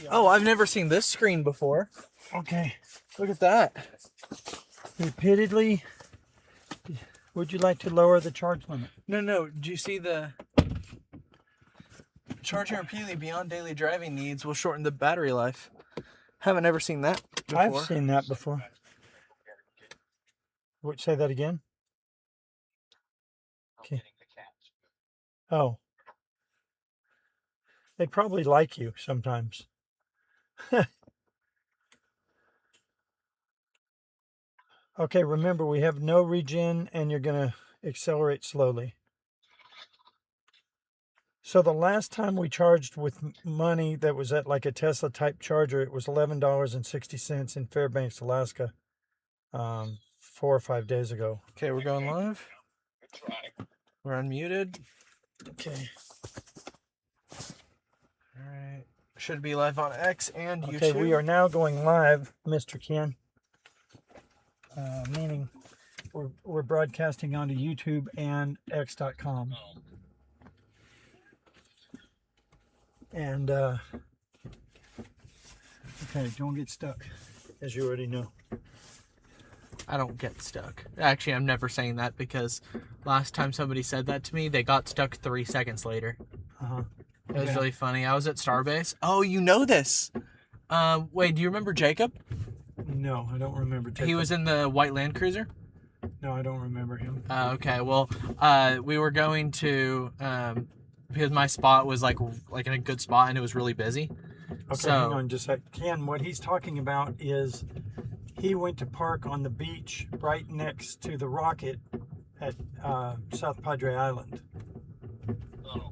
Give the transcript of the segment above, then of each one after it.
Oh, I've never seen this screen before. Okay. Look at that. Repeatedly, would you like to lower the charge limit? No. Do you see the charging repeatedly beyond daily driving needs will shorten the battery life? Haven't ever seen that before. I've seen that before. Would say that again? Okay. Oh. They probably like you sometimes. Okay, remember we have no regen and you're going to accelerate slowly. So the last time we charged with money that was at like a Tesla type charger, it was $11.60 in Fairbanks, Alaska, 4 or 5 days ago. Okay, we're going live. We're unmuted. Okay. All right. Should be live on X and YouTube. Okay, we are now going live, Mr. Ken. Meaning we're broadcasting onto YouTube and X.com. And, okay, don't get stuck, as you already know. I don't get stuck. Actually, I'm never saying that because last time somebody said that to me, they got stuck 3 seconds later. Uh-huh. It was really funny. I was at Starbase. Oh, you know this. Wait, do you remember Jacob? No, I don't remember. He was in the white Land Cruiser? No, I don't remember him. Okay, well, we were going to, because my spot was like in a good spot and it was really busy. Okay, so, hang on just a sec. Ken, what he's talking about is he went to park on the beach right next to the Rocket at South Padre Island. Oh.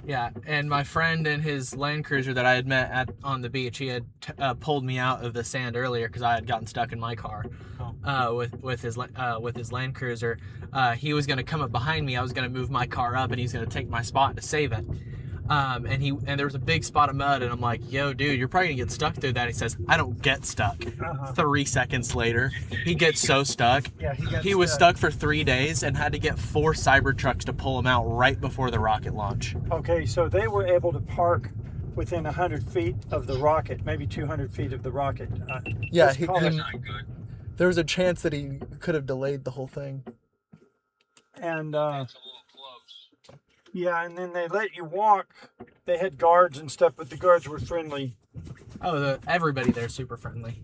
Yeah, and my friend in his Land Cruiser that I had met on the beach, he had pulled me out of the sand earlier because I had gotten stuck in my car with his Land Cruiser. He was going to come up behind me. I was going to move my car up, and he's going to take my spot to save it. And there was a big spot of mud, and I'm like, yo, dude, you're probably gonna get stuck through that. He says, I don't get stuck. 3 seconds later, he gets so stuck. Yeah, he was stuck for 3 days and had to get 4 Cybertrucks to pull him out right before the rocket launch. Okay, so they were able to park within 100 feet of the rocket, maybe 200 feet of the rocket. Yeah, there was a chance that he could have delayed the whole thing. And yeah, and then they let you walk. They had guards and stuff, but the guards were friendly. Oh, everybody there's super friendly.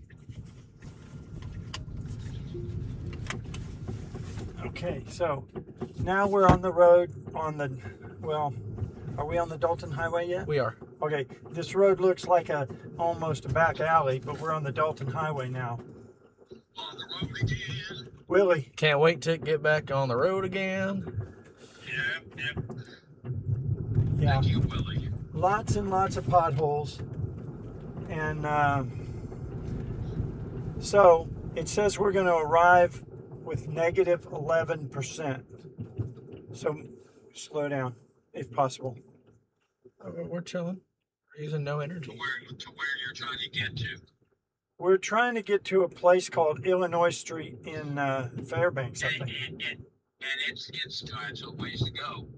Okay, so now we're on the road well, are we on the Dalton Highway yet? We are. Okay, this road looks like almost a back alley, but we're on the Dalton Highway now. On the road again. Willie. Can't wait to get back on the road again. Yep. Yeah. Thank you, Willie. Lots and lots of potholes. And so it says we're going to arrive with negative 11%. So slow down if possible. We're chilling. We're using no energy. To where you're trying to get to. We're trying to get to a place called Illinois Street in Fairbanks, I think. And it's a ways to go.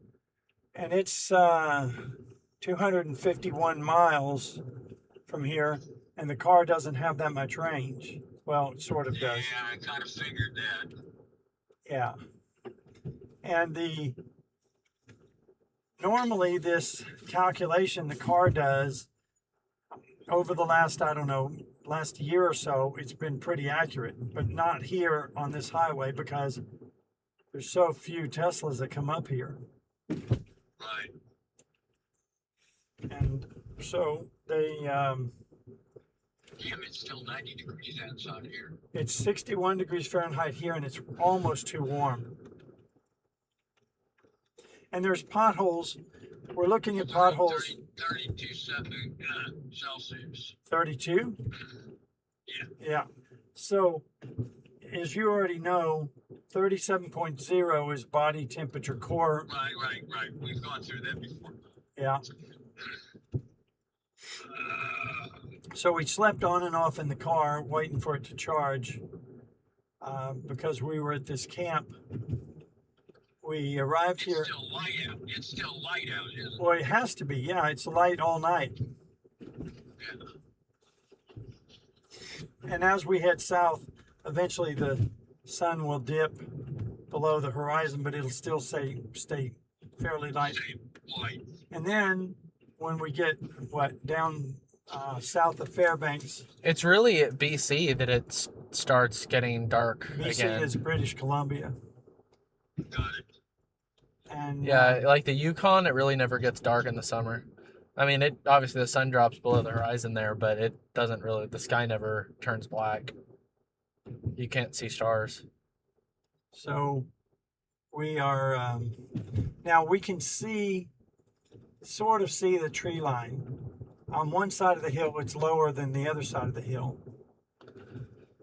And it's 251 miles from here, and the car doesn't have that much range. Well, it sort of does. Yeah, I kind of figured that. Yeah. And normally this calculation the car does over the last year or so, it's been pretty accurate, but not here on this highway because there's so few Teslas that come up here. Right. And so they Damn, it's still 90 degrees outside here. it's 61 degrees Fahrenheit here, and it's almost too warm. And there's potholes. We're looking at potholes. 32 Celsius. 32? Yeah. So, as you already know, 37.0 is body temperature core. Right. We've gone through that before. Yeah. So we slept on and off in the car waiting for it to charge because we were at this camp. We arrived here. It's still light out. It's still light out, isn't it? Well, it has to be. Yeah, it's light all night. Yeah. And as we head south, eventually the sun will dip below the horizon, but it'll still stay fairly light. Light. And then when we get down south of Fairbanks, It's really at BC that it starts getting dark BC again. is British Columbia. Got it. And Yeah, like the Yukon, it really never gets dark in the summer. I mean, it obviously the sun drops below the horizon there, but it doesn't really. The sky never turns black. You can't see stars. so we are now we can sort of see the tree line. On one side of the hill, it's lower than the other side of the hill.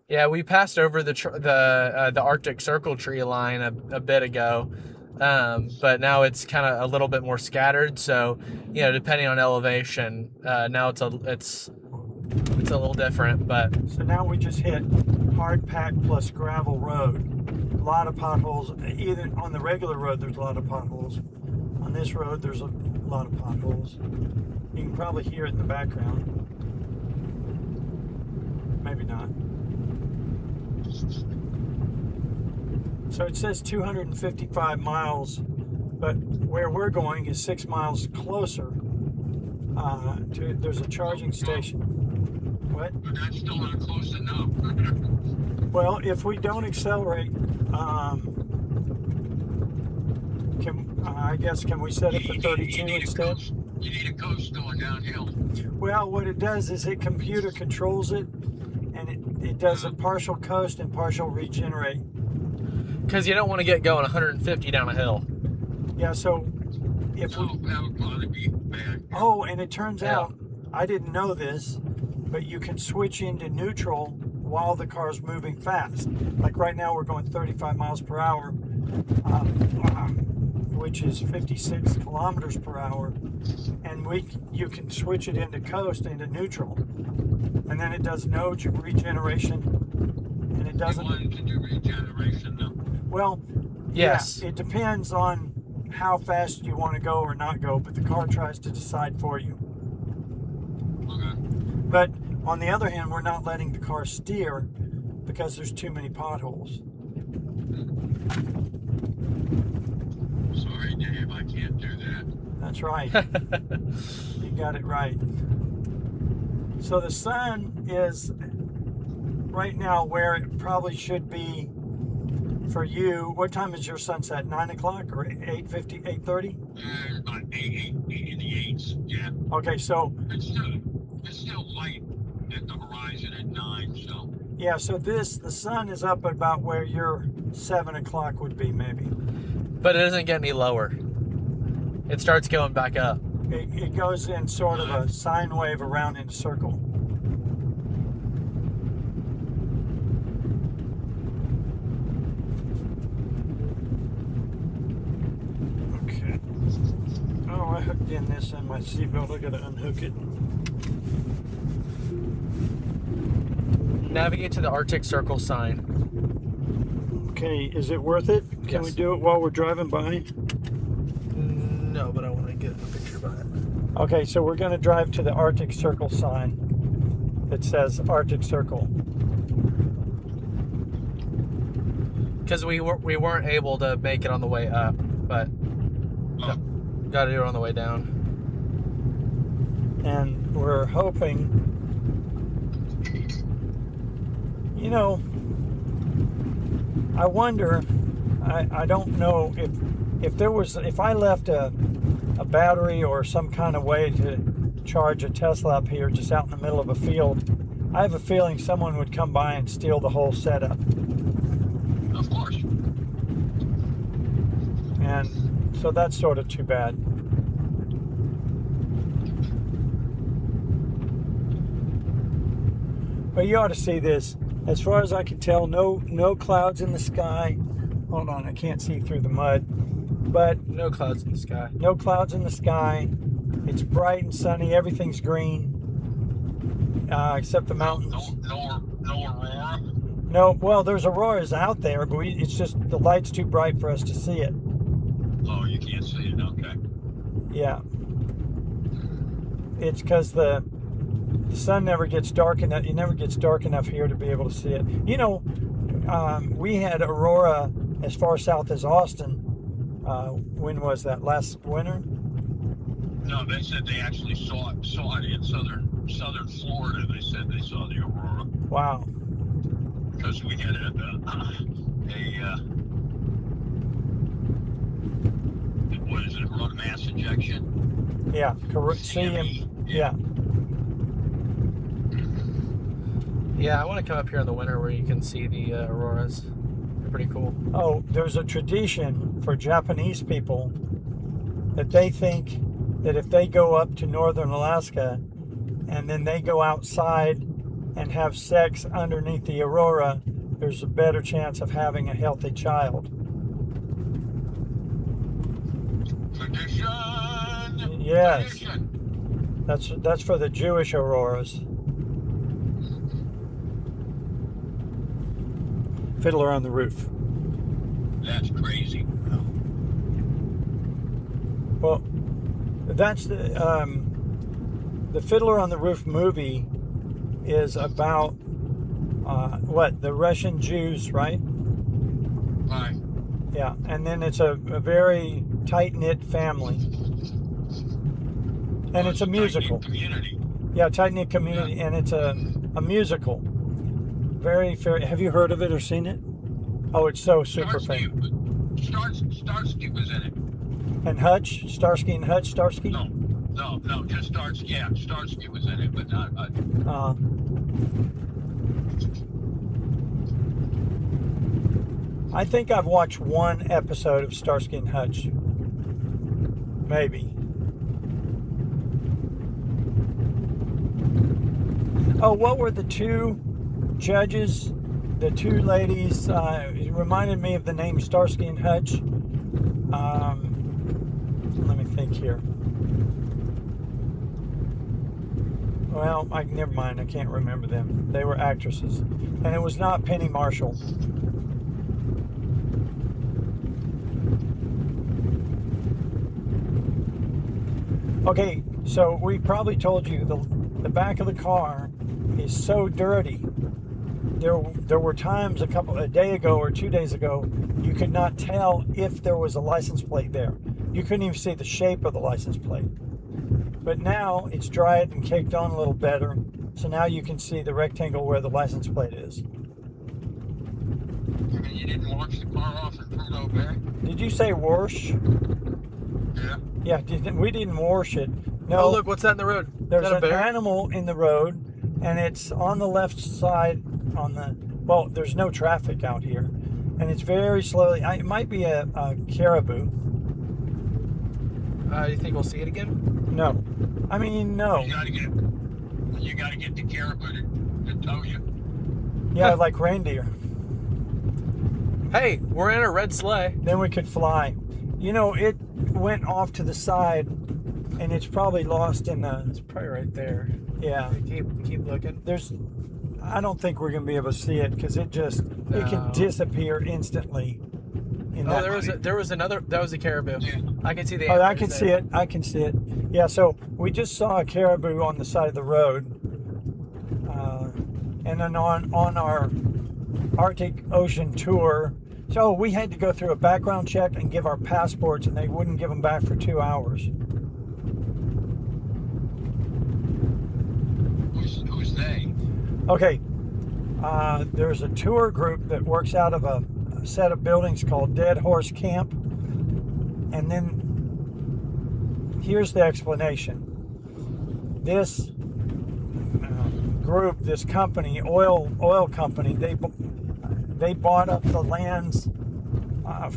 Yeah, we passed over the Arctic Circle tree line a bit ago, but now it's kind of a little bit more scattered. So, depending on elevation, now it's a little different. But So now we just hit hard pack plus gravel road. A lot of potholes. Either on the regular road, there's a lot of potholes. On this road, there's a lot of potholes. You can probably hear it in the background. Maybe not. So it says 255 miles, but where we're going is 6 miles closer. There's a charging station. What? But that's still not close enough. Well, if we don't accelerate, can we set it for 32 instead? You need a coast going downhill. Well, what it does is it computer controls it, and it does a partial coast and partial regenerate. because you don't want to get going 150 down a hill. Yeah, so if So we... that would probably be bad. Oh, and it turns Yeah. out, I didn't know this, but you can switch into neutral while the car's moving fast. Like right now we're going 35 miles per hour, which is 56 kilometers per hour. And you can switch it into coast, into neutral. And then it does no regeneration. And it You doesn't... wanted to do regeneration though. Well, Yes. yeah, it depends on how fast you want to go or not go, but the car tries to decide for you. Okay. But on the other hand, we're not letting the car steer because there's too many potholes. Sorry, Dave, I can't do that. That's right. You got it right. So the sun is right now where it probably should be for you. What time is your sunset? 9 o'clock or 8:50, 8:30? About eight in the eights. Yeah. Okay, so It's still light at the horizon at 9. So yeah, so the sun is up about where your 7 o'clock would be, maybe. But it doesn't get any lower. It starts going back up. It goes in sort of a sine wave around in a circle. Okay. Oh, I hooked in this in my seatbelt. I gotta unhook it. Navigate to the Arctic Circle sign. Okay, is it worth it? Can we Yes. do it while we're driving by? No, but I want to get a picture by it. Okay, so we're gonna drive to the Arctic Circle sign that says Arctic Circle. Because we weren't able to make it on the way up, but got to do it on the way down. And we're hoping, I wonder, I don't know if I left a battery or some kind of way to charge a Tesla up here just out in the middle of a field, I have a feeling someone would come by and steal the whole setup. of course. And so that's sort of too bad. But you ought to see this. As far as I can tell, no clouds in the sky. Hold on, I can't see through the mud. But No clouds in the sky. no clouds in the sky. It's bright and sunny. Everything's green, except the mountains. No aurora. No, well, there's auroras out there, but it's just the light's too bright for us to see it. Oh, you can't see it. Okay. Yeah. It's because the The sun never gets dark enough. It never gets dark enough here to be able to see it. You know, we had aurora as far south as Austin. When was that? Last winter? No, they said they actually saw it in southern Florida. They said they saw the aurora. Wow. Because we had what is it? A mass injection. Yeah. Yeah. Yeah, I want to come up here in the winter where you can see the auroras. They're pretty cool. Oh, there's a tradition for Japanese people that they think that if they go up to northern Alaska and then they go outside and have sex underneath the aurora, there's a better chance of having a healthy child. Tradition. Yes. Tradition. That's for the Jewish auroras. Fiddler on the Roof. That's crazy. Well, that's the Fiddler on the Roof movie is about the Russian Jews, right? Right. Yeah, and then it's a very tight-knit family, and it's a musical. Community. Yeah, tight-knit community, and it's a musical. Very fair. Have you heard of it or seen it? Oh, it's so super famous. Starsky was in it. And Hutch, Starsky and Hutch, Starsky. No, just Starsky. Yeah, Starsky was in it, but not Hutch. I think I've watched one episode of Starsky and Hutch. Maybe. Oh, what were the two judges? The two ladies, it reminded me of the name Starsky and Hutch. Let me think here. Well, never mind. I can't remember them. They were actresses. And it was not Penny Marshall. Okay, so we probably told you the back of the car is so dirty. There were times a day ago or 2 days ago, you could not tell if there was a license plate there. You couldn't even see the shape of the license plate. But now it's dried and caked on a little better, so now you can see the rectangle where the license plate is. You mean you didn't wash the car off in Prudhoe Bay? Did you say wash? Yeah. Yeah, we didn't wash it. No. Oh, look, what's that in the road? There's Is that a an bear? animal in the road, and it's on the left side there's no traffic out here, and it's very slowly. It might be a caribou. You think we'll see it again? No. I mean, no. You gotta get the caribou to tow you. Yeah, like reindeer. Hey, we're in a red sleigh. Then we could fly. You know, it went off to the side, and it's probably lost in the... It's probably right there. Yeah. Keep looking. I don't think we're going to be able to see it, because it can disappear instantly. There was another. That was a caribou. Yeah. I can see the. Oh, I can see it. I can see it. Yeah. So we just saw a caribou on the side of the road, and then on our Arctic Ocean tour. So we had to go through a background check and give our passports, and they wouldn't give them back for 2 hours. Who's they? Okay. There's a tour group that works out of a set of buildings called Dead Horse Camp, and then here's the explanation. This group, this company, oil company, they bought up the lands.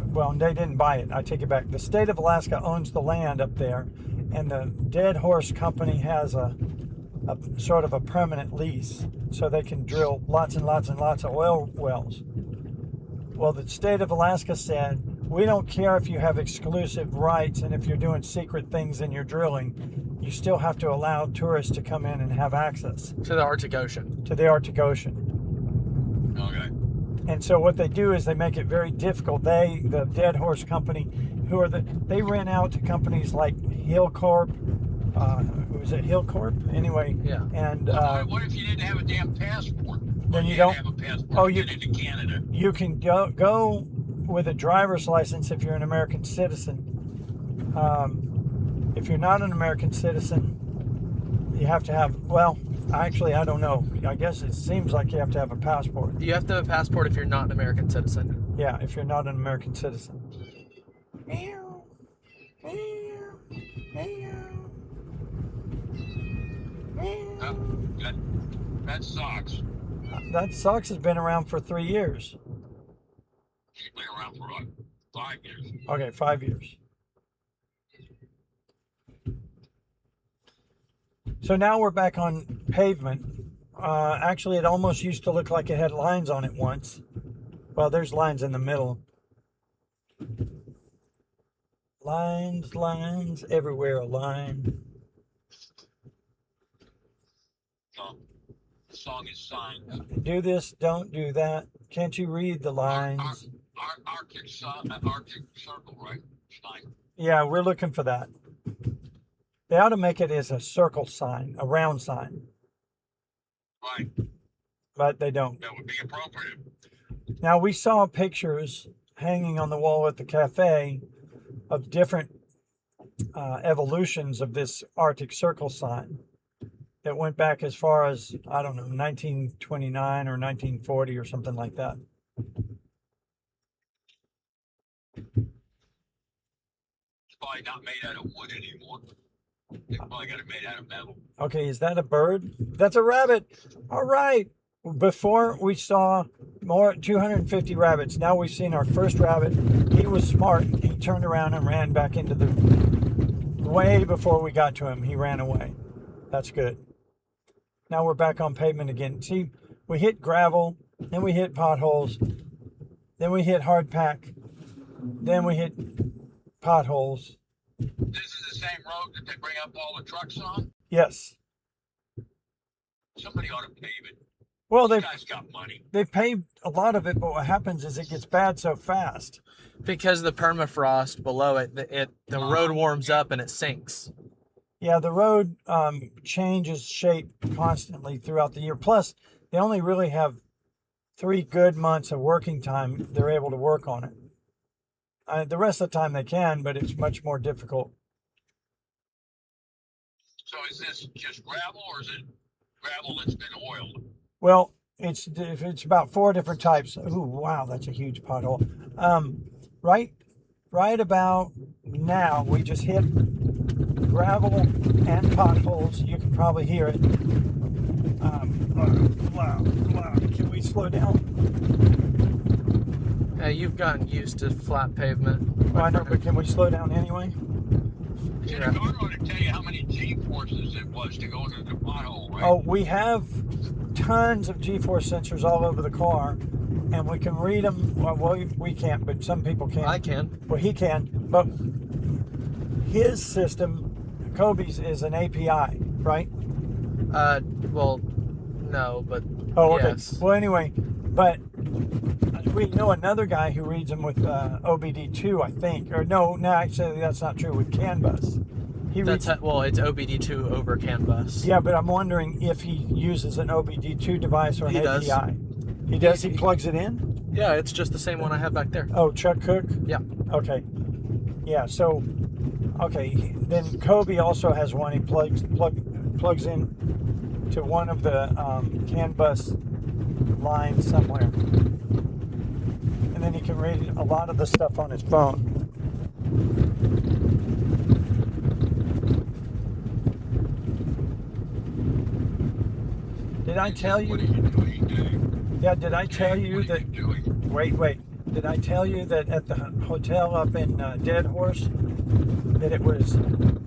Well, they didn't buy it. I take it back. The state of Alaska owns the land up there, and the Dead Horse Company has a sort of a permanent lease, so they can drill lots and lots and lots of oil wells. Well, the state of Alaska said, we don't care if you have exclusive rights and if you're doing secret things in your drilling, you still have to allow tourists to come in and have access To the Arctic Ocean. to the Arctic Ocean. Okay. And so what they do is they make it very difficult. The Dead Horse Company, they rent out to companies like Hillcorp was it Hillcorp? Anyway. Yeah. And what if you didn't have a damn passport? then you Or don't. have a passport Oh, to you get into Canada. You can go with a driver's license if you're an American citizen. If you're not an American citizen, you have to have. Well, actually, I don't know. I guess it seems like you have to have a passport. You have to have a passport if you're not an American citizen. Yeah, if you're not an American citizen. That sucks. That Sox has been around for 3 years. She's been around for like 5 years. Okay, 5 years. So now we're back on pavement. Actually, it almost used to look like it had lines on it once. Well, there's lines in the middle. Lines, everywhere a line. The song is Signs. Do this, don't do that. Can't you read the lines? Arctic Circle, right? Sign. Yeah, we're looking for that. They ought to make it as a circle sign, a round sign. Right. But they don't. That would be appropriate. Now, we saw pictures hanging on the wall at the cafe of different evolutions of this Arctic Circle sign that went back as far as, I don't know, 1929 or 1940 or something like that. It's probably not made out of wood anymore. They probably got it made out of metal. Okay, is that a bird? That's a rabbit. All right. Before we saw more 250 rabbits. Now we've seen our first rabbit. He was smart. He turned around and ran back into the way before we got to him. He ran away. That's good. Now we're back on pavement again. See, we hit gravel, then we hit potholes, then we hit hard pack, then we hit potholes. This is the same road that they bring up all the trucks on? Yes. Somebody ought to pave it. Well, These guys got money. they paved a lot of it, but what happens is it gets bad so fast. Because the permafrost below it, the road warms up and it sinks. Yeah, the road changes shape constantly throughout the year. Plus, they only really have 3 good months of working time. They're able to work on it. The rest of the time they can, but it's much more difficult. So is this just gravel or is it gravel that's been oiled? Well, it's about 4 different types. Ooh, wow, that's a huge pothole. Right about now, we just hit gravel and potholes. You can probably hear it. Loud. Can we slow down? You've gotten used to flat pavement. I know, but can we slow down anyway? See, the car ought to tell you how many G-forces it was to go into the pothole, right? Oh, we have tons of G-force sensors all over the car, and we can read them. Well, we can't, but some people can. I can. Well, he can, but his system, Kobe's, is an API, right? Well, no, but Oh, okay. yes. Well, anyway, but we know another guy who reads them with OBD2, I think. Or no, actually, that's not true. With CAN bus. It's OBD2 over CAN bus. Yeah, but I'm wondering if he uses an OBD2 device or an API. Does. He does? He plugs it in? Yeah, it's just the same one I have back there. Oh, Chuck Cook? Yeah. Okay. Yeah, so, okay. Then Kobe also has one. He plugs in to one of the CAN bus lines somewhere. And then he can read a lot of the stuff on his phone. Did I tell you? What are you doing? Yeah, did I tell you What are that? you doing? Wait. Did I tell you that at the hotel up in Dead Horse, that it was,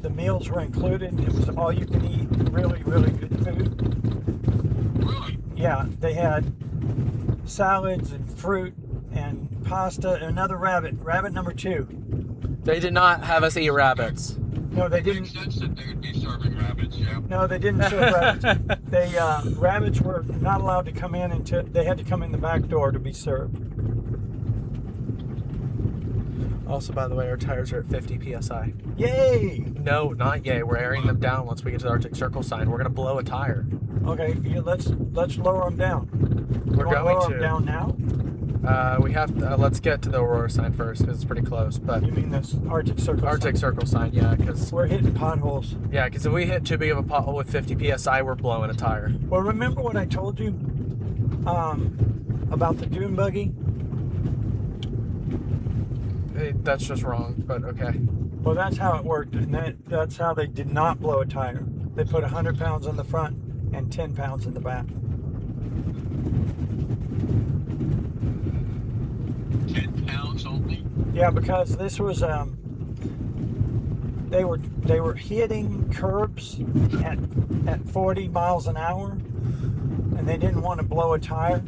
the meals were included? It was all you can eat, really, really good food. Really? Yeah, they had salads and fruit and pasta and another rabbit number 2. They did not have us eat rabbits. No, they It didn't. makes sense that they would be serving rabbits, yeah. No, they didn't serve rabbits. Rabbits were not allowed to come in until they had to come in the back door to be served. Also, by the way, our tires are at 50 psi. Yay! No, not yet. We're airing them down once we get to the Arctic Circle sign. We're gonna blow a tire. Okay, yeah, let's lower them down. We're You wanna going lower to. them down now? We have to, let's get to the Aurora sign first because it's pretty close. But You mean this Arctic Circle? Arctic sign? Circle sign, yeah, because We're hitting potholes. if we hit too big of a pothole with 50 psi, we're blowing a tire. Well, remember what I told you about the dune buggy? That's just wrong, but okay. Well, that's how it worked, and that's how they did not blow a tire. They put 100 pounds on the front and 10 pounds in the back. 10 pounds only? Yeah, because this was they were hitting curbs at 40 miles an hour, and they didn't want to blow a tire,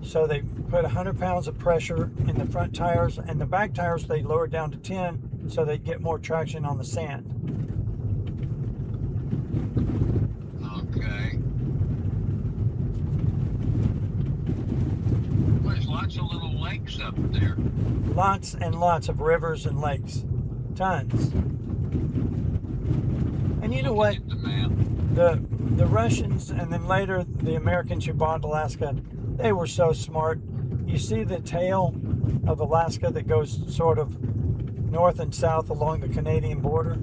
so they put 100 pounds of pressure in the front tires, and the back tires they lowered down to 10 so they'd get more traction on the sand. Okay. Well, there's lots of little lakes up there. Lots and lots of rivers and lakes, tons. And you know what? Look at the map. The Russians and then later the Americans who bought Alaska, they were so smart. You see the tail of Alaska that goes sort of north and south along the Canadian border?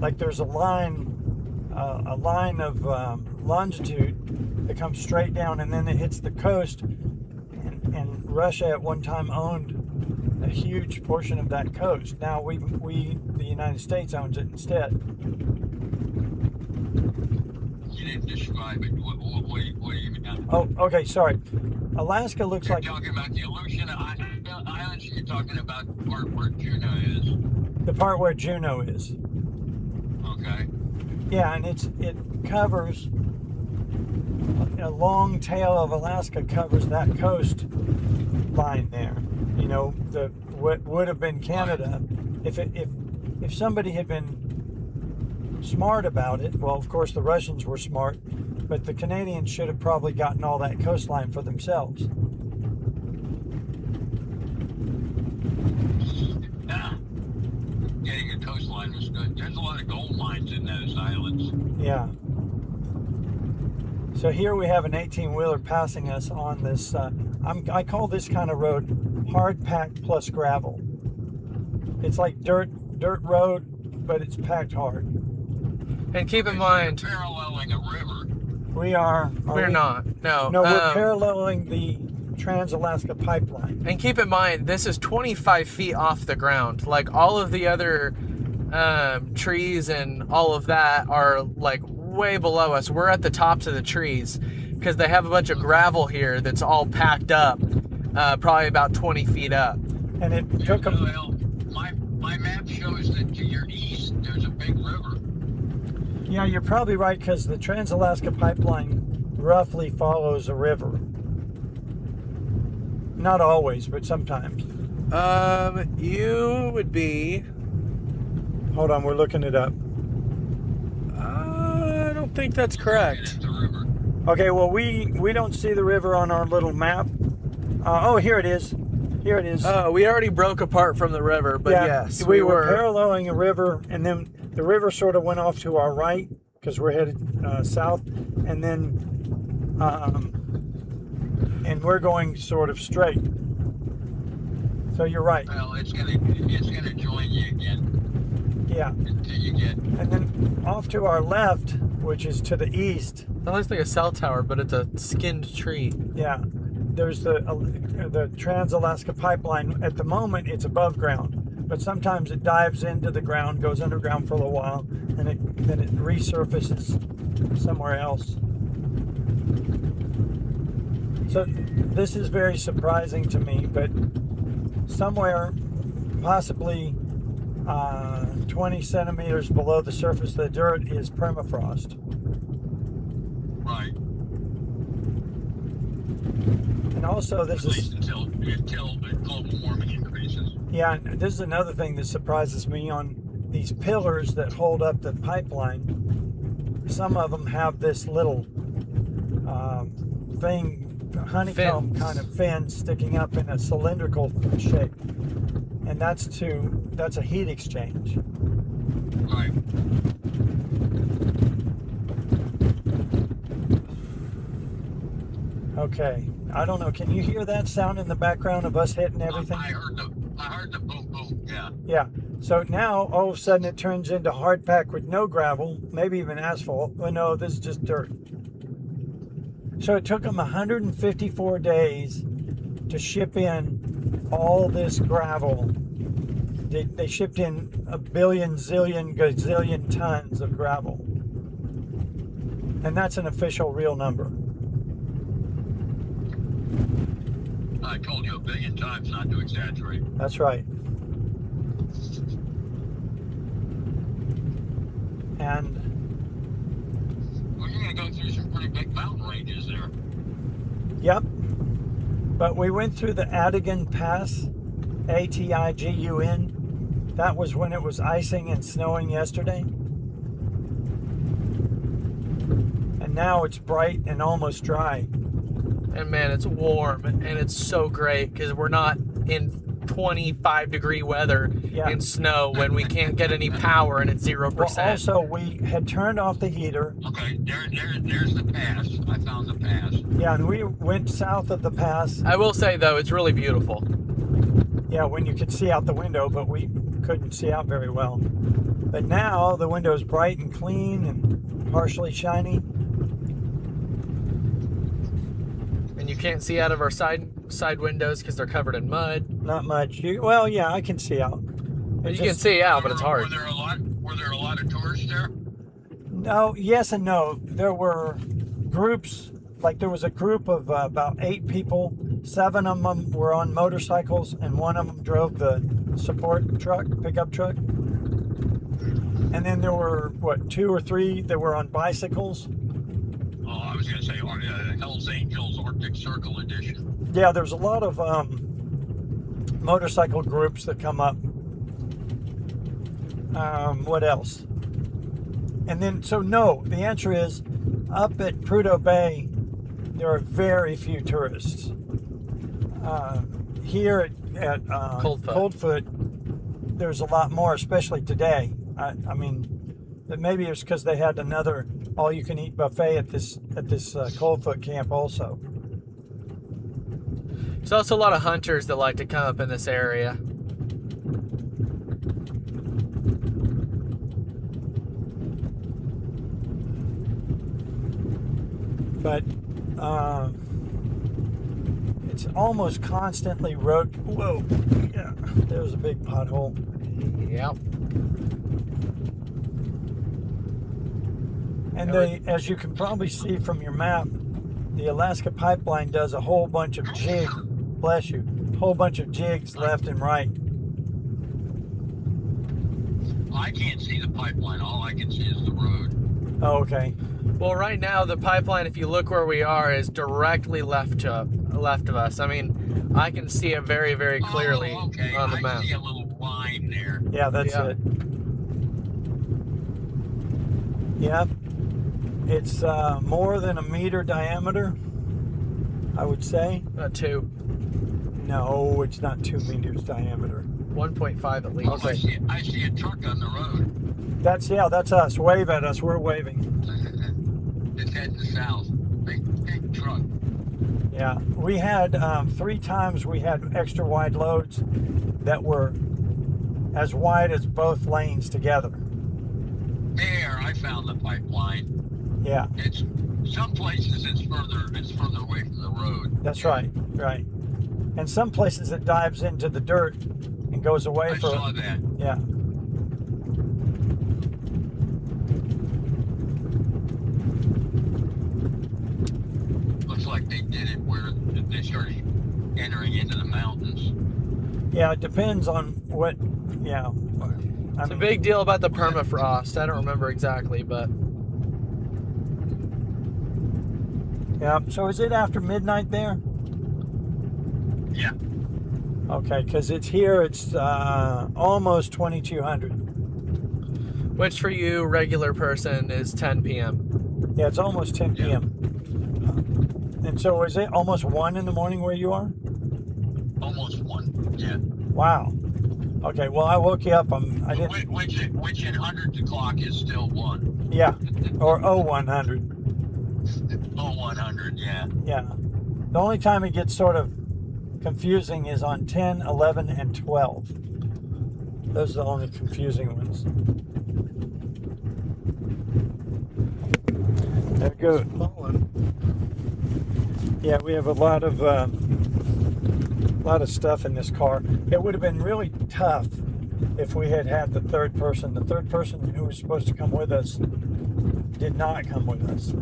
Like there's a line of longitude that comes straight down and then it hits the coast. And Russia at one time owned a huge portion of that coast. Now we the United States owns it instead. You didn't describe it. What do you mean? Oh, okay, sorry. Alaska looks You're like talking about the Aleutian Islands. You're talking about the part where Juneau is. the part where Juneau is. Okay. Yeah, and it covers a long tail of Alaska covers that coast line there. You know, what would have been Canada if somebody had been smart about it. Well, of course the Russians were smart, but the Canadians should have probably gotten all that coastline for themselves. Yeah. Getting a coastline was good. There's a lot of gold mines in those islands. Yeah. So here we have an 18-wheeler passing us on this. I call this kind of road hard packed plus gravel. It's like dirt road, but it's packed hard. And keep in mind, You're paralleling a river. We are. we're not. No. No, we're paralleling the Trans-Alaska Pipeline. And keep in mind, this is 25 feet off the ground. Like all of the other trees and all of that are like way below us. We're at the tops of the trees because they have a bunch of gravel here that's all packed up, probably about 20 feet up. And it took them. Well, my map shows that to your east there's a big river. Yeah, you're probably right because the Trans-Alaska Pipeline roughly follows a river. Not always, but sometimes. You would be. Hold on, we're looking it up. I don't think that's correct. It's the river. Okay, well we don't see the river on our little map. Oh, here it is. Here it is. Oh, we already broke apart from the river, but yes, we were paralleling a river, and then the river sort of went off to our right because we're headed south, and then and we're going sort of straight. So you're right. Well, it's gonna join you again Yeah. until you get. And then off to our left, which is to the east, That looks like a cell tower, but it's a skinned tree. yeah, there's the Trans-Alaska Pipeline. At the moment, it's above ground, but sometimes it dives into the ground, goes underground for a little while, and then it resurfaces somewhere else. So this is very surprising to me, but somewhere, possibly 20 centimeters below the surface of the dirt is permafrost. Right. And also At this least is, until the global warming increases. yeah, this is another thing that surprises me on these pillars that hold up the pipeline. Some of them have this little honeycomb Fins. kind of fin sticking up in a cylindrical shape. and that's a heat exchange. Right. Okay, I don't know. Can you hear that sound in the background of us hitting everything? I heard the boom boom. Yeah. Yeah. So now all of a sudden it turns into hard pack with no gravel, maybe even asphalt. Oh no, this is just dirt. So it took them 154 days to ship in all this gravel. They shipped in a billion, zillion, gazillion tons of gravel. And that's an official real number. I told you a billion times not to exaggerate. That's right. And Well, you're going to go through some pretty big mountain ranges there. yep. But we went through the Adigun Pass, Atigun. That was when it was icing and snowing yesterday. And now it's bright and almost dry. And man, it's warm and it's so great because we're not in 25-degree weather Yeah. in snow when we can't get any power and it's 0%. Well, also, we had turned off the heater. Okay, there's the pass. I found the pass. Yeah, and we went south of the pass. I will say though, it's really beautiful. Yeah, when you could see out the window, but we couldn't see out very well. But now the window is bright and clean and partially shiny. And you can't see out of our side windows because they're covered in mud. Not much. Well, yeah, I can see out. But It's you can just- see out, but it's Were hard. there a lot of tourists there? No, yes and no. There were groups, like there was a group of about 8 people. 7 of them were on motorcycles, and 1 of them drove the support truck, pickup truck. And then there were, 2 or 3 that were on bicycles. Oh, I was going to say Hell's Angels Arctic Circle edition. Yeah, there's a lot of motorcycle groups that come up. What else? And then, so no, the answer is up at Prudhoe Bay, there are very few tourists. Here at Coldfoot, there's a lot more, especially today. I mean, that maybe it's because they had another all-you-can-eat buffet at this Coldfoot camp also. There's also a lot of hunters that like to come up in this area. But it's almost constantly road. Whoa, yeah, there's a big pothole. Yep. And as you can probably see from your map, the Alaska Pipeline does a whole bunch of jigs. Bless you, whole bunch of jigs left and right. I can't see the pipeline. All I can see is the road. Oh, okay. Well, right now the pipeline, if you look where we are, is directly left of us. I mean, I can see it very, very clearly okay. on the map. I see a little line there. Yeah, that's Yeah. it. Yep. It's more than a meter diameter, I would say. 2. No, it's not 2 meters diameter. 1.5 at least. Oh, I see a truck on the road. That's us. Wave at us. We're waving. It's heading south. Big truck. Yeah, we had 3 times we had extra wide loads that were as wide as both lanes together. There, I found the pipeline. Yeah, It's some places it's further away from the road. that's right. And some places it dives into the dirt and goes away I for. saw that. Yeah. Looks like they did it where they started entering into the mountains. Yeah, it depends on what. Yeah. It's a big deal about the permafrost. I don't remember exactly, but Yeah. So is it after midnight there? Yeah. Okay, because it's here. It's almost 2200. which for you, regular person, is 10 p.m. Yeah, it's almost 10 p.m. And so is it almost 1 in the morning where you are? Almost 1. Yeah. Wow. Okay, well, I woke you up. I didn't. Which in hundredth o'clock is still 1. Yeah, or 0100. Oh, 100, yeah. Yeah. The only time it gets sort of confusing is on 10, 11, and 12. Those are the only confusing ones. There goes. Yeah, we have a lot of stuff in this car. It would have been really tough if we had had the third person. The third person who was supposed to come with us did not come with us.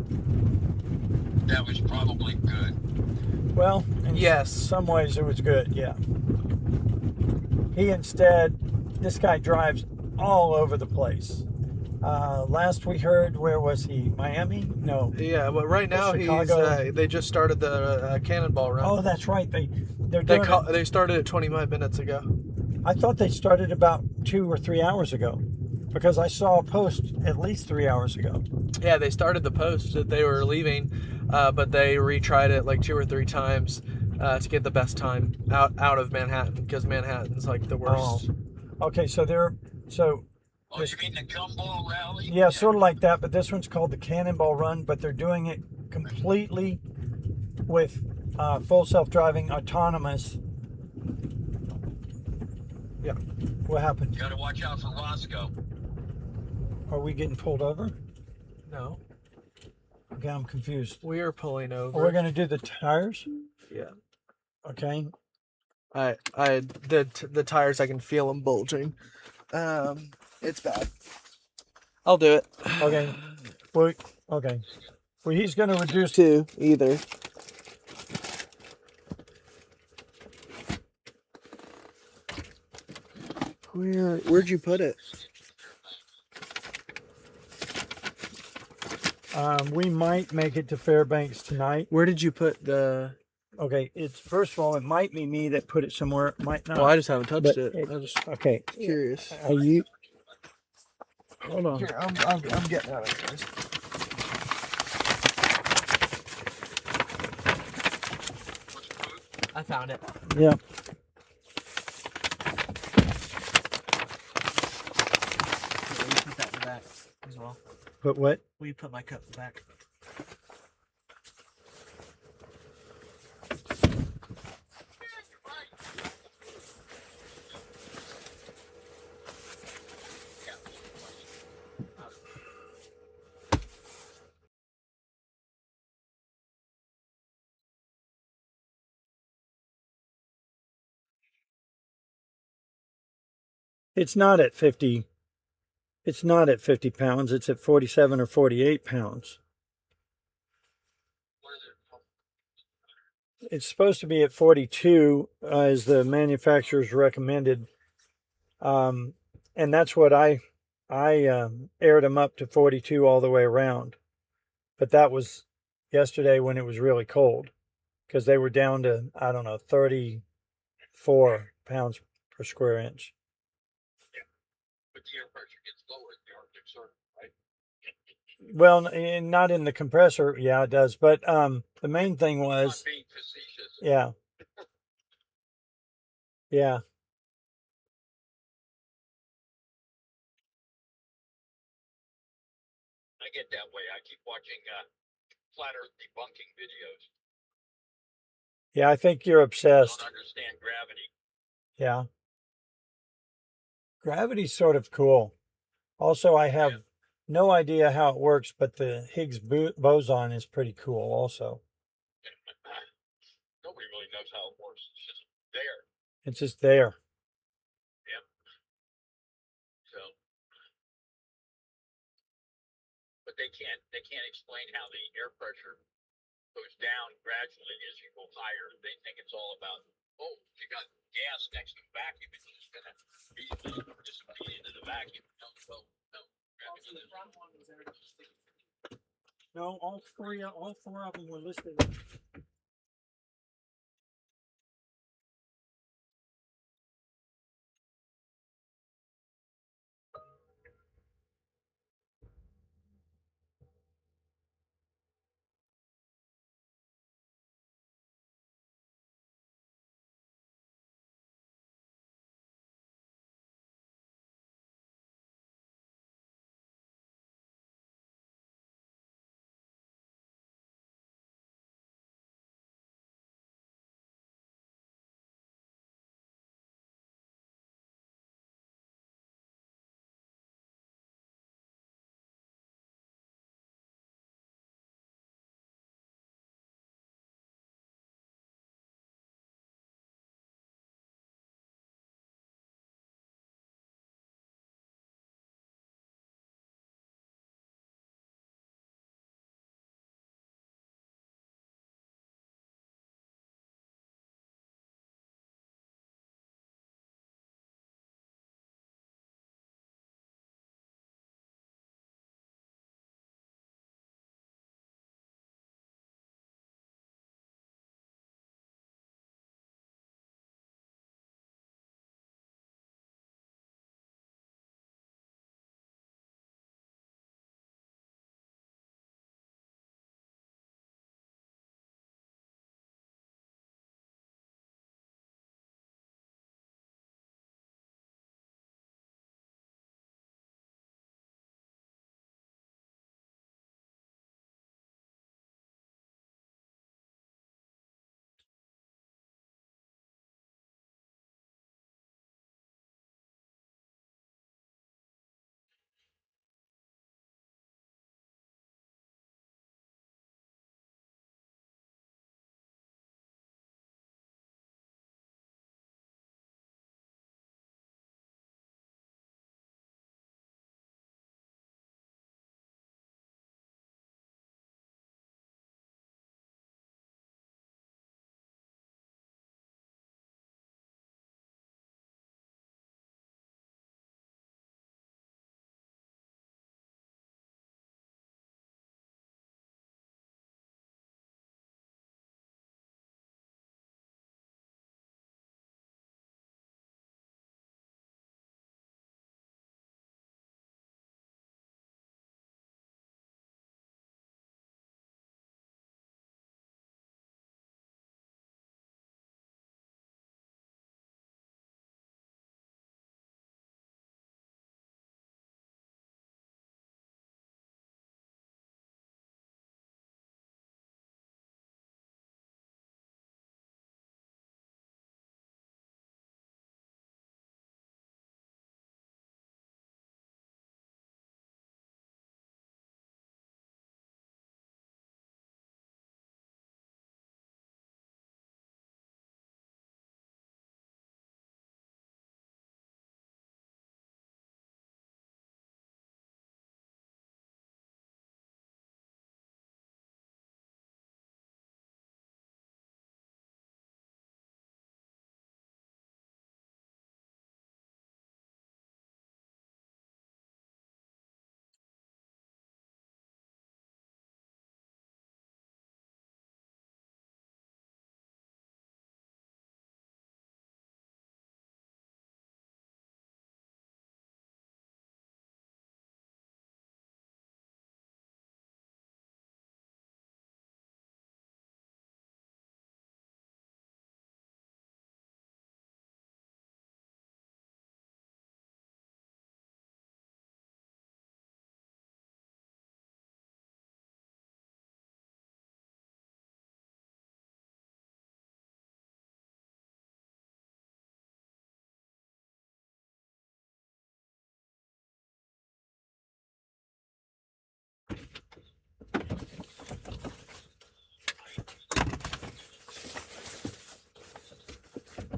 That was probably good. Well, in Yes. some ways it was good, yeah. He instead, this guy drives all over the place. Last we heard, where was he? Miami? No. Yeah, but right now Chicago. they just started the cannonball run. Oh, that's right. They're doing it. They started it 25 minutes ago. I thought they started about 2 or 3 hours ago, because I saw a post at least 3 hours ago. Yeah, they started the post that they were leaving, but they retried it like 2 or 3 times to get the best time out of Manhattan, because Manhattan's like the worst. Oh. Okay, so Oh, you mean the gumball rally? yeah, sort of like that, but this one's called the Cannonball Run, but they're doing it completely with full self-driving, autonomous. Yeah. What happened? You gotta watch out for Roscoe. Are we getting pulled over? No, Okay, I'm confused. we are pulling over. We're gonna do the tires. Yeah. Okay. The tires, I can feel them bulging. It's bad. I'll do it. Okay. Well, okay. Well, he's gonna reduce. Two either. Where'd you put it? We might make it to Fairbanks tonight. Where did you put the? Okay, it's first of all, it might be me that put it somewhere. It might not. Well, I just haven't touched But it. I just Okay. curious. Are you? Hold on. Here, I'm getting out of it, guys. I found it. Yeah. Will you put that in the back as well? But what? Will you put my cup in the back? It's not at 50. It's not at 50 pounds. It's at 47 or 48 pounds. It's supposed to be at 42 as the manufacturer's recommended. And that's what I aired them up to 42 all the way around. But that was yesterday when it was really cold, because they were down to, I don't know, 34 pounds per square inch. But the air pressure gets lower in the Arctic Circle, right? Well, not in the compressor. Yeah, it does. But the main thing I'm was, not being facetious. yeah, yeah. I get that way. I keep watching flat Earth debunking videos. Yeah, I think you're I obsessed. don't understand gravity. Yeah. Gravity's sort of cool. Also, I have no idea how it works, but the Higgs boson is pretty cool also. Nobody really knows how it works. It's just there. It's just there. Yep. So, but they can't explain how the air pressure goes down gradually as you go higher. They think it's all about, oh, you got gas next to the vacuum, it's just gonna dissipate into the vacuum. No, well, no. Gravity is- No, all four of them were listed.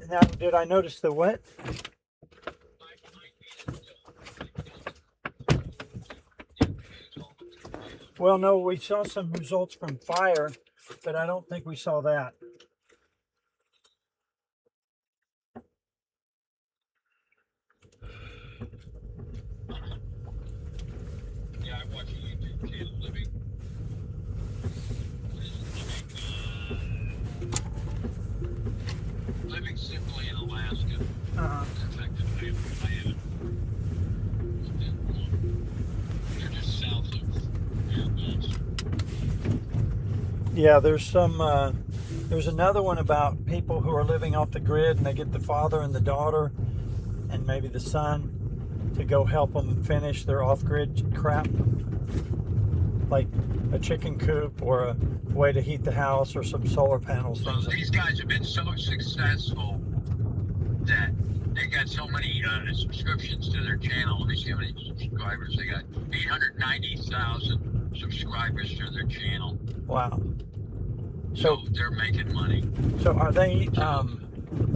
Now, did I notice the what? Well, no, we saw some results from fire, but I don't think we saw that. Yeah, I watch a YouTube channel, living simply in Alaska. Affected family. They're just south of Fairbanks. Yeah, there's some. There's another one about people who are living off the grid, and they get the father and the daughter, and maybe the son, to go help them finish their off-grid crap, like a chicken coop or a way to heat the house or some solar panels. So Things. these guys have been so successful that they got so many subscriptions to their channel. Let me see how many subscribers they got. 890,000 subscribers to their channel. Wow. So they're making money. So are they?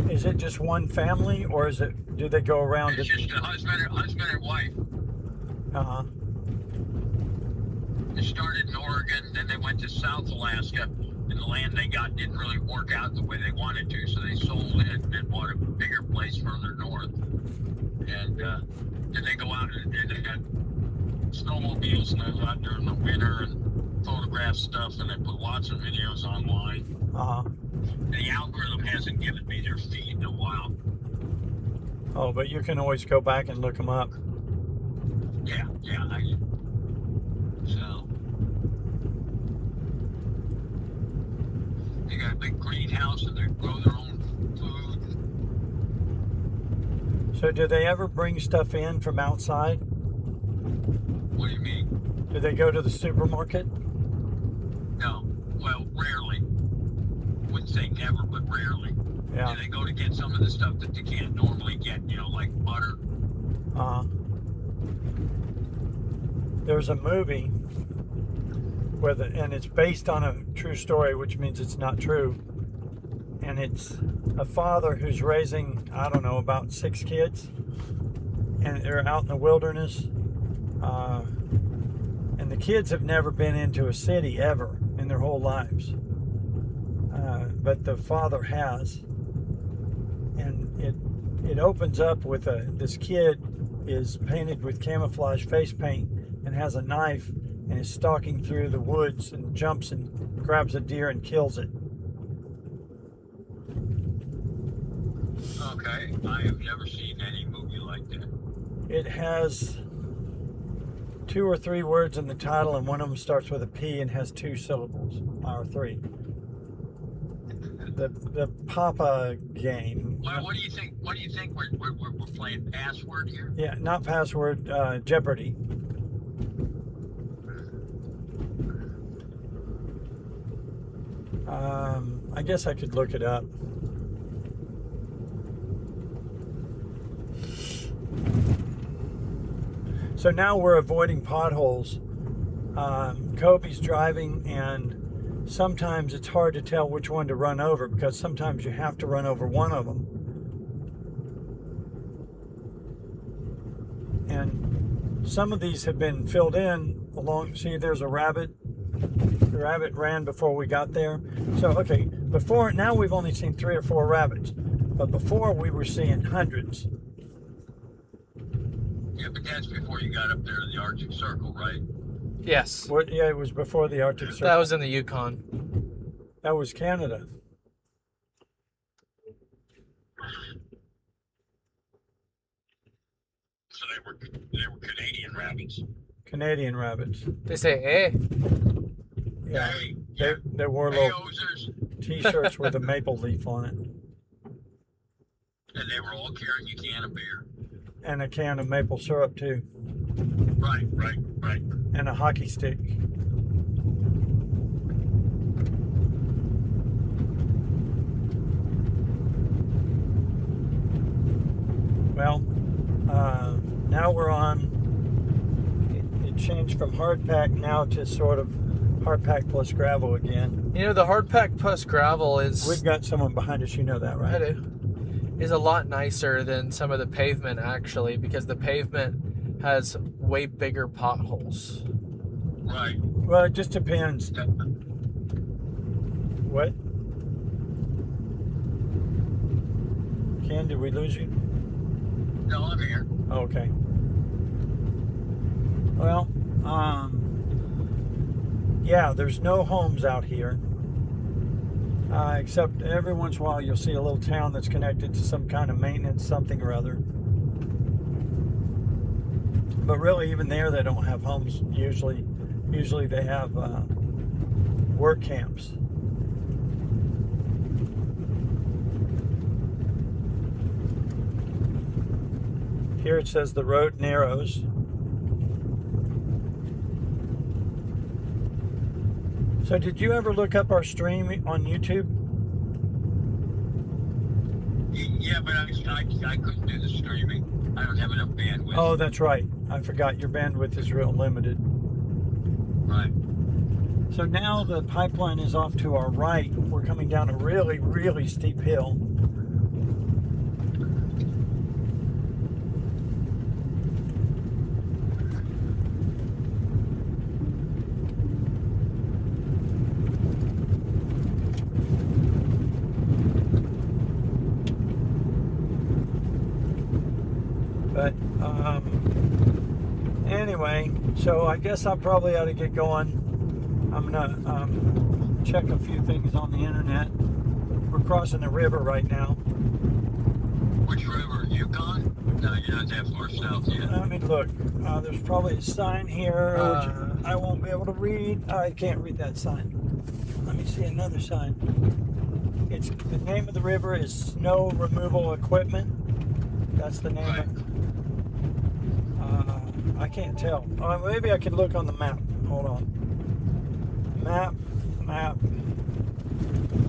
Is it just one family, or is it? Do they go around? It's just a husband and wife. They started in Oregon, then they went to South Alaska, and the land they got didn't really work out the way they wanted to, so they sold it and bought a bigger place further north. And then they go out and they had snowmobiles, and they go out during the winter and photograph stuff, and they put lots of videos online. The algorithm hasn't given me their feed in a while. Oh, but you can always go back and look them up. Yeah. So they got a big greenhouse, and they grow their own food. So do they ever bring stuff in from outside? What do you mean? Do they go to the supermarket? No. Well, rarely. Wouldn't say never, but rarely. Yeah. And they go to get some of the stuff that they can't normally get, like butter. There's a movie and it's based on a true story, which means it's not true. And it's a father who's raising, I don't know, about 6 kids, and they're out in the wilderness. And the kids have never been into a city ever in their whole lives. But the father has. And it opens up with this kid is painted with camouflage face paint and has a knife and is stalking through the woods and jumps and grabs a deer and kills it. Okay, I have never seen any movie like that. It has 2 or 3 words in the title, and one of them starts with a P and has 2 syllables, or 3. The Papa game. Well, what do you think? What do you think we're playing Password here? Yeah, not Password, Jeopardy. I guess I could look it up. So now we're avoiding potholes. Kobe's driving, and sometimes it's hard to tell which one to run over, because sometimes you have to run over one of them. And some of these have been filled in along. See, there's a rabbit. The rabbit ran before we got there. So, okay, now we've only seen 3 or 4 rabbits, but before we were seeing hundreds. Yeah, but that's before you got up there to the Arctic Circle, right? Yes. Yeah, it was before the Arctic Circle. That was in the Yukon. That was Canada. So they were Canadian rabbits. Canadian rabbits. They say, eh? Yeah. Hey, They wore hey, little Ozers. T-shirts with a maple leaf on it. And they were all carrying a can of beer. And a can of maple syrup, too. Right. And a hockey stick. Well, now we're on, it changed from hard pack now to sort of hard pack plus gravel again. You know, the hard pack plus gravel is... We've got someone behind us, you know that, right? I do. is a lot nicer than some of the pavement, actually, because the pavement has way bigger potholes. Right. Well, it just depends. What? Ken, did we lose you? No, I'm here. Okay. Well, yeah, there's no homes out here. Except every once in a while you'll see a little town that's connected to some kind of maintenance, something or other. But really, even there, they don't have homes usually. Usually they have work camps. Here it says the road narrows. So did you ever look up our stream on YouTube? Yeah, but I couldn't do the streaming. I don't have enough bandwidth. Oh, that's right. I forgot your bandwidth is real limited. Right. So now the pipeline is off to our right. We're coming down a really, really steep hill. But anyway, so I guess I probably ought to get going. I'm gonna check a few things on the internet. We're crossing the river right now. Which river? Yukon? No, you're not that far south yet. I mean, look, there's probably a sign here which I won't be able to read. I can't read that sign. Let me see another sign. It's the name of the river is Snow Removal Equipment. That's the name Right. of it. I can't tell. Maybe I can look on the map. Hold on. Map.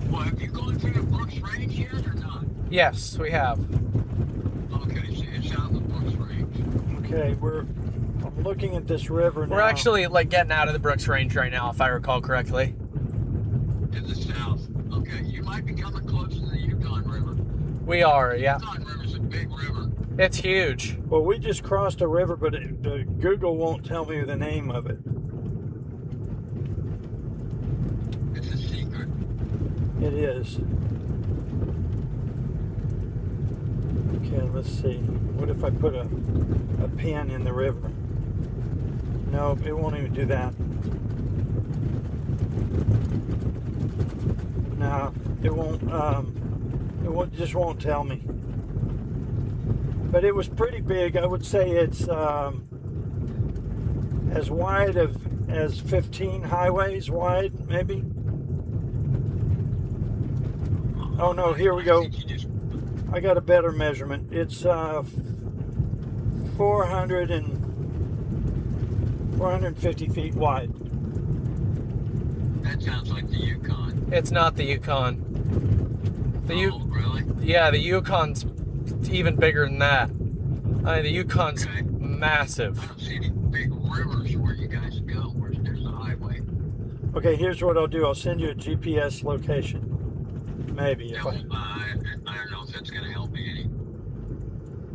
Well, have you gone through the Brooks Range yet or not? Yes, we have. Okay, so it's out in the Brooks Range. Okay, I'm looking at this river now. We're actually like getting out of the Brooks Range right now, if I recall correctly. To the south. Okay, you might be coming close to the Yukon River. We are, yeah. Yukon River's a big river. It's huge. Well, we just crossed a river, but Google won't tell me the name of it. It's a secret. It is. Okay, let's see. What if I put a pin in the river? No, it won't even do that. No, it won't. Just won't tell me. But it was pretty big. I would say it's as wide as 15 highways wide, maybe. Oh no, here we go. I got a better measurement. It's 450 feet wide. That sounds like the Yukon. It's not the Yukon. Really? Yeah, the Yukon's even bigger than that. I mean, the Yukon's massive. I don't see any big rivers where you guys go, where there's a highway. Okay, here's what I'll do. I'll send you a GPS location. Maybe. Yeah, well, I don't know if that's going to help me any.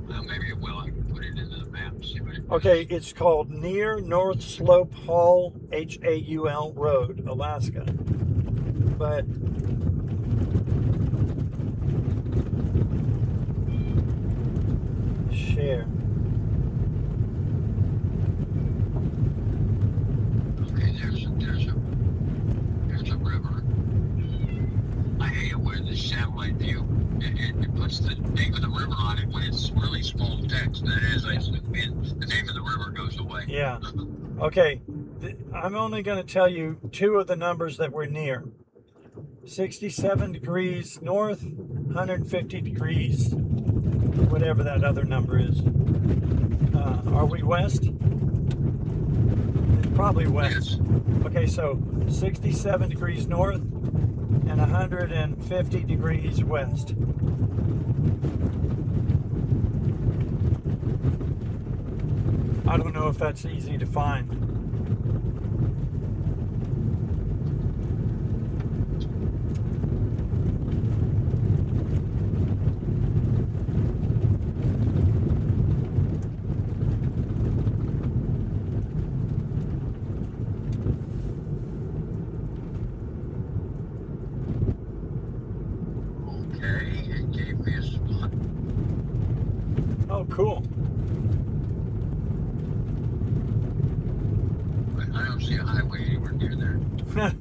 Well, maybe it will. I can put it into the map and see what it Okay, it's called Near North Slope Haul, Haul Road, Alaska. But share. Okay, there's a river. I hate it when the satellite view it puts the name of the river on it when it's really small text. That is, the name of the river goes away. Yeah. Okay. I'm only going to tell you two of the numbers that we're near. 67 degrees north, 150 degrees, whatever that other number is. Are we west? Probably west. Yes. Okay, so 67 degrees north and 150 degrees west. I don't know if that's easy to find.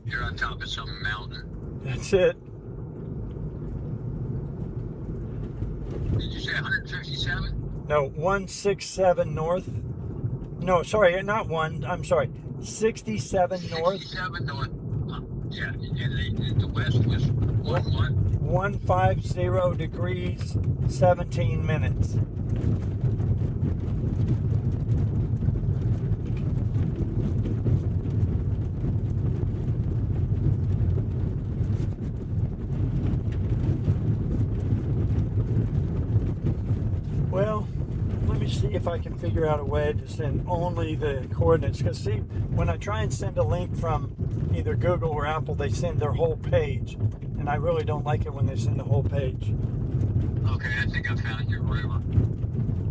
You're on top of some mountain. That's it. Did you say 157? No, 167 north. No, sorry, not one. I'm sorry. 67 north. 67 north. Yeah, and the west was 1-1. 150 degrees, 17 minutes. Well, let me see if I can figure out a way to send only the coordinates. Because see, when I try and send a link from either Google or Apple, they send their whole page. And I really don't like it when they send the whole page. Okay, I think I found your river.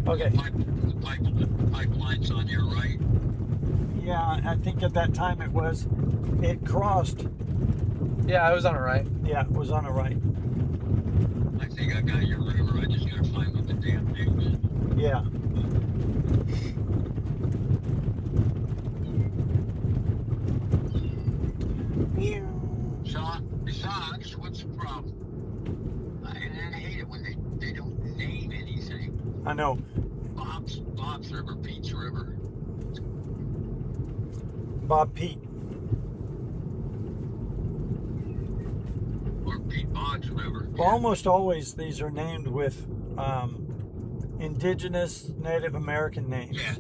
Okay. The pipeline's on your right. Yeah, I think at that time it crossed. Yeah, I was on it right. Yeah, it was on the right. I think I got your river. I just gotta find what the damn name is. Yeah. Socks, what's the problem? I hate it when they don't name anything. I know. Bob's River, Pete's River. Bob Pete. Or Pete Boggs River. Well, almost always these are named with indigenous Native American names. Yeah.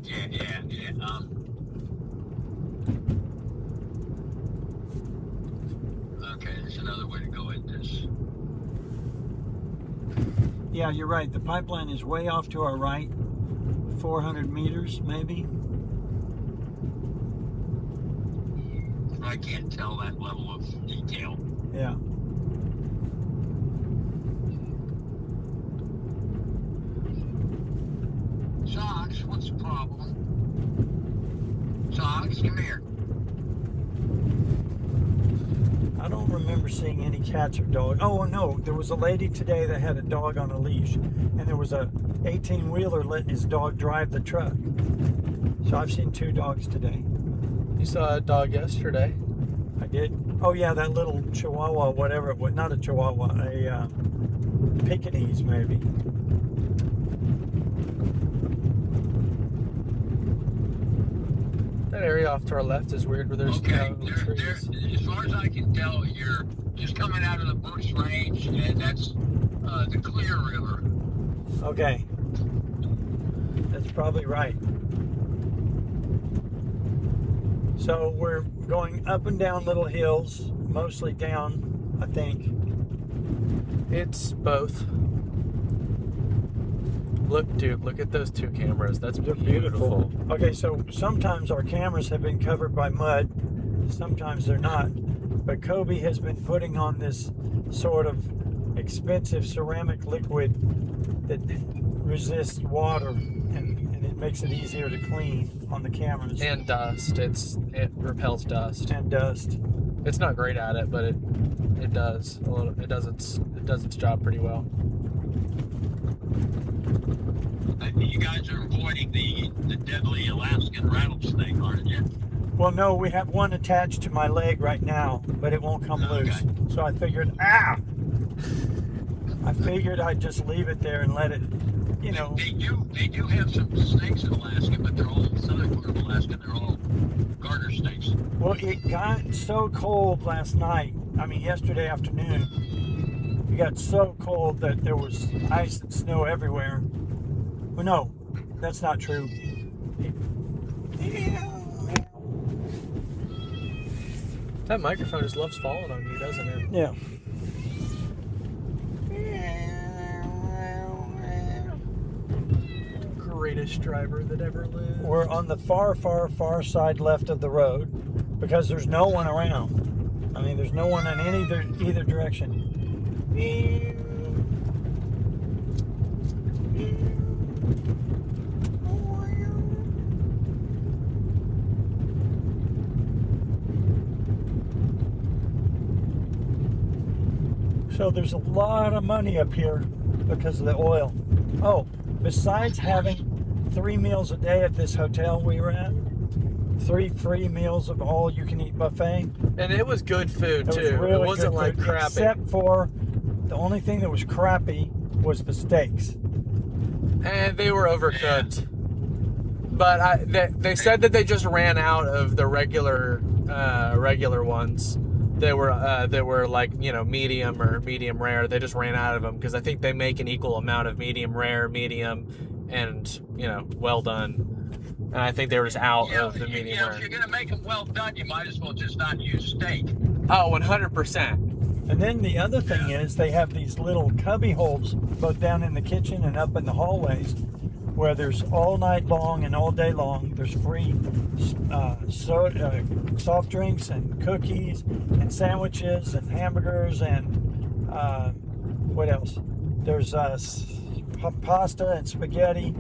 Okay, there's another way to go at this. Yeah, you're right. The pipeline is way off to our right, 400 meters maybe. I can't tell that level of detail. Yeah. Socks, what's the problem? Socks, come here. I don't remember seeing any cats or dogs. Oh no, there was a lady today that had a dog on a leash, and there was a 18-wheeler letting his dog drive the truck. So I've seen 2 dogs today. You saw a dog yesterday. I did. Oh yeah, that little Chihuahua, whatever it was. Not a Chihuahua, a Pekingese maybe. That area off to our left is weird where there's Okay, no trees. as far as I can tell, you're just coming out of the Bush Range, and that's the Clear River. Okay. That's probably right. So we're going up and down little hills, mostly down, I think. It's both. Look, dude, look at those 2 cameras. That's beautiful. Okay, so sometimes our cameras have been covered by mud, sometimes they're not. But Kobe has been putting on this sort of expensive ceramic liquid that resists water, and it makes it easier to clean on the cameras. And dust. It repels dust. And dust. It's not great at it, but it does a little. It does its job pretty well. You guys are avoiding the deadly Alaskan rattlesnake, aren't you? Well, no, we have one attached to my leg right now, but it won't come loose. So I figured, I figured I'd just leave it there and let it, you know. They do have some snakes in Alaska, but they're all southern part of Alaska. They're all garter snakes. Well, it got so cold last night. I mean, yesterday afternoon, it got so cold that there was ice and snow everywhere. Well, no, that's not true. That microphone just loves falling on you, doesn't it? Yeah. Greatest driver that ever lived. We're on the far, far, far side left of the road because there's no one around. I mean, there's no one in either direction. So there's a lot of money up here because of the oil. Oh, besides having 3 meals a day at this hotel we were at, 3 free meals of all you can eat buffet. And it was good food It too. was really It wasn't good like food, crappy. except for the only thing that was crappy was the steaks. And they were overcooked. But they said that they just ran out of the regular ones. They were like, you know, medium or medium rare. They just ran out of them because I think they make an equal amount of medium rare, medium, and, you know, well done. And I think they were just out of the medium rare. If you're gonna make them well done, you might as well just not use steak. Oh, 100%. And then the other thing is they have these little cubby holes both down in the kitchen and up in the hallways where there's all night long and all day long, there's free soft drinks and cookies and sandwiches and hamburgers and what else? There's pasta and spaghetti.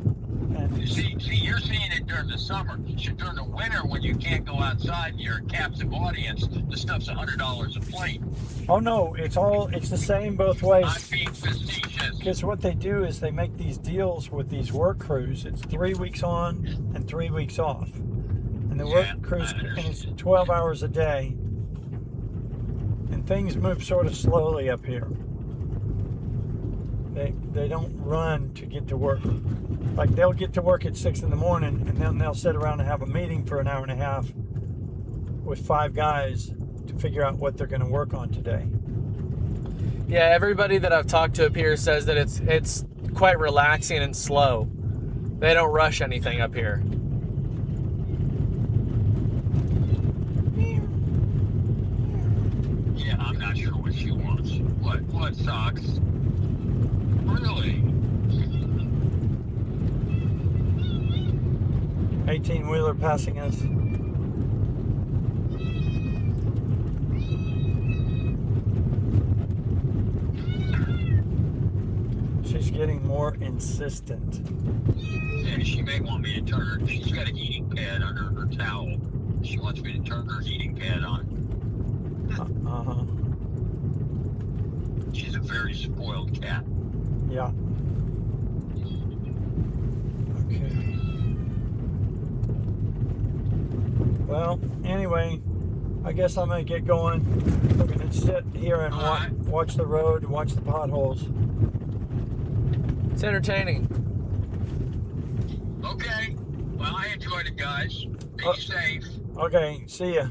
And See, you're seeing it during the summer. During the winter, when you can't go outside and you're a captive audience, the stuff's $100 a plate. oh no, it's the same both ways. I'm being facetious. Because what they do is they make these deals with these work crews. It's 3 weeks on and 3 weeks off. And the work crews, and it's 12 hours a day. And things move sort of slowly up here. They don't run to get to work. Like they'll get to work at 6 in the morning and then they'll sit around and have a meeting for an hour and a half with 5 guys to figure out what they're going to work on today. Yeah, everybody that I've talked to up here says that it's quite relaxing and slow. They don't rush anything up here. Yeah, I'm not sure what she wants. What socks? Really? 18-wheeler passing us. She's getting more insistent. Yeah, she may want me to turn her. She's got a heating pad under her towel. She wants me to turn her heating pad on. Uh-huh. She's a very spoiled cat. Yeah. Okay. Well, anyway, I guess I'm going to get going. We're going to sit here and watch the road and watch the potholes. It's entertaining. Okay. Well, I enjoyed it, guys. Be safe. Okay, see ya.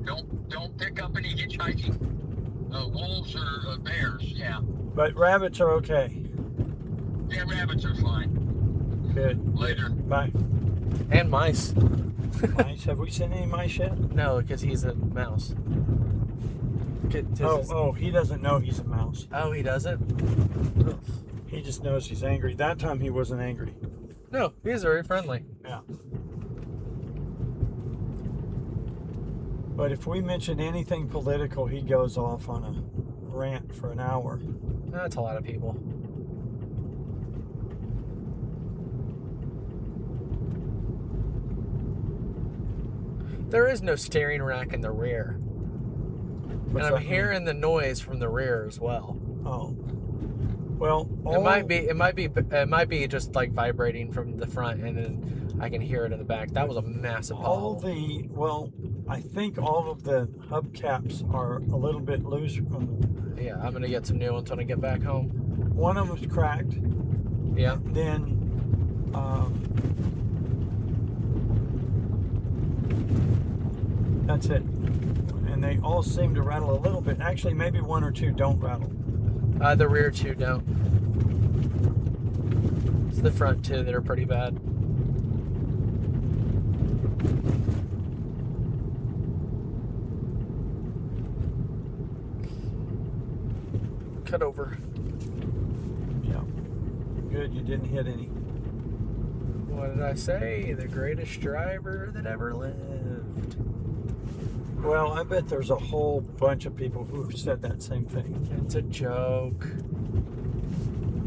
Don't pick up any hitchhiking wolves or bears. Yeah. But rabbits are okay. Yeah, rabbits are fine. Good. Later. Bye. And mice. Mice? Have we seen any mice yet? No, because he's a mouse. Oh, he doesn't know he's a mouse. Oh, he doesn't? He just knows he's angry. That time he wasn't angry. No, he's very friendly. Yeah. But if we mention anything political, he goes off on a rant for an hour. That's a lot of people. There is no steering rack in the rear. What's and that I'm hearing the noise from the rear as well. Oh. Well, It might be just like vibrating from the front, and then I can hear it in the back. That was a massive pothole. I think all of the hubcaps are a little bit loose. Yeah, I'm gonna get some new ones when I get back home. One of them was cracked. Yeah. Then, that's it. And they all seem to rattle a little bit. Actually, maybe one or two don't rattle. The rear two don't. It's the front two that are pretty bad. Cut over. Yeah. Good, you didn't hit any. What did I say? The greatest driver that ever lived. Well, I bet there's a whole bunch of people who've said that same thing. It's a joke.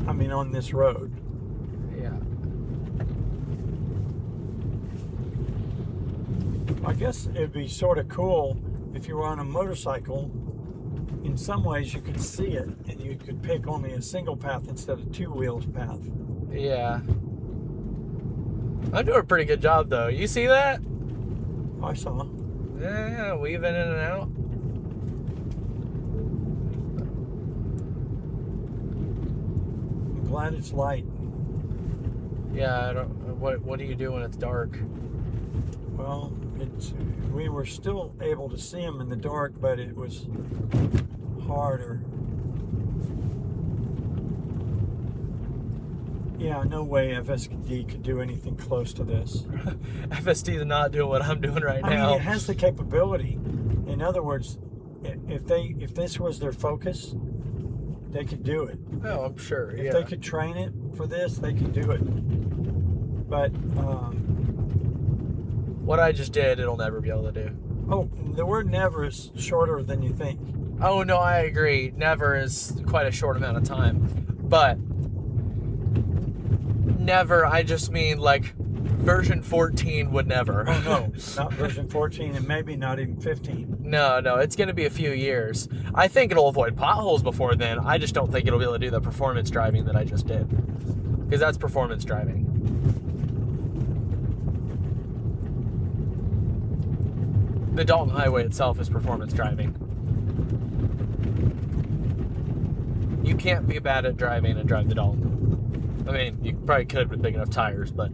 I mean, on this road. Yeah. I guess it'd be sort of cool if you were on a motorcycle. In some ways, you could see it, and you could pick only a single path instead of two wheels path. Yeah. I'm doing a pretty good job, though. You see that? I saw. Yeah, weaving in and out. I'm glad it's light. Yeah, I don't. What do you do when it's dark? Well, we were still able to see them in the dark, but it was harder. Yeah, no way FSD could do anything close to this. FSD is not doing what I'm doing right I now. mean, it has the capability. In other words, if this was their focus, they could do it. Oh, I'm sure. If Yeah. they could train it for this, they could do it. But What I just did, it'll never be able to do. oh, the word "never" is shorter than you think. Oh no, I agree. Never is quite a short amount of time, but never. I just mean like version 14 would never. Oh no, not version 14, and maybe not even 15. No, it's going to be a few years. I think it'll avoid potholes before then. I just don't think it'll be able to do the performance driving that I just did, because that's performance driving. The Dalton Highway itself is performance driving. You can't be bad at driving and drive the Dalton. I mean, you probably could with big enough tires, but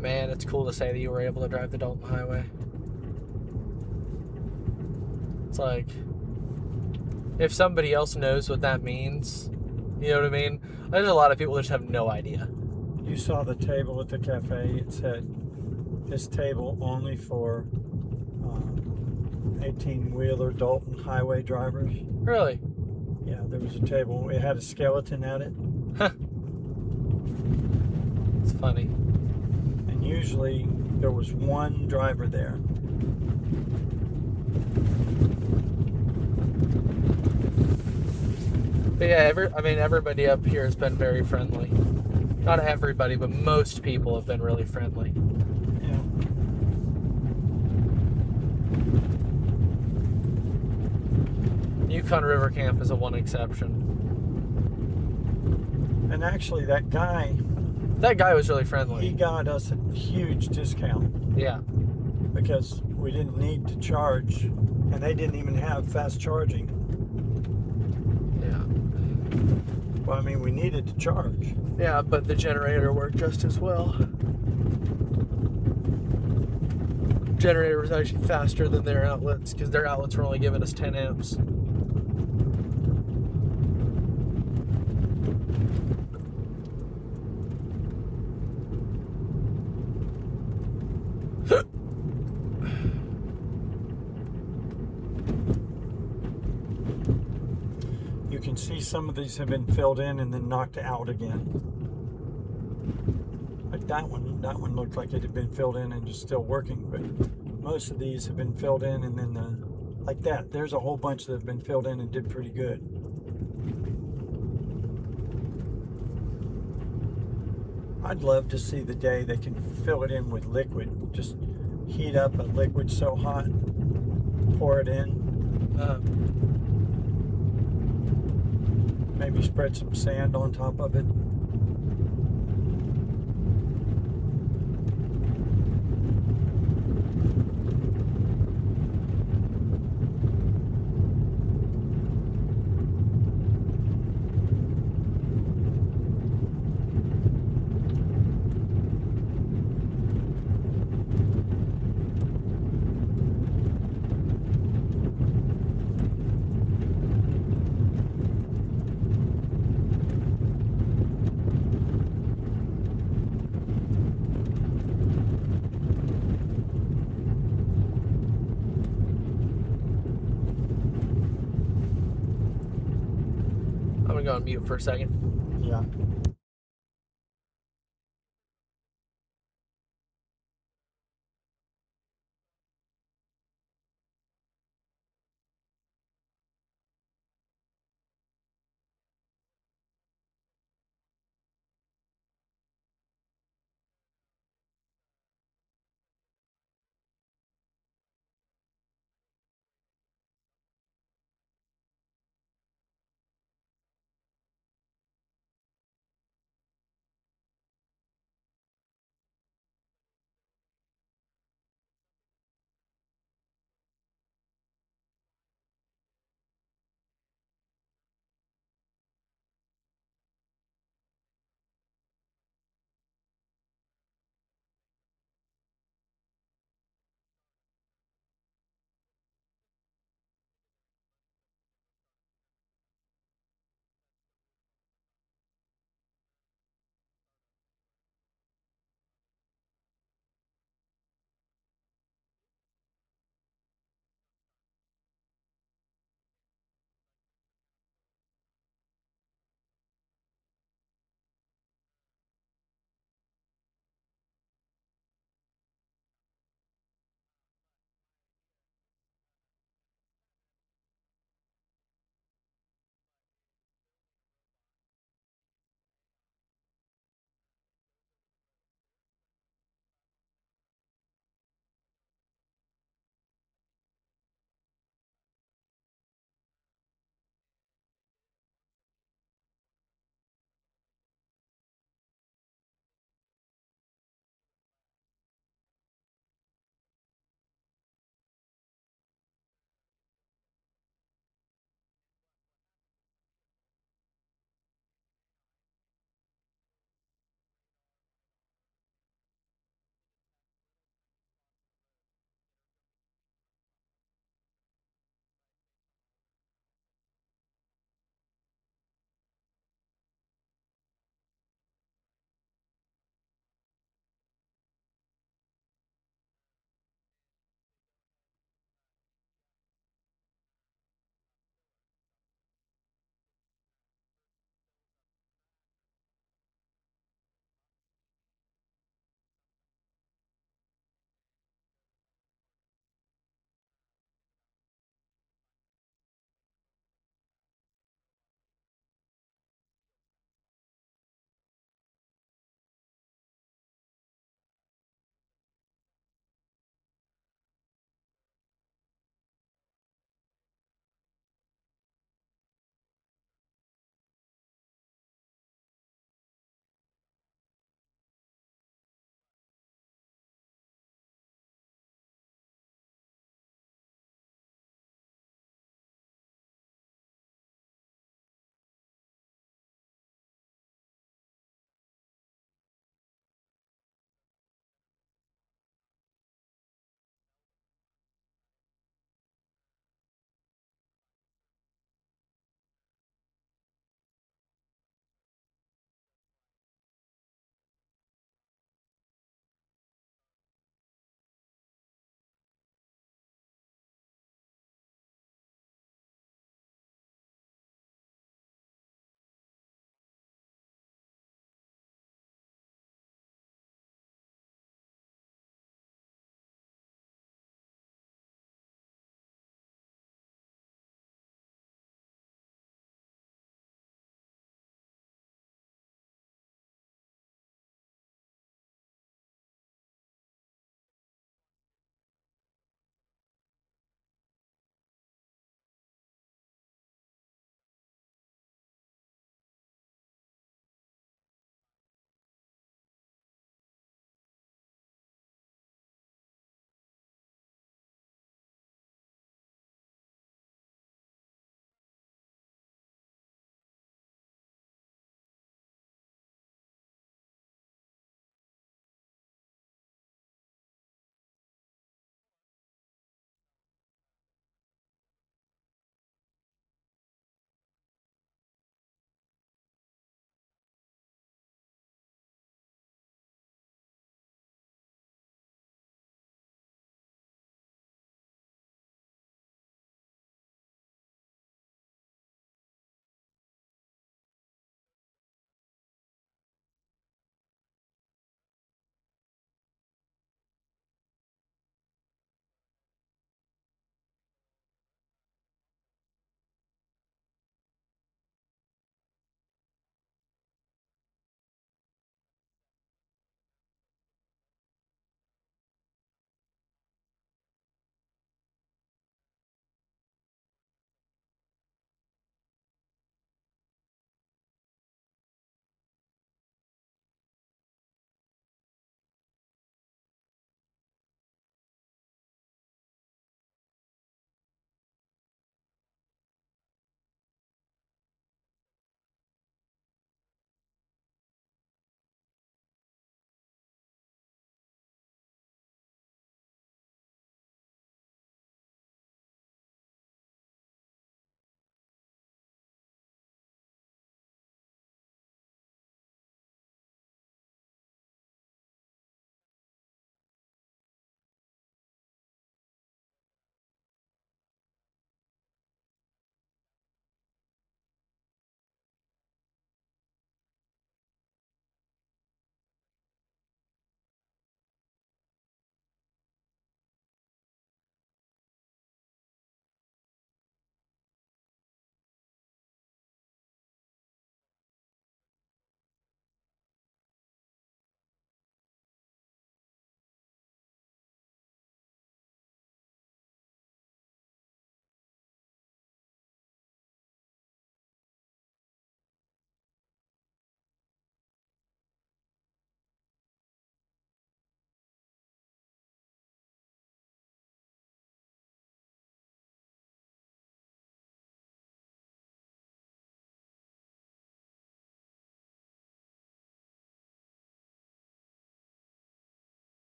man, it's cool to say that you were able to drive the Dalton Highway. It's like, if somebody else knows what that means, you know what I mean? There's a lot of people that just have no idea. You saw the table at the cafe. It said, "This table only for 18-wheeler Dalton Highway drivers." Really? Yeah, there was a table. It had a skeleton at it. Huh. It's funny. And usually there was one driver there. But yeah, everybody up here has been very friendly. Not everybody, but most people have been really friendly. Yeah. Yukon River Camp is a one exception. And actually, that guy, That guy was really he friendly. got us a huge discount Yeah. because we didn't need to charge, and they didn't even have fast charging. Yeah. Well, I mean, we needed to charge. Yeah, but the generator worked just as well. Generator was actually faster than their outlets, because their outlets were only giving us 10 amps. You can see some of these have been filled in and then knocked out again. Like that one looked like it had been filled in and just still working, but most of these have been filled in and then like that. There's a whole bunch that have been filled in and did pretty good. I'd love to see the day they can fill it in with liquid. Just heat up a liquid so hot, pour it in. Maybe spread some sand on top of it. I'm gonna go on mute for a second. Yeah.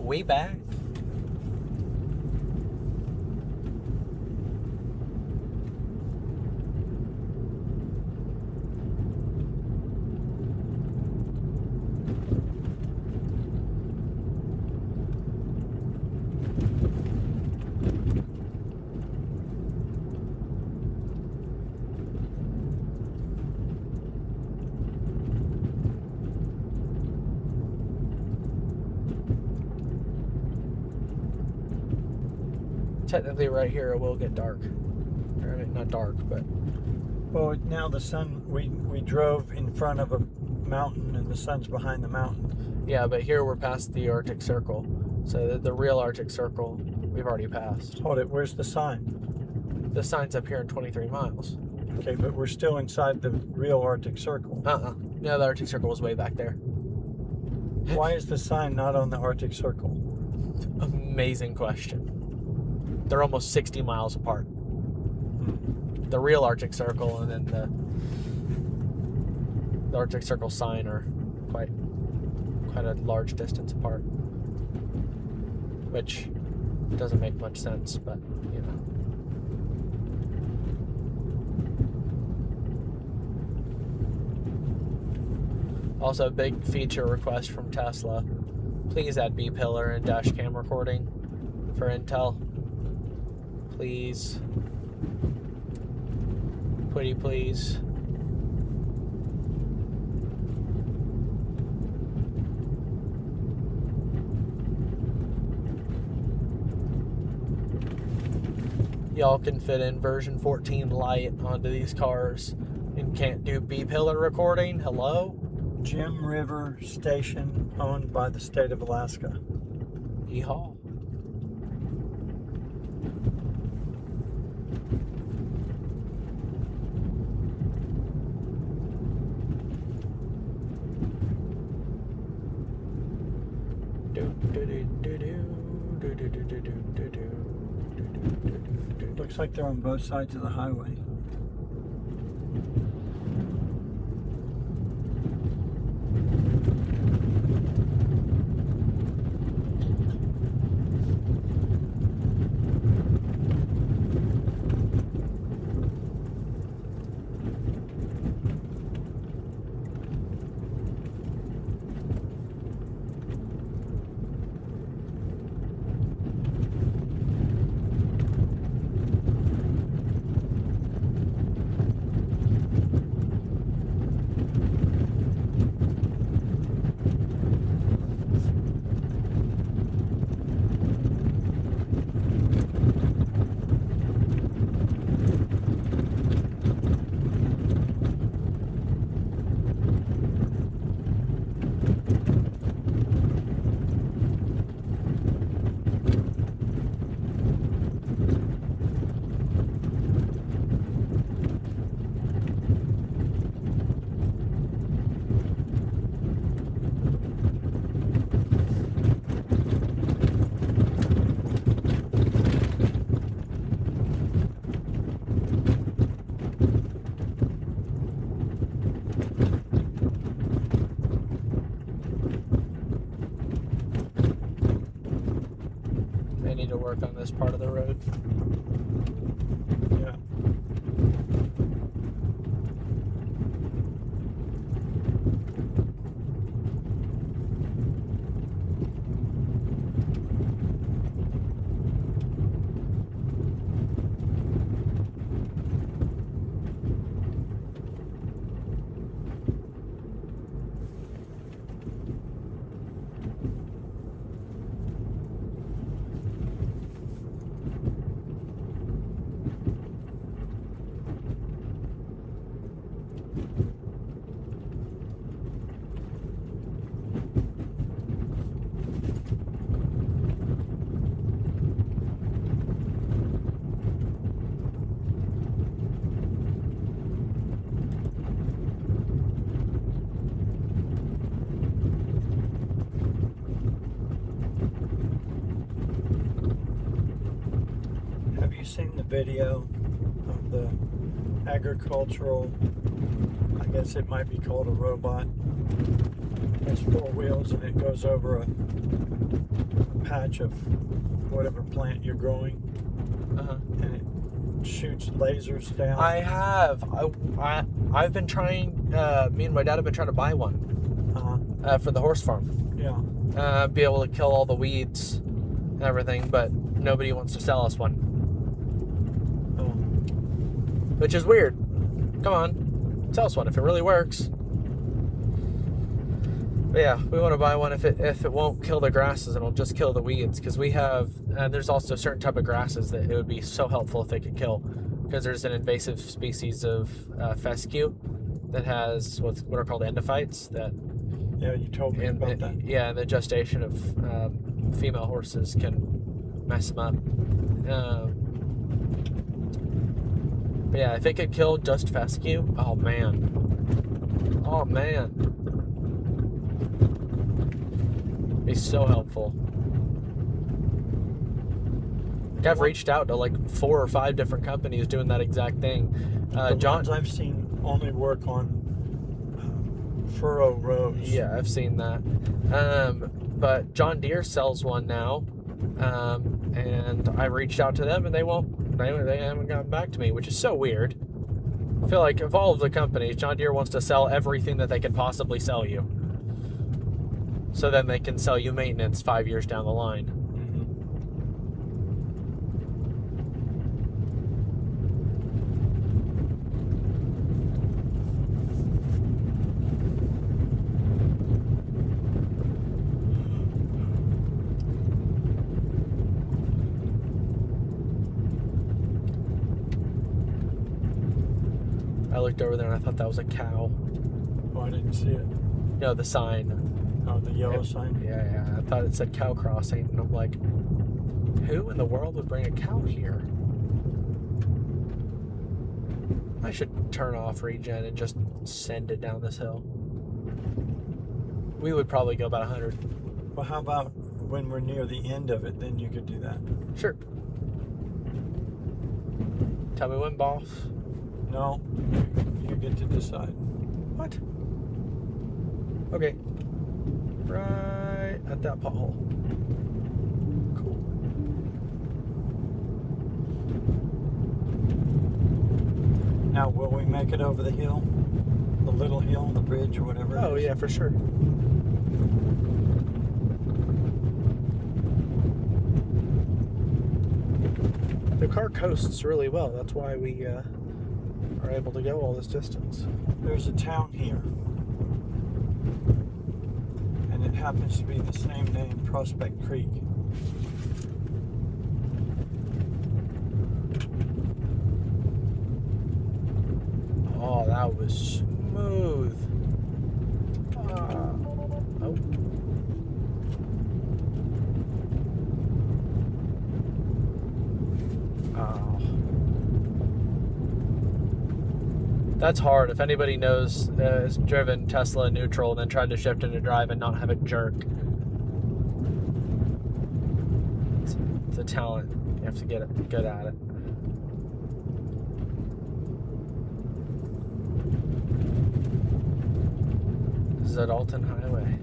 We back. Technically, right here it will get dark. Or, I mean, not dark, but Well, now the sun, we drove in front of a mountain and the sun's behind the mountain. yeah. But here we're past the Arctic Circle, so the real Arctic Circle we've already passed. Hold it, where's the sign? The sign's up here in 23 miles. Okay, but we're still inside the real Arctic Circle. No, the Arctic Circle was way back there. Why is the sign not on the Arctic Circle? Amazing question. They're almost 60 miles apart. The real Arctic Circle and then the Arctic Circle sign are quite a large distance apart, which doesn't make much sense, but you know. Also, a big feature request from Tesla: please add B-pillar and dash cam recording for Intel. Please. Pretty please. Y'all can fit in version 14 Lite onto these cars and can't do B-pillar recording? Hello? Jim River Station, owned by the state of Alaska. Yeehaw. Looks like they're on both sides of the highway. To work on this part of the road. Yeah. Seen the video of the agricultural, I guess it might be called a robot. It has 4 wheels and it goes over a patch of whatever plant you're growing, Uh-huh. and it shoots lasers down? I have. I've been trying. Me and my dad have been trying to buy one for the horse farm. Yeah. Be able to kill all the weeds and everything, but nobody wants to sell us one, Oh. which is weird. Come on, sell us one if it really works. But yeah, we want to buy one if it won't kill the grasses and it'll just kill the weeds, because we have there's also a certain type of grasses that it would be so helpful if they could kill, because there's an invasive species of fescue that has what are called endophytes that Yeah, you told me about that. yeah, the gestation of female horses can mess them up. But yeah, if it could kill just fescue, oh man, be so helpful. Like, I've reached out to like 4 or 5 different companies doing that exact thing. The John, ones I've seen only work on furrow rows. yeah, I've seen that. But John Deere sells one now, and I reached out to them, and they haven't gotten back to me, which is so weird. I feel like of all of the companies, John Deere wants to sell everything that they can possibly sell you, so then they can sell you maintenance 5 years down the line. I looked over there and I thought that was a cow. Oh, I didn't see it. No, the sign. Oh, the yellow sign? Yeah. I thought it said cow crossing, and I'm like, who in the world would bring a cow here? I should turn off regen and just send it down this hill. We would probably go about 100. Well, how about when we're near the end of it, then you could do that? Sure. Tell me when, boss. No, you get to decide. What? Okay. Right at that pothole. Cool. Now, will we make it over the hill? The little hill, the bridge, or whatever? Oh, yeah, for sure. The car coasts really well. That's why we are able to go all this distance. There's a town here, and it happens to be the same name, Prospect Creek. Oh, that was smooth. Oh. That's hard. If anybody knows, has driven Tesla in neutral and then tried to shift into drive and not have it jerk, it's a talent. You have to get good at it. This is at Alton Highway.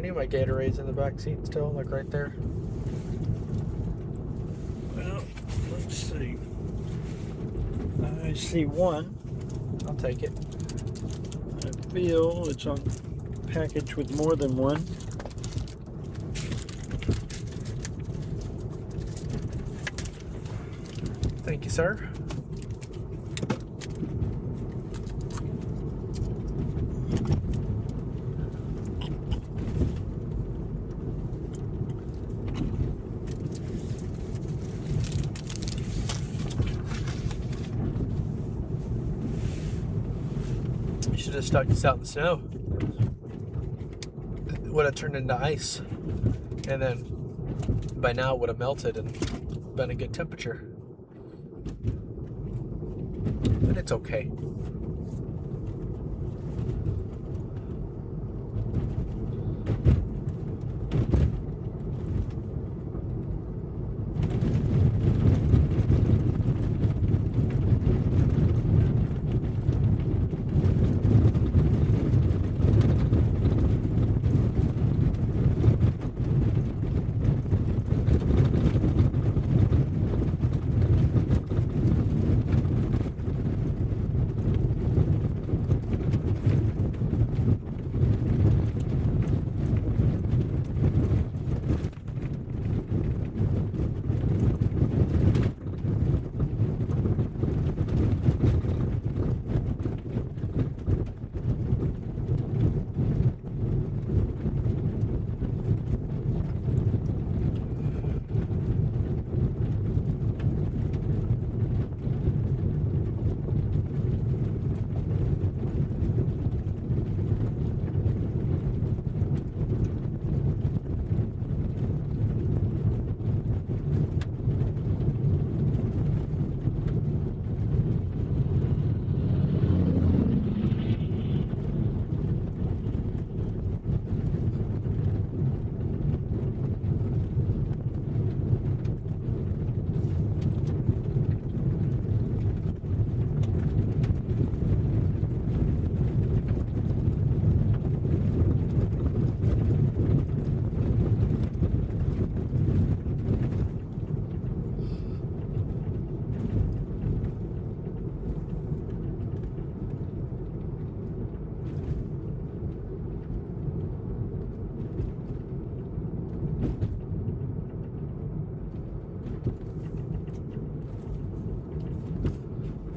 any of my Gatorades in the back seat still, like right there? Well, let's see. I see one. I'll take it. I feel it's on package with more than one. Thank you, sir. You should have stuck this out in the snow. It would have turned into ice. And then by now it would have melted and been a good temperature. But it's okay.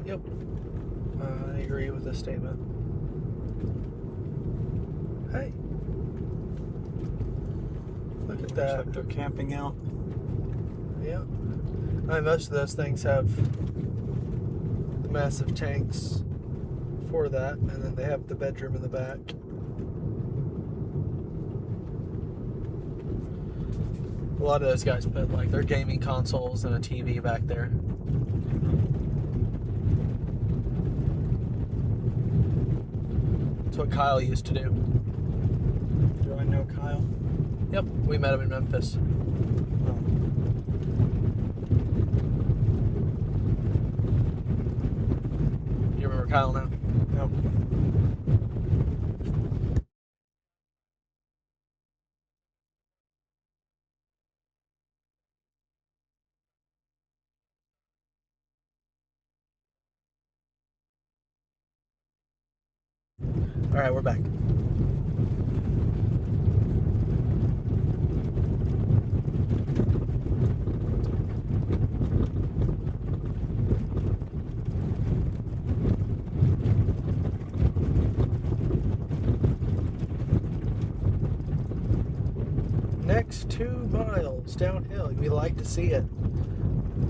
Yep. I agree with this statement. Hey. Look at Looks that. like they're camping out. Yeah. I mean, most of those things have massive tanks for that, and then they have the bedroom in the back. A lot of those guys put like their gaming consoles and a TV back there. That's what Kyle used to do. Do I know Kyle? Yep, we met him in Memphis. Oh. You remember Kyle now? Nope. All right, we're back. Next 2 miles downhill. We like to see it.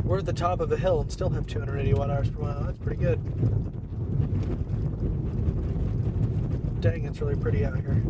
We're at the top of a hill and still have 280 watt-hours per mile. That's pretty good. Dang, it's really pretty out here.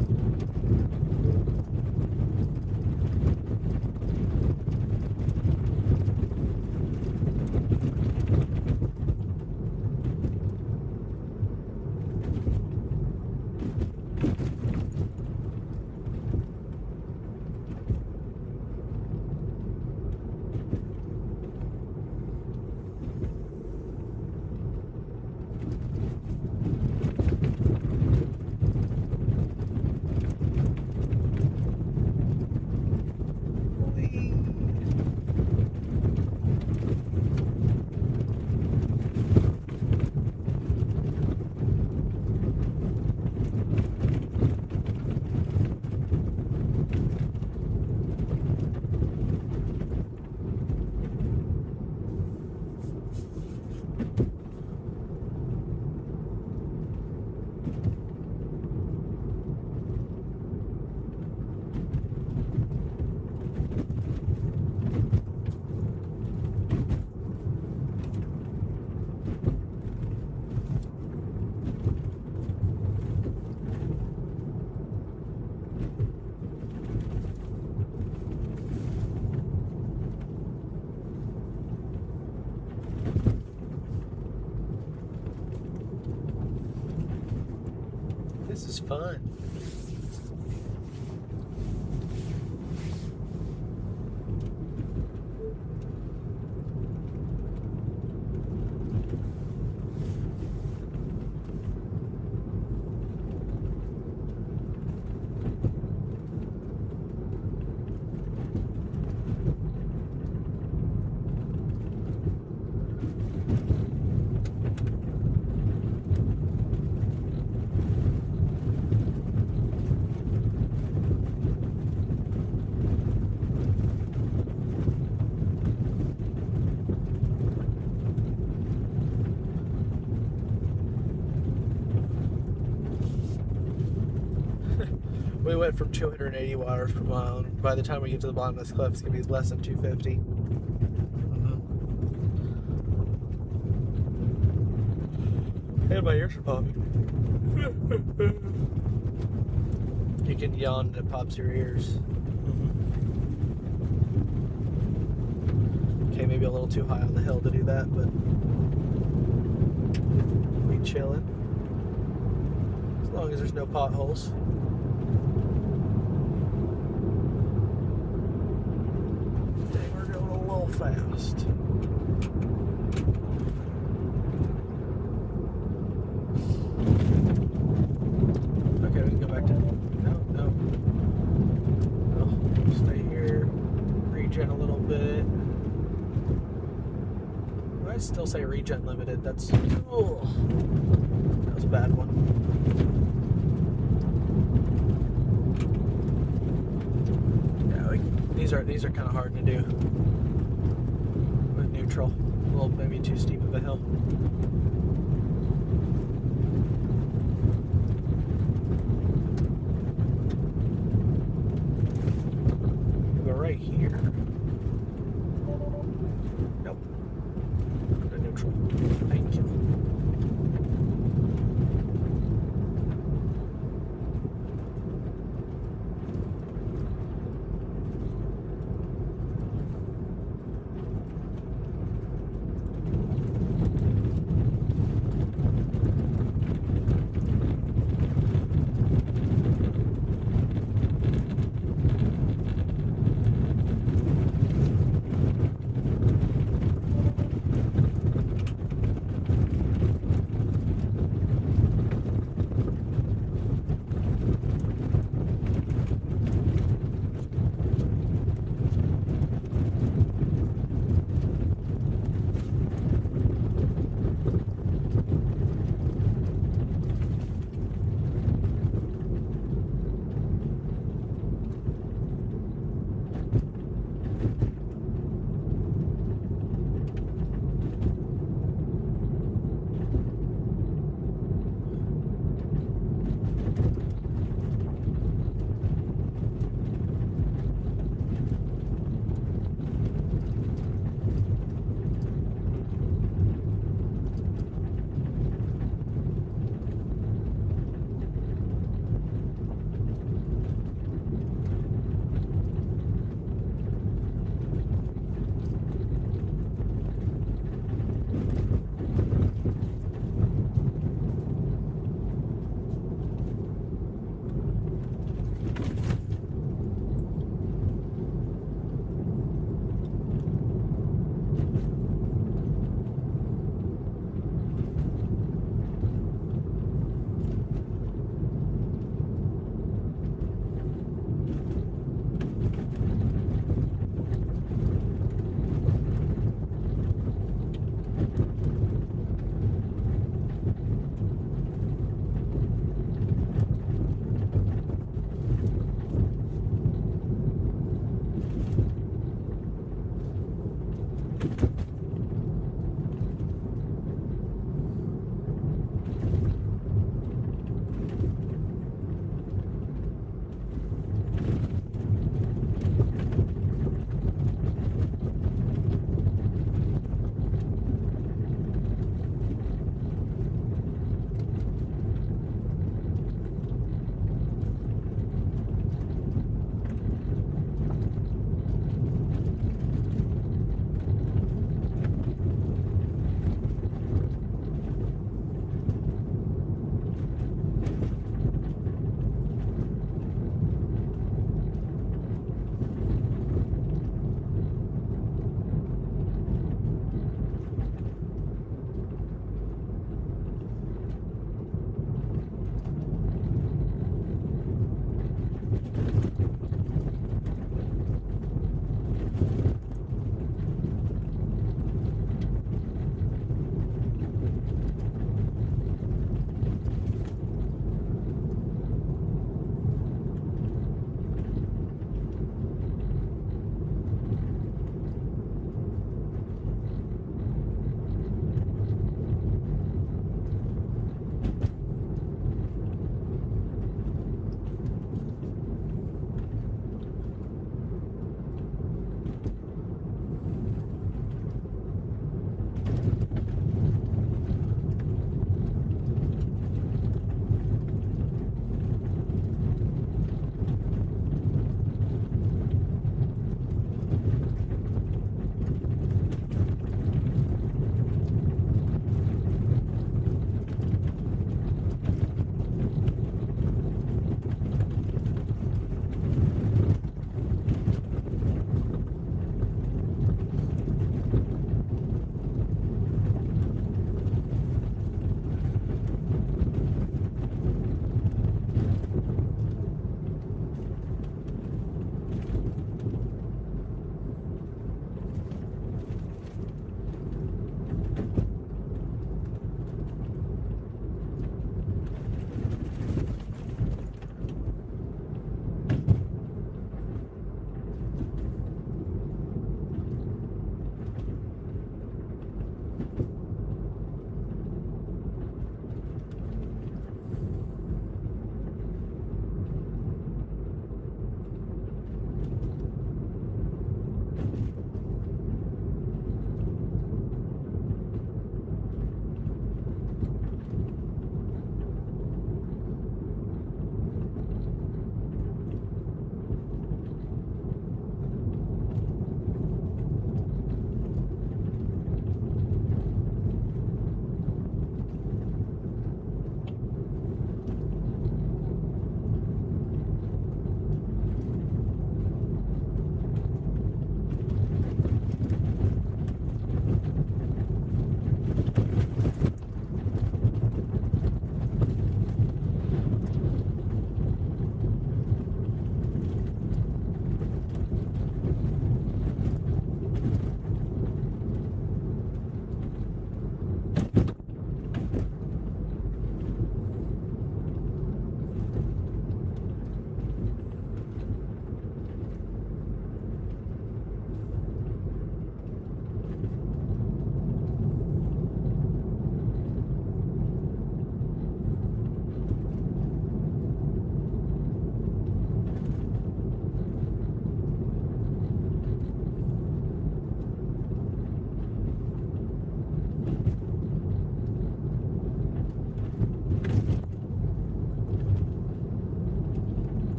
This is fun. We went from 280 watts per mile, and by the time we get to the bottom of this cliff, it's gonna be less than 250. And my ears are popping. You can yawn and it pops your ears. Okay, maybe a little too high on the hill to do that, but we chilling. As long as there's no potholes. Dang, we're going a little fast. Okay, we can go back to... No. Stay here. Regen a little bit. I still say regen limited. That's... Oh, that was a bad one. Yeah, these are kind of hard to do with neutral. A little maybe too steep of a hill. We're right here. Nope. The neutral. Thank you.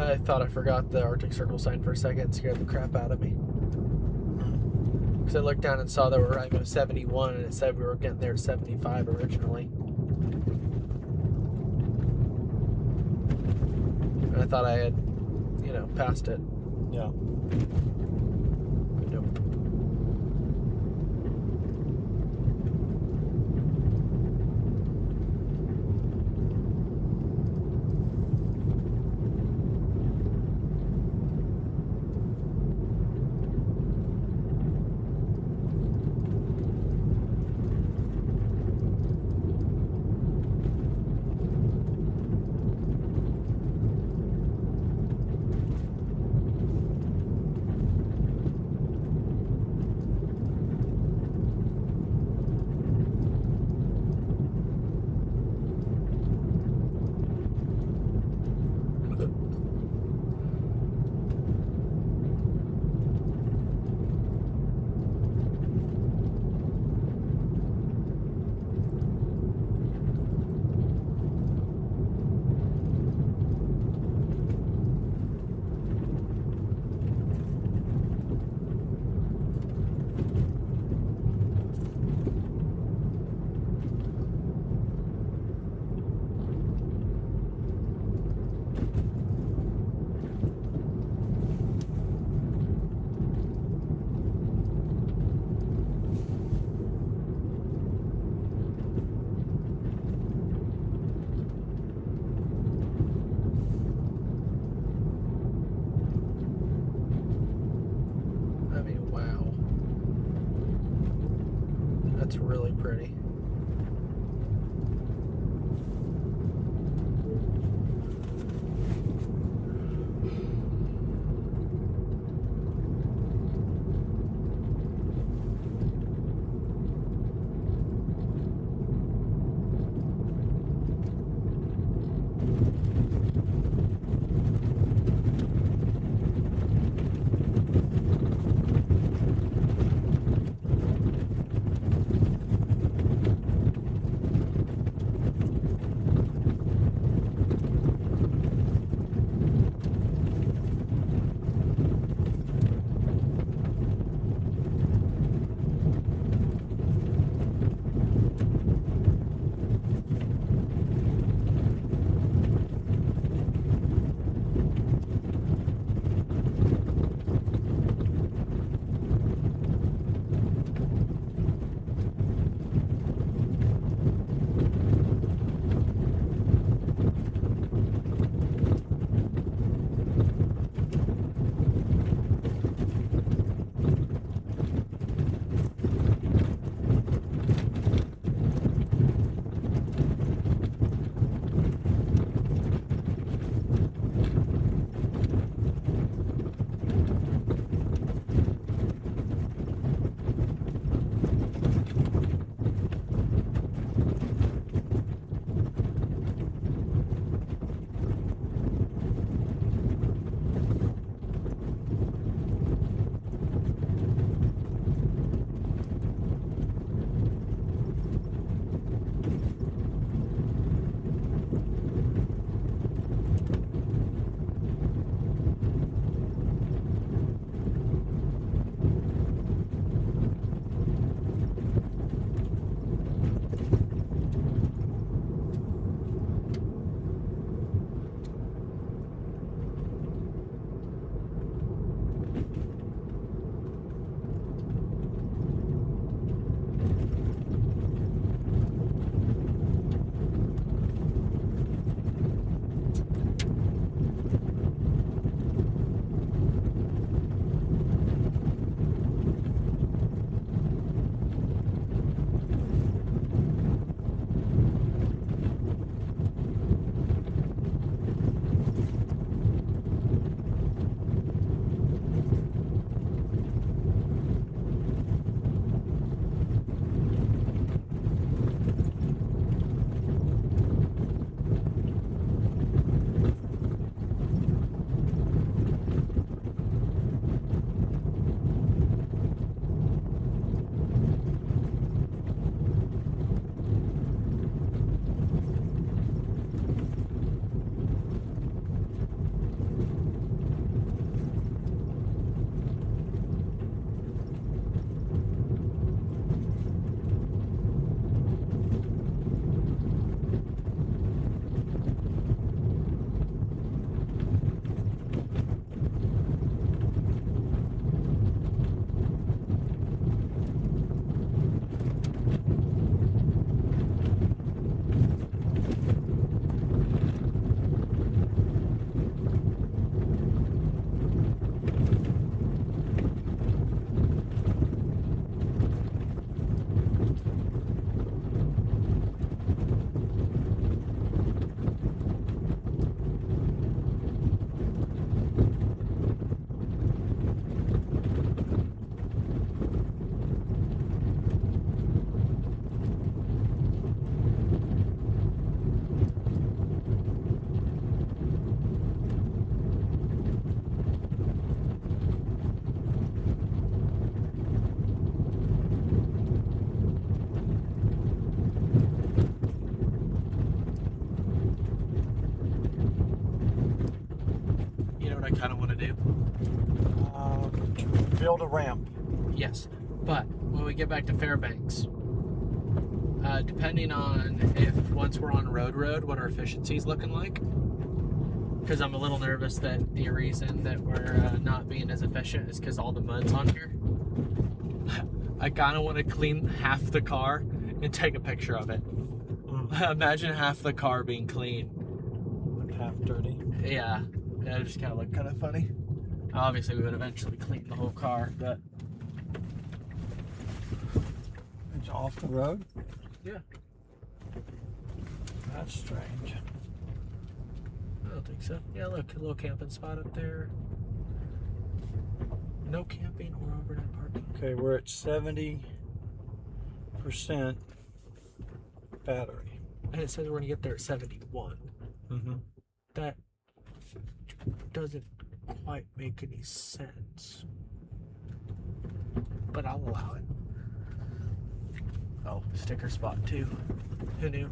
I thought I forgot the Arctic Circle sign for a second. It scared the crap out of me. Because I looked down and saw that we were arriving at 71, and it said we were getting there at 75 originally. And I thought I had, passed it. Yeah. Nope. I mean, wow. That's really pretty. kind of want to do. Build a ramp. Yes, but when we get back to Fairbanks, depending on if once we're on road, what our efficiency's looking like, because I'm a little nervous that the reason that we're not being as efficient is because all the mud's on here. I kind of want to clean half the car and take a picture of it. Imagine half the car being clean. Half dirty. Yeah, it just kind of looked kind of funny. Obviously, we would eventually clean the whole car, but It's off the road? yeah, That's strange. I don't think so. Yeah, look, a little camping spot up there. No camping or overnight parking. Okay, we're at 70% battery. And it says we're gonna get there at 71. Mm-hmm. That doesn't quite make any sense. But I'll allow it. Oh, sticker spot too. Who knew?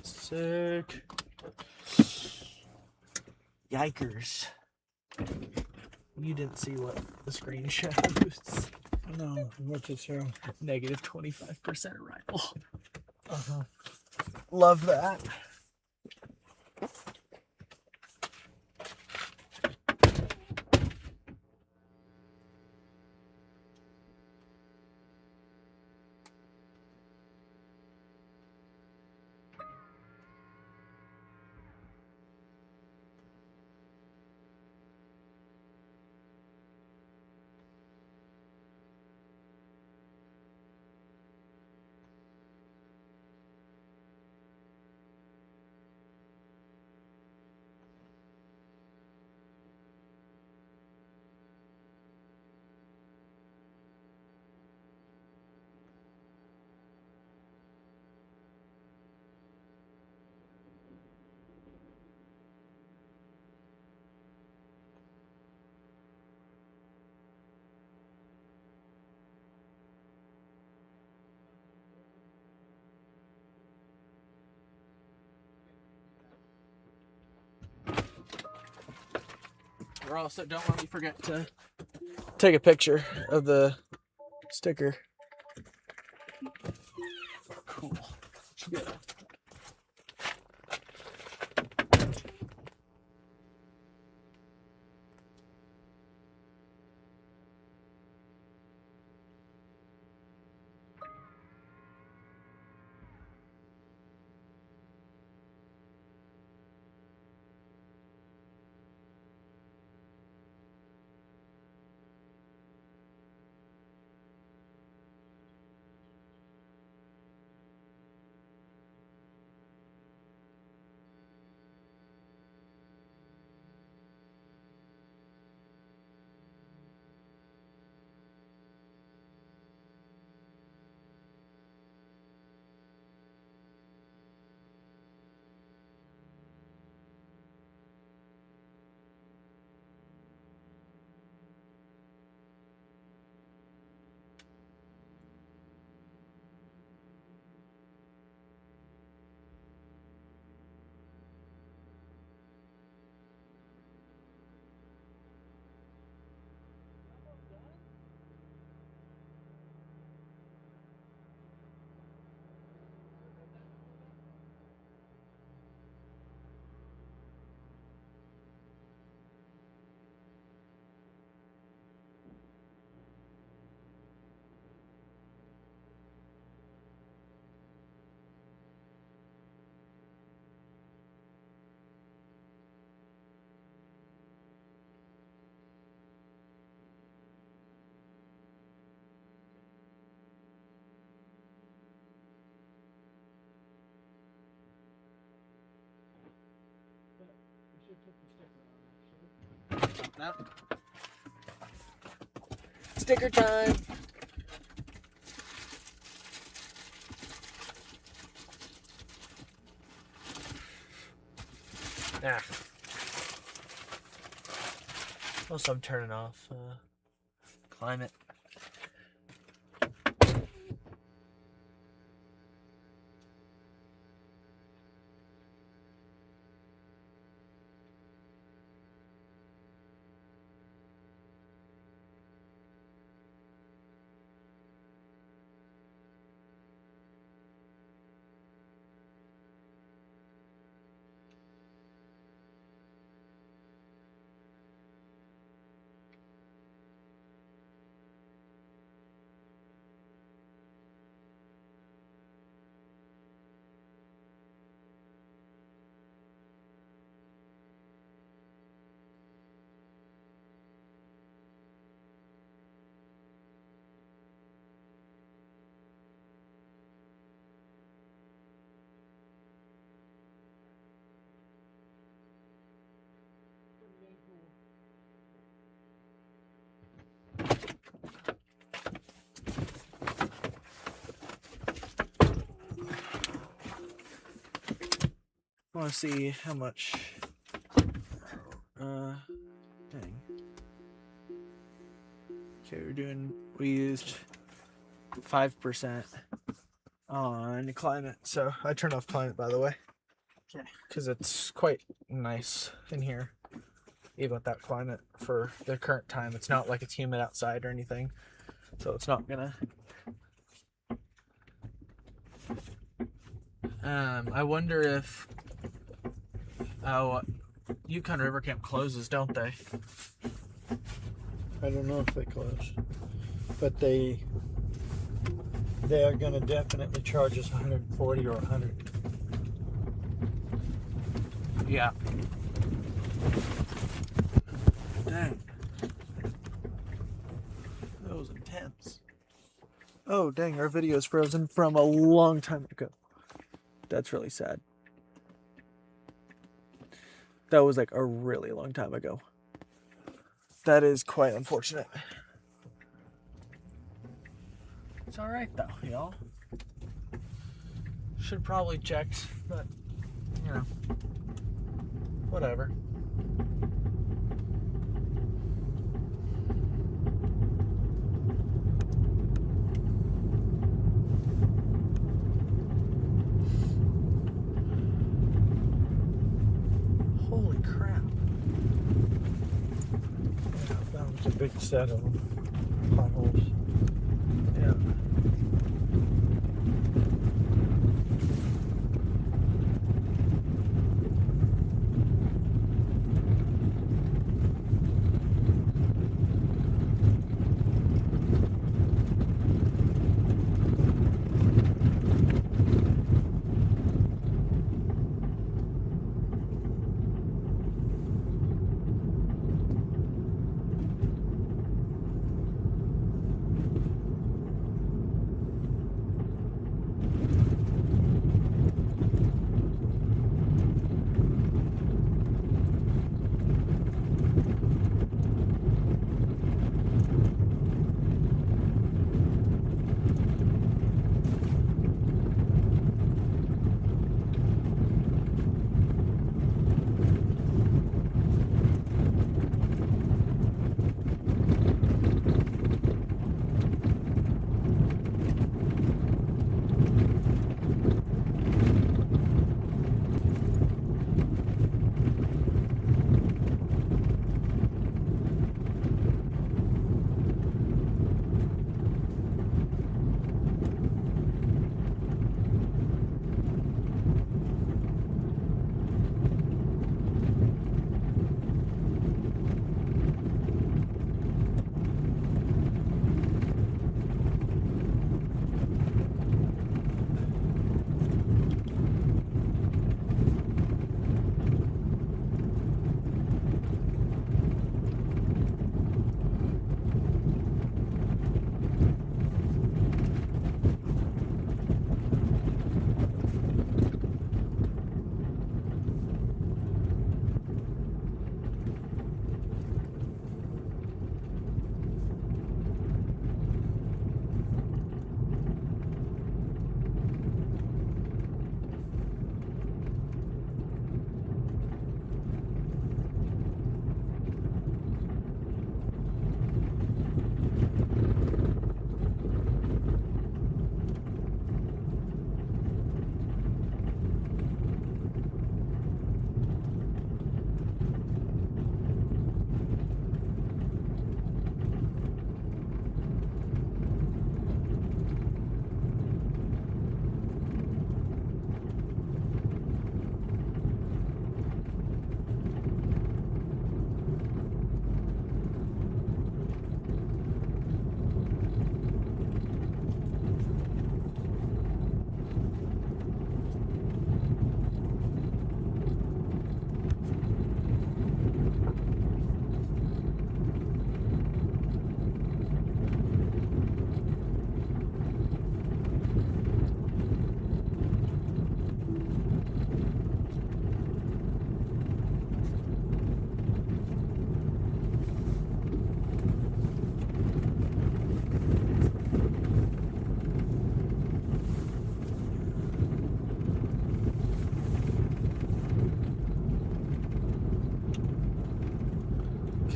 Sick. Yikers. You didn't see what the screen shows. No, what's it show? Negative 25% arrival. Uh-huh. Love that. We're also, don't let me forget to take a picture of the sticker. Cool. Yeah. No. Sticker time. Yeah. Also, I'm turning off climate. I want to see how much. Dang. Okay, we used 5% on climate. So I turned off climate, by the way. Okay. Because it's quite nice in here, even with that climate for the current time. It's not like it's humid outside or anything, so it's not gonna. I wonder if Yukon River Camp closes, don't they? I don't know if they close, but they are going to definitely charge us 140 or 100. Yeah. Dang. That was intense. Oh, dang, our video's frozen from a long time ago. That's really sad. That was like a really long time ago. That is quite unfortunate. It's alright though, y'all. Should probably checked, but you know, whatever. Holy crap. Yeah, that was a big set of potholes. Yeah.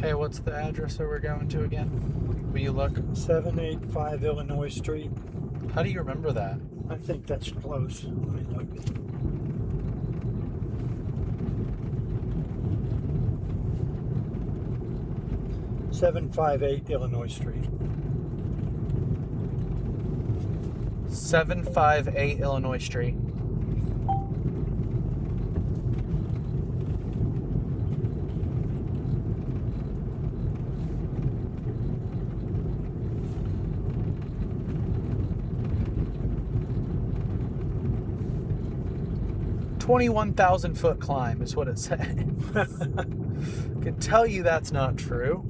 Okay, what's the address that we're going to again? Will you look? 785 Illinois Street. How do you remember that? I think that's close. Let me look. .758 Illinois Street. 758 Illinois Street. $21,000-foot climb is what it said. Can tell you that's not true.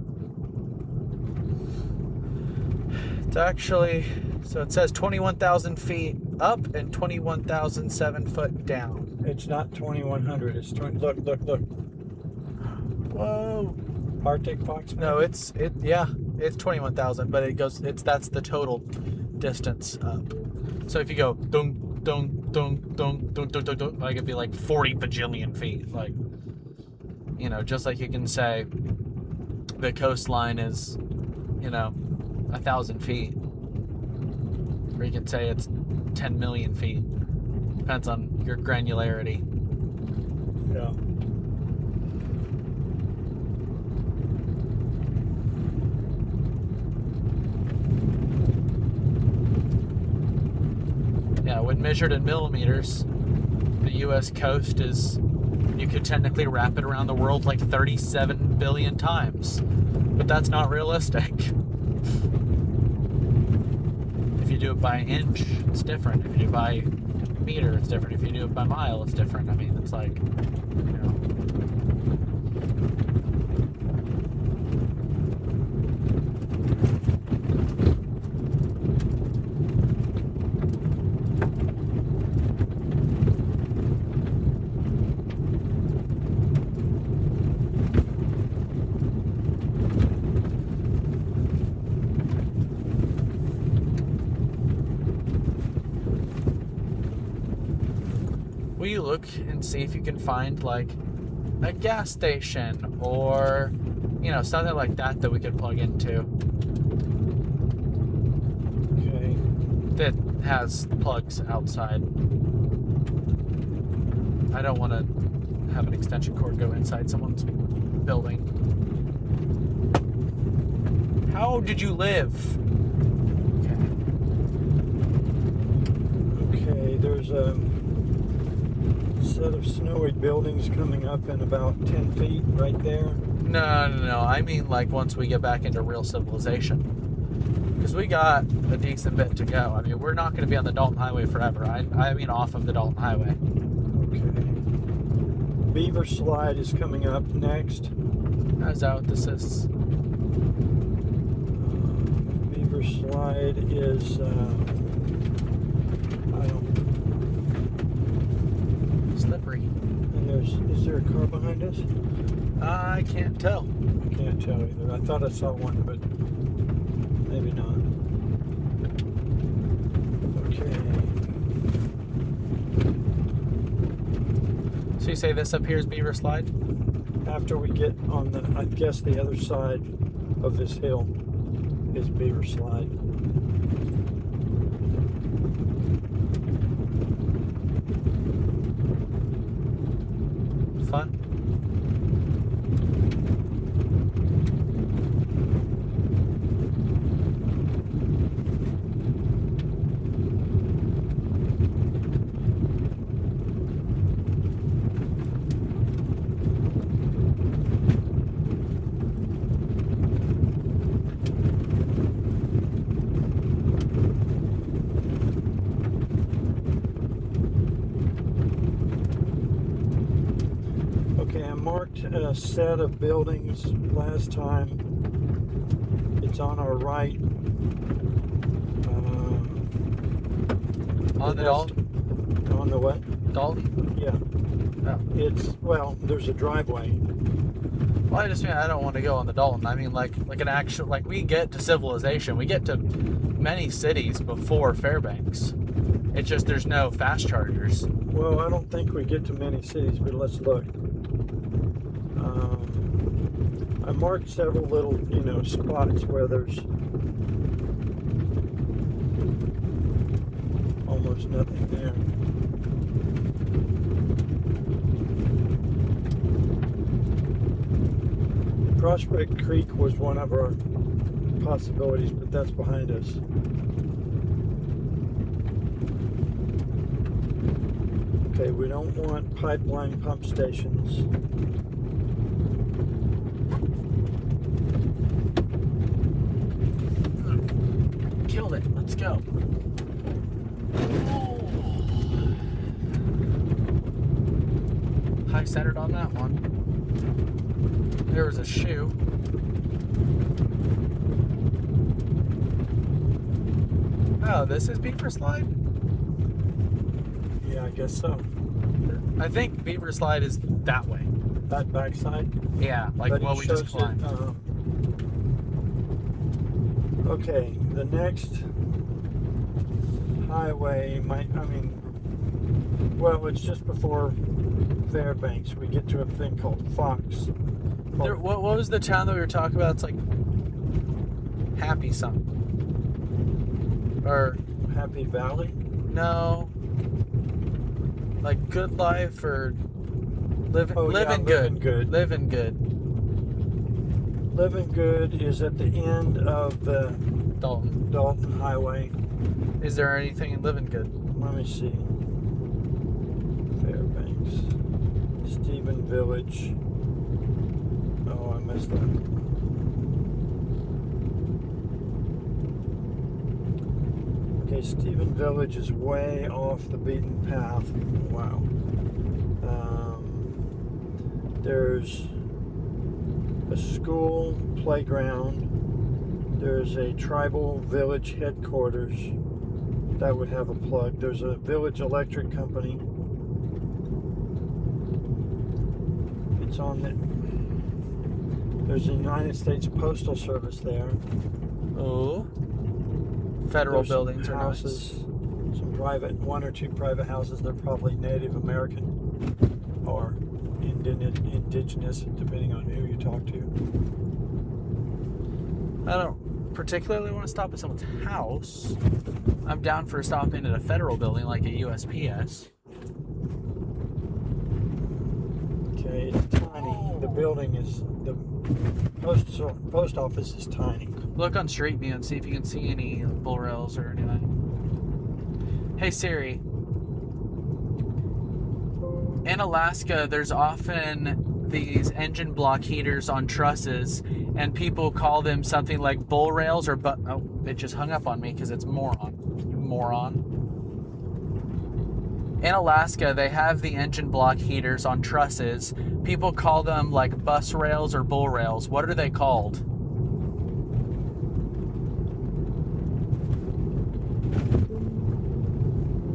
It's actually, so it says 21,000 feet up and 21,007 foot down. It's not 2100. It's 20. Look. Whoa. Arctic Fox. No, it's 21,000, but that's the total distance up. So if you go dunk, dunk, dunk, dunk, dunk, dunk, dunk, dunk, like it'd be like 40 bajillion feet. Like, you know, just like you can say the coastline is, you know, 1,000 feet. Or you could say it's 10 million feet. Depends on your granularity. Yeah. Yeah, when measured in millimeters, the U.S. coast is, you could technically wrap it around the world like 37 billion times. But that's not realistic. If you do it by inch, it's different. If you do it by meter, it's different. If you do it by mile, it's different. I mean, it's like, you know. Will you look and see if you can find like a gas station or, you know, something like that that we could plug into Okay. that has plugs outside? I don't want to have an extension cord go inside someone's building. How did you live? Okay, there's a set of snowy buildings coming up in about 10 feet right there. No. I mean, like, once we get back into real civilization. Because we got a decent bit to go. I mean, we're not going to be on the Dalton Highway forever. I mean, off of the Dalton Highway. Okay. Beaver Slide is coming up next. Is that what this is? Beaver Slide is, I don't. Slippery. And is there a car behind us? I can't tell. I can't tell either. I thought I saw one, but maybe not. Okay. So you say this up here is Beaver Slide? After we get on the, I guess the other side of this hill is Beaver Slide. Fun. Okay, I marked a set of buildings last time. It's on our right. On the Dalton? On the what? Dalton? Yeah. Oh. It's, well, there's a driveway. Well, I just mean I don't want to go on the Dalton. I mean, like an actual, like, we get to civilization. We get to many cities before Fairbanks. It's just there's no fast chargers. Well, I don't think we get to many cities, but let's look. I marked several little, spots where there's almost nothing there. Prospect Creek was one of our possibilities, but that's behind us. Okay, we don't want pipeline pump stations. Killed it. Let's go. High centered on that one. There was a shoe. Oh, this is Beaver Slide? Yeah, I guess so. I think Beaver Slide is that way. That backside? Yeah, like But what it we just shows climbed. Okay, the next highway well, it's just before Fairbanks. We get to a thing called Fox. What was the town that we were talking about? It's like Happy something. Or Happy Valley? no. Like Good Life or Living Good. Living Good. Living Good. Living Good is at the end of the Dalton. Highway. Is there anything in Living Good? Let me see. Fairbanks. Stephen Village. Oh, I missed that. Okay, Stephen Village is way off the beaten path. Wow. There's a school playground. There's a tribal village headquarters that would have a plug. There's a village electric company. It's on the. There's a United States Postal Service there. Oh. Federal There's buildings some are houses, some one or two private houses. They're probably Native American or indigenous, depending on who you talk to. I don't particularly want to stop at someone's house. I'm down for stopping at a federal building like a USPS. Okay, it's tiny. The building is the post office is tiny. Look on Street View and see if you can see any bull rails or anything. Hey Siri. In Alaska, there's often these engine block heaters on trusses, and people call them something like bull rails or oh, it just hung up on me because it's moron. In Alaska, they have the engine block heaters on trusses. People call them like bus rails or bull rails. What are they called?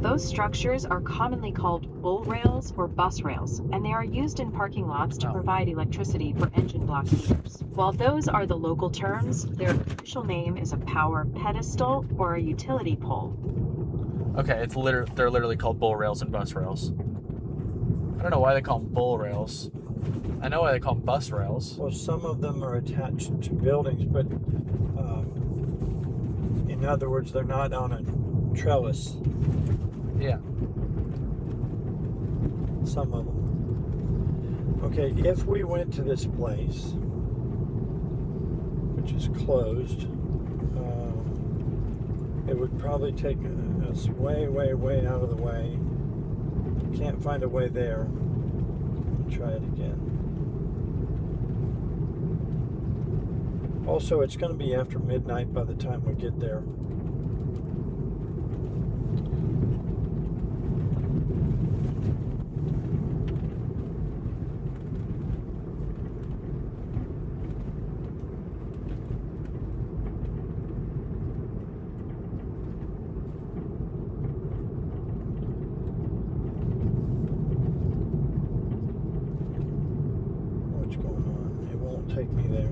Those structures are commonly called bull rails or bus rails, and they are used in parking lots to provide electricity for engine block heaters. While those are the local terms, their official name is a power pedestal or a utility pole. Okay, they're literally called bull rails and bus rails. I don't know why they call them bull rails. I know why they call them bus rails. Well, some of them are attached to buildings, but in other words, they're not on a trellis. Yeah. Some of them. Okay, if we went to this place, which is closed, it would probably take us way, way, way out of the way. Can't find a way there. Try it again. Also, it's going to be after midnight by the time we get there. What's going on? It won't take me there.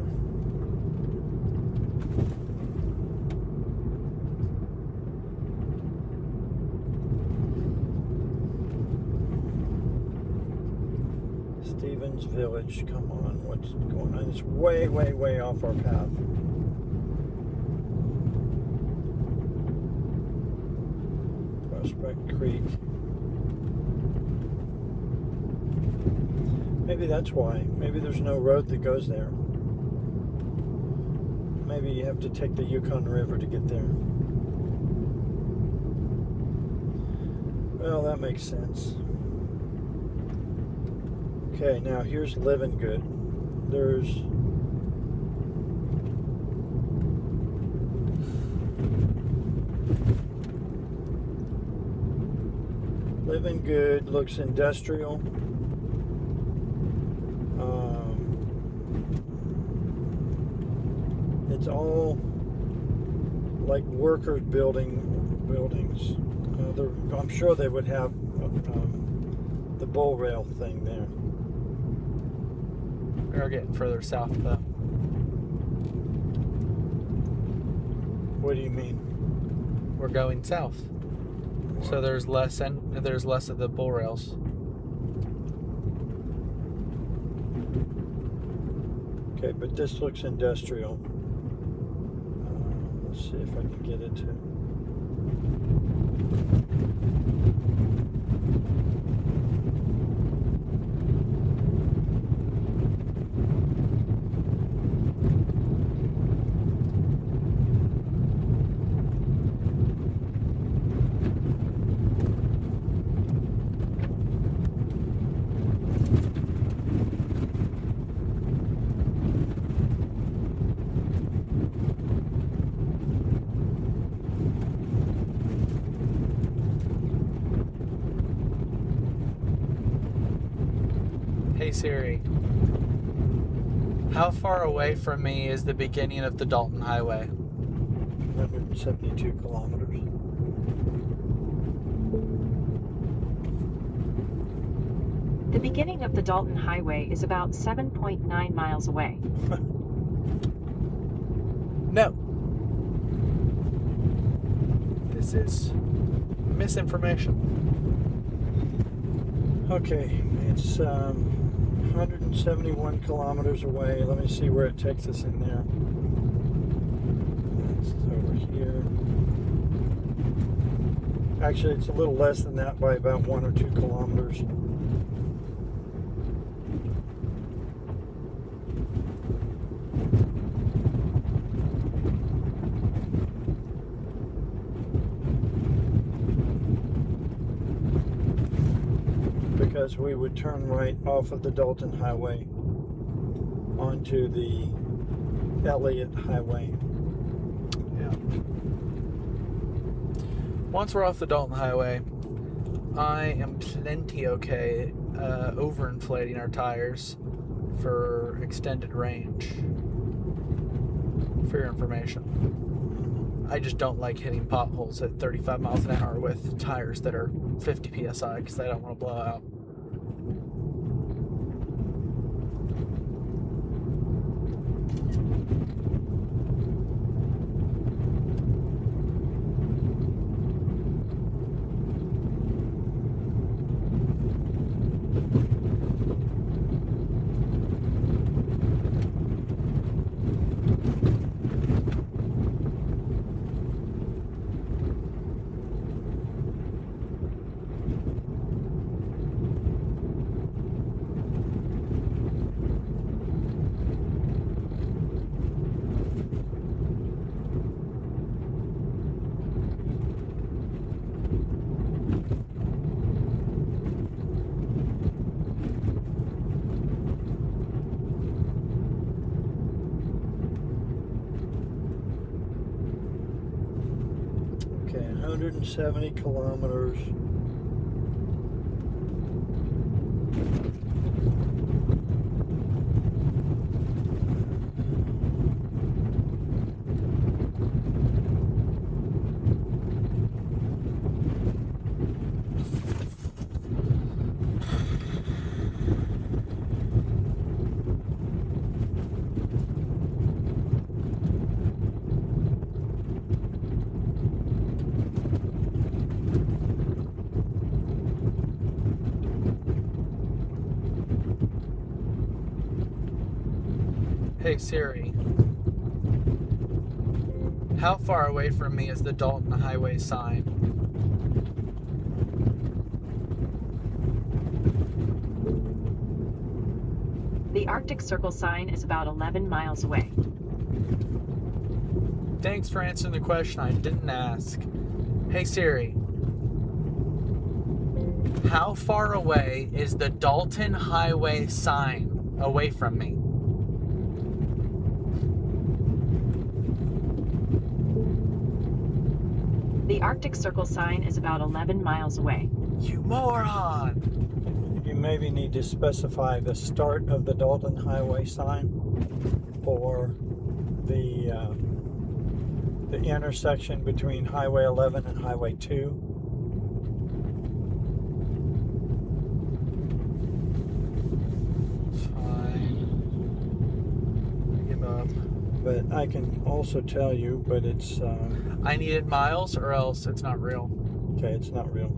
Stevens Village. Come on, what's going on? It's way, way, way off our path. Prospect Creek. Maybe that's why. Maybe there's no road that goes there. Maybe you have to take the Yukon River to get there. Well, that makes sense. Okay, now here's Living Good. There's Living Good, looks industrial. It's all like workers buildings. I'm sure they would have the bull rail thing there. We're getting further south though. What do you mean? We're going south. So there's less of the bull rails. Okay, but this looks industrial. Let's see if I can get it to. Hey Siri, how far away from me is the beginning of the Dalton Highway? 172 kilometers. The beginning of the Dalton Highway is about 7.9 miles away. No. This is misinformation. Okay, it's 171 kilometers away. Let me see where it takes us in there. It's over here. Actually, it's a little less than that by about 1 or 2 kilometers. Because we would turn right off of the Dalton Highway onto the Elliott Highway. Yeah. Once we're off the Dalton Highway, I am plenty okay overinflating our tires for extended range. For your information. I just don't like hitting potholes at 35 miles an hour with tires that are 50 psi because I don't want to blow out. Okay, 170 kilometers. Hey Siri, how far away from me is the Dalton Highway sign? The Arctic Circle sign is about 11 miles away. Thanks for answering the question I didn't ask. Hey Siri, how far away is the Dalton Highway sign away from me? The Arctic Circle sign is about 11 miles away. You moron! You maybe need to specify the start of the Dalton Highway sign or the intersection between Highway 11 and Highway 2. Fine. I give up. But I can also tell you, but it's I needed miles or else it's not real. okay. It's not real.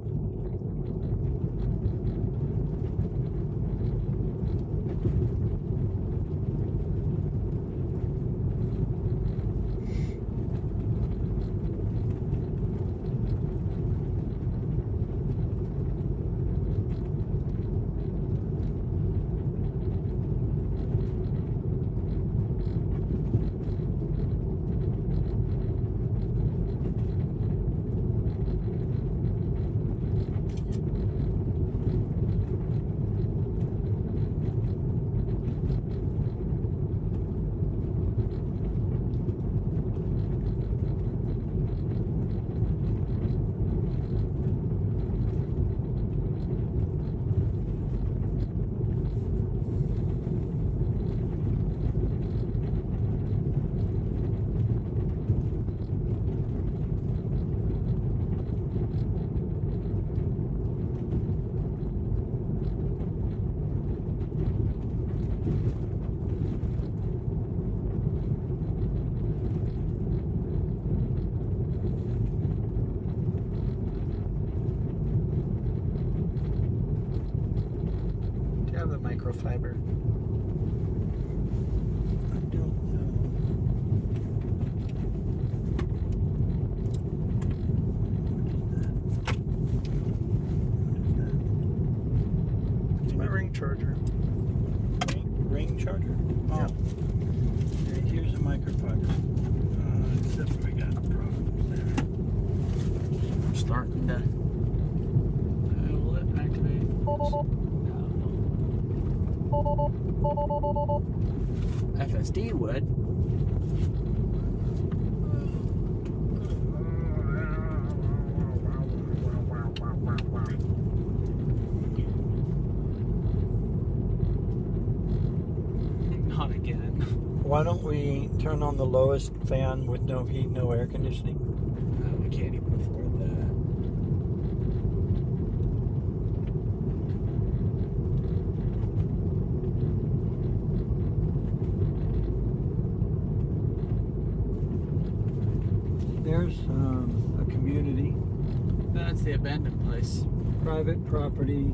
Do you have the microfiber? I don't know. It's my ring charger. Ring charger? Oh. Yeah. Okay, here's a microfiber. Except we got problems there. I'm starting to. Will it activate? FSD would. Not again. Why don't we turn on the lowest fan with no heat, no air conditioning? We can't even afford that. There's a community, That's the abandoned place. private property.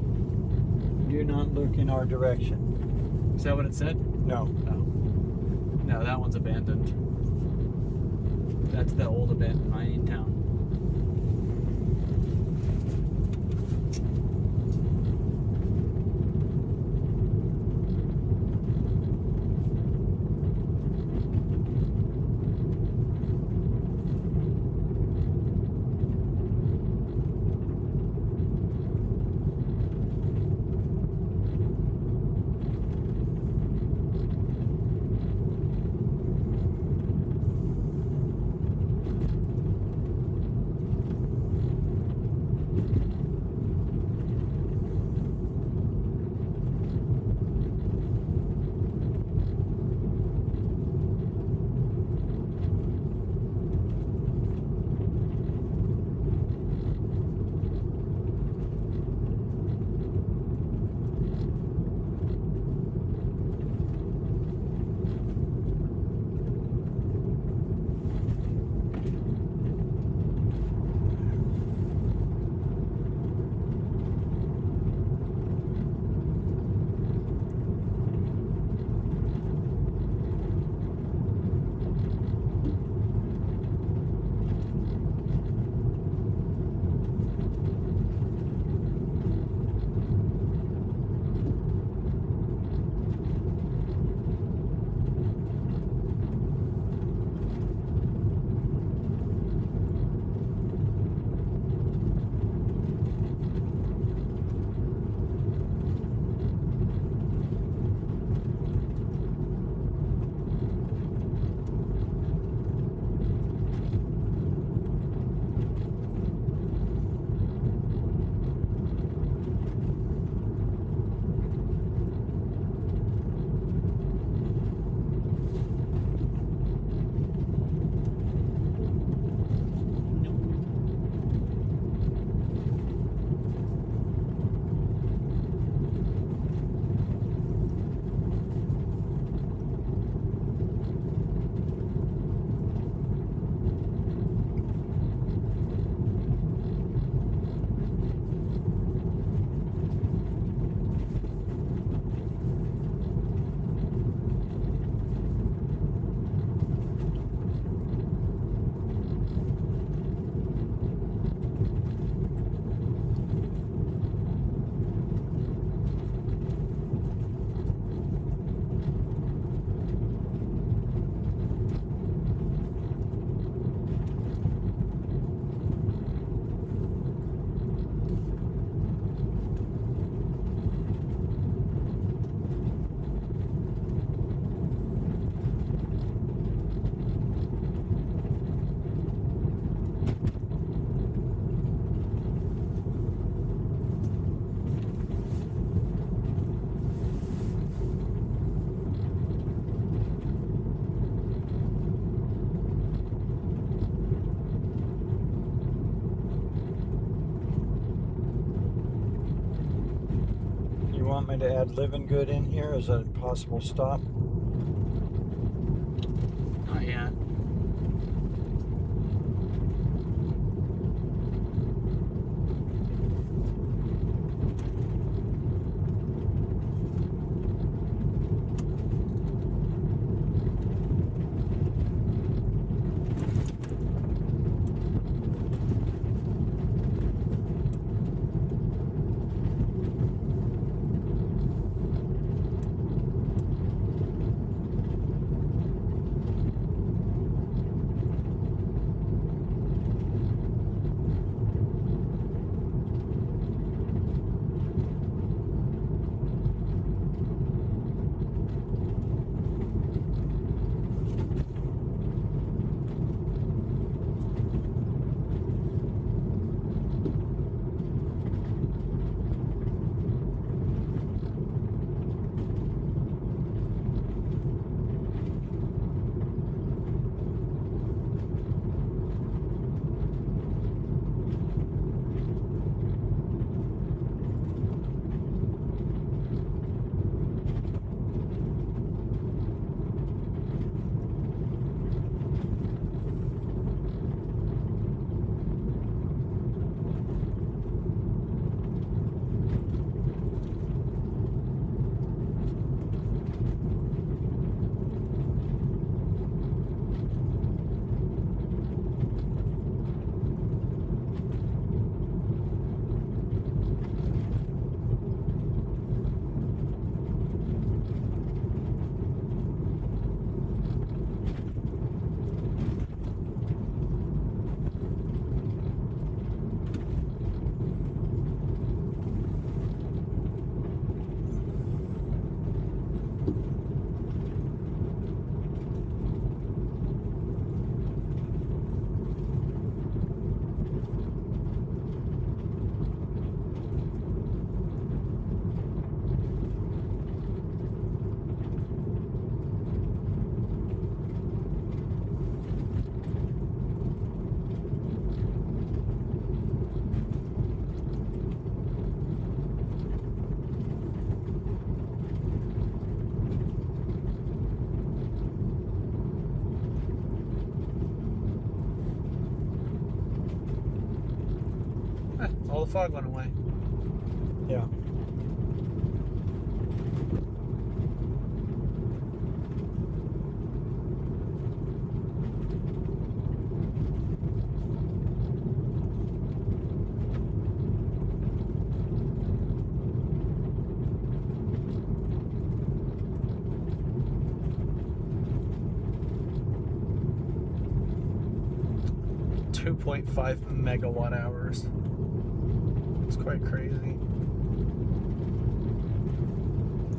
Do not look in our direction. Is that what it said? No. No. No, that one's abandoned. That's the old abandoned mining town. want me to add living good in here as a possible stop? Not yet. All the fog went away. Yeah. .5 megawatt hours. It's quite crazy.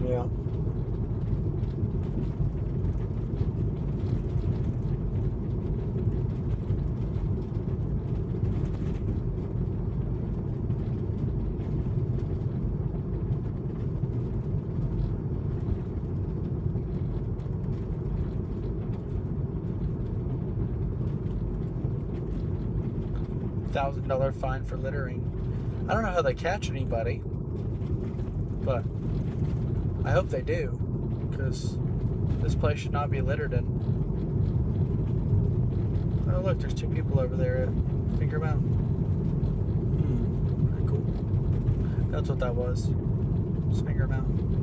Yeah. $1,000 fine for littering. I don't know how they catch anybody, but I hope they do, because this place should not be littered in. Oh look, there's 2 people over there at Finger Mountain. Pretty cool. That's what that was. It's Finger Mountain.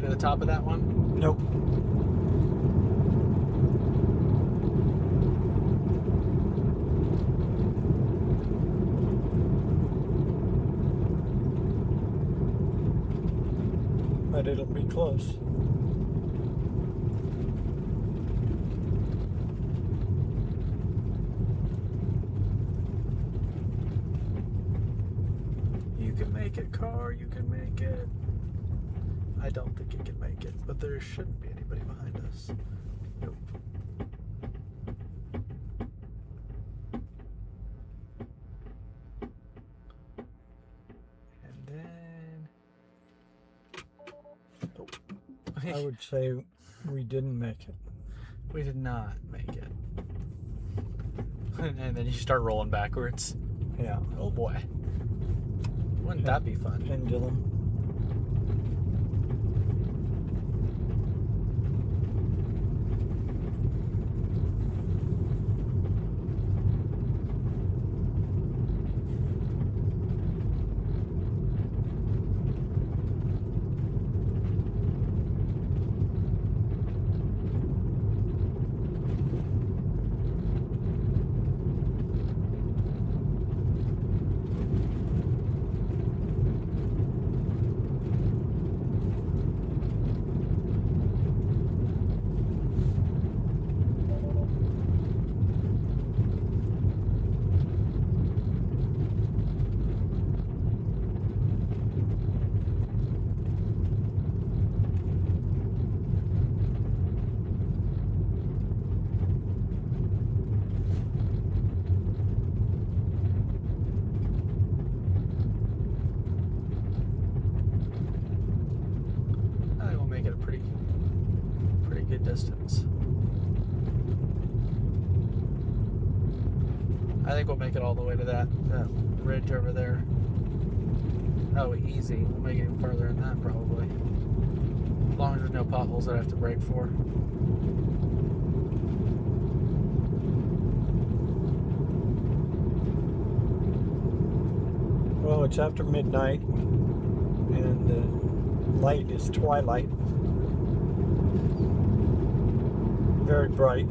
to the top of that one? Nope. But it'll be close. You can make it, car. You can make it. I don't think it can make it, but there shouldn't be anybody behind us. Nope. And then... Oh. I would say we didn't make it. We did not make it. And then you start rolling backwards. Yeah. Oh boy. Wouldn't that be fun? Pendulum. Distance. I think we'll make it all the way to that ridge over there. Oh, easy. We'll make it even further than that, probably. As long as there's no potholes that I have to brake for. Well, it's after midnight, and the light is twilight. Very bright.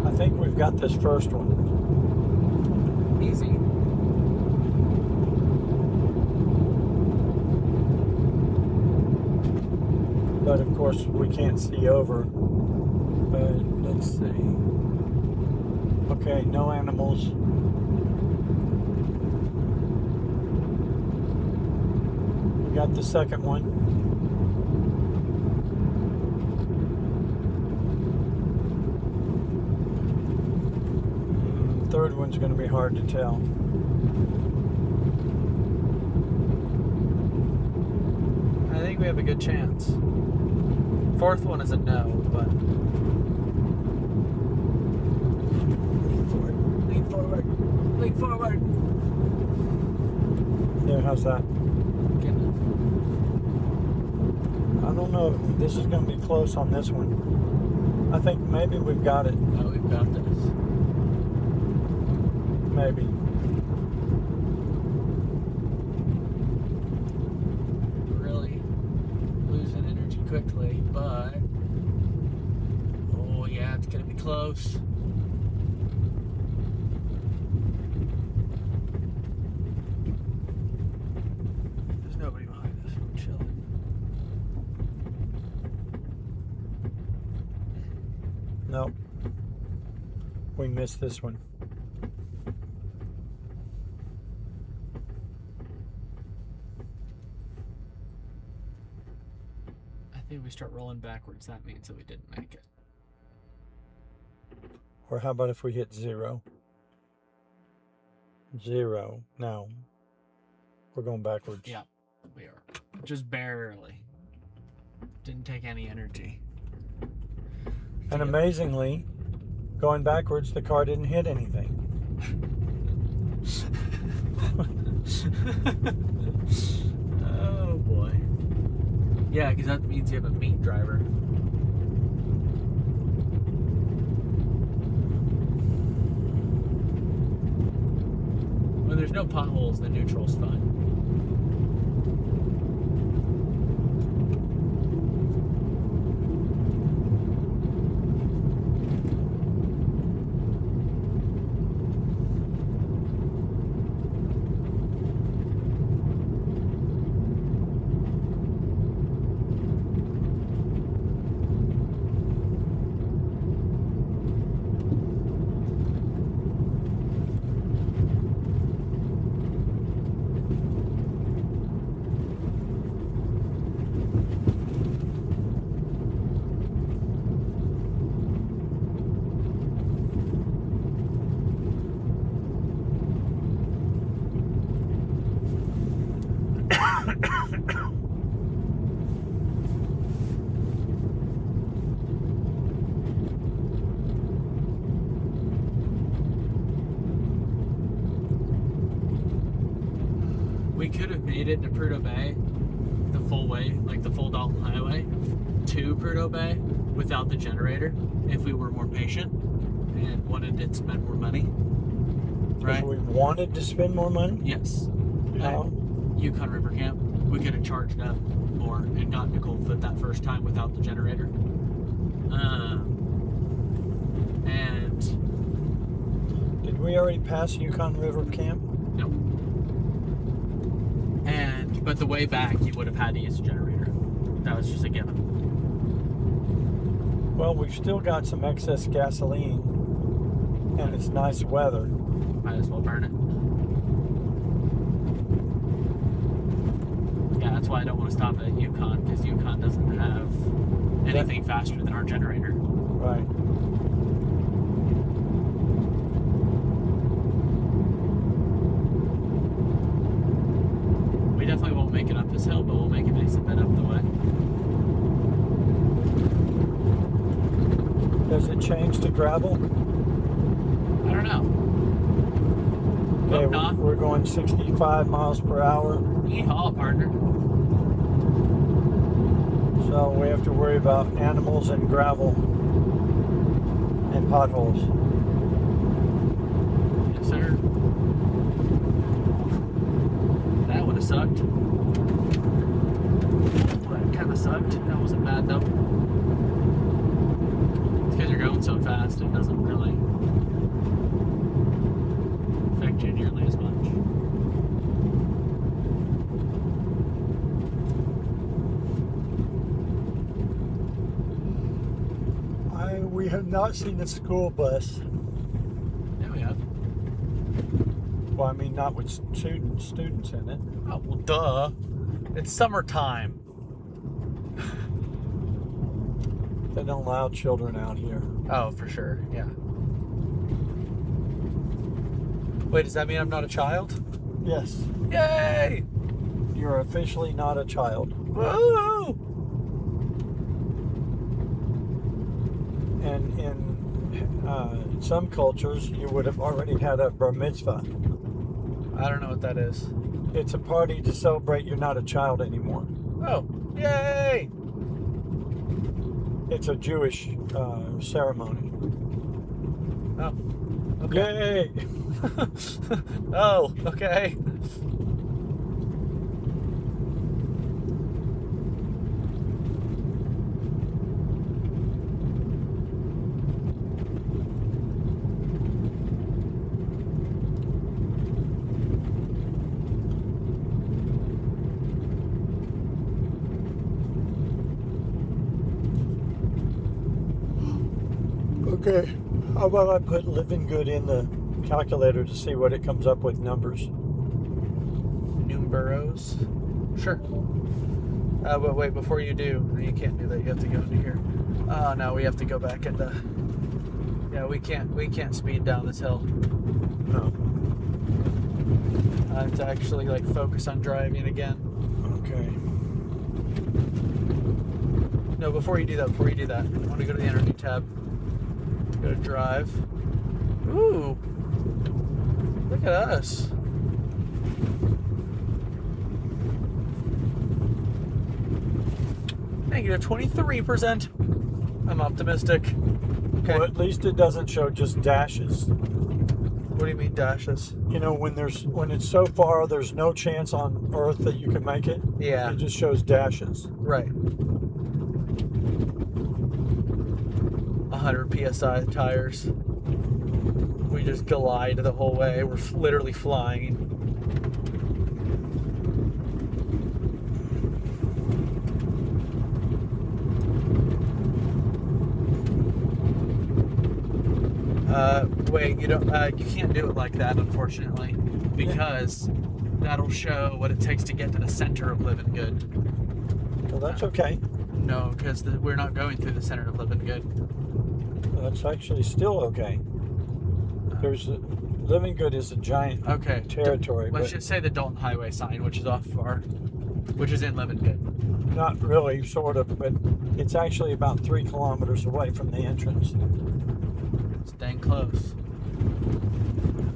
I think we've got this first one. Easy. But of course we can't see over. Let's see. Okay, no animals. We got the second one. Third one's going to be hard to tell. I think we have a good chance. Fourth one is a no, but... Lean forward. Lean forward. Yeah, how's that? I don't know if this is going to be close on this one. I think maybe we've got it. Oh, we've got this. Maybe. Really losing energy quickly, but... Oh, yeah, it's going to be close. There's nobody behind us. We're chilling. Nope. We missed this one. I think we start rolling backwards. That means that we didn't make it. Or how about if we hit 0? 0. No. We're going backwards. Yeah, we are. Just barely. Didn't take any energy. And amazingly, going backwards, the car didn't hit anything. Oh boy. Yeah, because that means you have a meat driver. When there's no potholes, the neutral's fine. We could have made it to Prudhoe Bay the full way, like the full Dalton Highway to Prudhoe Bay without the generator if we were more patient and wanted to spend more money. Right? If we wanted to spend more money? Yes. How? Yukon River Camp. We could have charged up more and gotten to Coldfoot that first time without the generator. And Did we already pass Yukon River Camp? no. But the way back, you would have had to use a generator. That was just a given. Well, we've still got some excess gasoline, and it's nice weather. Might as well burn it. Yeah, that's why I don't want to stop at Yukon, because Yukon doesn't have anything faster than our generator. Right. We definitely won't make it up this hill, but we'll make a decent bit up the way. Does it change to gravel? I don't know. Okay, Hope not. we're going 65 miles per hour, Yeehaw, partner. so we have to worry about animals and gravel and potholes. Yes, sir. That would have sucked. That kind of sucked. That wasn't bad though. It's because you're going so fast, it doesn't really affect you nearly as much. We have not seen a school bus. Yeah, we have. Well, I mean, not with students in it. Oh, well, duh. It's summertime. They don't allow children out here. Oh, for sure, yeah. Wait, does that mean I'm not a child? Yes, Yay! you're officially not a child. Woo! And in some cultures, you would have already had a bar mitzvah. I don't know what that is. It's a party to celebrate you're not a child anymore. Oh, yay! It's a Jewish ceremony. Oh, okay. Yay! Oh, okay. Okay, how about I put living good in the calculator to see what it comes up with numbers? Numbers. Sure. But wait, before you do, you can't do that. You have to go into here. Oh no, we have to go back into. Yeah, we can't speed down this hill. No. I have to actually like focus on driving again. Okay. No, before you do that, I want to go to the energy tab. Go to drive. Ooh, look at us. -23%. I'm optimistic. Okay. Well, at least it doesn't show just dashes. What do you mean dashes? You know, when it's so far, there's no chance on Earth that you can make it. Yeah. It just shows dashes. Right. 100 psi tires. We just glide the whole way. We're literally flying. Wait, you can't do it like that, unfortunately, because that'll show what it takes to get to the center of Living Good. Well, that's okay. No, because we're not going through the center of Living Good. That's actually still okay. Living Good is a giant territory. Let's just say the Dalton Highway sign, which is off far, which is in Living Good. Not really, sort of, but it's actually about 3 kilometers away from the entrance. It's dang close.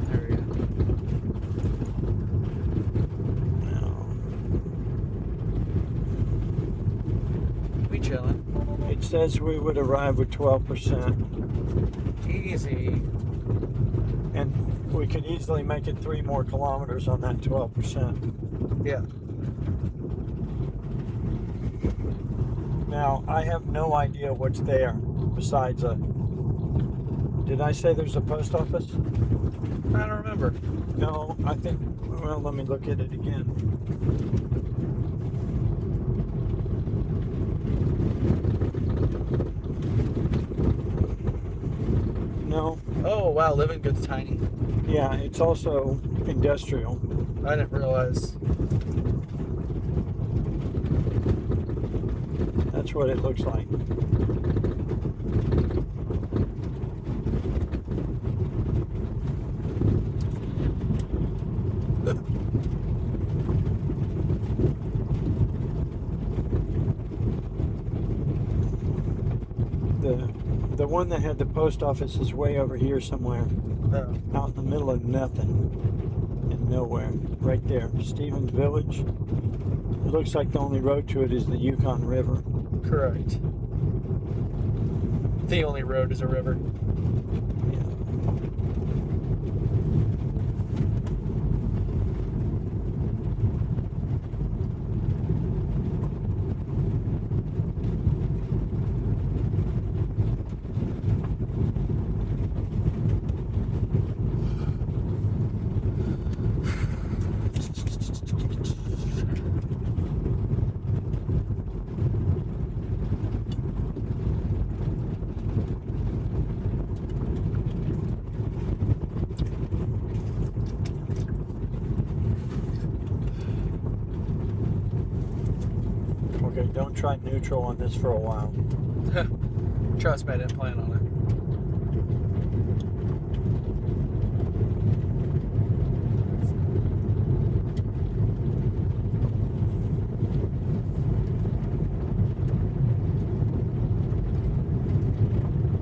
There we go. We chilling. It says we would arrive with 12%. Easy. And we could easily make it 3 more kilometers on that 12%. Yeah. Now, I have no idea what's there besides a... Did I say there's a post office? I don't remember. No, I think... Well, let me look at it again. No. Oh, wow, Living Good's tiny. Yeah, it's also industrial. I didn't realize. That's what it looks like. The one that had the post office is way over here somewhere. Oh. Out in the middle of nothing and nowhere. Right there. Stevens Village. It looks like the only road to it is the Yukon River. Correct. The only road is a river. Yeah. Okay, don't try neutral on this for a while. Trust me, I didn't plan on it.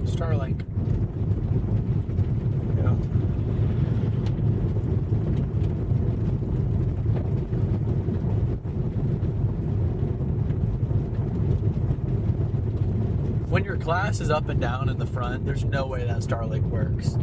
Starlink. Yeah. When your glass is up and down in the front, there's no way that Starlink works.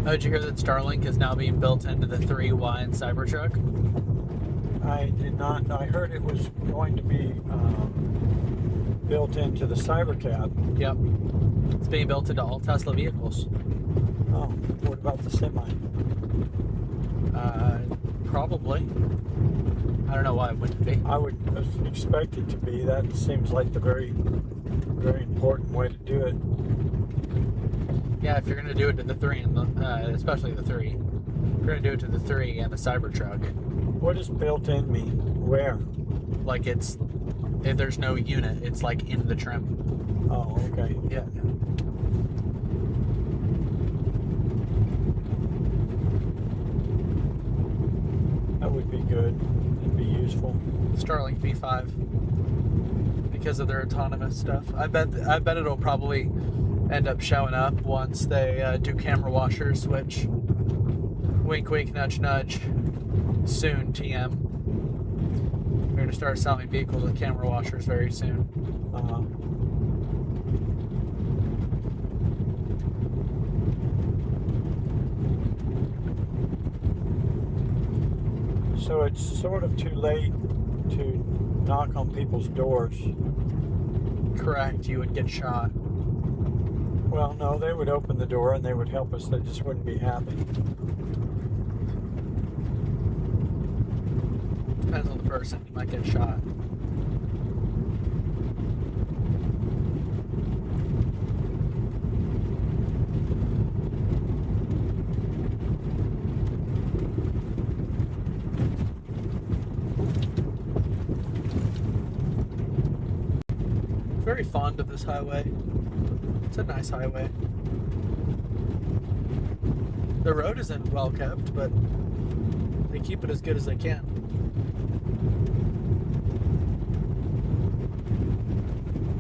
Oh, did you hear that Starlink is now being built into the 3Y Cybertruck? I did not. I heard it was going to be built into the Cybercab. Yep. It's being built into all Tesla vehicles. Oh, what about the semi? Probably. I don't know why it wouldn't be. I would expect it to be. That seems like the very, very important way to do it. Yeah, if you're going to do it to the 3, and the, especially the 3, you're going to do it to the 3 and the Cybertruck. What does built in mean? Where? Like there's no unit, it's like in the trim. Oh, okay. Yeah. That would be good. It'd be useful. Starlink V5 because of their autonomous stuff. I bet it'll probably end up showing up once they do camera washers, which wink wink nudge nudge soon TM. We're going to start selling vehicles with camera washers very soon. So it's sort of too late to knock on people's doors. Correct, you would get shot. Well, no, they would open the door and they would help us. They just wouldn't be happy. Depends on the person, you might get shot. Very fond of this highway. It's a nice highway. The road isn't well kept, but they keep it as good as they can.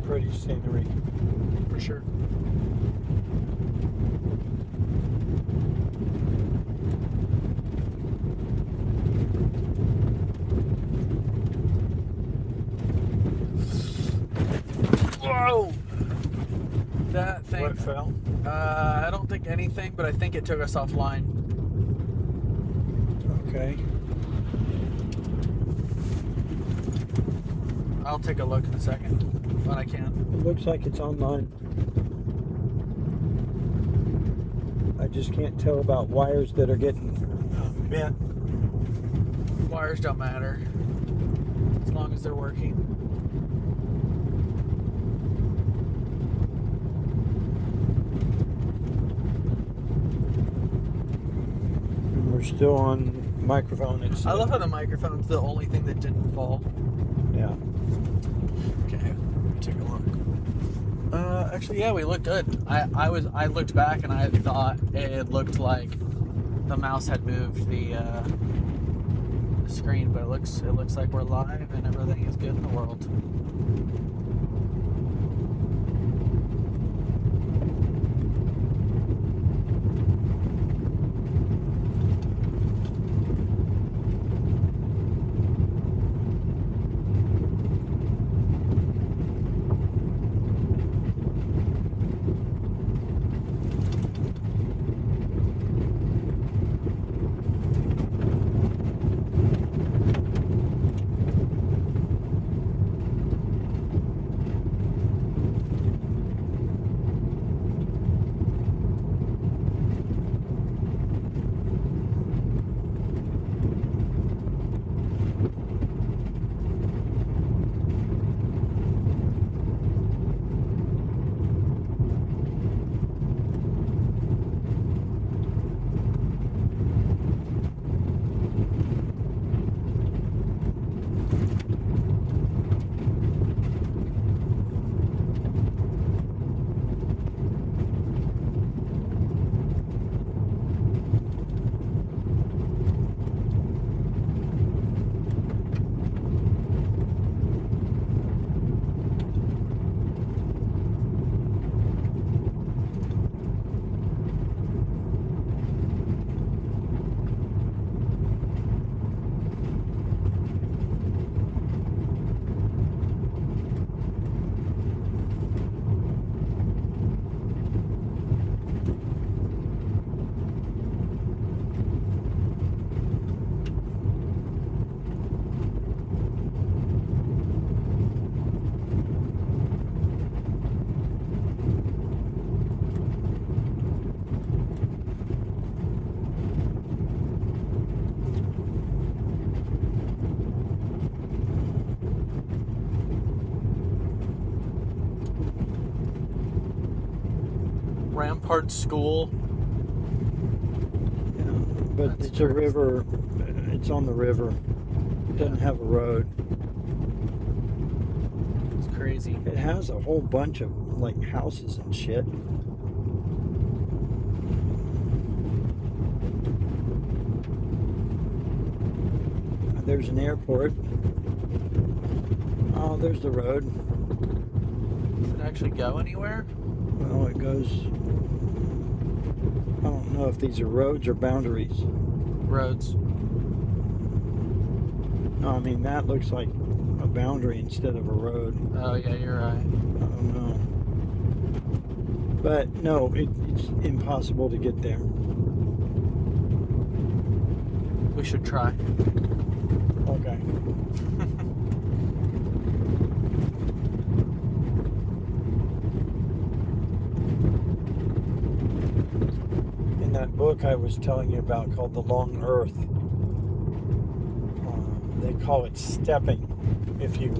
Pretty scenery. For sure. Whoa! That thing. What fell? I don't think anything, but I think it took us offline. Okay. I'll take a look in a second when I can. It looks like it's online. I just can't tell about wires that are getting bent. Wires don't matter as long as they're working. And we're still on microphone. I love how the microphone's the only thing that didn't fall. Yeah. Okay, take a look. Actually, yeah, we look good. I looked back and I thought it looked like the mouse had moved the screen, but it looks like we're live and everything is good in the world. Rampart School. Yeah, but That's it's a river. It's on the river. It doesn't have a road. It's crazy. It has a whole bunch of like houses and shit. I there's an airport. Oh, there's the road. Does it actually go anywhere? Well, it goes. I don't know if these are roads or boundaries. Roads. No, I mean that looks like a boundary instead of a road. Oh yeah, you're right. I don't know. But no, it's impossible to get there. We should try. Okay. In that book I was telling you about called The Long Earth, they call it stepping. If you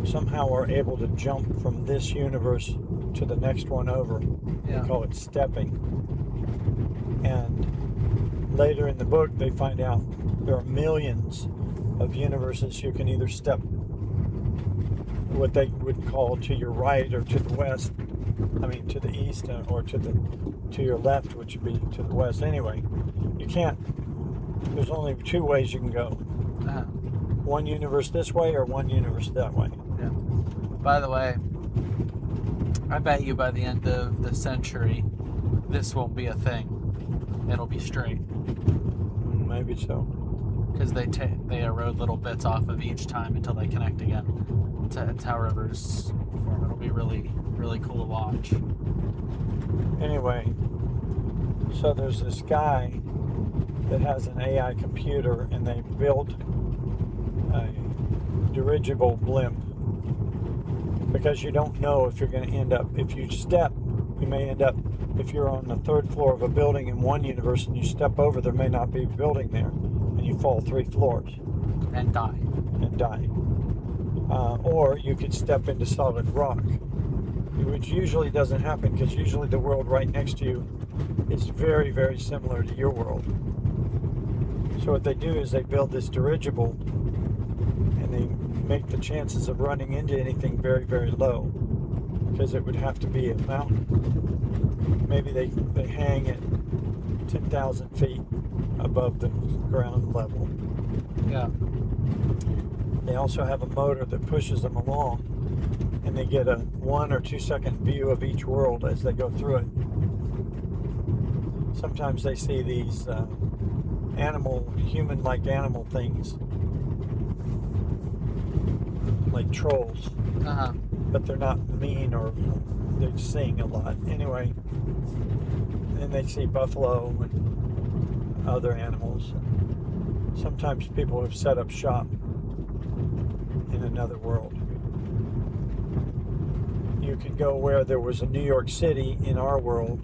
somehow are able to jump from this universe to the next one over, Yeah. they call it stepping. And later in the book they find out there are millions of universes you can either step what they would call to your right or to the west. I mean to the east or to your left, which would be to the west. Anyway, you can't. There's only two ways you can go. One universe this way or one universe that way. Yeah. By the way, I bet you by the end of the century, this won't be a thing. It'll be straight. Maybe so. Because they erode little bits off of each time until they connect again. It's how rivers form. It'll be really, really cool to watch. Anyway, so there's this guy that has an AI computer, and they built a dirigible blimp because you don't know if you're going to end up. If you step, you may end up. If you're on the third floor of a building in one universe and you step over, there may not be a building there, and you fall 3 floors And die. and die. Or you could step into solid rock, which usually doesn't happen because usually the world right next to you is very, very similar to your world. So what they do is they build this dirigible and they make the chances of running into anything very, very low because it would have to be a mountain. Maybe they hang at 10,000 feet above the ground level. Yeah. They also have a motor that pushes them along, and they get a 1 or 2 second view of each world as they go through it. Sometimes they see these human-like animal things, like trolls, but they're not mean or they sing a lot. Anyway, then they see buffalo and other animals. Sometimes people have set up shop in another world. You could go where there was a New York City in our world,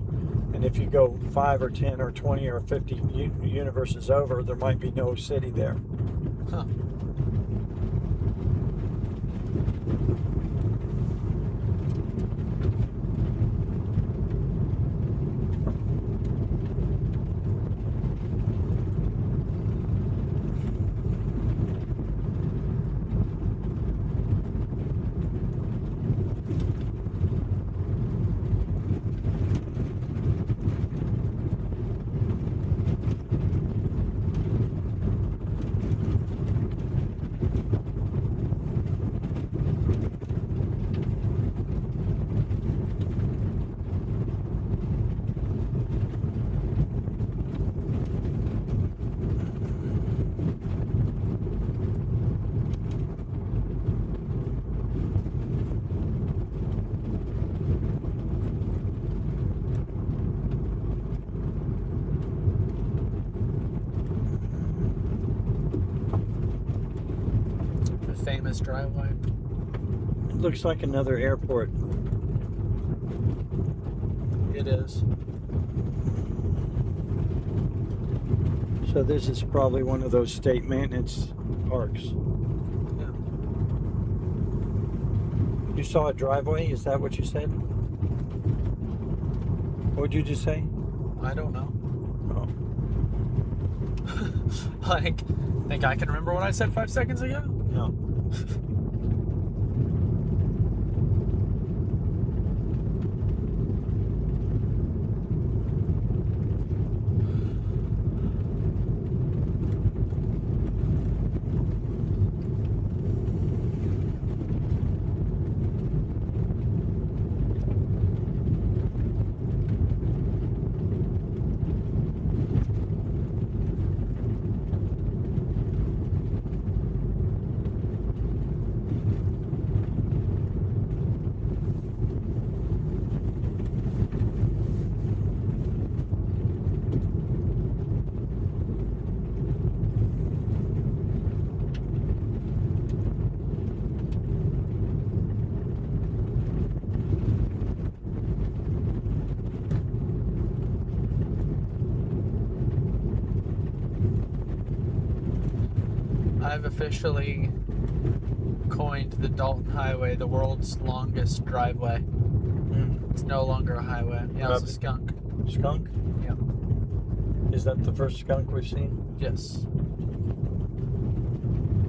and if you go 5 or 10 or 20 or 50 universes over, there might be no city there. Huh. Famous driveway. It looks like another airport. It is. So this is probably one of those state maintenance parks. Yeah. You saw a driveway? Is that what you said? What'd you just say? I don't know. Oh, Like, think I can remember what I said 5 seconds ago? no. I've officially coined the Dalton Highway the world's longest driveway. It's no longer a highway. Yeah, it's a skunk. Skunk? Yeah. Is that the first skunk we've seen? Yes.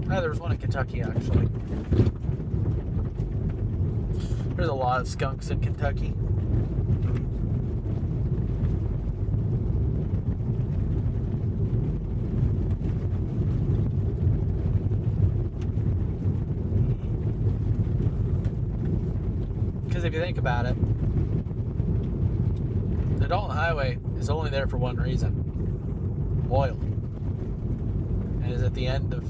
Oh, there was one in Kentucky, actually. There's a lot of skunks in Kentucky. Because if you think about it, the Dalton Highway is only there for one reason: oil. And it is at the end of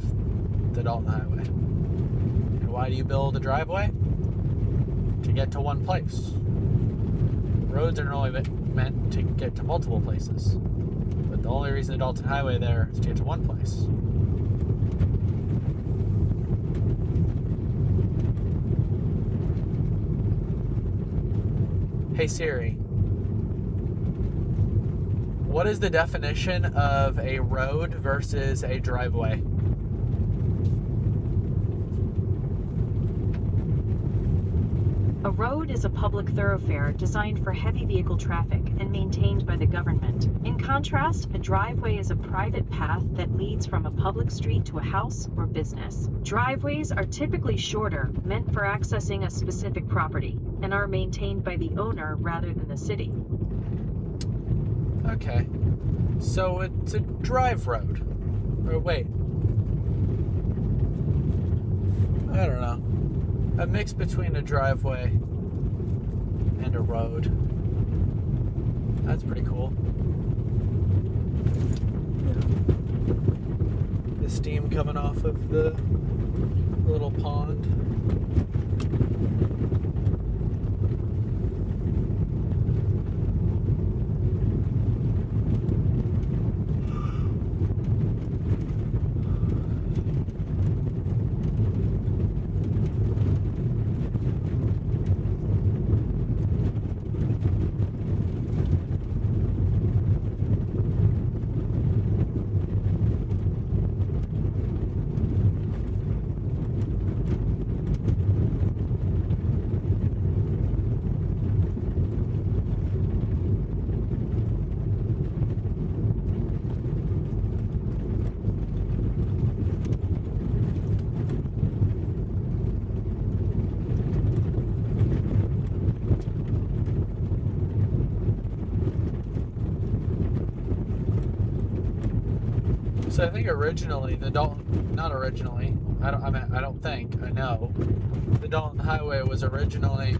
the Dalton Highway. And why do you build a driveway? To get to one place. Roads are only meant to get to multiple places. But the only reason the Dalton Highway there is to get to one place. Hey Siri, what is the definition of a road versus a driveway? A road is a public thoroughfare designed for heavy vehicle traffic and maintained by the government. In contrast, a driveway is a private path that leads from a public street to a house or business. Driveways are typically shorter, meant for accessing a specific property, and are maintained by the owner rather than the city. Okay, so it's a drive road. Or wait, I don't know. A mix between a driveway and a road. That's pretty cool. The steam coming off of the little pond. So I think originally the Dalton, not originally, I don't think, I know, the Dalton Highway was originally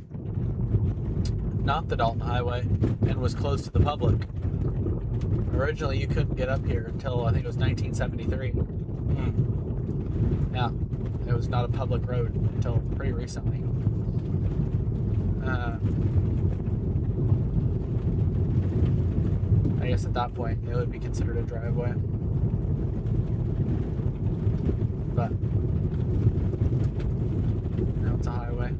not the Dalton Highway and was closed to the public. Originally you couldn't get up here until I think it was 1973. Yeah, it was not a public road until pretty recently. I guess at that point it would be considered a driveway. But now it's a highway.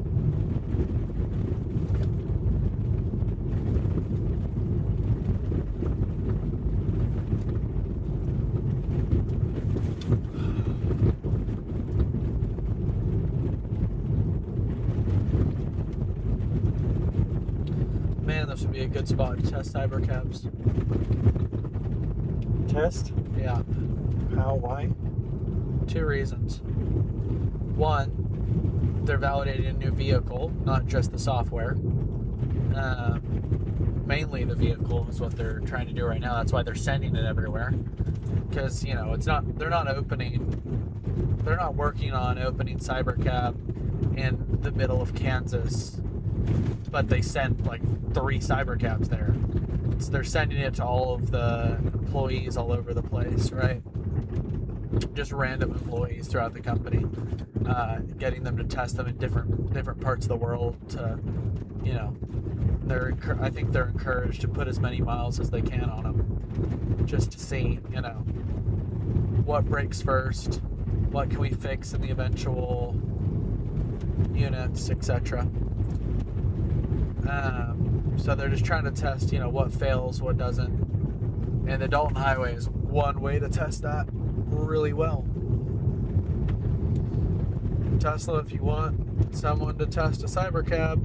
Man, this would be a good spot to test cyber cabs. Test? Yeah. How? Why? 2 reasons. One, they're validating a new vehicle, not just the software. Mainly the vehicle is what they're trying to do right now. That's why they're sending it everywhere. Because, you know, they're not working on opening Cybercab in the middle of Kansas, but they sent like 3 Cybercabs there. So they're sending it to all of the employees all over the place, right? Just random employees throughout the company, getting them to test them in different parts of the world. To, you know, I think they're encouraged to put as many miles as they can on them, just to see, you know, what breaks first, what can we fix in the eventual units, etc. So they're just trying to test, you know, what fails, what doesn't, and the Dalton Highway is one way to test that really well. Tesla, if you want someone to test a Cybercab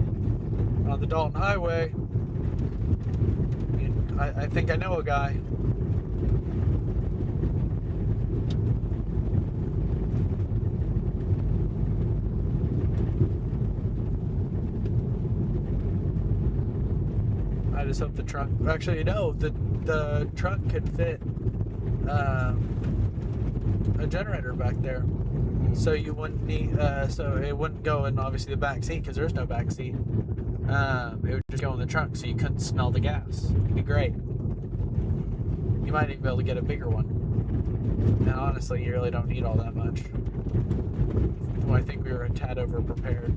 on the Dalton Highway, I think I know a guy. I just hope the trunk. Actually, no, the trunk could fit a generator back there, so you wouldn't need. So it wouldn't go in obviously the back seat because there's no back seat. It would just go in the trunk, so you couldn't smell the gas. It'd be great. You might even be able to get a bigger one. And honestly, you really don't need all that much. Well, I think we were a tad over prepared.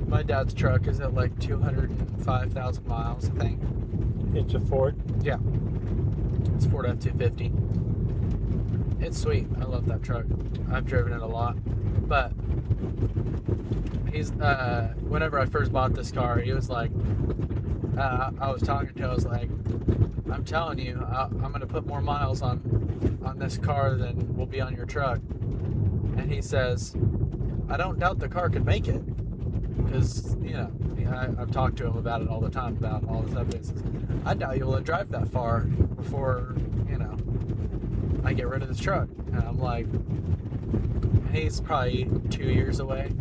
My dad's truck is at like 205,000 miles, I think. It's a Ford. Yeah. It's a Ford F-250. It's sweet. I love that truck. I've driven it a lot. But he's whenever I first bought this car, he was like, I was talking to him, I was like, I'm telling you, I'm going to put more miles on this car than will be on your truck. And he says, I don't doubt the car could make it. Because, you know, I've talked to him about it all the time, about all this stuff. I doubt you'll drive that far before, you know, I get rid of this truck. And I'm like, he's probably 2 years away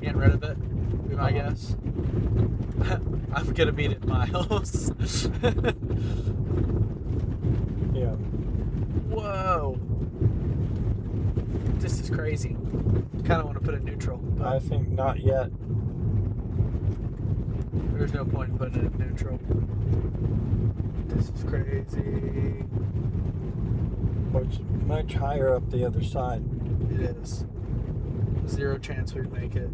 getting rid of it, be my guess. I'm going to beat it in miles. Yeah. Whoa. This is crazy. Kind of want to put it neutral. But I think not yet. there's no point in putting it in neutral. This is crazy. But it's much higher up the other side. It is. Zero chance we'd make it.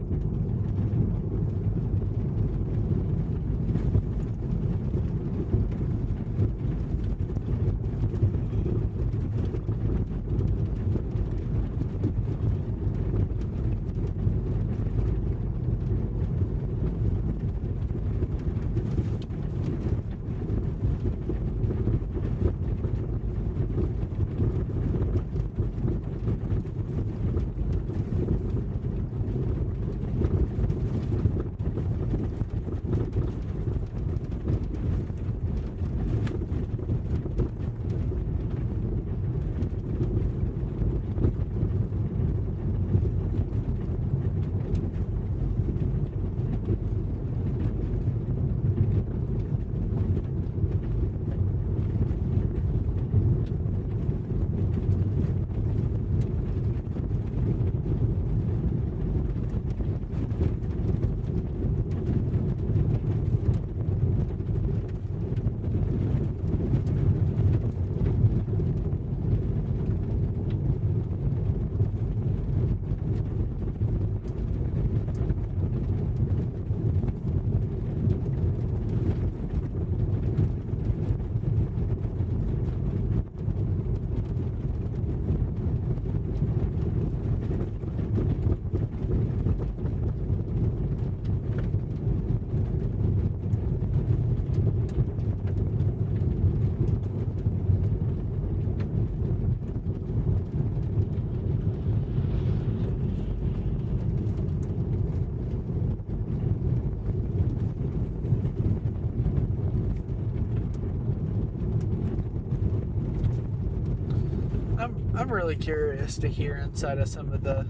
I'm really curious to hear inside of some of the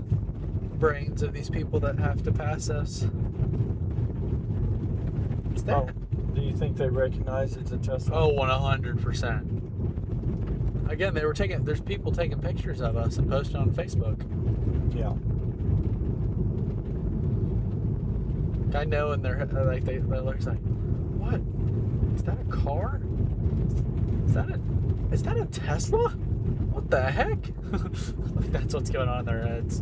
brains of these people that have to pass us. What's that? Oh, do you think they recognize it's a Tesla? Oh, 100%. Again, there's people taking pictures of us and posting on Facebook. Yeah. I know, and they're like, they look like, what? Is that a car? Is that a Tesla? What the heck? Like, that's what's going on in their heads.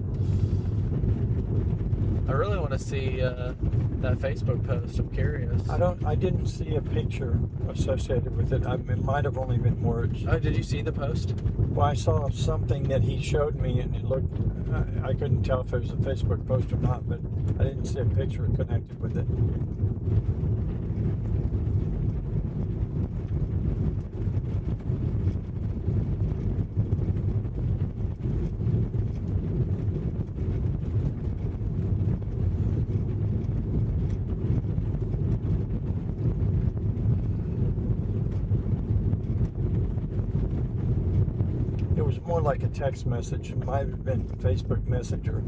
I really want to see that Facebook post. I'm curious. I didn't see a picture associated with it. It might have only been words. Oh, did you see the post? Well, I saw something that he showed me, and it looked. I couldn't tell if it was a Facebook post or not, but I didn't see a picture connected with it. It was more like a text message. It might have been Facebook Messenger.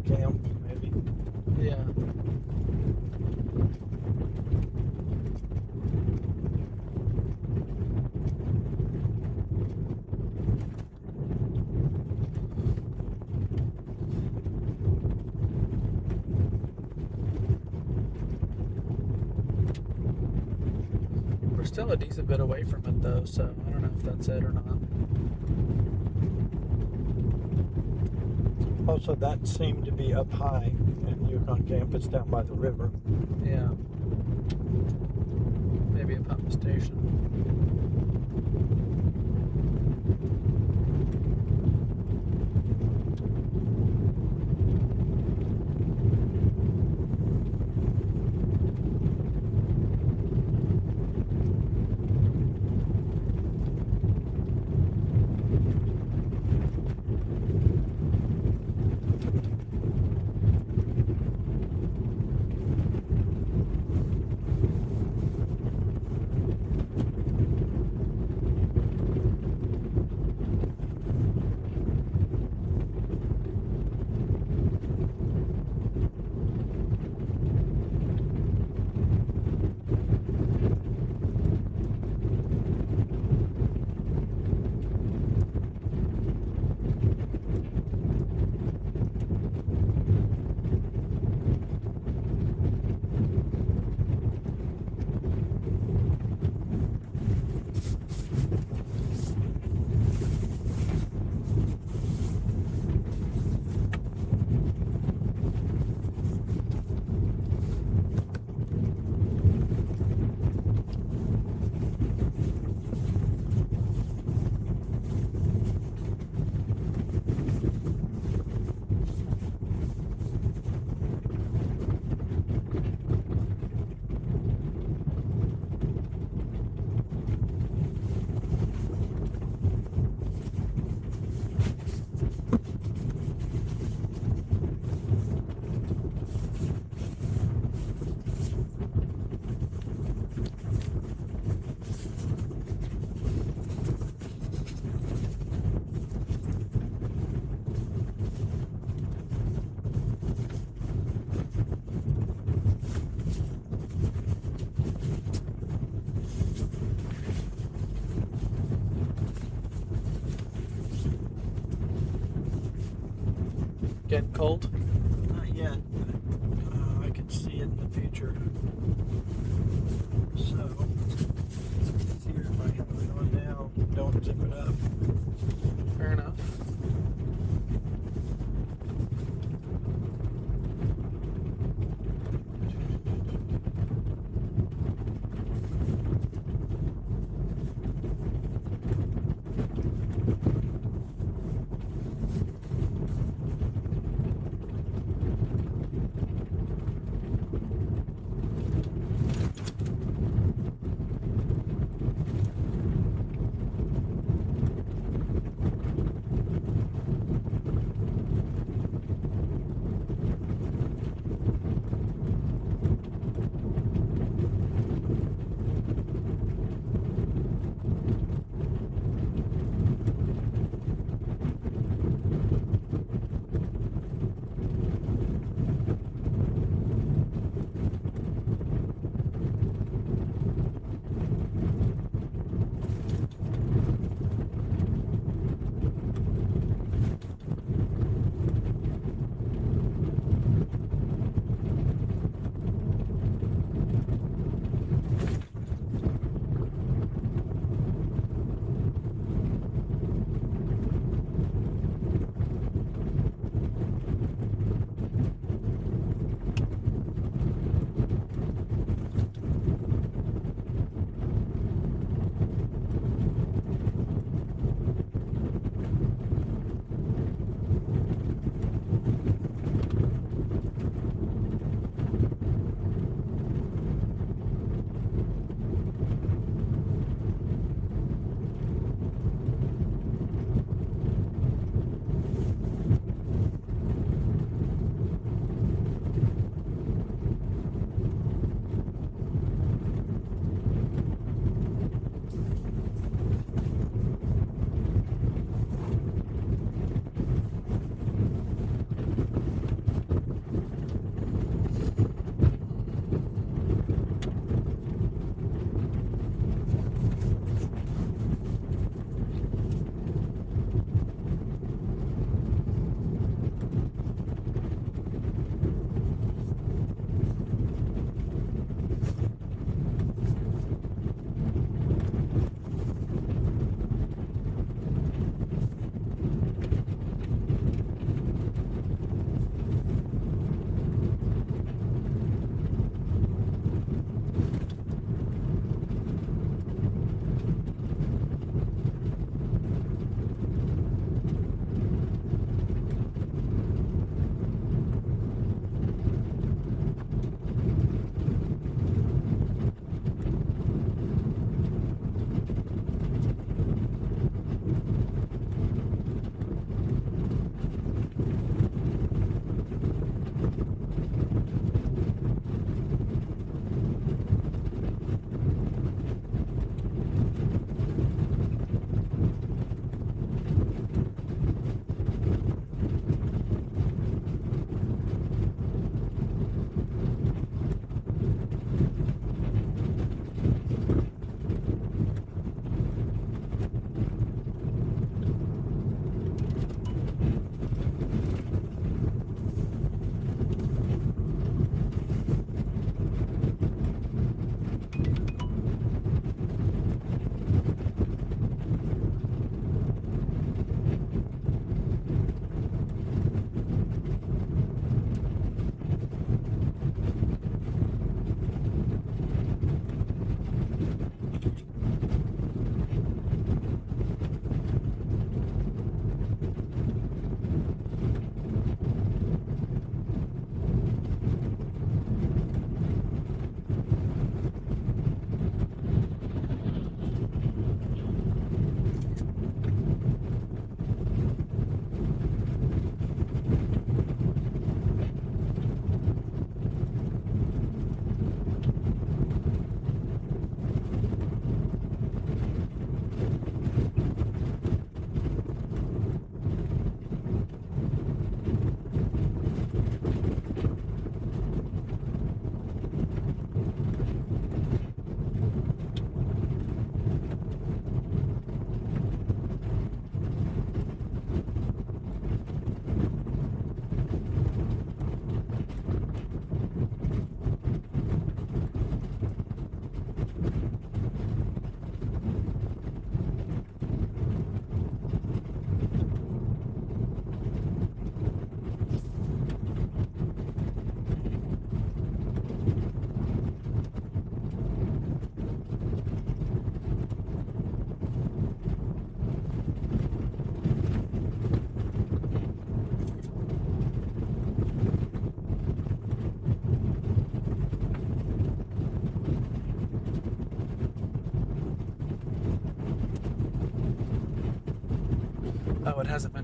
Yukon camp, maybe. Yeah. We're still a decent bit away from it though, so I don't know if that's it or not. Also, that seemed to be up high in Yukon camp. It's down by the river. Yeah. Maybe a pump station. Getting cold? Not yet, but I can see it in the future. So, it's easier if I have it on now. Don't zip it up. Fair enough.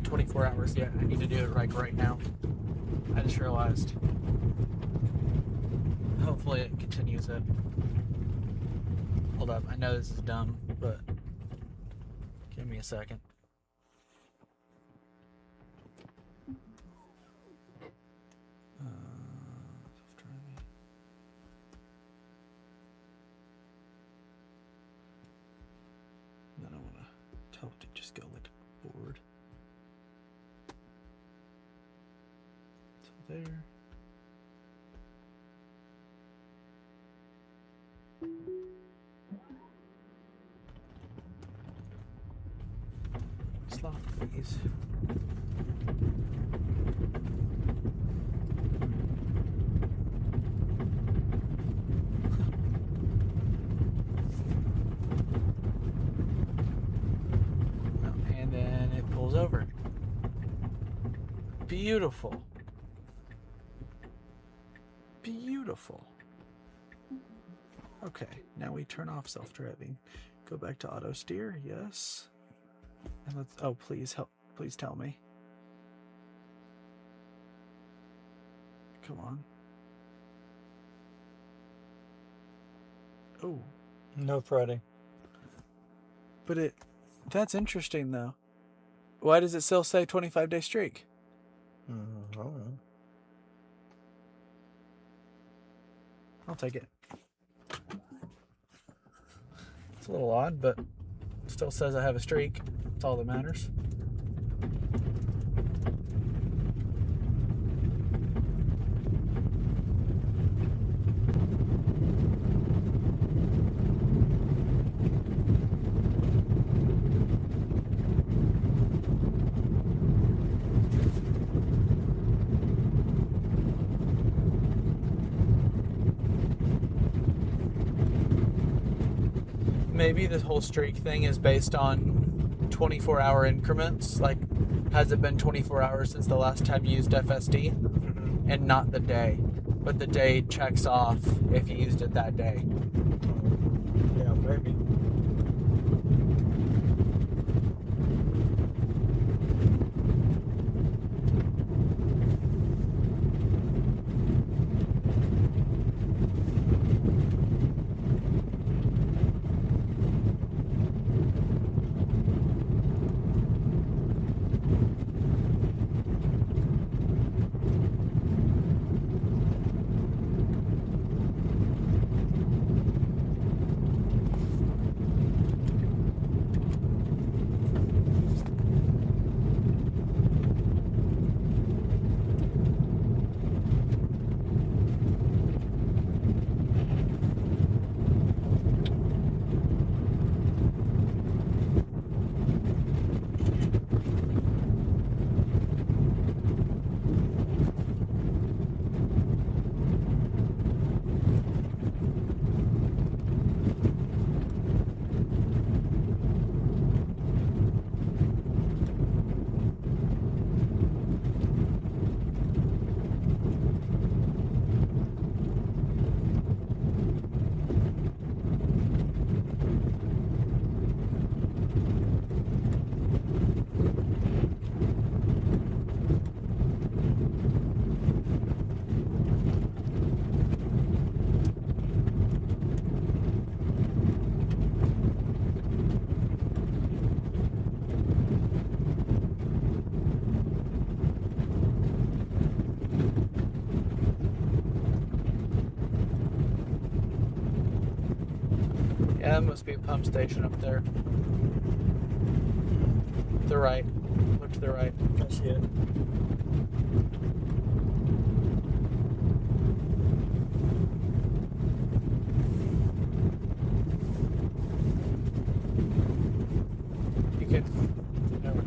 24 hours yet. I need to do it right now. I just realized. Hopefully it continues it. Hold up. I know this is dumb, but give me a second. Then I want to tell it to just go like forward. So there. Slot, please. And then it pulls over. Beautiful. Beautiful. Okay, now we turn off self-driving. Go back to auto steer, yes. And let's, oh, please help, please tell me. Come on. Oh. No Friday. But that's interesting though. Why does it still say 25-day streak? I don't know. I'll take it. It's a little odd, but it still says I have a streak. That's all that matters. Maybe this whole streak thing is based on 24-hour increments. Like, has it been 24 hours since the last time you used FSD? Mm-hmm. And not the day. But the day checks off if you used it that day. Yeah, maybe. Yeah, that must be a pump station up there. To the right. Look to the right. I see it. You can. Never.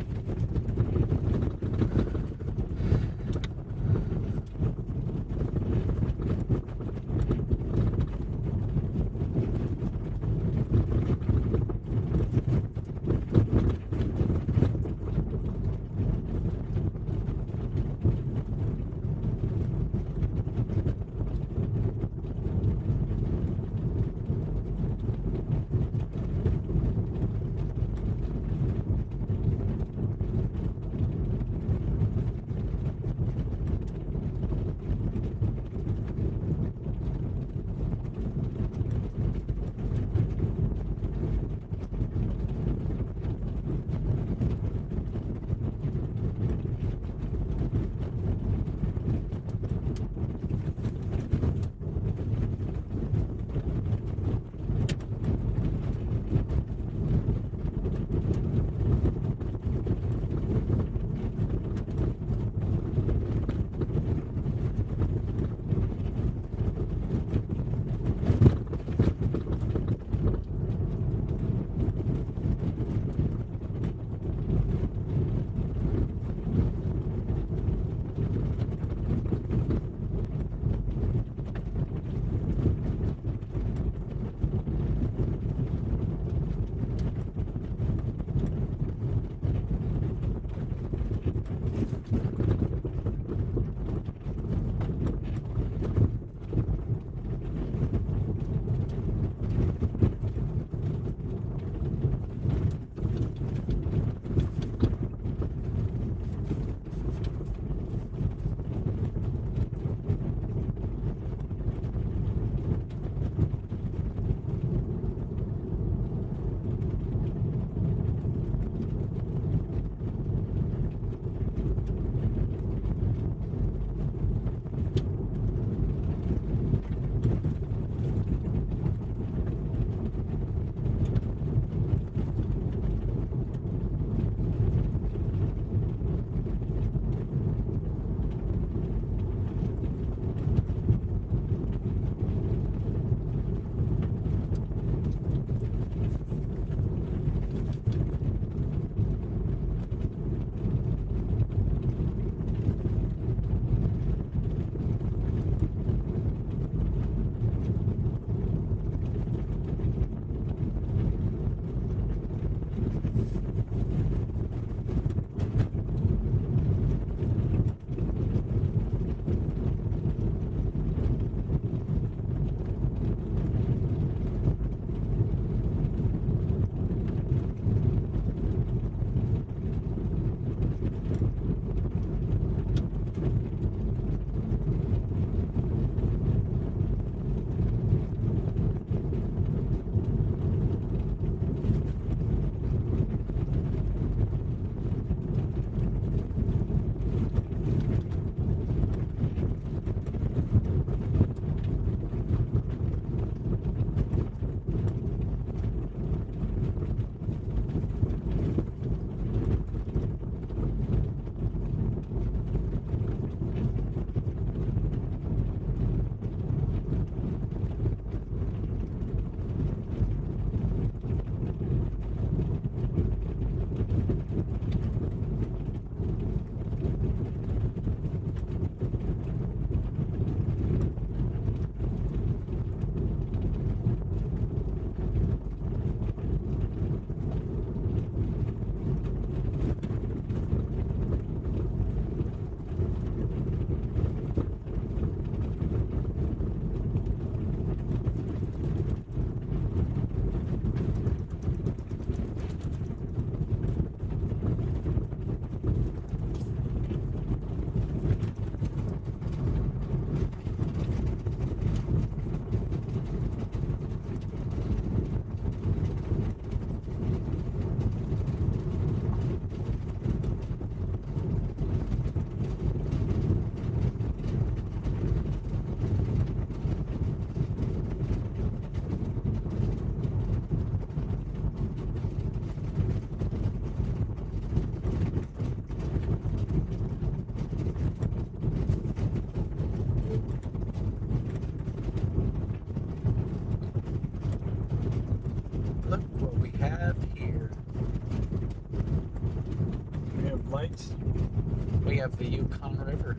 have the Yukon River.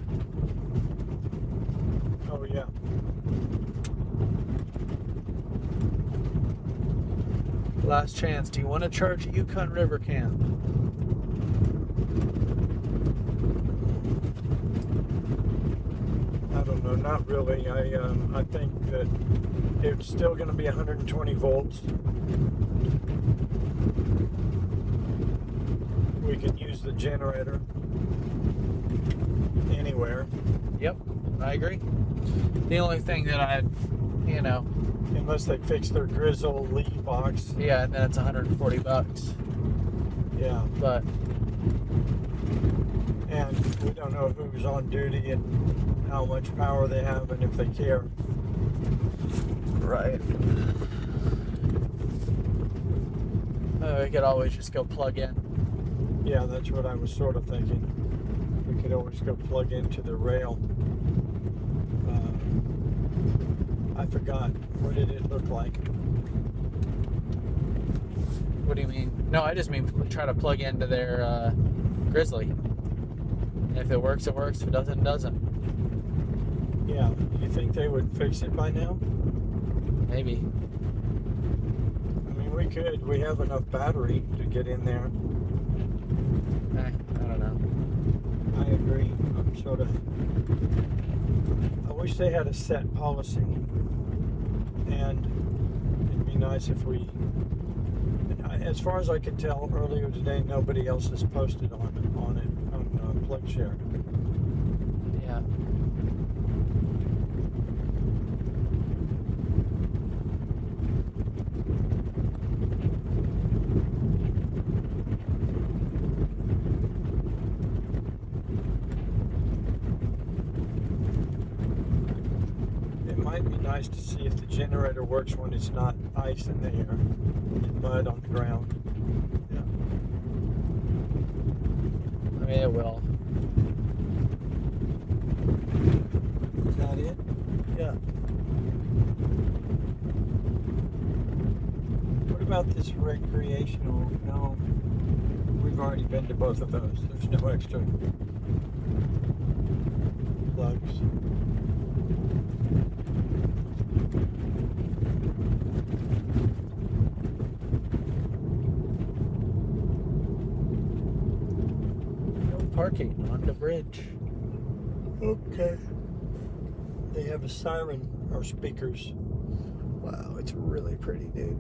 Oh yeah. Last chance. Do you want to charge at Yukon River Camp? I don't know, not really. I think that it's still going to be 120 volts. We can use the generator anywhere. Yep, I agree. The only thing that I, you know, Unless they fix their Grizzle lead box. yeah, and then it's $140. Yeah. But And we don't know who's on duty and how much power they have and if they care. right. We could always just go plug in. Yeah, that's what I was sort of thinking. We could always go plug into the rail. I forgot. What did it look like? What do you mean? No, I just mean try to plug into their Grizzly. And if it works, it works. If it doesn't, it doesn't. Yeah, you think they would fix it by now? Maybe. I mean, we could. We have enough battery to get in there. I don't know. I agree. I'm sort of... I wish they had a set policy. And it'd be nice if we... As far as I could tell, earlier today, nobody else has posted on PlugShare. Yeah. It might be nice to see if the generator works when it's not ice in the air and mud on the ground. Yeah. I mean, it will. Is that it? Yeah. What about this recreational? No, we've already been to both of those. There's no extra plugs. No parking on the bridge. Okay. They have a siren or speakers. Wow, it's really pretty, dude.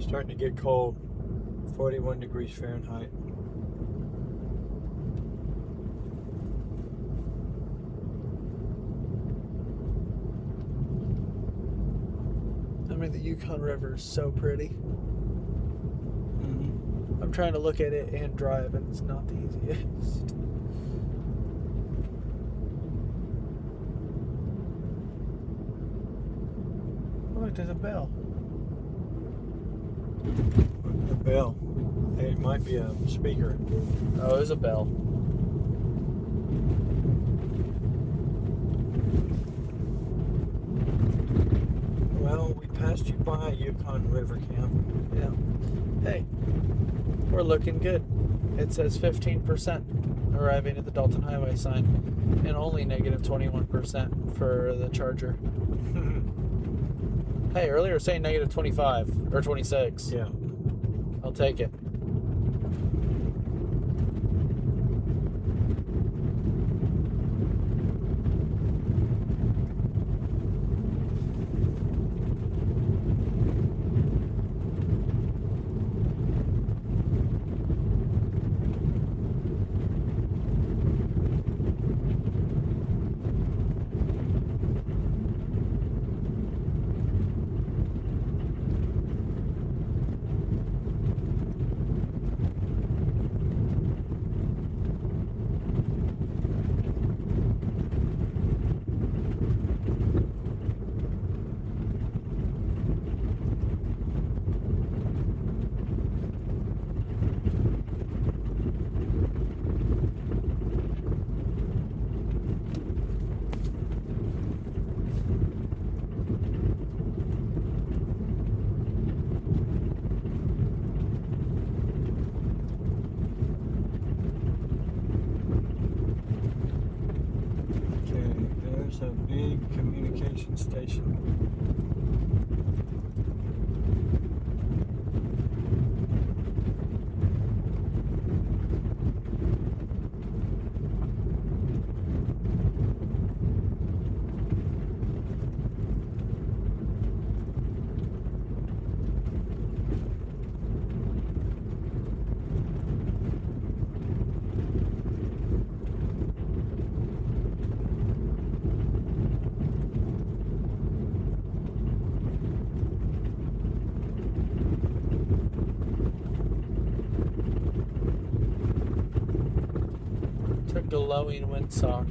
Starting to get cold. 41 degrees Fahrenheit. I mean, the Yukon River is so pretty. I'm trying to look at it and drive, and it's not the easiest. Oh, look, there's a bell. A bell. It might be a speaker. Oh, there's a bell. Well, we passed you by Yukon River Camp. Yeah. Hey, we're looking good. It says 15% arriving at the Dalton Highway sign, and only negative 21% for the charger. Hey, earlier it was saying negative 25 or 26. Yeah. I'll take it. It's a big communication station. It's a glowing windsock.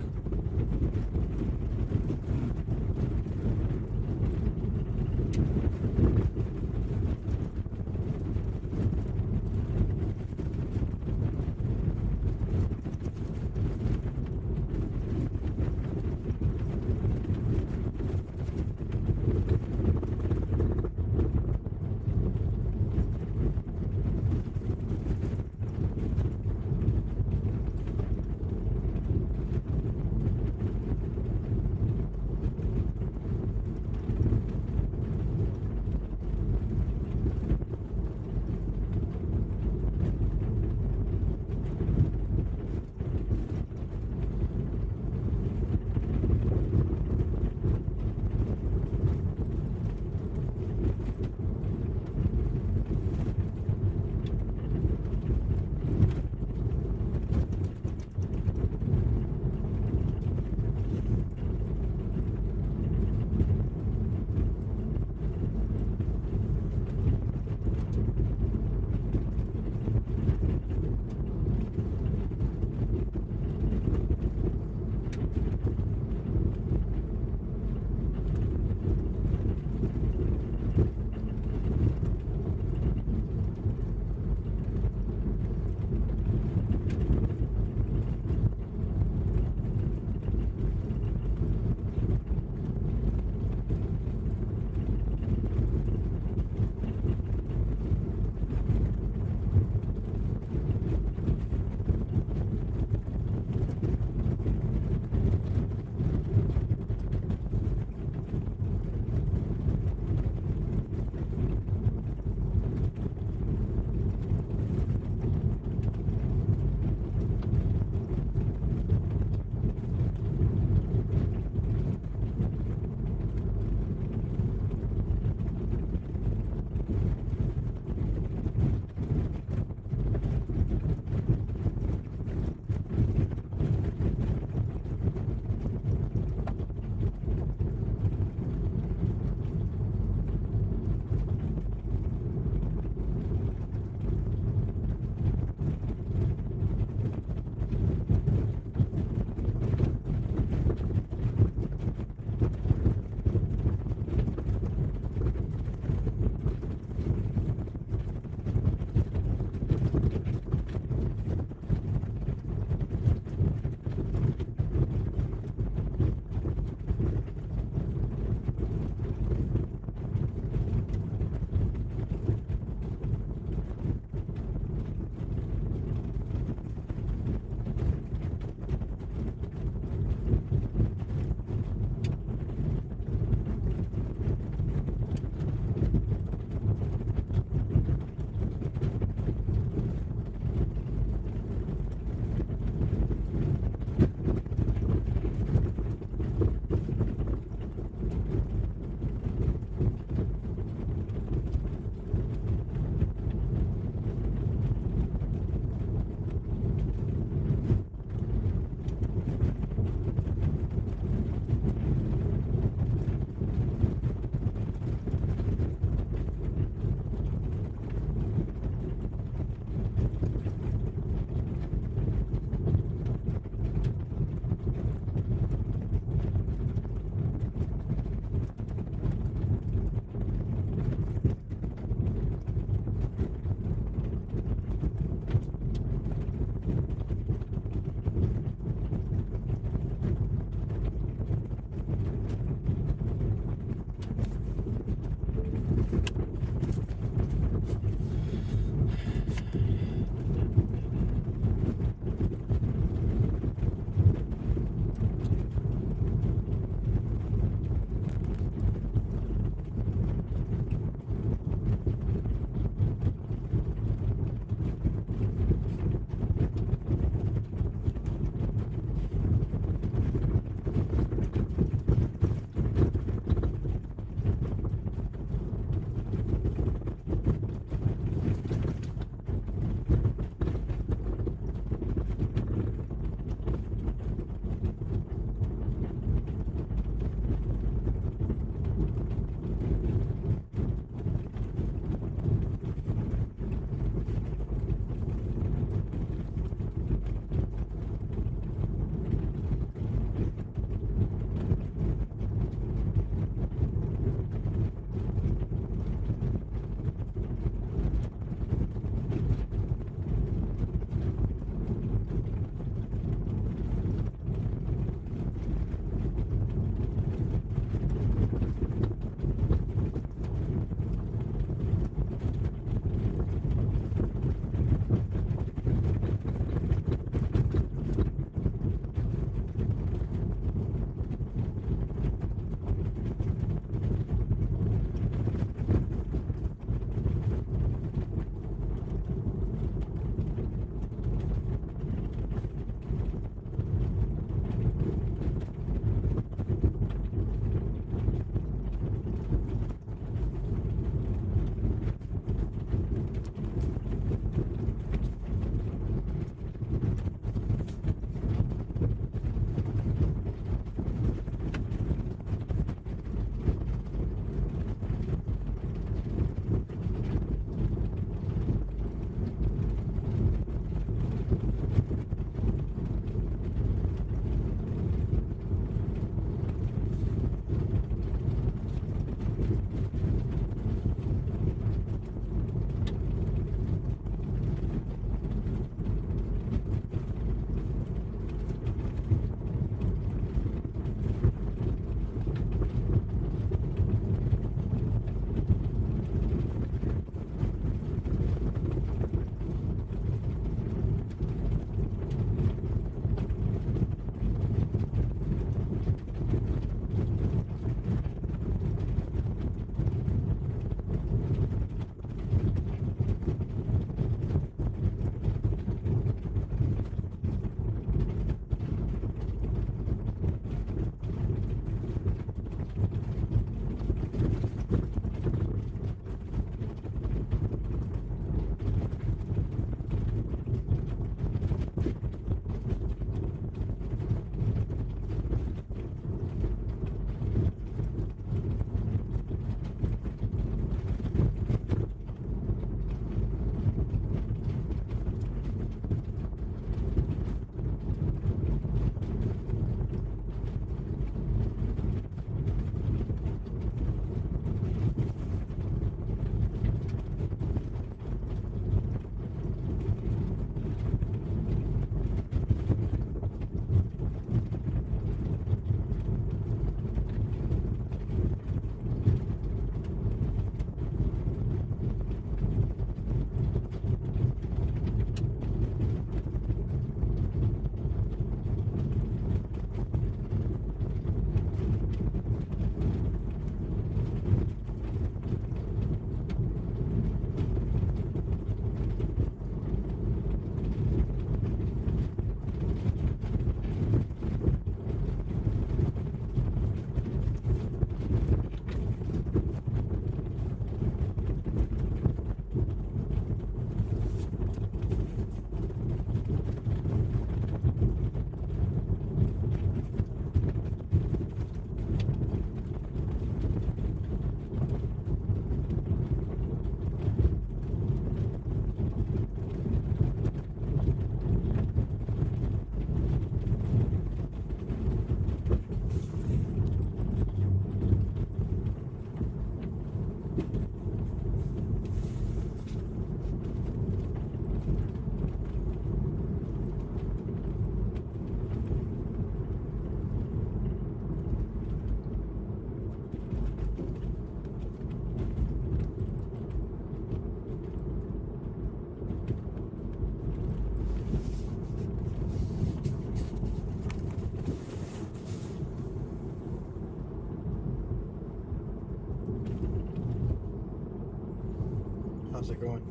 How's it going?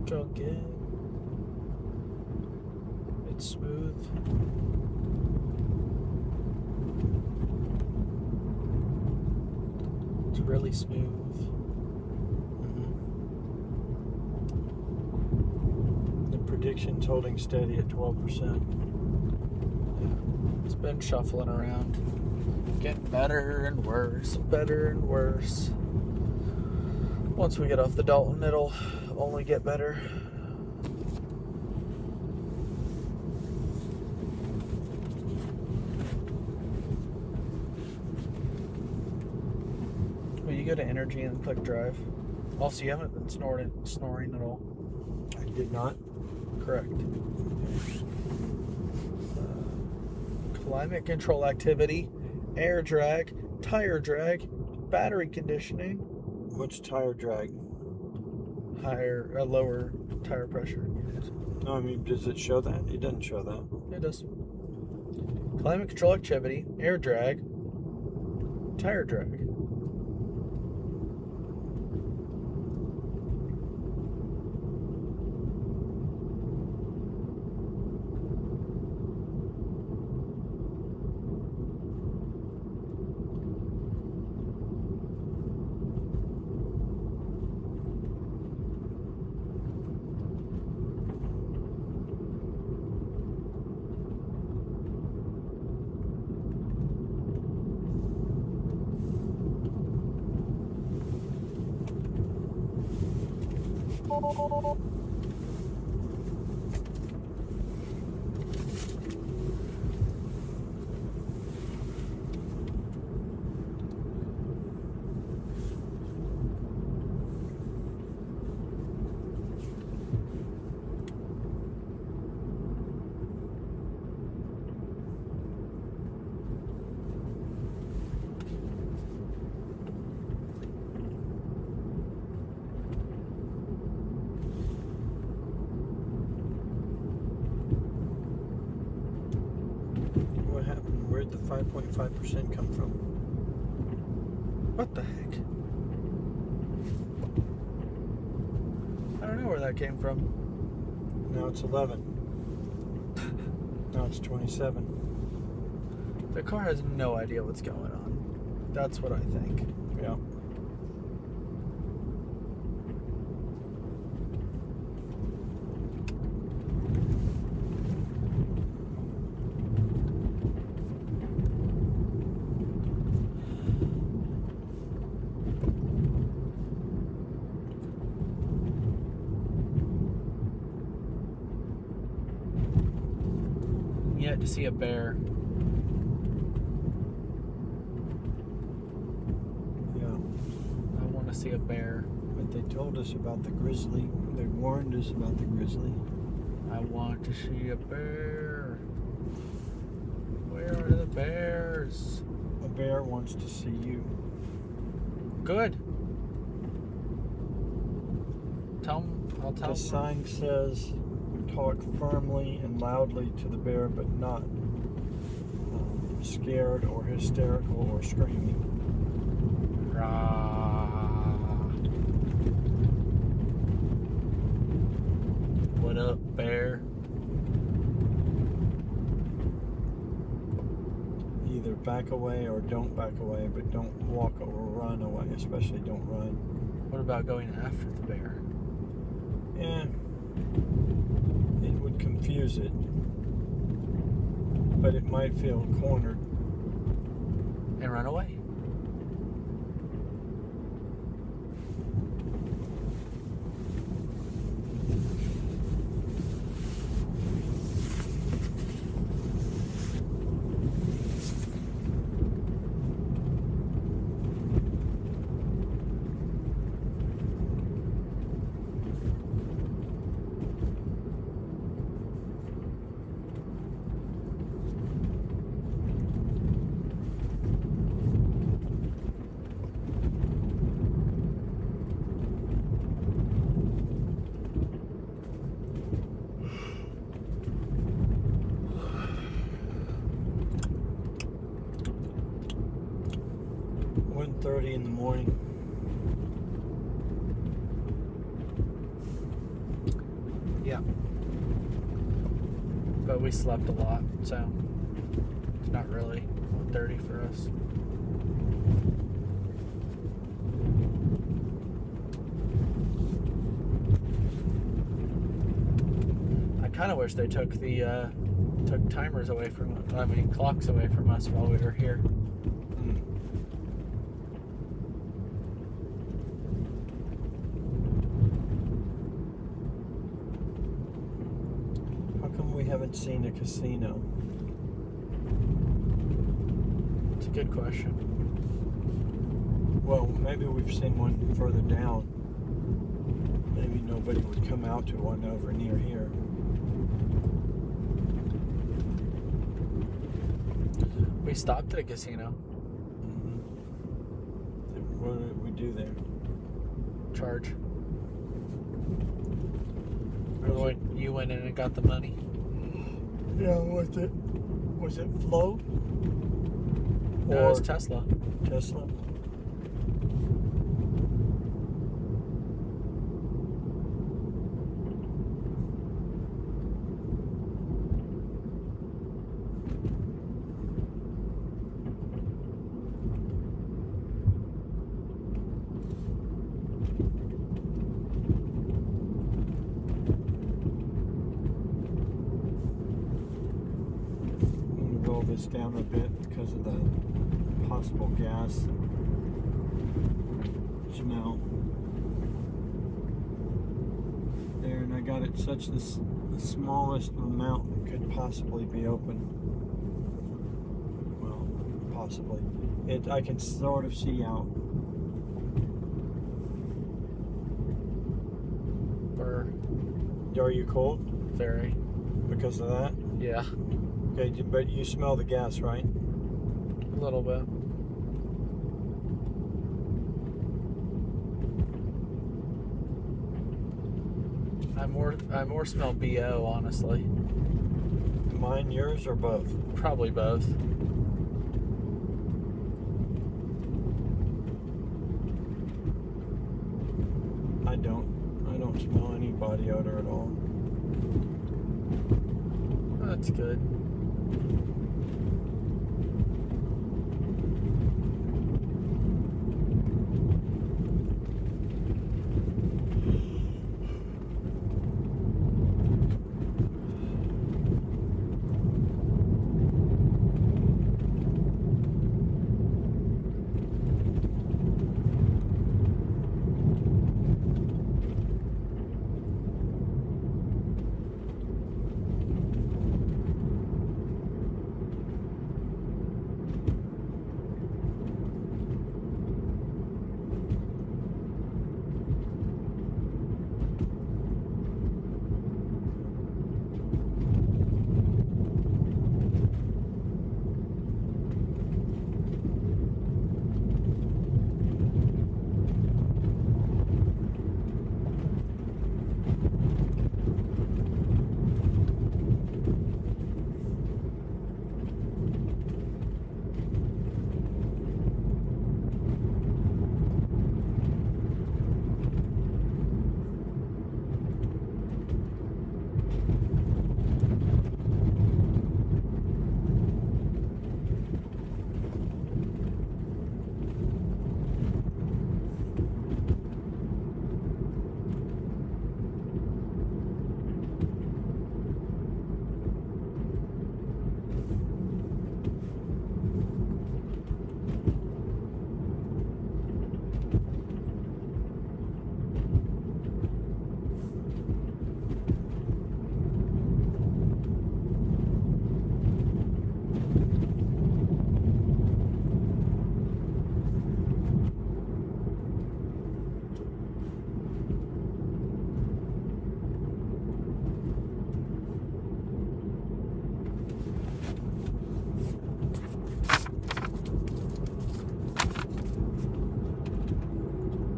Going good. It's smooth. It's really smooth. The prediction's holding steady at 12%. It's been shuffling around. Getting better and worse, better and worse. Once we get off the Dalton, it'll only get better. Well, you go to energy and click drive. Also, you haven't been snoring at all. I did not. Correct. Climate control activity, air drag, tire drag, battery conditioning, What's tire drag? lower tire pressure. No, I mean, does it show that? It doesn't show that. It does. Climate control activity, air drag, tire drag. What happened? Where'd the 5.5% come from? What the heck? I don't know where that came from. Now it's 11. Now it's 27. The car has no idea what's going on. That's what I think. Yeah. Yet to see a bear. Yeah. I want to see a bear. But they told us about the grizzly. They warned us about the grizzly. I want to see a bear. Where are the bears? A bear wants to see you. Good. I'll tell The sign says, talk firmly and loudly to the bear, but not scared or hysterical or screaming. What up, bear? Either back away or don't back away, but don't walk or run away, especially don't run. What about going after the bear? Yeah, it would confuse it, but it might feel cornered. And run away. .30 in the morning. but we slept a lot, so it's not really dirty for us. I kind of wish they took the took timers away from us. I mean, clocks away from us while we were here. How come we haven't seen a casino? It's a good question. Well, maybe we've seen one further down. Maybe nobody would come out to one over near here. We stopped at a casino. What did we do there? Charge. Or you went in and got the money. Yeah, was it Flow? No, it was Tesla. Tesla? Roll this down a bit because of the possible gas smell. There, and I got it such the smallest amount that could possibly be open. Well, possibly. I can sort of see out. Are you cold? Very. Because of that? Yeah. Okay, but you smell the gas, right? A little bit. I more smell BO, honestly. Mine, yours, or both? Probably both. I don't smell any body odor at all. That's good.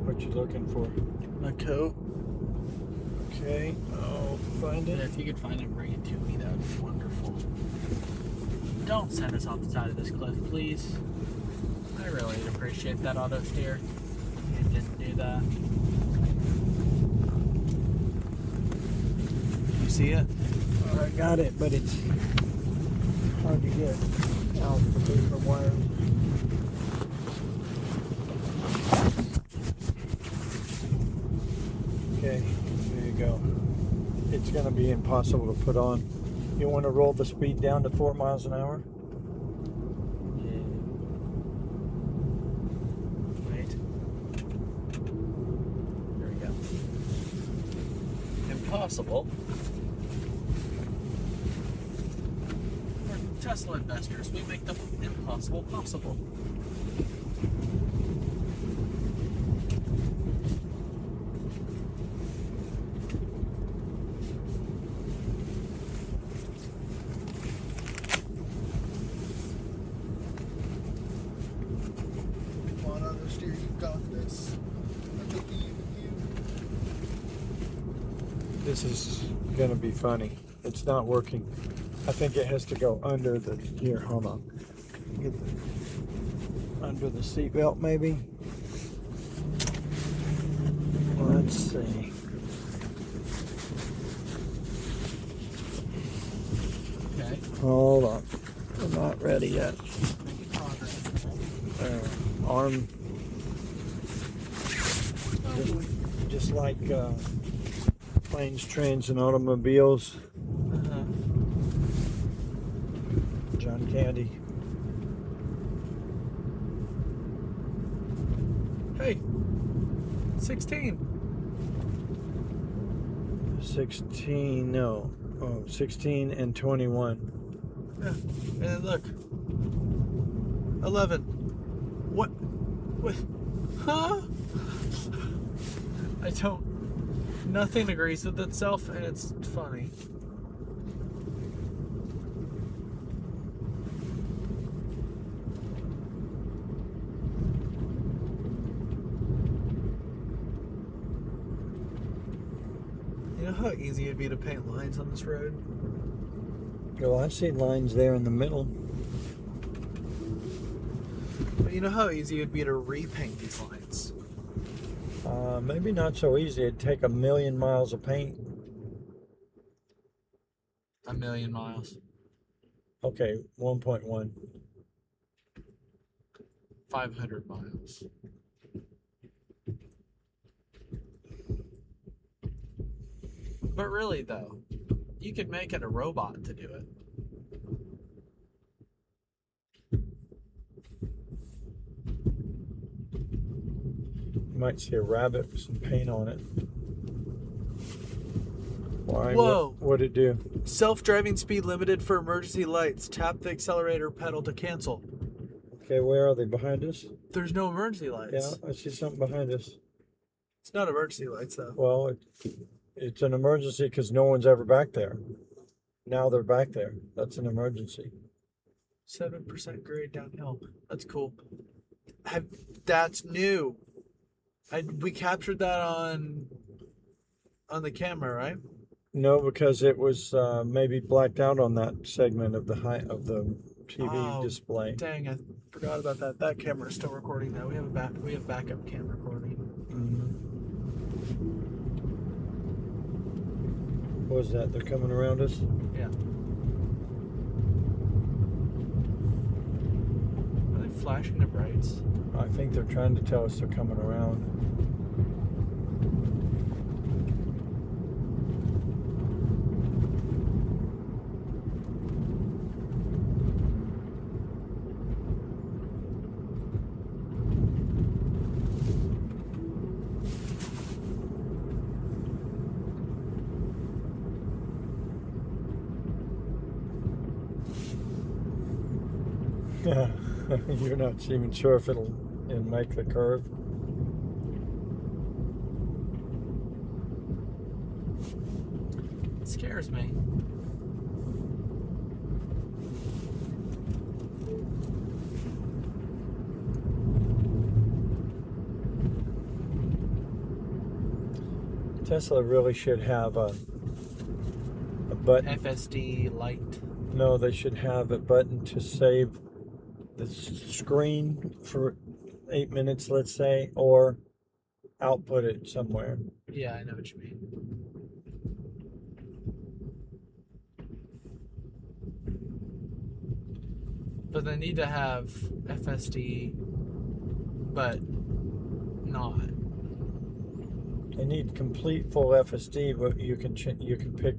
What you looking for? My coat. Okay, I'll find Yeah, it. if you could find it and bring it to me, that would be wonderful. Don't send us off the side of this cliff, please. I really would appreciate that auto steer. You didn't do that. You see it? I got it, but it's hard to get out the paper wires. Okay, there you go. It's going to be impossible to put on. You want to roll the speed down to 4 miles an hour? Wait. There we go. Impossible. We're Tesla investors. We make the impossible possible. Come on, understeer, you got this. I believe in you. This is going to be funny. It's not working. I think it has to go under the, here, hold on. Get the, under the seatbelt maybe. Let's see. Okay. Hold on. I'm not ready yet. Making progress. Arm, just like planes, trains, and automobiles. John Candy. Hey, 16. 16, no. Oh, 16 and 21. Yeah, and look. 11. What? What? Huh? I don't. Nothing agrees with itself, and it's funny. You know how easy it'd be to paint lines on this road? Well, I see lines there in the middle. But you know how easy it'd be to repaint these lines? Maybe not so easy. It'd take 1,000,000 miles of paint. 1,000,000 miles. Okay, 1.1. 500 miles. But really, though, you could make it a robot to do it. You might see a rabbit with some paint on it. Why? Whoa. What'd it do? Self-driving speed limited for emergency lights. Tap the accelerator pedal to cancel. Okay, where are they? Behind us? There's no emergency Yeah, lights. I see something behind us. It's not emergency lights, though. Well, it's an emergency because no one's ever back there. Now they're back there. That's an emergency. 7% grade downhill. That's cool. That's new. We captured that on the camera, right? No, because it was maybe blacked out on that segment of the TV Oh, display. Dang, I forgot about that. That camera is still recording though. We have backup cam recording. What was that? They're coming around us? Yeah. Are they flashing the brights? I think they're trying to tell us they're coming around. You're not even sure if it'll make the curve. It scares me. Tesla really should have a button. FSD Lite. No, they should have a button to save the screen for 8 minutes, let's say, or output it somewhere. Yeah, I know what you mean. But they need to have FSD, but not. They need complete full FSD, but you can pick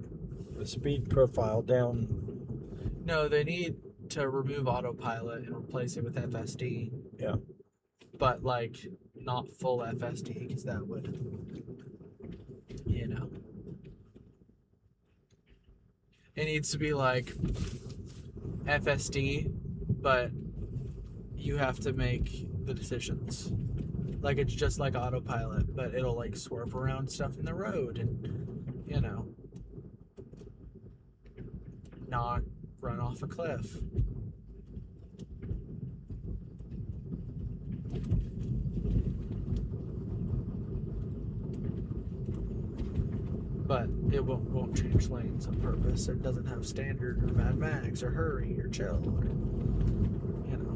the speed profile down. No, they need to remove autopilot and replace it with FSD. Yeah. But like not full FSD, because that would, you know. It needs to be like FSD, but you have to make the decisions. Like it's just like autopilot, but it'll like swerve around stuff in the road and, you know, not run off a cliff. But it won't change lanes on purpose. It doesn't have standard or Mad Max or hurry or chill or, you know.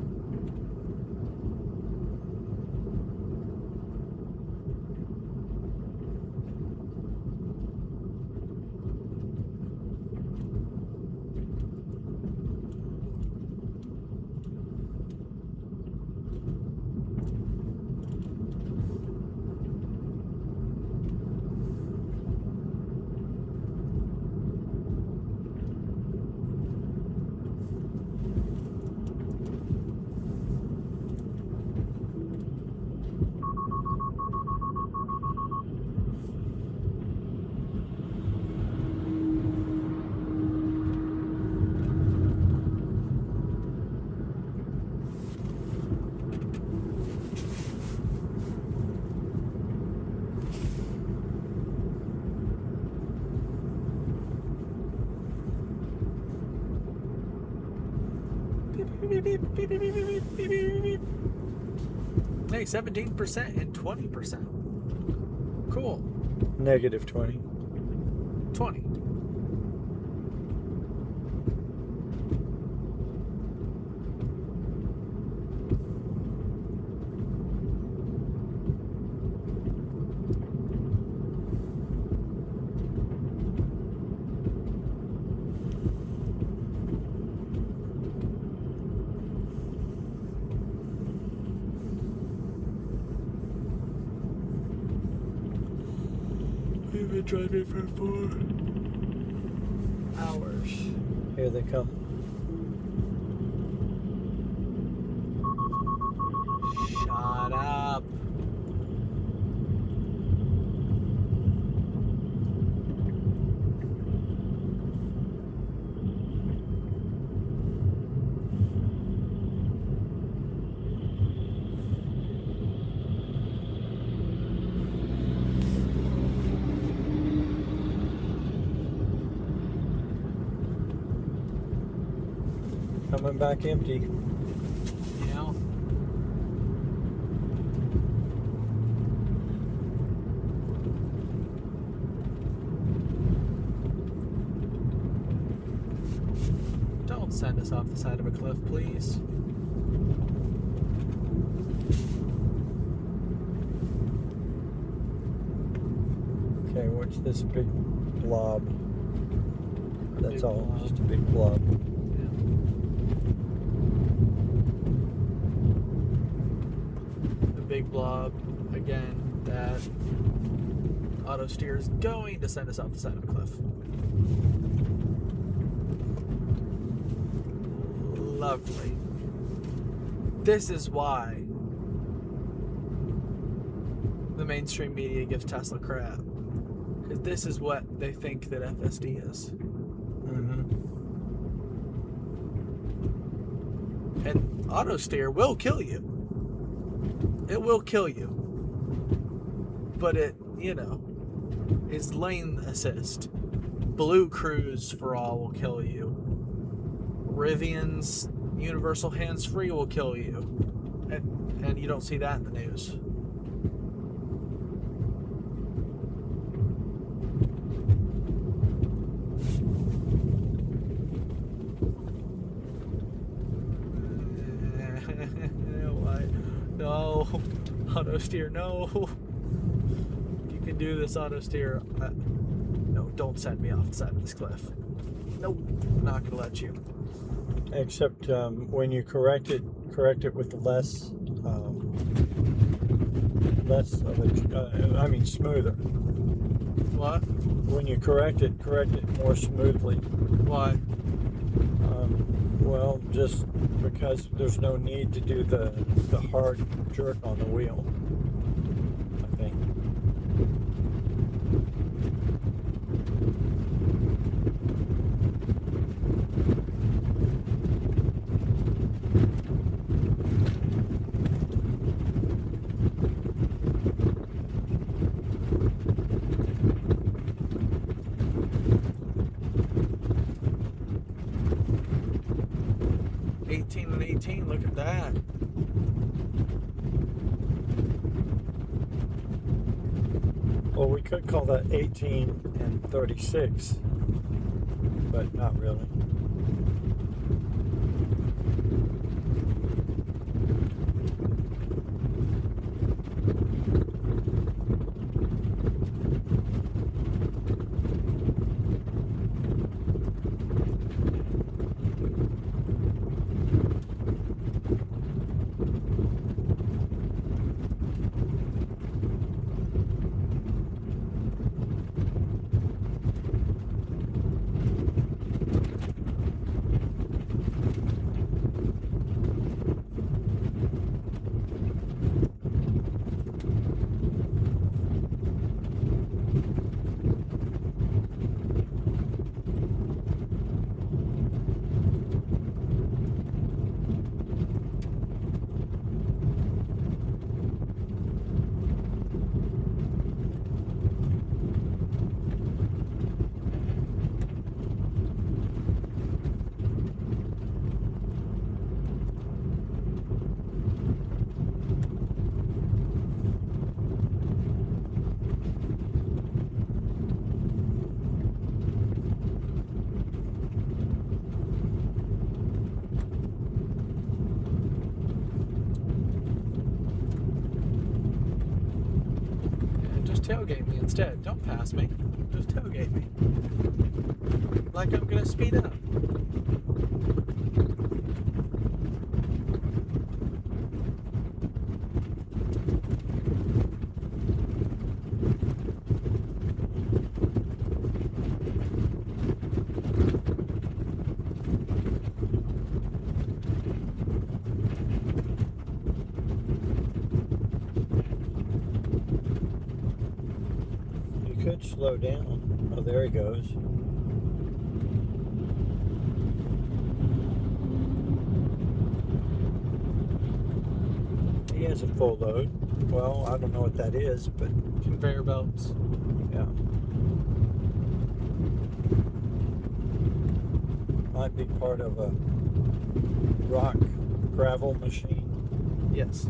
Hey, 17% and 20%. Cool. Negative 20. 20. We've been driving for 4 hours. Here they come. Shut up. Coming back empty. You know? Don't send us off the side of a cliff, please. Okay, what's this big blob? That's Big all, blob. just a big blob. The big blob, again, that auto steer is going to send us off the side of a cliff. Lovely. This is why the mainstream media gives Tesla crap. Because this is what they think that FSD is. And auto steer will kill you. It will kill you. But it, you know, is lane assist. Blue Cruise for all will kill you. Rivian's universal hands-free will kill you. And you don't see that in the news. No, auto steer, no. You can do this, auto steer. No, don't send me off the side of this cliff. Nope, I'm not gonna let you. Except when you correct it with less of a, I mean smoother. What? When you correct it more smoothly. Why? Well, just because there's no need to do the hard jerk on the wheel, I think. And 18, look at that. Well, we could call that 18 and 36, but not really. Tailgate me instead. Don't pass me. Just tailgate me. Like I'm gonna speed up. Could slow down. Oh, there he goes. He has a full load. Well, I don't know what that is, but Conveyor belts. yeah. Might be part of a rock gravel machine. Yes.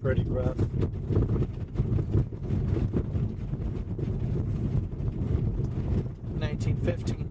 pretty rough. 1915.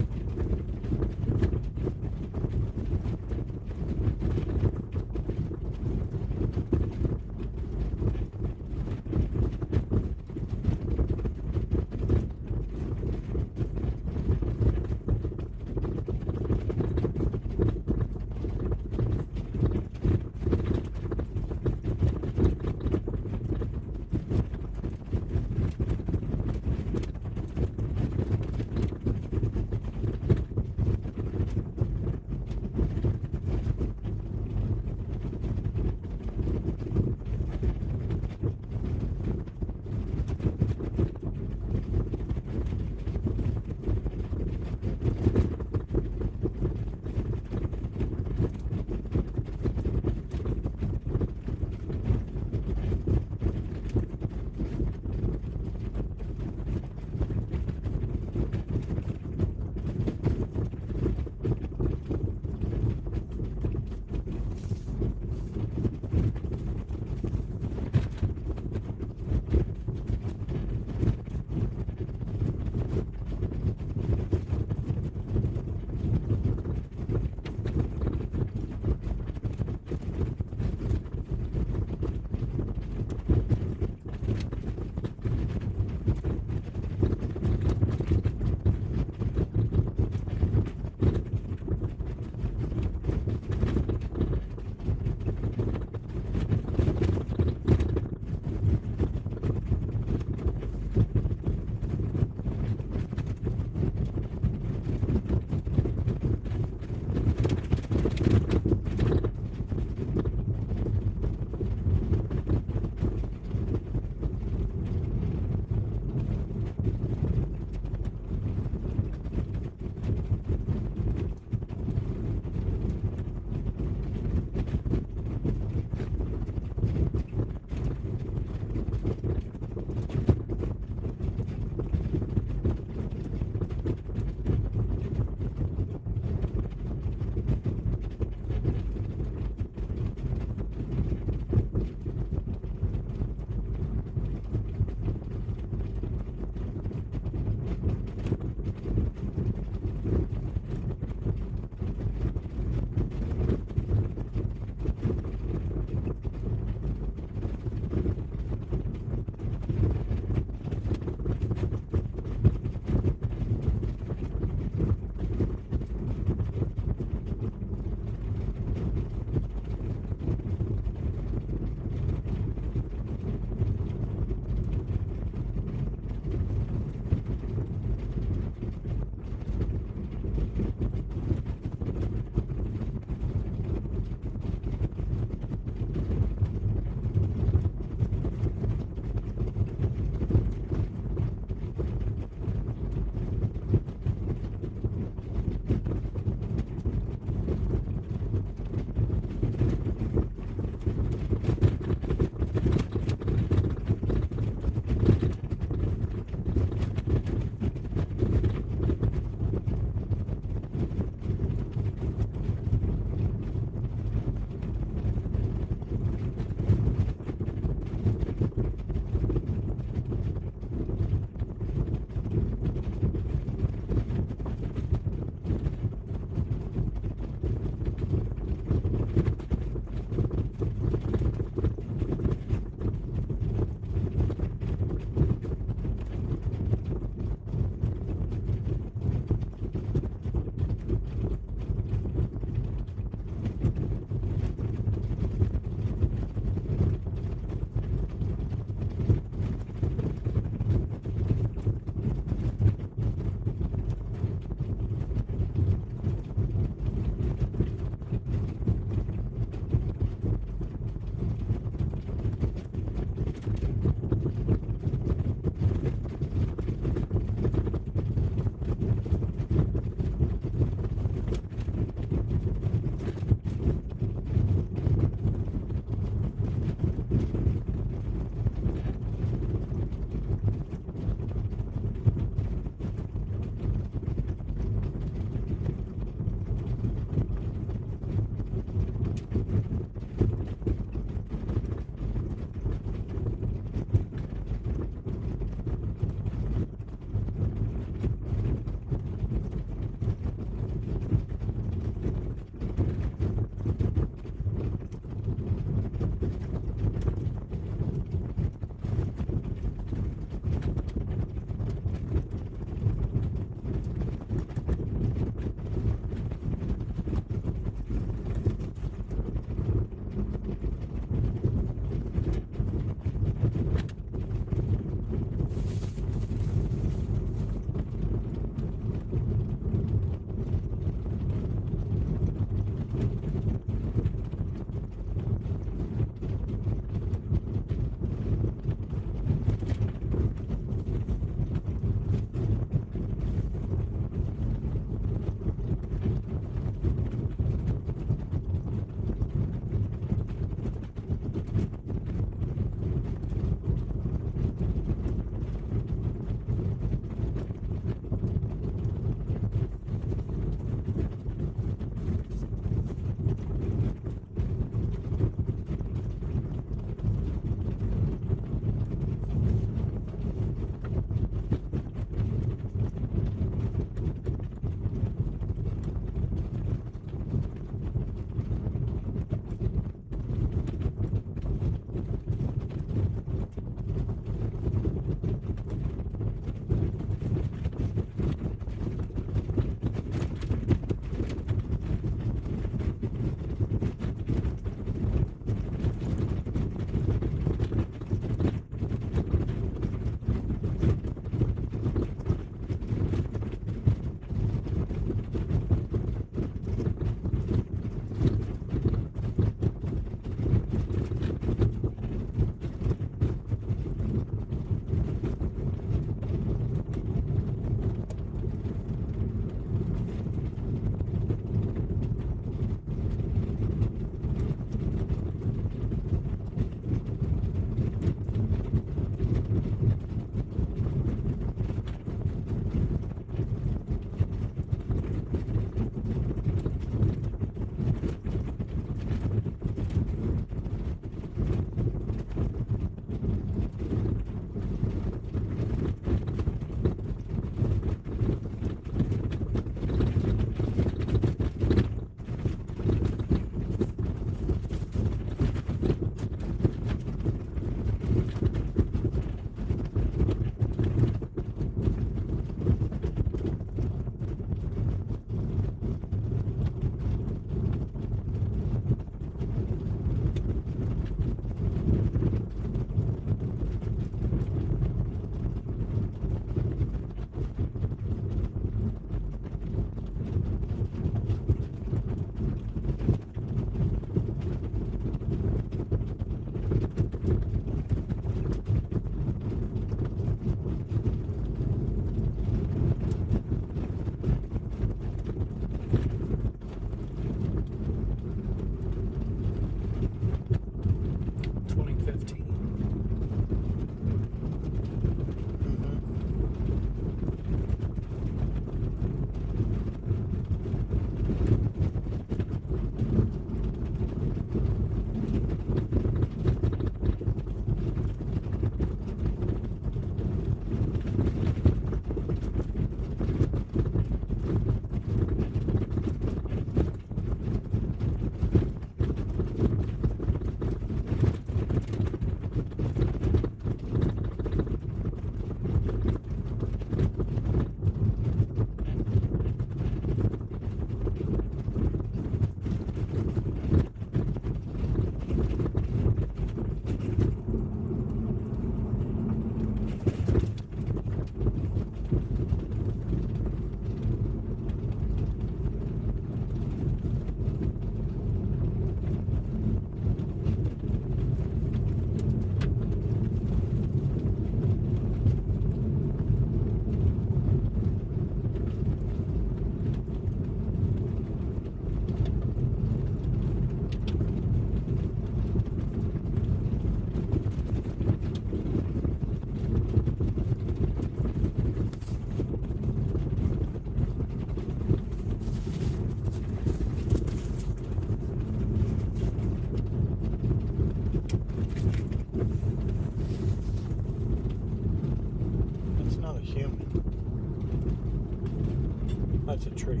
tree.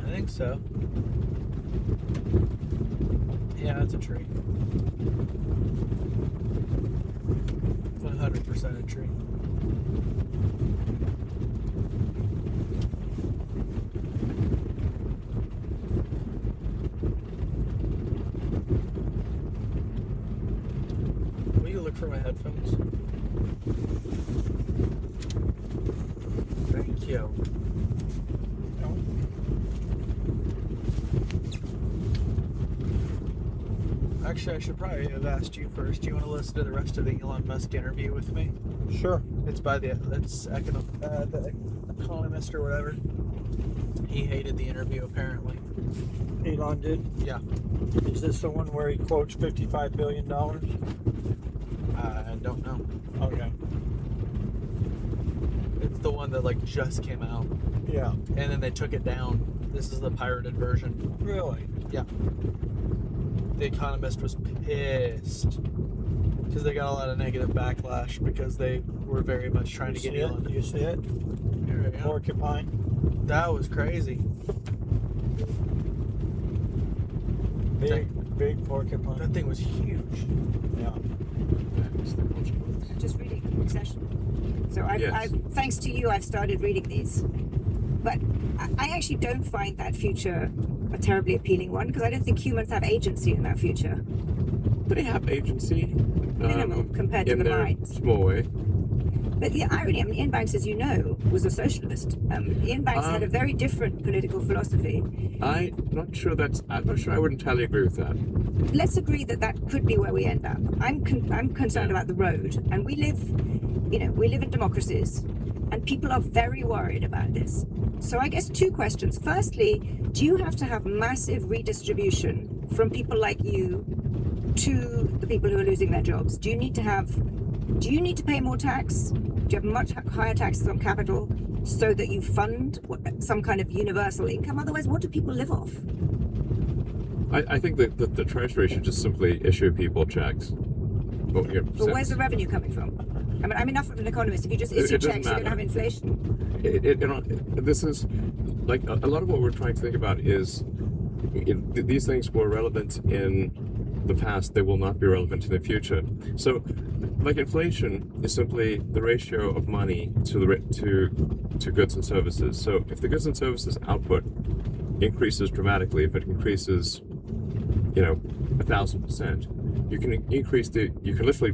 I think so. Yeah, it's a tree. 100% a tree. Will you look for my headphones? Thank you. Actually, I should probably have asked you first. Do you want to listen to the rest of the Elon Musk interview with me? Sure. It's by the Economist or whatever. He hated the interview apparently. Elon did. Yeah. Is this the one where he quotes $55 billion? I don't know. Okay. It's the one that like just came out, Yeah. and then they took it down. This is the pirated version. Really? Yeah. The Economist was pissed because they got a lot of negative backlash because they were very much trying to get Elon. Do you see it? Here we go. Porcupine. That was crazy. Big porcupine. That thing was huge. Yeah. Just reading session. So Yes. I've thanks to you, I've started reading these. But I actually don't find that future a terribly appealing one because I don't think humans have agency in that future. They have agency. Minimal compared to in the their minds. small way. But the irony, I mean, Ian Banks, as you know, was a socialist. Ian Banks had a very different political philosophy. I'm not sure I would entirely agree with that. Let's agree that that could be where we end up. I'm concerned about the road, and we live in democracies, and people are very worried about this. So I guess two questions. Firstly, do you have to have massive redistribution from people like you to the people who are losing their jobs? Do you need to pay more tax? Do you have much higher taxes on capital so that you fund some kind of universal income? Otherwise, what do people live off? I think that the Treasury should just simply issue people checks. But where's the revenue coming from? I mean, I'm enough of an economist. If you just issue checks, you're going to have inflation. This is like a lot of what we're trying to think about is these things were relevant in the past, they will not be relevant in the future. So, like inflation is simply the ratio of money to goods and services. So, if the goods and services output increases dramatically, if it increases, 1,000%, you can literally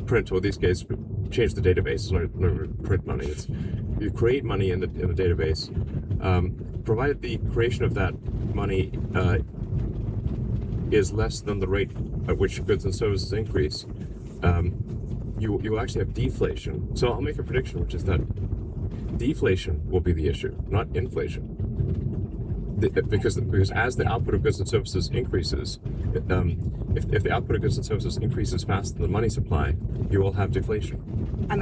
print, or in these cases, change the database. Not print money. You create money in the database, provided the creation of that money is less than the rate at which goods and services increase, you will actually have deflation. So I'll make a prediction, which is that deflation will be the issue, not inflation. Because as the output of goods and services increases, if the output of goods and services increases faster than the money supply, you will have deflation. I'm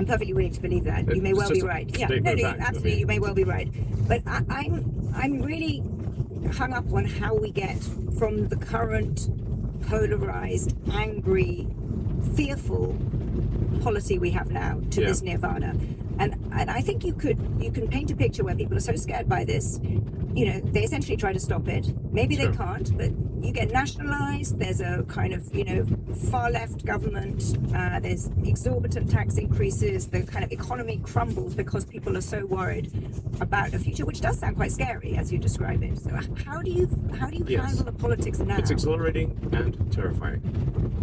perfectly willing to believe that. You may well be right. Yeah, no, absolutely, you may well be right. But I'm really hung up on how we get from the current polarized, angry, fearful policy we have now to this nirvana. And I think you can paint a picture where people are so scared by this, they essentially try to stop it. Maybe they can't, but you get nationalized, there's a kind of, far left government, there's exorbitant tax increases, the kind of economy crumbles because people are so worried about a future, which does sound quite scary as you describe it. So how do you handle the politics now? It's exhilarating and terrifying.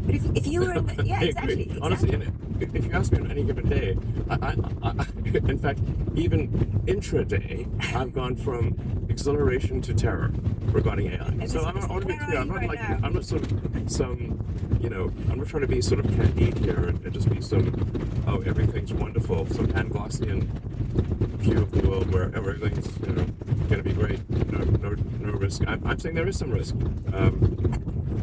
But if you were in the, exactly. Honestly, if you ask me on any given day, I in fact, even intraday, I've gone from exhilaration to terror regarding AI. So I want to be clear. I'm not I'm not trying to be sort of candide here and just be everything's wonderful, some Panglossian view of the world where everything's going to be great, no risk. I'm saying there is some risk.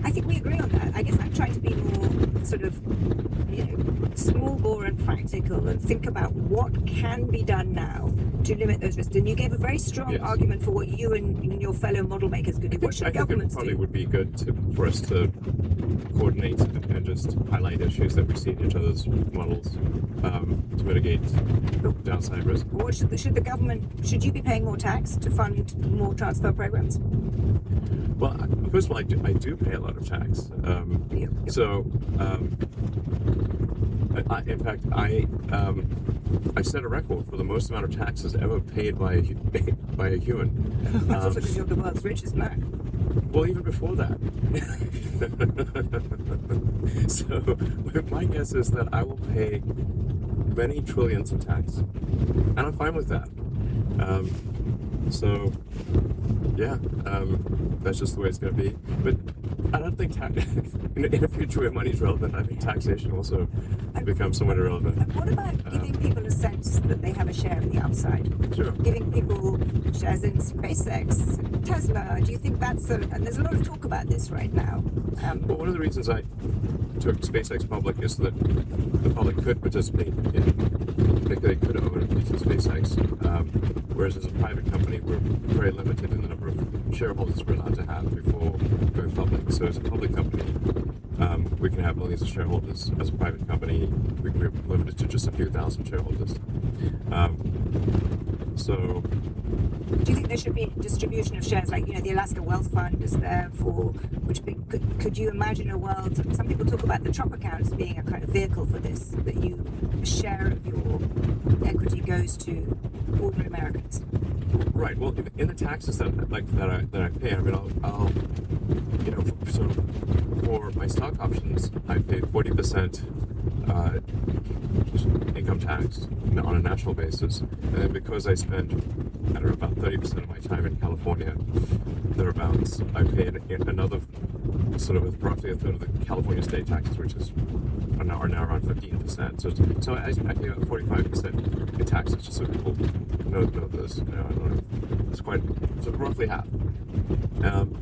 I think we agree on that. I guess I'm trying to be more sort of, small bore and practical, and think about what can be done now to limit those risks. And you gave a very strong argument for what you and your fellow model makers could do. What should governments do? I think it probably would be good for us to coordinate and just highlight issues that we see in each other's models to mitigate downside risk. What should you be paying more tax to fund more transfer programs? Well, first of all, I do pay a lot of tax. So, in fact, I set a record for the most amount of taxes ever paid by a human. That's also because you're the world's richest man. Well, even before that. So, my guess is that I will pay many trillions of tax, and I'm fine with that. So, yeah, that's just the way it's going to be. But I don't think in a future where money is relevant, I think taxation also becomes somewhat irrelevant. What about giving people a sense that they have a share in the upside? Sure. Giving people shares in SpaceX, Tesla. Do you think that's and there's a lot of talk about this right now. Well, one of the reasons I took SpaceX public is that the public could participate in, they could own a piece of SpaceX, whereas as a private company, we're very limited in the number of shareholders we're allowed to have before going public. So as a public company, we can have millions of shareholders. As a private company, we're limited to just a few thousand shareholders. So, do you think there should be a distribution of shares, like the Alaska Wealth Fund is there for? Could you imagine a world? Some people talk about the Trump accounts being a kind of vehicle for this, that a share of your equity goes to ordinary Americans. Right. Well, in the taxes that I pay, I mean, I'll so for my stock options, I pay 40% income tax on a national basis, and then because I spend, I don't know, about 30% of my time in California, thereabouts, I pay another sort of roughly a third of the California state taxes, which are now around 15%. So I pay about 45% in taxes, just so people know this. I don't know, it's quite, so roughly half.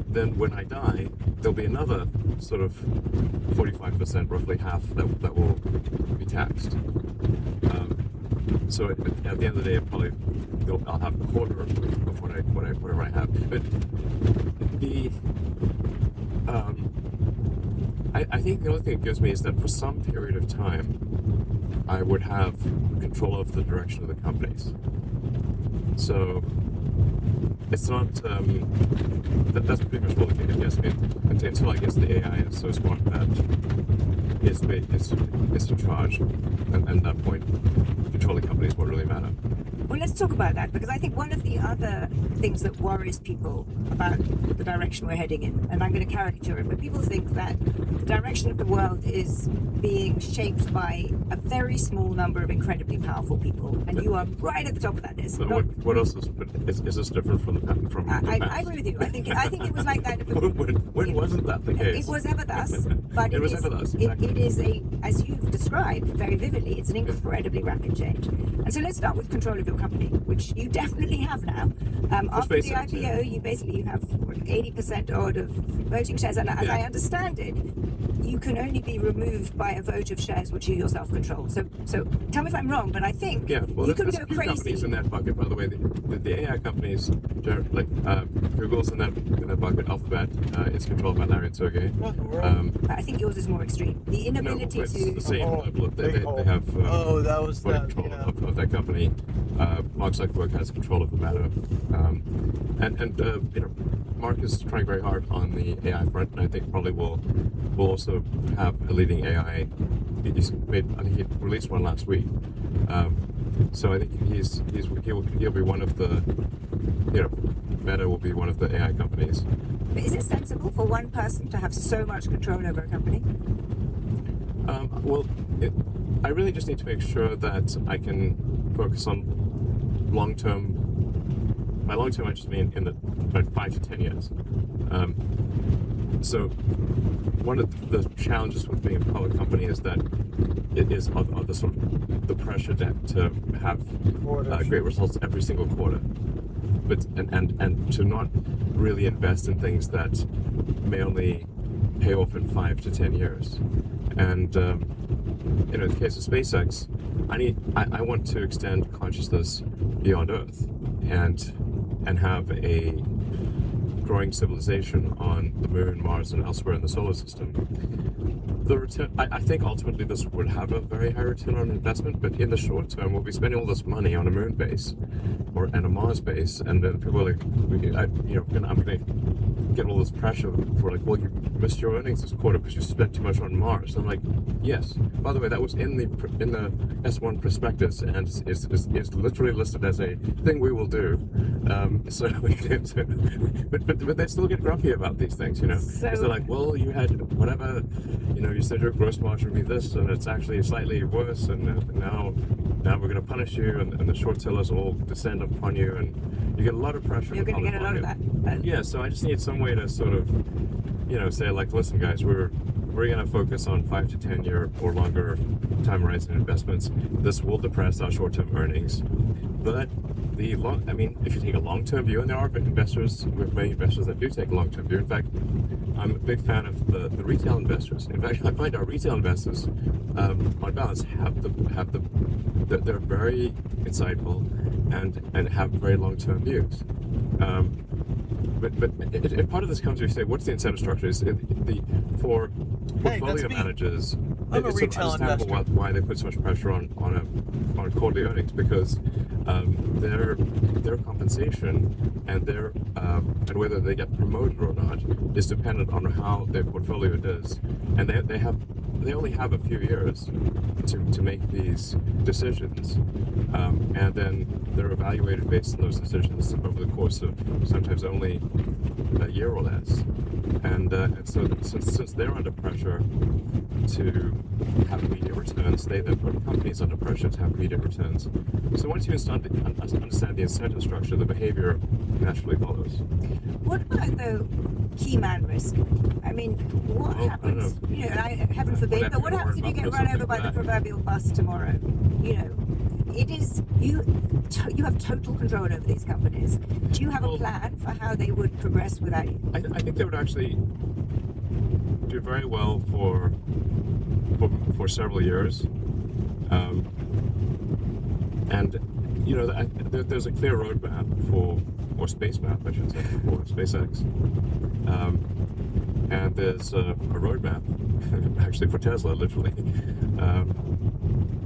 Then when I die, there'll be another sort of 45%, roughly half, that will be taxed. So at the end of the day, I'll have a quarter of whatever I have. But I think the only thing it gives me is that for some period of time, I would have control of the direction of the companies. So it's not, that's pretty much what it gets me. Until I guess the AI is so smart that it's in charge, and at that point, controlling companies won't really matter. Well, let's talk about that, because I think one of the other things that worries people about the direction we're heading in, and I'm going to caricature it, but people think that the direction of the world is being shaped by a very small number of incredibly powerful people, and you are right at the top of that list. So what else is this different from the past? I agree with you. I think it was like that. When wasn't that the case? It was ever thus, but it was ever thus. Exactly. It is as you've described very vividly, it's an incredibly rapid change. And so let's start with control of your company, which you definitely have now. After the IPO, you have 80% odd of voting shares, and as I understand it, you can only be removed by a vote of shares which you yourself control. So tell me if I'm wrong, but I think you could go crazy. Companies in that bucket, by the way. The AI companies, like Google's in that bucket. Alphabet is controlled by Larry and Sergey. I think yours is more extreme. The inability it's to the same level. They have that was full control of that company. Mark Zuckerberg has control of the Meta, and Mark is trying very hard on the AI front, and I think probably will also have a leading AI. I think he released one last week. So I think he'll be one of the, Meta will be one of the AI companies. But is it sensible for one person to have so much control over a company? I really just need to make sure that I can focus on long-term. By long-term, I just mean in about 5 to 10 years. So one of the challenges with being a public company is that it is of the sort of the pressure to have great results every single quarter, but and to not really invest in things that may only pay off in 5 to 10 years. And in the case of SpaceX, I want to extend consciousness beyond Earth and have a growing civilization on the Moon, Mars, and elsewhere in the solar system. The return, I think ultimately this would have a very high return on investment, but in the short term, we'll be spending all this money on a Moon base and a Mars base, and then people are like, I'm going to get all this pressure for like, well, you missed your earnings this quarter because you spent too much on Mars. I'm like, yes. By the way, that was in the S1 prospectus, and it's literally listed as a thing we will do. But they still get grumpy about these things, because they're like, well, you had whatever, you said your gross margin would be this, and it's actually slightly worse, and now we're going to punish you, and the short sellers all descend upon you, and you get a lot of pressure. You're going to get a lot of that. Yeah, so I just need some way to sort of, say like, listen, guys, we're going to focus on 5 to 10 year or longer time horizon investments. This will depress our short-term earnings, but if you take a long-term view, and there are investors, many investors that do take a long-term view. In fact, I'm a big fan of the retail investors. In fact, I find our retail investors, on balance, they're very insightful and have very long-term views. But part of this comes to you say, what's the incentive structure? For portfolio managers, I'm a it's retail understandable investor. why they put so much pressure on quarterly earnings, because their compensation and whether they get promoted or not is dependent on how their portfolio does, and they only have a few years to make these decisions, and then they're evaluated based on those decisions over the course of sometimes only a year or less. And so since they're under pressure to have immediate returns, they then put companies under pressure to have immediate returns. So once you understand the incentive structure, the behavior naturally follows. What about the key man risk? I mean, what happens? Heaven forbid, but what happens if you get run over by the proverbial bus tomorrow? It is you have total control over these companies. Do you have a plan for how they would progress without you? I think they would actually do very well for several years, and there's a clear roadmap or space map, I should say, for SpaceX, and there's a roadmap actually for Tesla, literally.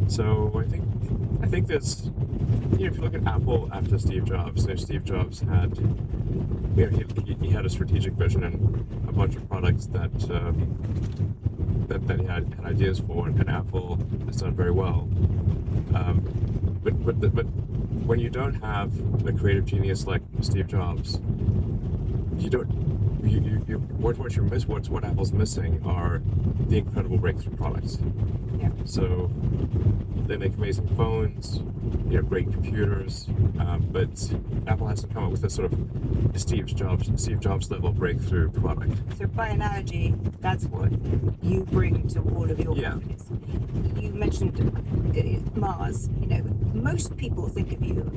So I think there's, if you look at Apple after Steve Jobs, Steve Jobs had, he had a strategic vision and a bunch of products that he had ideas for, and Apple has done very well. But when you don't have a creative genius like Steve Jobs, what Apple's missing are the incredible breakthrough products. Yeah. So they make amazing phones, great computers, but Apple hasn't come up with this sort of Steve Jobs level breakthrough product. So by analogy, that's what you bring to all of your companies. You mentioned Mars. Most people think of you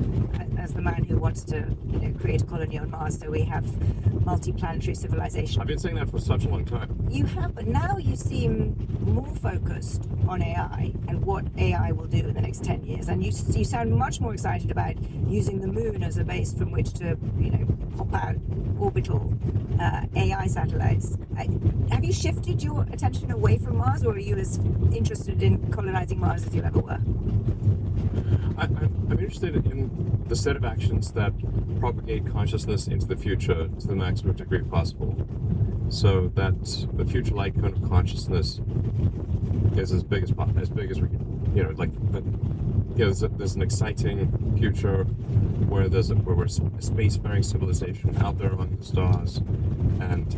as the man who wants to, create a colony on Mars, so we have multi-planetary civilization. I've been saying that for such a long time. You have, but now you seem more focused on AI and what AI will do in the next 10 years. And you sound much more excited about using the moon as a base from which to, pop out orbital AI satellites. Have you shifted your attention away from Mars, or are you as interested in colonizing Mars as you ever were? I'm interested in the set of actions that propagate consciousness into the future to the maximum degree possible, so that the future light cone of consciousness is as big as we can. There's an exciting future where we're a spacefaring civilization out there among the stars, and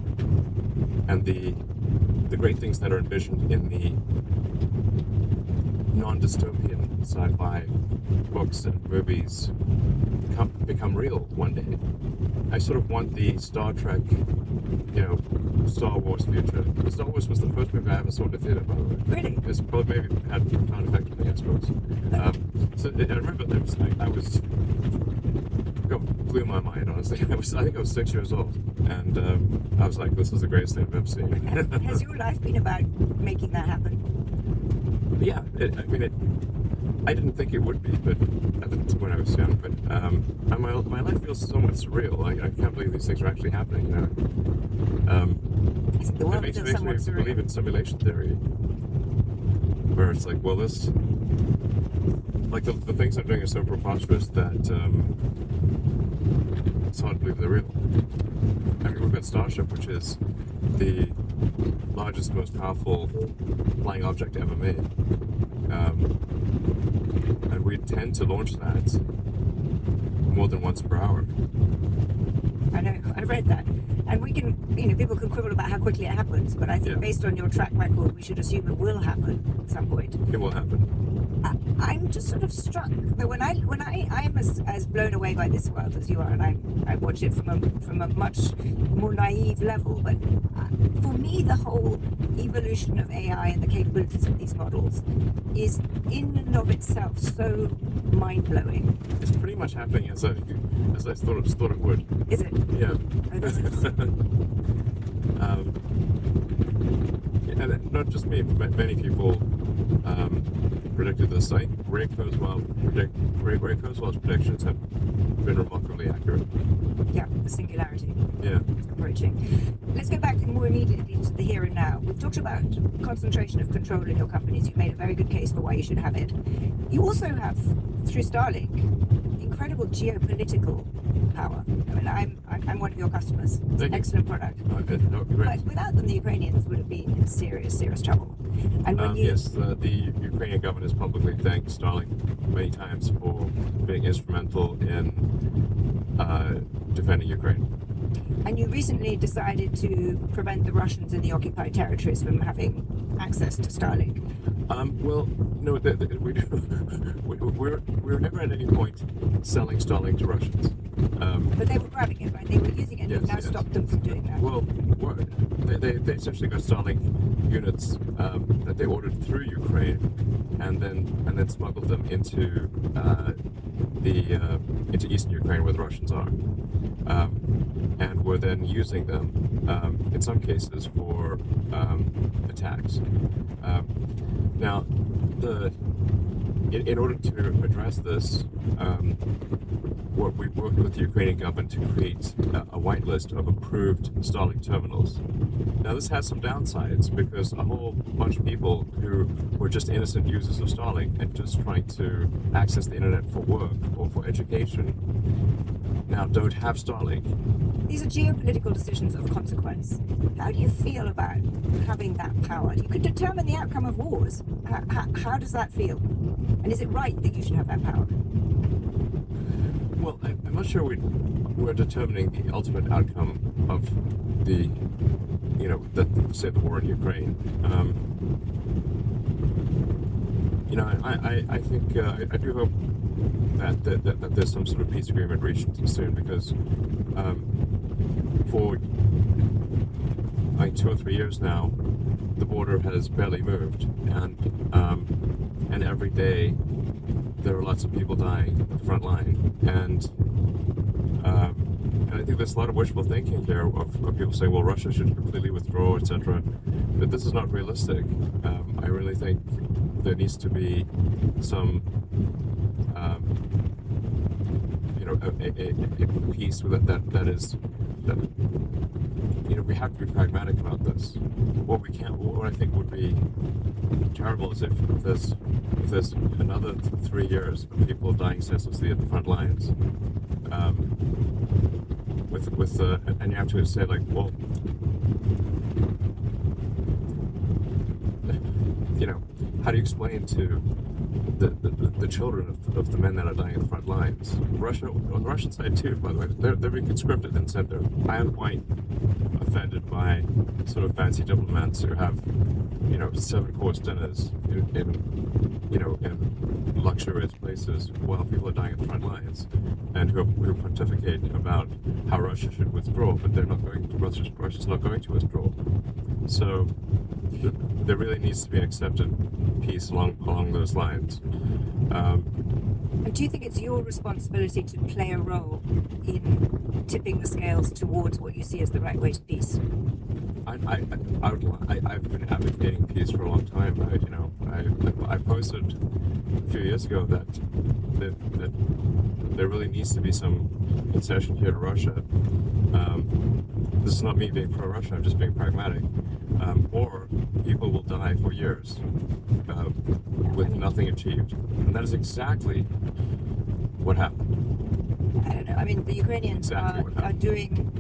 the great things that are envisioned in the non-dystopian sci-fi books and movies become real one day. I sort of want the Star Trek, Star Wars future. Star Wars was the first movie I ever saw in the theater, by the way. Really? It's probably maybe had a profound effect on me, I suppose. So I remember I was. Go. blew my mind, honestly. I think I was 6 years old, and I was like, this is the greatest thing I've ever seen. Has your life been about making that happen? Yeah, I didn't think it would be, but when I was young. But my life feels somewhat surreal. I can't believe these things are actually happening. You know, The world it feels makes somewhat me surreal. believe in simulation theory, where it's like, well, this, like the things I'm doing are so preposterous that it's hard to believe they're real. I mean, we've got Starship, which is the largest, most powerful flying object ever made. And we tend to launch that more than once per hour. I know, I read that. And we can, people can quibble about how quickly it happens, but I think based on your track record, we should assume it will happen at some point. It will happen. I'm just sort of struck that when I am as blown away by this world as you are, and I watch it from a much more naive level, but for me the whole evolution of AI and the capabilities of these models is in and of itself so mind-blowing. It's pretty much happening as I thought it would. Is it? Yeah. Oh, this is- And not just me, but many people predicted this. I think Ray Kurzweil's predictions have been remarkably accurate. Yeah, the singularity. Yeah. Approaching. Let's go back more immediately to the here and now. We've talked about concentration of control in your companies. You've made a very good case for why you should have it. You also have, through Starlink, incredible geopolitical power. I mean, I'm one of your customers. It's an Thank you. excellent product. Okay, no, great. But without them, the Ukrainians would have been in serious trouble. And when Yes, the Ukrainian government has publicly thanked Starlink many times for being instrumental in defending Ukraine. And you recently decided to prevent the Russians in the occupied territories from having access to Starlink. Well, no, we're never at any point selling Starlink to Russians. But they were grabbing it, right? They were using it, and Yes, you've now yes. stopped them from doing that. Well, they essentially got Starlink units that they ordered through Ukraine, and then smuggled them into into eastern Ukraine where the Russians are, and were then using them in some cases for attacks. Now, in order to address this, what we worked with the Ukrainian government to create a whitelist of approved Starlink terminals. Now, this has some downsides because a whole bunch of people who were just innocent users of Starlink and just trying to access the internet for work or for education now don't have Starlink. These are geopolitical decisions of consequence. How do you feel about having that power? You could determine the outcome of wars. How does that feel? And is it right that you should have that power? Well, I'm not sure we're determining the ultimate outcome of the war in Ukraine. I think I do hope that there's some sort of peace agreement reached soon, because for like 2 or 3 years now, the border has barely moved, and every day there are lots of people dying at the front line, and I think there's a lot of wishful thinking here of people saying, well, Russia should completely withdraw, etc. But this is not realistic. I really think there needs to be some a piece with that is that we have to be pragmatic about this. What I think would be terrible is if there's another 3 years of people dying senselessly at the front lines, and you have to say, like, well, how do you explain to the children of the men that are dying at the front lines? Russia, on the Russian side too, by the way, they're being conscripted and sent there. I am quite offended by sort of fancy diplomats who have 7-course dinners in luxurious places while people are dying at the front lines, and who pontificate about how Russia should withdraw, but they're not going. Russia's not going to withdraw. So there really needs to be an accepted peace along those lines. And do you think it's your responsibility to play a role in tipping the scales towards what you see as the right way to peace? I've been advocating peace for a long time. I posted a few years ago that there really needs to be some concession here to Russia. This is not me being pro-Russia, I'm just being pragmatic. Or people will die for years with nothing achieved. And that is exactly what happened. I don't know. I mean, the Ukrainians are doing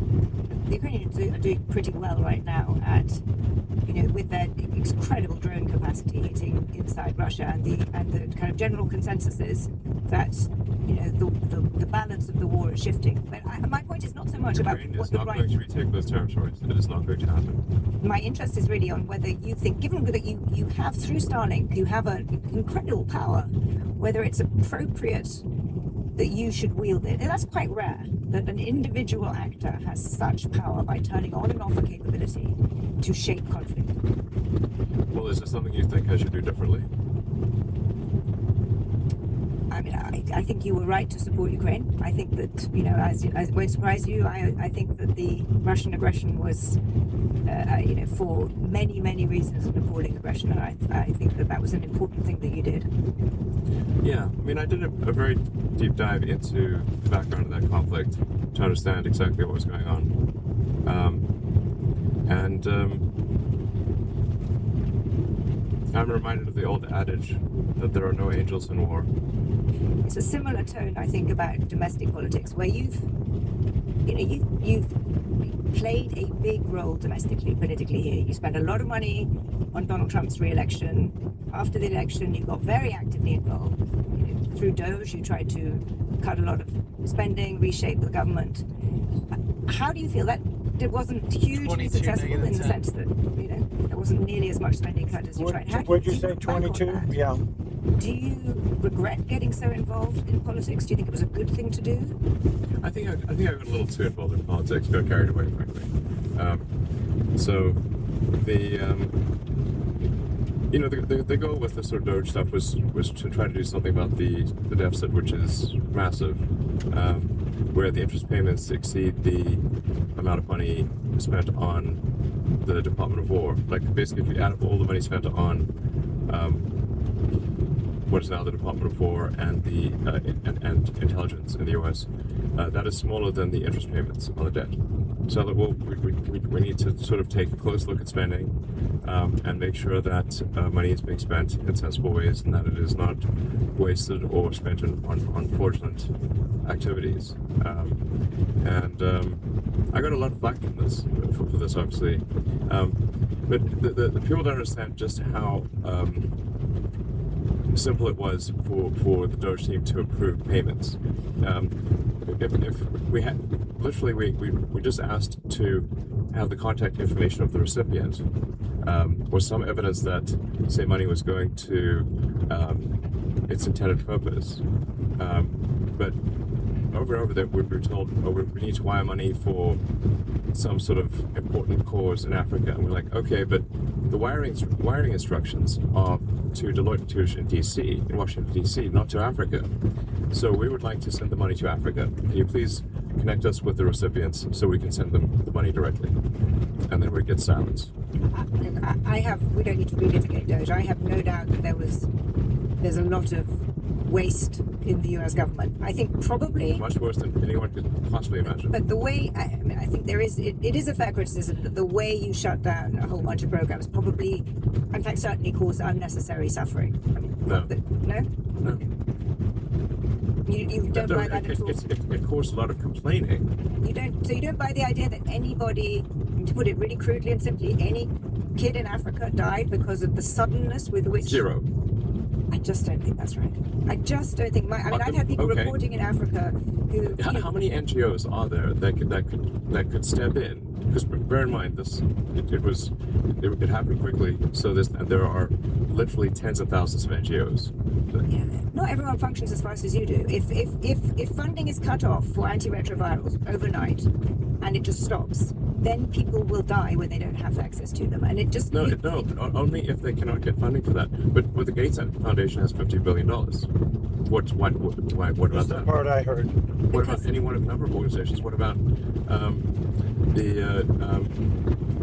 pretty well right now at, with their incredible drone capacity hitting inside Russia, and the kind of general consensus is that the balance of the war is shifting. But my point is not so much about what the right. Ukraine is not going to retake those territories. It is not going to happen. My interest is really on whether you think, given that you have through Starlink, you have an incredible power, whether it's appropriate that you should wield it. And that's quite rare, that an individual actor has such power by turning on and off a capability to shape conflict. Well, is there something you think I should do differently? I mean, I think you were right to support Ukraine. I think that, as it won't surprise you, I think that the Russian aggression was, for many, many reasons, an appalling aggression. And I think that was an important thing that you did. Yeah, I mean, I did a very deep dive into the background of that conflict to understand exactly what was going on. I'm reminded of the old adage that there are no angels in war. It's a similar tone, I think, about domestic politics, where you've played a big role domestically, politically here. You spent a lot of money on Donald Trump's re-election. After the election, you got very actively involved. Through Doge, you tried to cut a lot of spending, reshape the government. How do you feel that it wasn't hugely successful in the sense that there wasn't nearly as much spending cut as you tried? Would you say 22? Yeah. Do you regret getting so involved in politics? Do you think it was a good thing to do? I think I got a little too involved in politics, got carried away, frankly. The goal with this sort of Doge stuff was to try to do something about the deficit, which is massive, where the interest payments exceed the amount of money spent on the Department of War. Like, basically, if you add up all the money spent on what is now the Department of War and the and intelligence in the U.S., that is smaller than the interest payments on the debt. So that we need to sort of take a close look at spending and make sure that money is being spent in sensible ways and that it is not wasted or spent on fraudulent activities. I got a lot of flack from this for this, obviously, but the people don't understand just how simple it was for the Doge team to approve payments. If we had literally we just asked to have the contact information of the recipient or some evidence that, say, money was going to its intended purpose, but over and over that we were told, we need to wire money for some sort of important cause in Africa, and we're like, okay, but the wiring instructions are to Deloitte Touche in Washington DC, not to Africa. So we would like to send the money to Africa. Can you please connect us with the recipients so we can send them the money directly? And then we get silence. We don't need to relitigate Doge. I have no doubt that there's a lot of waste in the US government. I think probably much worse than anyone could possibly imagine. But the way, I think it is a fair criticism that the way you shut down a whole bunch of programs probably, in fact, certainly caused unnecessary suffering. I mean, no. No? You don't buy that at all? It caused a lot of complaining. You don't buy the idea that anybody, to put it really crudely and simply, any kid in Africa died because of the suddenness with which... Zero. I just don't think that's right. I just don't think. I've had people reporting in Africa who. How many NGOs are there that could step in? Because bear in mind, it happened quickly. So there are literally tens of thousands of NGOs. Yeah, not everyone functions as fast as you do. If funding is cut off for antiretrovirals overnight, and it just stops, then people will die when they don't have access to them. And it just No, only if they cannot get funding for that. But the Gates Foundation has $50 billion. What about That's the that? part I heard. What about any one of a number of organizations? What about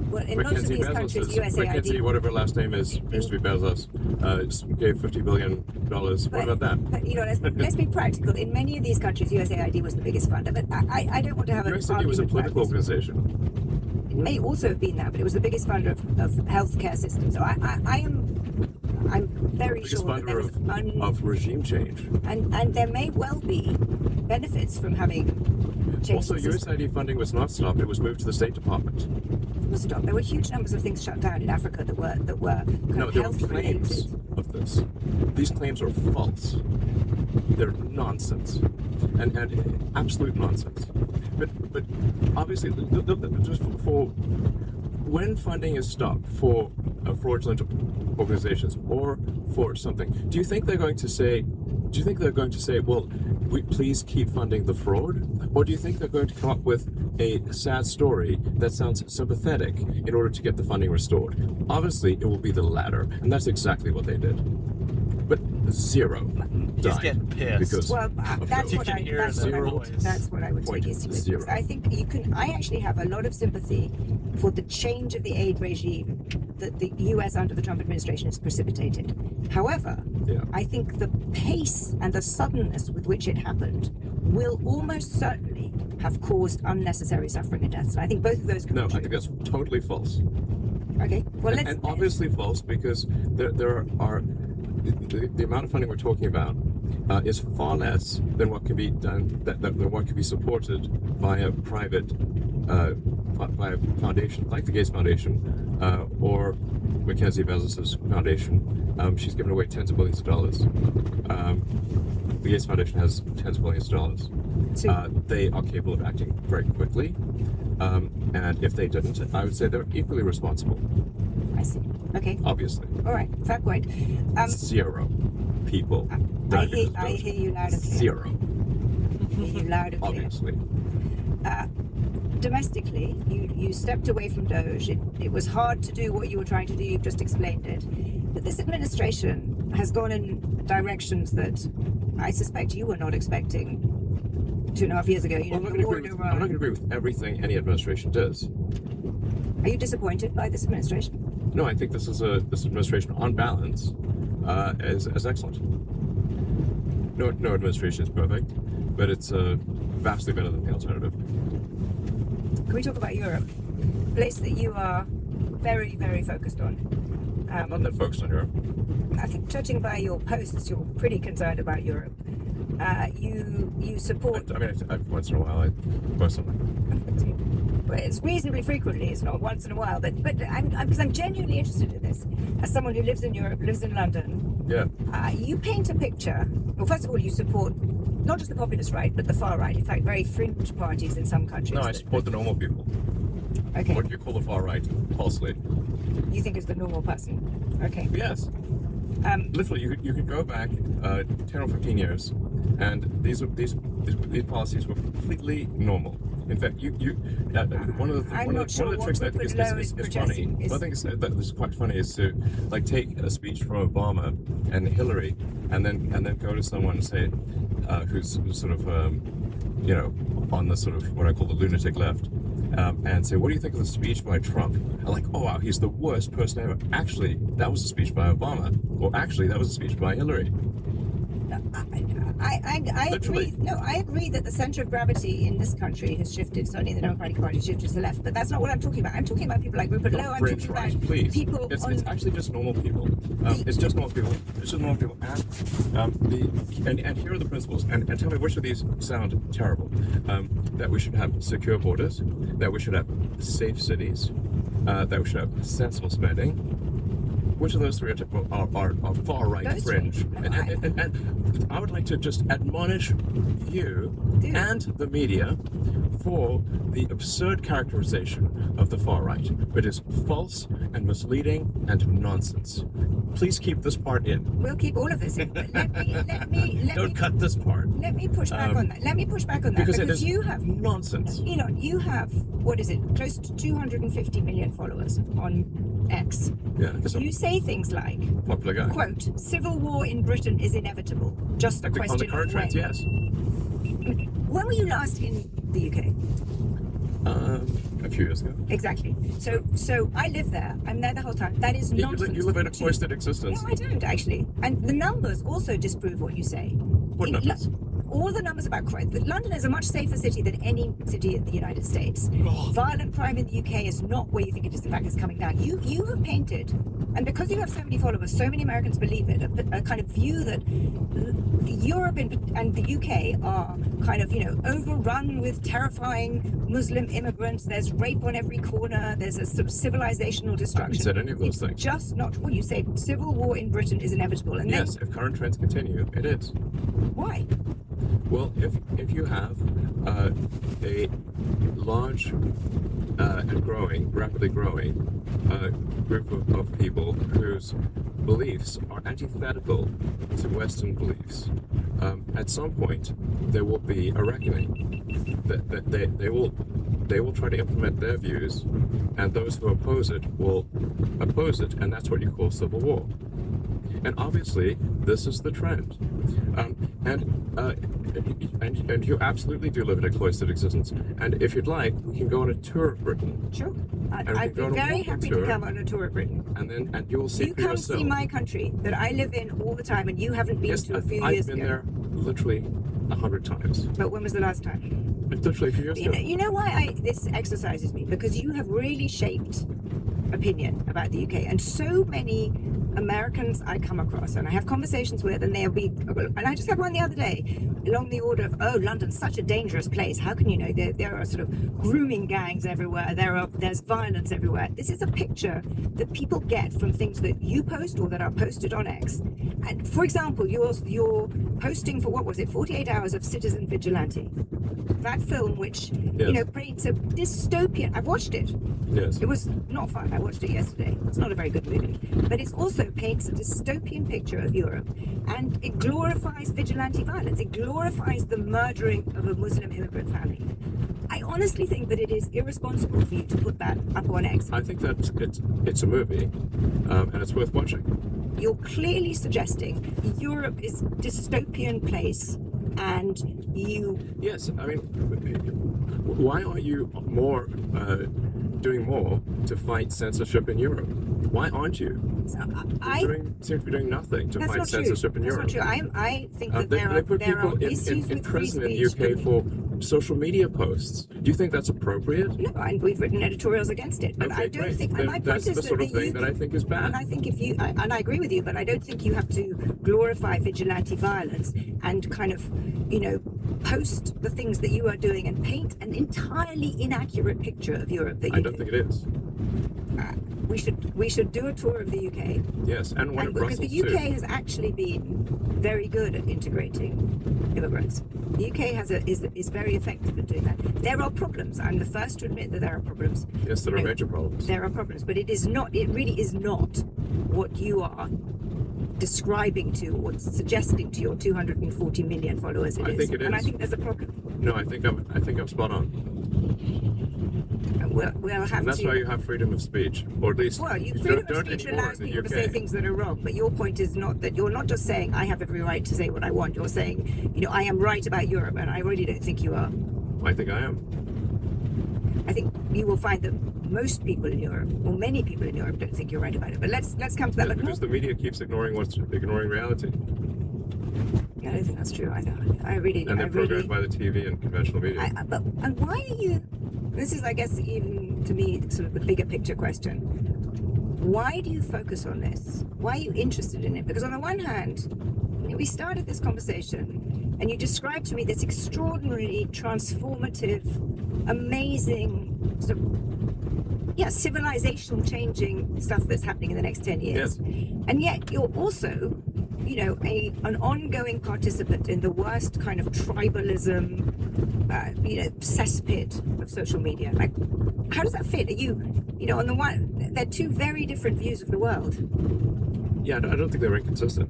well, in most of Mackenzie these countries, Bezos? Mackenzie, USAID. whatever her last name is, used to be Bezos, gave $50 billion. What about that? But, let's be practical. In many of these countries, USAID was the biggest funder. But I don't want to have an USAID argument was a about political this. organization. It may also have been that, but it was the biggest funder of healthcare systems. So I'm very Biggest sure that there was funder of regime change. and there may well be benefits from having changed. Also, the system. USAID funding was not stopped; it was moved to the State Department. It was stopped. There were huge numbers of things shut down in Africa that were kind No, of there were health claims related. of this. These claims are false. They're nonsense, and absolute nonsense. But obviously, just for when funding is stopped for fraudulent organizations or for something, do you think they're going to say? Do you think they're going to say, well, please keep funding the fraud? Or do you think they're going to come up with a sad story that sounds sympathetic in order to get the funding restored? Obviously, it will be the latter, and that's exactly what they did. But zero He's died getting pissed. because Well, of that's those. what I hear that's the what I would voice. that's what I would take issue with. Zero. Because I think you can. I actually have a lot of sympathy for the change of the aid regime that the U.S. under the Trump administration has precipitated. However, Yeah. I think the pace and the suddenness with which it happened will almost certainly have caused unnecessary suffering and deaths. And I think both of those can No, be I true. think that's totally false. Okay. Well, let's. And obviously false because there are the amount of funding we're talking about is far less than what can be done than what can be supported by a private by a foundation like the Gates Foundation or Mackenzie Bezos' foundation. She's given away tens of billions of dollars. The Gates Foundation has tens of billions of dollars. So- They are capable of acting very quickly, and if they didn't, I would say they're equally responsible. I see. Okay. Obviously, All right. Fair point. zero people I died hear, because of I those. hear you loud and clear. Zero, I hear you loud and clear. obviously. Domestically, you stepped away from Doge. It was hard to do what you were trying to do. You've just explained it. But this administration has gone in directions that I suspect you were not expecting 2.5 years ago. You Well, know, I'm the not war going in to Iran. agree with everything any administration does. Are you disappointed by this administration? No, I think this administration, on balance, is excellent. No administration is perfect, but it's vastly better than the alternative. Can we talk about Europe? A place that you are very, very focused on. I'm not that focused on Europe. I think, judging by your posts, you're pretty concerned about Europe. You support. I mean, once in a while I post something. Well, it's reasonably frequently. It's not once in a while, but because I'm genuinely interested in this. As someone who lives in Europe, lives in London, Yeah. you paint a picture. Well, first of all, you support not just the populist right, but the far right. In fact, very fringe parties in some countries. No, I support the normal people. Okay. What do you call the far right? Falsely. You think it's the normal person? Okay. Yes. Literally, you could go back 10 or 15 years, and these policies were completely normal. In fact, one of the tricks that I think is funny. One thing that is quite funny is to like take a speech from Obama and Hillary, and then go to someone and say, who's sort of on the sort of what I call the lunatic left, and say, what do you think of the speech by Trump? I'm like, oh wow, he's the worst person ever. Actually, that was a speech by Obama, or actually, that was a speech by Hillary. I Literally. agree. No, I agree that the center of gravity in this country has shifted. Certainly, the Democratic Party has shifted to the left. But that's not what I'm talking about. I'm talking about people like Rupert Lowe. I'm Fringe talking right, about please. people It's on. actually just normal people. It's just normal people. It's just normal people. And here are the principles. And tell me which of these sound terrible. That we should have secure borders. That we should have safe cities. That we should have sensible spending. which of those three are far right Those fringe? three. And I would like to just admonish you Dude. and the media for the absurd characterization of the far right. It is false and misleading and nonsense. Please keep this part in. We'll keep all of this in. But let me cut this part. Let me push back on that. Let me push back on that Because it is you have nonsense. you have, what is it, close to 250 million followers on X. Yeah, because I'm You say things like, a popular guy. quote, civil war in Britain is inevitable. Just a On the question current of when. trends, yes. When were you last in the UK? A few years ago. Exactly. So I live there. I'm there the whole time. That is Yeah, nonsense. you live in a cloistered existence. No, I don't actually. And the numbers also disprove what you say. What numbers? All the numbers about crime. London is a much safer city than any city in the United States. Oh. Violent crime in the UK is not where you think it is. In fact, it's coming down. You have painted, and because you have so many followers, so many Americans believe it, a kind of view that Europe and the UK are kind of, overrun with terrifying Muslim immigrants. There's rape on every corner. There's a sort of civilizational I destruction. haven't said any of those It's things. just not what you say. Civil war in Britain is inevitable. And Yes, if current trends continue, it is. then why? Well, if you have a large and rapidly growing group of people whose beliefs are antithetical to Western beliefs, at some point there will be a reckoning. That they will try to implement their views, and those who oppose it will oppose it, and that's what you call civil war. And obviously, this is the trend. And you absolutely do live in a cloistered existence. And if you'd like, we can go on a tour of Britain, Sure. we I'd go be on a very walking happy tour. to come on a tour of Britain. and you will see You for come yourself. see my country that I live in all the time, and you haven't been Yes, to a few I've years been ago. there literally 100 times. But when was the last time? Literally a few years ago. You know why this exercises me? Because you have really shaped opinion about the UK, and so many Americans I come across and I have conversations with, and they'll be, and I just had one the other day along the order of, oh, London's such a dangerous place. How can you know? There are sort of grooming gangs everywhere. There's violence everywhere. This is a picture that people get from things that you post or that are posted on X. And for example, you're posting for, what was it, 48 Hours of Citizen Vigilante. That film, which, paints a dystopian, I've watched it. Yes. It was not fun. I watched it yesterday. It's not a very good movie. But it also paints a dystopian picture of Europe. And it glorifies vigilante violence. It glorifies the murdering of a Muslim immigrant family. I honestly think that it is irresponsible for you to put that up on X. I think that it's a movie, and it's worth watching. You're clearly suggesting Europe is a dystopian place, and you... Yes, I mean, why aren't you doing more to fight censorship in Europe? Why aren't you? So Seem to be doing nothing to that's fight not true. censorship in That's Europe. not true. I think that They put there people are issues in with free prison in the speech. UK for social media posts. Do you think that's appropriate? No, and we've written editorials against it, but Okay, I don't great. think. Then And my that's point the is sort of that thing that I think is bad. And I think and I agree with you, but I don't think you have to glorify vigilante violence and kind of, post the things that you are doing and paint an entirely inaccurate picture of Europe that you I don't think it is. We should do a tour of the UK. Yes, and one of Because Brussels the UK too. has actually been very good at integrating immigrants. The UK is very effective at doing that. There are problems. I'm the first to admit that there are problems. Yes, there are major problems. There are problems, but it really is not what you are describing to or suggesting to your 240 million followers. I think it And I is. think there's a problem. No, I think I'm spot on. And we'll have And that's to... why you have freedom of speech, or at least Freedom of don't speech anymore allows in the people to UK. say things that are wrong, but your point is not that you're not just saying I have every right to say what I want. You're saying, I am right about Europe, and I really don't think you are. I think I am. I think you will find that most people in Europe, or many people in Europe, don't think you're right about it. But let's come to that. Because the media keeps ignoring reality, I don't think that's true either. and they're programmed by the TV and conventional media. And why are you? This is, I guess, even to me, sort of the bigger picture question. Why do you focus on this? Why are you interested in it? Because on the one hand, we started this conversation and you describe to me this extraordinarily transformative, amazing, sort of, civilizational changing stuff that's happening in the next 10 years. Yes. And yet you're also, an ongoing participant in the worst kind of tribalism, cesspit of social media. Like, how does that fit? Are you, on the one, they're two very different views of the world. Yeah, I don't think they're inconsistent.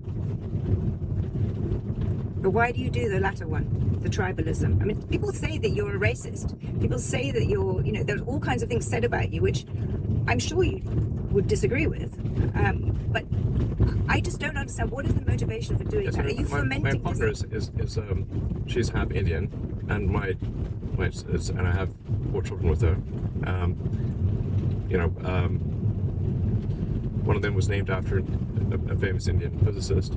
But why do you do the latter one, the tribalism? I mean, people say that you're a racist. People say that you're, there's all kinds of things said about you, which I'm sure you would disagree with. But I just don't understand, what is the motivation for doing that? Are you fomenting? My partner is she's half Indian, and and I have 4 children with her. One of them was named after a famous Indian physicist.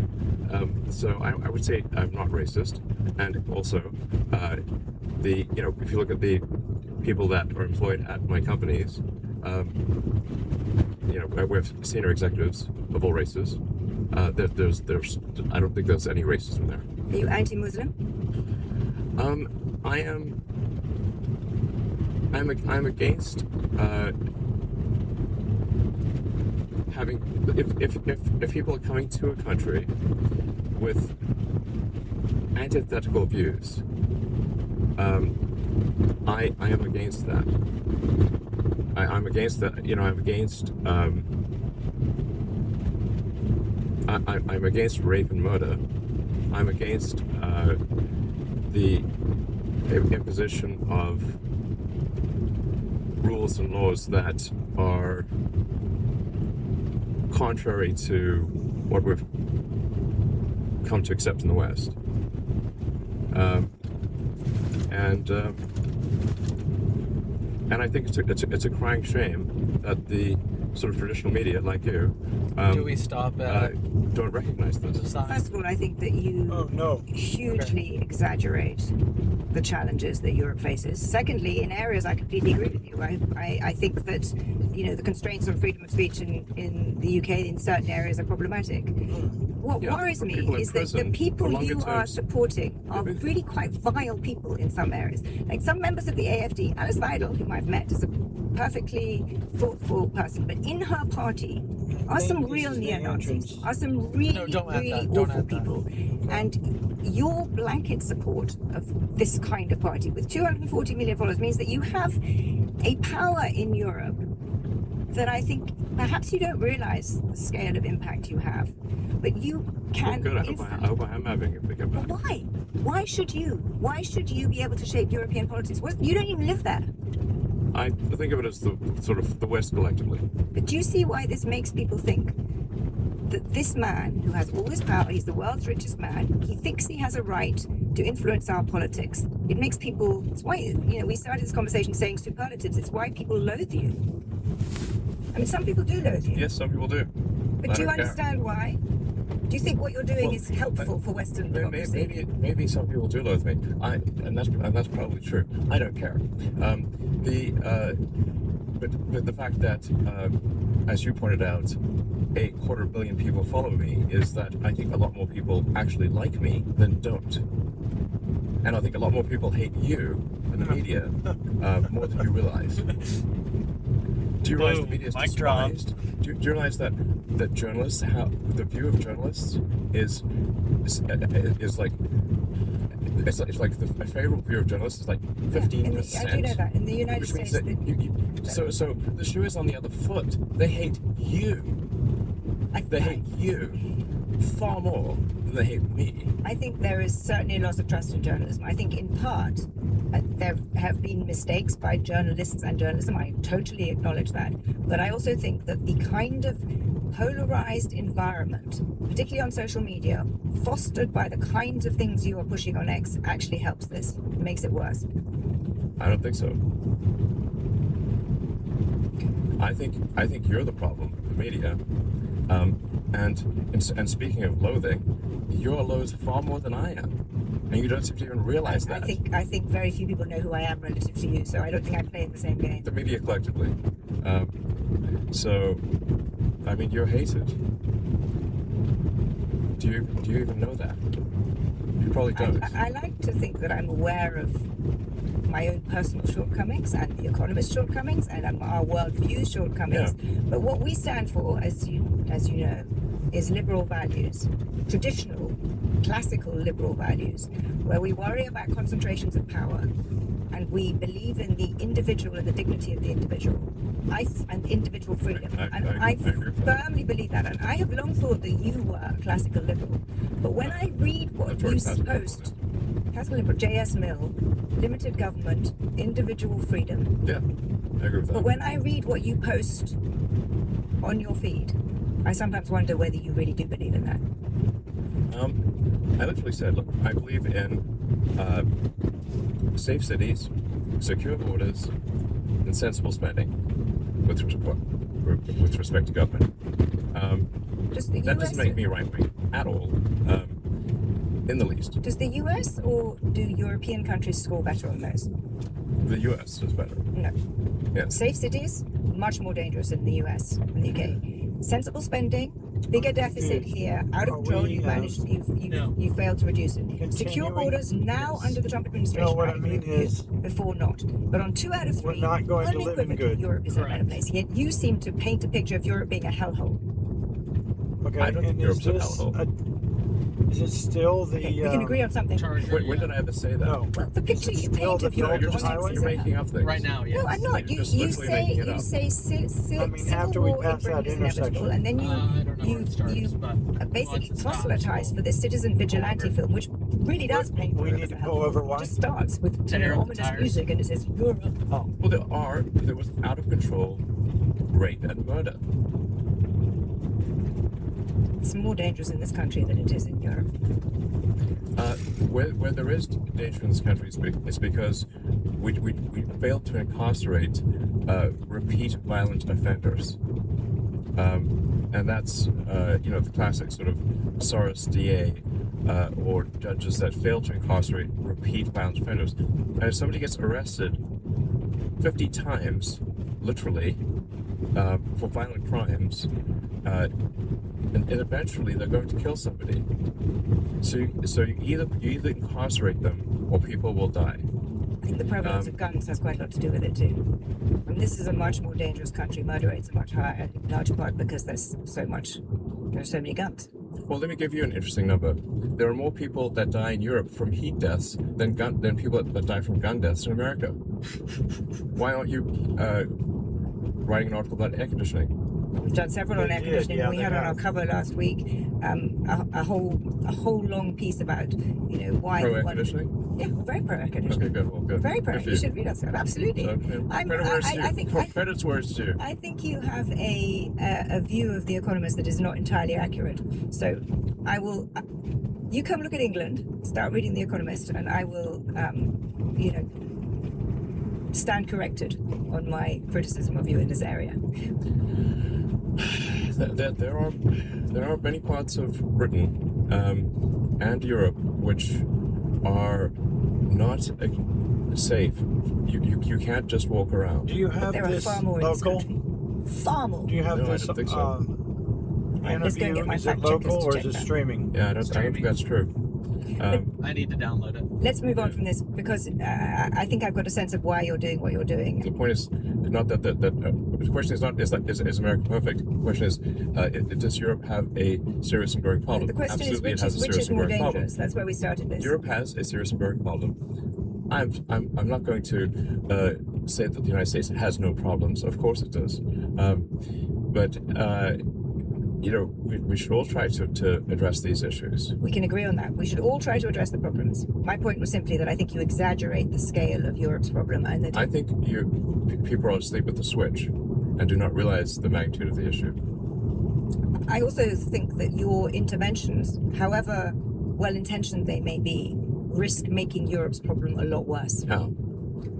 So I would say I'm not racist, and also if you look at the people that are employed at my companies, we have senior executives of all races. There's I don't think there's any racism there. Are you anti-Muslim? I'm against having if people are coming to a country with antithetical views. I am against that. I'm against that. I'm against. I'm against rape and murder. I'm against the imposition of rules and laws that are contrary to what we've come to accept in the West. And I think it's a crying shame that the sort of traditional media like you Do we stop at don't recognize this. First of all, I think that you hugely exaggerate the challenges that Europe faces. Secondly, in areas I completely agree with you. I think that the constraints on freedom of speech in the UK in certain areas are problematic. What worries me is that the people you are supporting are really quite vile people in some areas. Like some members of the AFD, Alice Weidel, whom I've met, is a perfectly thoughtful person, but in her party are some real neo-Nazis, are some really awful people. And your blanket support of this kind of party with 240 million followers means that you have a power in Europe that I think perhaps you don't realize the scale of impact you have, but you can. Good. I hope I am having a big impact. But why? Why should you? Why should you be able to shape European politics? You don't even live there. I think of it as the sort of the West collectively. But do you see why this makes people think that this man who has all this power, he's the world's richest man, he thinks he has a right to influence our politics? It makes people, it's why, we started this conversation saying superlatives, it's why people loathe you. I mean, some people do loathe you. Yes, some people do. But do you understand why? Do you think what you're doing is helpful for Western democracy? Maybe some people do loathe me. And that's probably true. I don't care. But the fact that, as you pointed out, 250 million people follow me is that I think a lot more people actually like me than don't. And I think a lot more people hate you and the media more than you realize. Do you realize the media is despised? Do you realize that journalists, the view of journalists is like the favorable view of journalists is like 15%. I do know that in the United States. So the shoe is on the other foot. They hate you. They hate you far more than they hate me. I think there is certainly a loss of trust in journalism. I think in part there have been mistakes by journalists and journalism. I totally acknowledge that. But I also think that the kind of polarized environment, particularly on social media, fostered by the kinds of things you are pushing on X, actually helps this. It makes it worse. I don't think so. I think you're the problem, the media. And speaking of loathing, you're loathed far more than I am, and you don't seem to even realize that. I think very few people know who I am relative to you, so I don't think I play in the same game. The media collectively. So, I mean, you're hated. Do you even know that? probably don't. I like to think that I'm aware of my own personal shortcomings and the economist's shortcomings and our worldview's shortcomings. But what we stand for, as you know, is liberal values, traditional, classical liberal values, where we worry about concentrations of power and we believe in the individual and the dignity of the individual. And individual freedom. I firmly believe that. And I have long thought that you were a classical liberal. But when I read what you post, classical liberal, J.S. Mill, limited government, individual freedom. Yeah, I agree with that. But when I read what you post on your feed, I sometimes wonder whether you really do believe in that. I literally said, look, I believe in safe cities, secure borders, and sensible spending with respect to government. That doesn't make me right-wing at all, in the least. Does the US or do European countries score better on those? The US is better. No. Yes. Safe cities, much more dangerous in the US and the UK. Sensible spending, bigger deficit here, out of control. You've managed. You failed to reduce it. Secure borders now under the Trump administration. No, what I mean is before not. But on 2 out of 3, we're not going to live in good. Europe is a better place. Yet you seem to paint a picture of Europe being a hellhole. Okay, I don't think Europe's a hellhole. Is it still the? Okay, we can agree on something. When did I ever say that? No. Well, the picture you still paint the of Europe You're is just making up things. Right now, yes. No, I'm not. You say civil after we war pass in that Britain is inevitable, intersection. and then I don't know where it starts, but basically once it stops, proselytize for this citizen vigilante film, which really does paint We Europe need as to a go hell. over It why. just starts with Tear up the ominous tires. music, and it says Europe. Oh, Well, there was out of control rape and murder. It's more dangerous in this country than it is in Europe. Where there is danger in this country is because we failed to incarcerate repeat violent offenders. And that's, the classic sort of SORAS DA or judges that fail to incarcerate repeat violent offenders. And if somebody gets arrested 50 times, literally, for violent crimes, and eventually they're going to kill somebody. So you either incarcerate them or people will die. I think the prevalence of guns has quite a lot to do with it too. I mean, this is a much more dangerous country. Murder rates are much higher, in large part because there's so many guns. Well, let me give you an interesting number. There are more people that die in Europe from heat deaths than people that die from gun deaths in America. Why aren't you writing an article about air conditioning? We've done several on air conditioning. yeah, We they had on our have. cover last week a whole long piece about why Pro air conditioning? Yeah, very pro air conditioning. Okay, good. Well, good. Very pro. Good for You should read us that. Absolutely. Okay. I Credit's where it's due. I think you have a view of The Economist that is not entirely accurate. So I will. You come look at England, start reading The Economist, and I will, stand corrected on my criticism of you in this area. There are many parts of Britain and Europe which are not safe. You can't just walk around. do you have There are this far more in this local? country. Far more. Do you have No, I this don't think so. I'm just gonna interview? get my Is it fact checkers local to or check is it that. streaming? Yeah, I don't think that's true. I need to download it. Let's move on from this because I think I've got a sense of why you're doing what you're doing. The point is not that the question is not is America perfect? The question is does Europe have a serious and growing problem? The question Absolutely, is it has a which serious is and more growing dangerous. problem. That's where we started this. Europe has a serious and growing problem. I'm not going to say that the United States has no problems. Of course it does, but we should all try to address these issues. We can agree on that. We should all try to address the problems. My point was simply that I think you exaggerate the scale of Europe's problem, and that I think people are asleep at the switch and do not realize the magnitude of the issue. I also think that your interventions, however well-intentioned they may be, risk making Europe's problem a lot worse. How?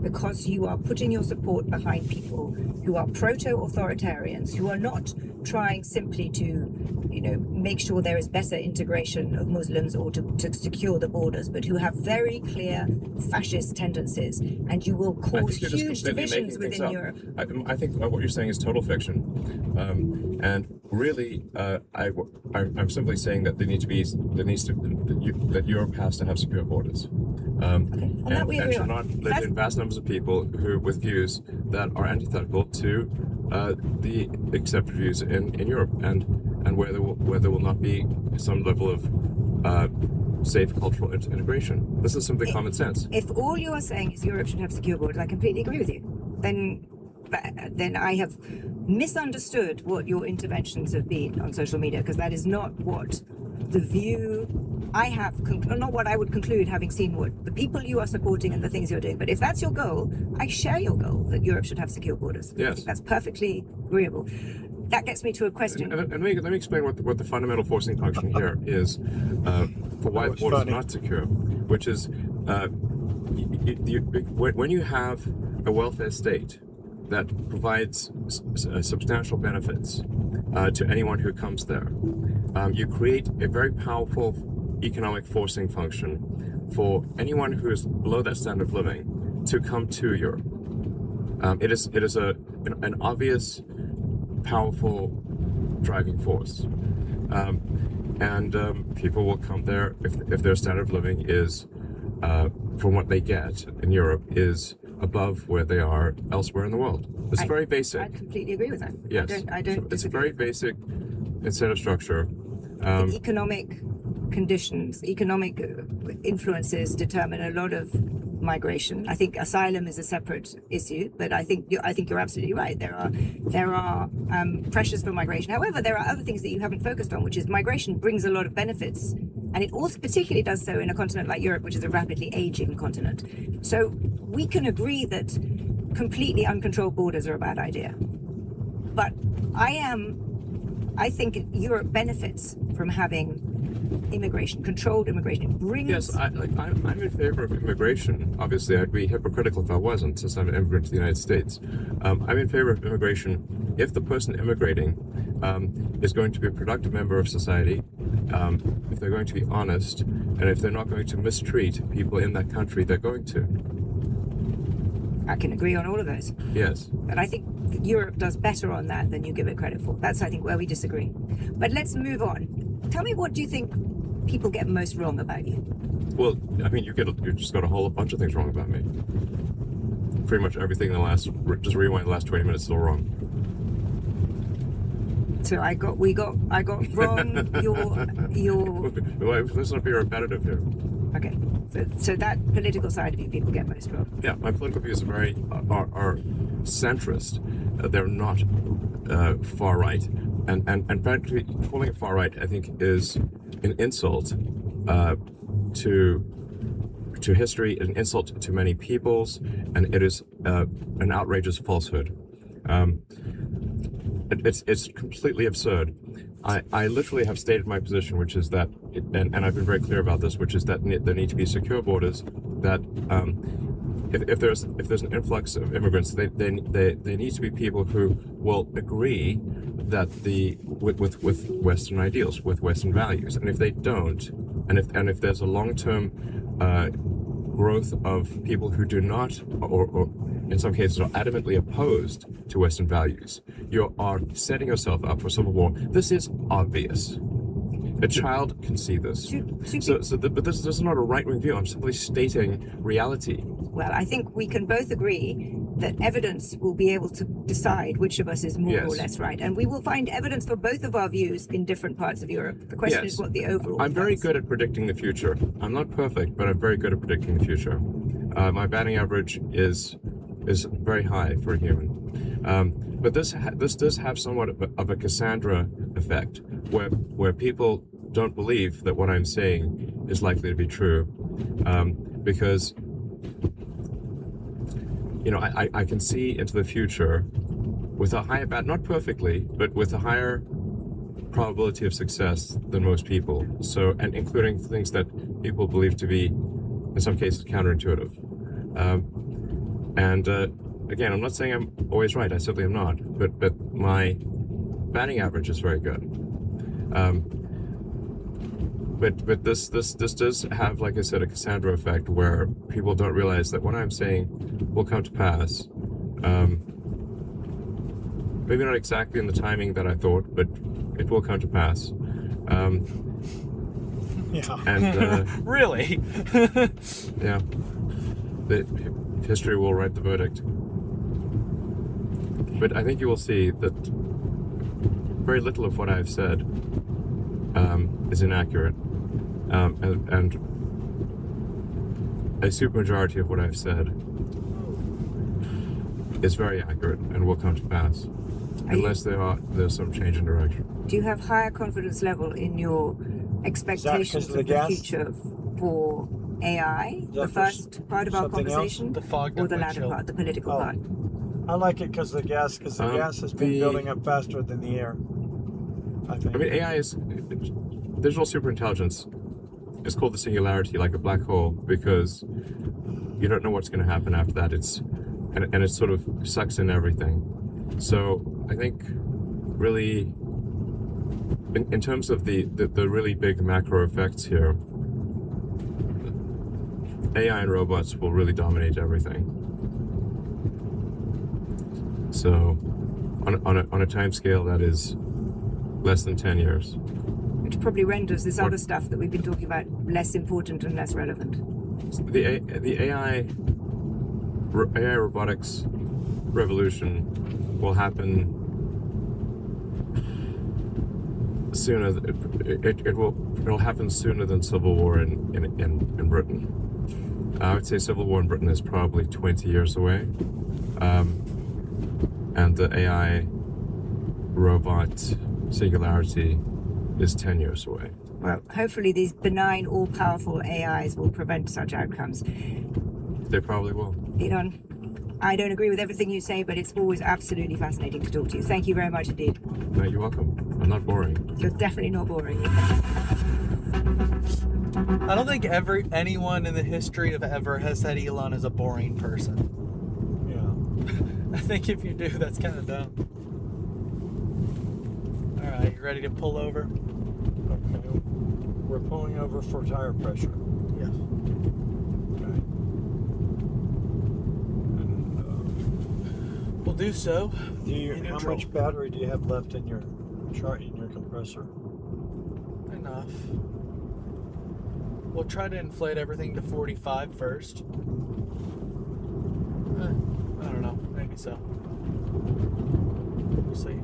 because you are putting your support behind people who are proto-authoritarians, who are not trying simply to, make sure there is better integration of Muslims or to secure the borders, but who have very clear fascist tendencies, and you will cause huge divisions within Europe. I think what you're saying is total fiction, and really, I'm simply saying that that Europe has to have secure borders, and should not live in vast numbers of people who with views that are antithetical to the accepted views in Europe, and where there will not be some level of safe cultural integration. This is simply common sense. If all you are saying is Europe should have secure borders, I completely agree with you. Then I have misunderstood what your interventions have been on social media, because that is not what the view I have, not what I would conclude having seen what the people you are supporting and the things you're doing. But if that's your goal, I share your goal that Europe should have secure borders. Yes. I think that's perfectly agreeable. That gets me to a question. And let me explain what the fundamental forcing function here is for why the borders are not secure, which is when you have a welfare state that provides substantial benefits to anyone who comes there, you create a very powerful economic forcing function for anyone who is below that standard of living to come to Europe. It is an obvious, powerful driving force, and people will come there if their standard of living is, from what they get in Europe, is above where they are elsewhere in the world. It's very basic. I completely agree with that. Yes, I don't it's a disagree. very basic incentive structure. Economic conditions, economic influences determine a lot of migration. I think asylum is a separate issue, but I think you're absolutely right. There are pressures for migration. However, there are other things that you haven't focused on, which is migration brings a lot of benefits, and it also particularly does so in a continent like Europe, which is a rapidly aging continent. So we can agree that completely uncontrolled borders are a bad idea, but I think Europe benefits from having controlled immigration. It brings... Yes, I'm in favor of immigration. Obviously, I'd be hypocritical if I wasn't, since I'm an immigrant to the United States. I'm in favor of immigration if the person immigrating is going to be a productive member of society, if they're going to be honest, and if they're not going to mistreat people in that country they're going to. I can agree on all of those. Yes. But I think Europe does better on that than you give it credit for. That's, I think, where we disagree. But let's move on. Tell me, what do you think people get most wrong about you? Well, I mean, you just got a whole bunch of things wrong about me. Pretty much everything just rewind the last 20 minutes is all wrong. So I got wrong your. Well, let's not be repetitive here. Okay. So that political side of you people get most wrong. Yeah, my political views are centrist. They're not far right, and frankly, calling it far right, I think, is an insult to history, an insult to many peoples, and it is an outrageous falsehood. It's completely absurd. I literally have stated my position, which is that, and I've been very clear about this, which is that there need to be secure borders. That if there's an influx of immigrants, they need to be people who will agree that with Western ideals, with Western values, and if they don't, and if there's a long-term growth of people who do not, or in some cases are adamantly opposed to Western values, you are setting yourself up for civil war. This is obvious. A child can see this. But this is not a right-wing view. I'm simply stating reality. Well, I think we can both agree that evidence will be able to decide which of us is more or less right. And we will find evidence for both of our views in different parts of Europe. The question is what the overall... I'm very good at predicting the future. I'm not perfect, but I'm very good at predicting the future. My batting average is very high for a human. But this does have somewhat of a Cassandra effect, where people don't believe that what I'm saying is likely to be true, because I can see into the future with a higher not perfectly, but with a higher probability of success than most people. So, and including things that people believe to be, in some cases, counterintuitive. And again, I'm not saying I'm always right. I certainly am not. But my batting average is very good. But this does have, like I said, a Cassandra effect where people don't realize that what I'm saying will come to pass. Maybe not exactly in the timing that I thought, but it will come to pass. Yeah. And Really? yeah, history will write the verdict. But I think you will see that very little of what I've said is inaccurate, and a supermajority of what I've said is very accurate and will come to pass, unless there's some change in direction. Do you have higher confidence level in your expectations of the of the gas? future for AI? that The for first part of our something else? conversation, The fog or the got latter chill. part, the political Oh. part? I like it because the gas has been the- building up faster than the air. I think. I mean, AI is digital superintelligence. It's called the singularity, like a black hole, because you don't know what's going to happen after that. And it sort of sucks in everything. So I think really, in terms of the really big macro effects here, AI and robots will really dominate everything. So on a time scale that is less than 10 years. Which probably renders this Or- other stuff that we've been talking about less important and less relevant. The AI robotics revolution will happen sooner. It'll happen sooner than Civil War in Britain. I would say Civil War in Britain is probably 20 years away, and the AI robot singularity is 10 years away. Well, hopefully these benign, all-powerful AIs will prevent such outcomes. They probably will. Elon, I don't agree with everything you say, but it's always absolutely fascinating to talk to you. Thank you very much indeed. No, you're welcome. I'm not boring. You're definitely not boring. I don't think anyone in the history of ever has said Elon is a boring person. Yeah. I think if you do, that's kind of dumb. All right, you ready to pull over? Okay. We're pulling over for tire pressure. Yes. Okay. And, We'll do so. In how neutral. much battery do you have left in your compressor? Enough. We'll try to inflate everything to 45 first. I don't know. Maybe so. We'll see.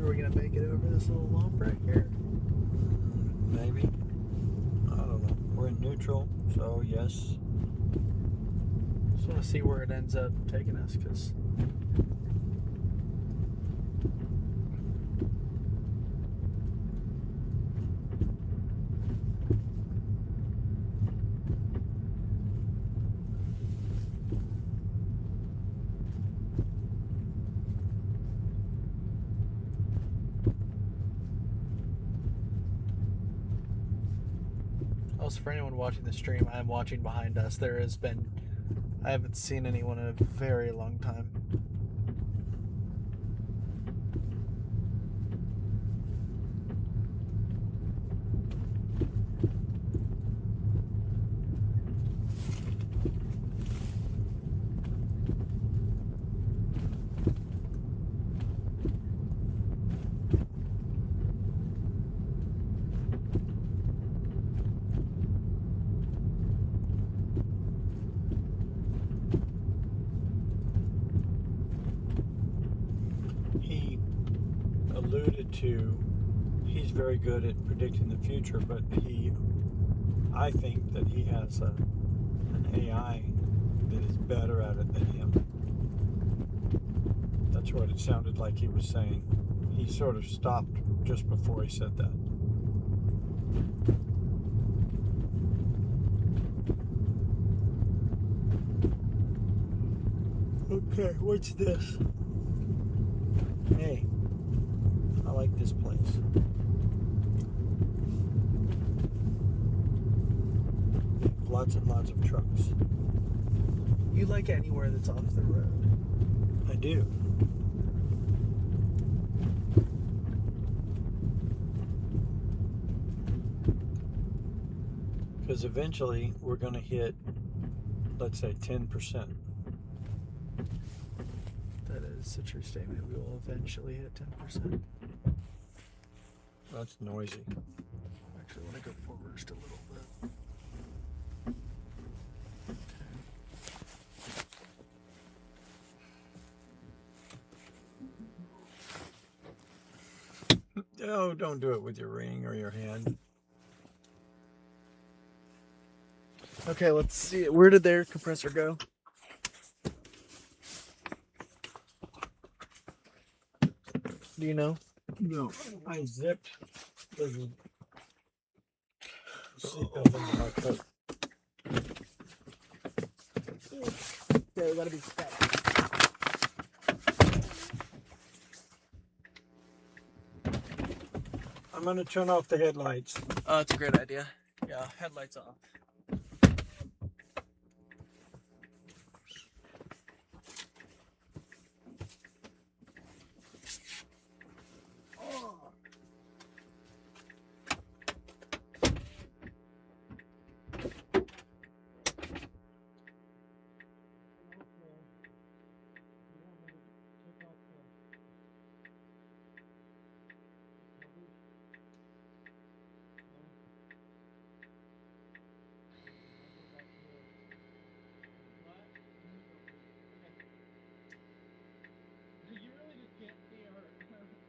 Are we gonna make it over this little lump right here? Maybe. I don't know. We're in neutral, so yes. Just want to see where it ends up taking us, because also for anyone watching the stream, I am watching behind us. I haven't seen anyone in a very long time. alluded to he's very good at predicting the future, but I think that he has an AI that is better at it than him. That's what it sounded like he was saying. He sort of stopped just before he said that. Okay, what's this? Hey, I like this place. Lots and lots of trucks. You like anywhere that's off the road. I do. Because eventually we're going to hit, let's say, 10%. That is a true statement. We will eventually hit 10%. That's noisy. I actually want to go forward just a little bit. Oh, don't do it with your ring or your hand. Okay, let's see. Where did their compressor go? Do you know? No, I zipped the seatbelt into my coat. Yeah, we gotta be stuck. I'm going to turn off the headlights. Oh, that's a great idea. Yeah, headlights off. You really just can't see our rear light.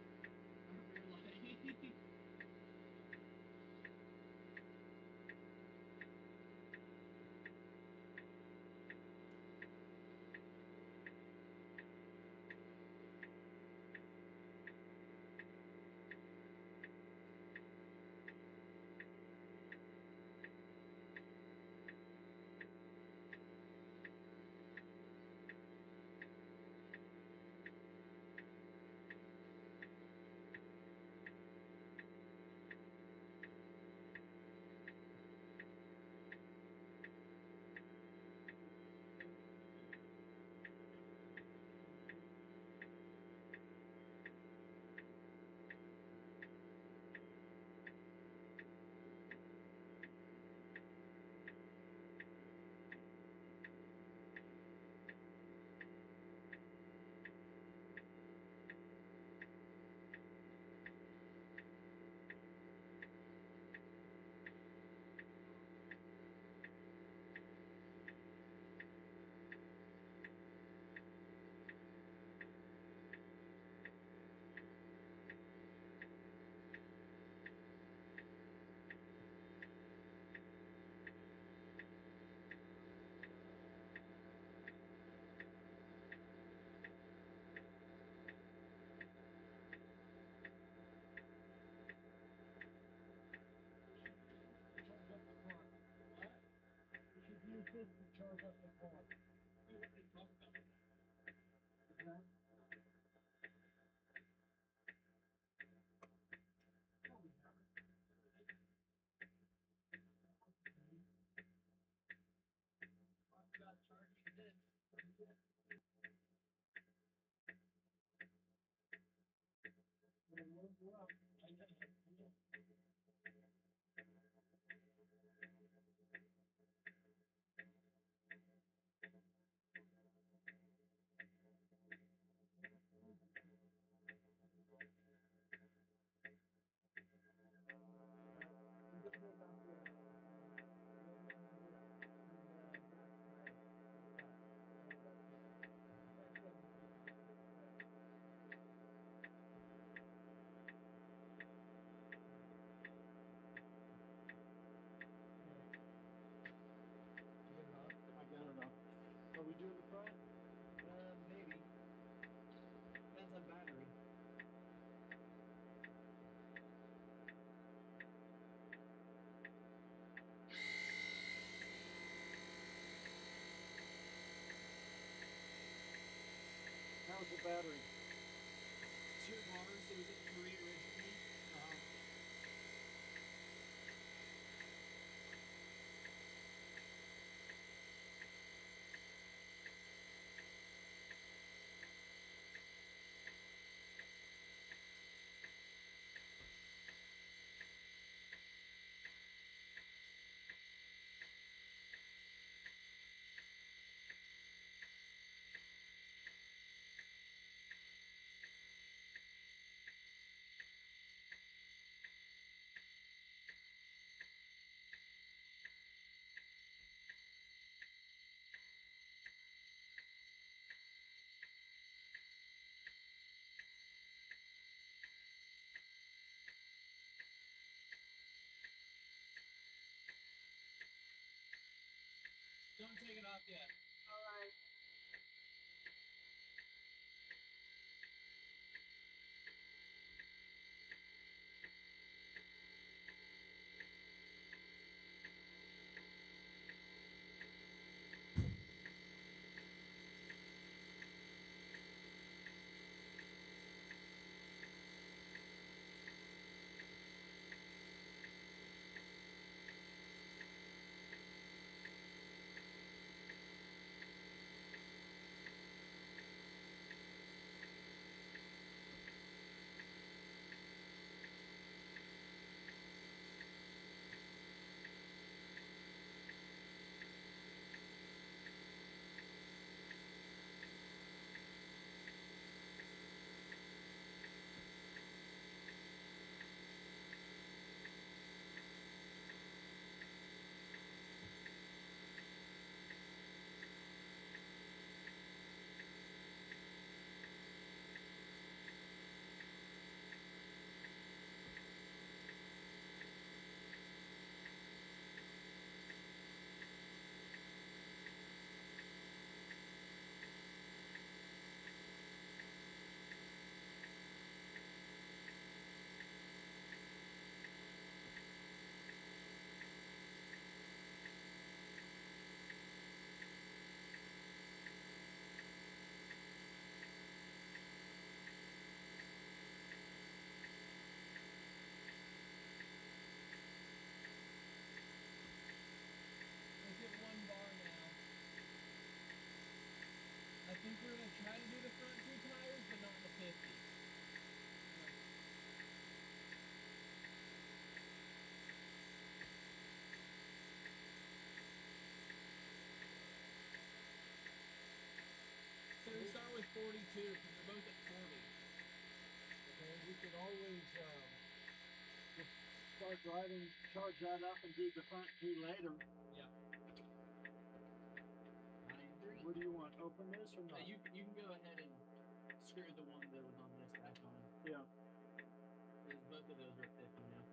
42 because they're both at 40. Okay, we could always just start driving, charge that up, and do the front two later. Yeah. I agree. What do you want? Open this or not? You can go ahead and screw the one that was on this back on. Yeah. Because both of those are 50 now.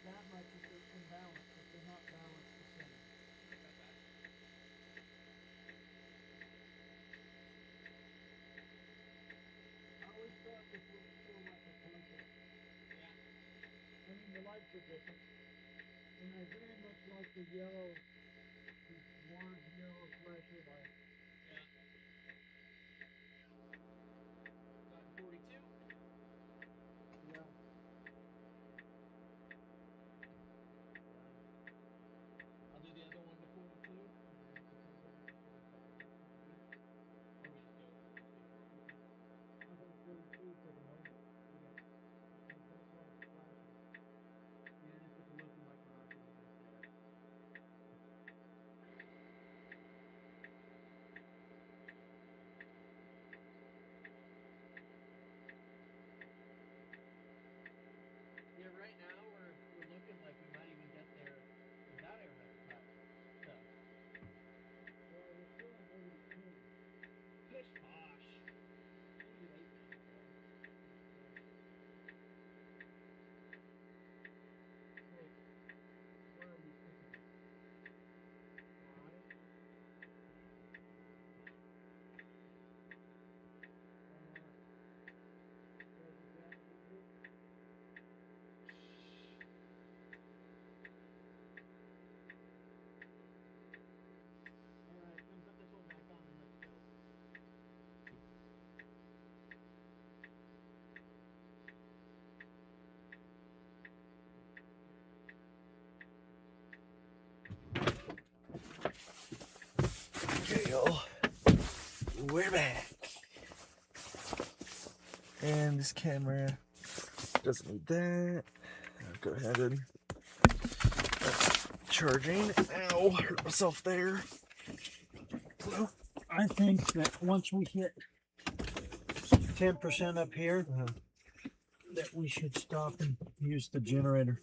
That much if they're imbalanced, if they're not balanced the same. I always thought this was so like a concept. Yeah. I mean, the lights are different. And I very much like the yellow, this warm yellow flashy light. Yeah. Got 42? Yeah. I'll do the other one to 42. I think 42 for the moment. Yeah, if it's looking like we're not doing this yet. Yeah, right now we're looking like we might even get there without air cut. So. Well, we're still at 82. Pish posh. Maybe late now. Wait, where are you thinking? Why? Alright, then put this one back on and let's go. Okay, y'all. We're back. And this camera doesn't need that. I'll go ahead and that's charging. Ow, hurt myself there. Well, I think that once we hit 10% up here, that we should stop and use the generator.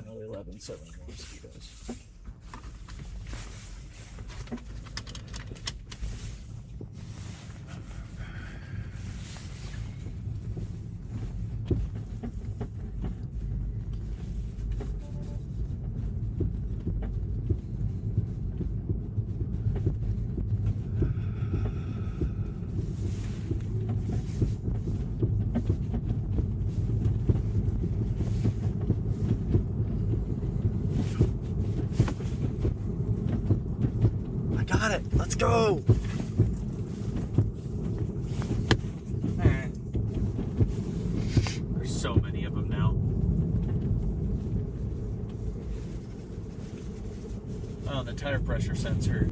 11.7 wants you guys. Got it. Let's go. Alright. There's so many of them now. Oh, the tire pressure sensor.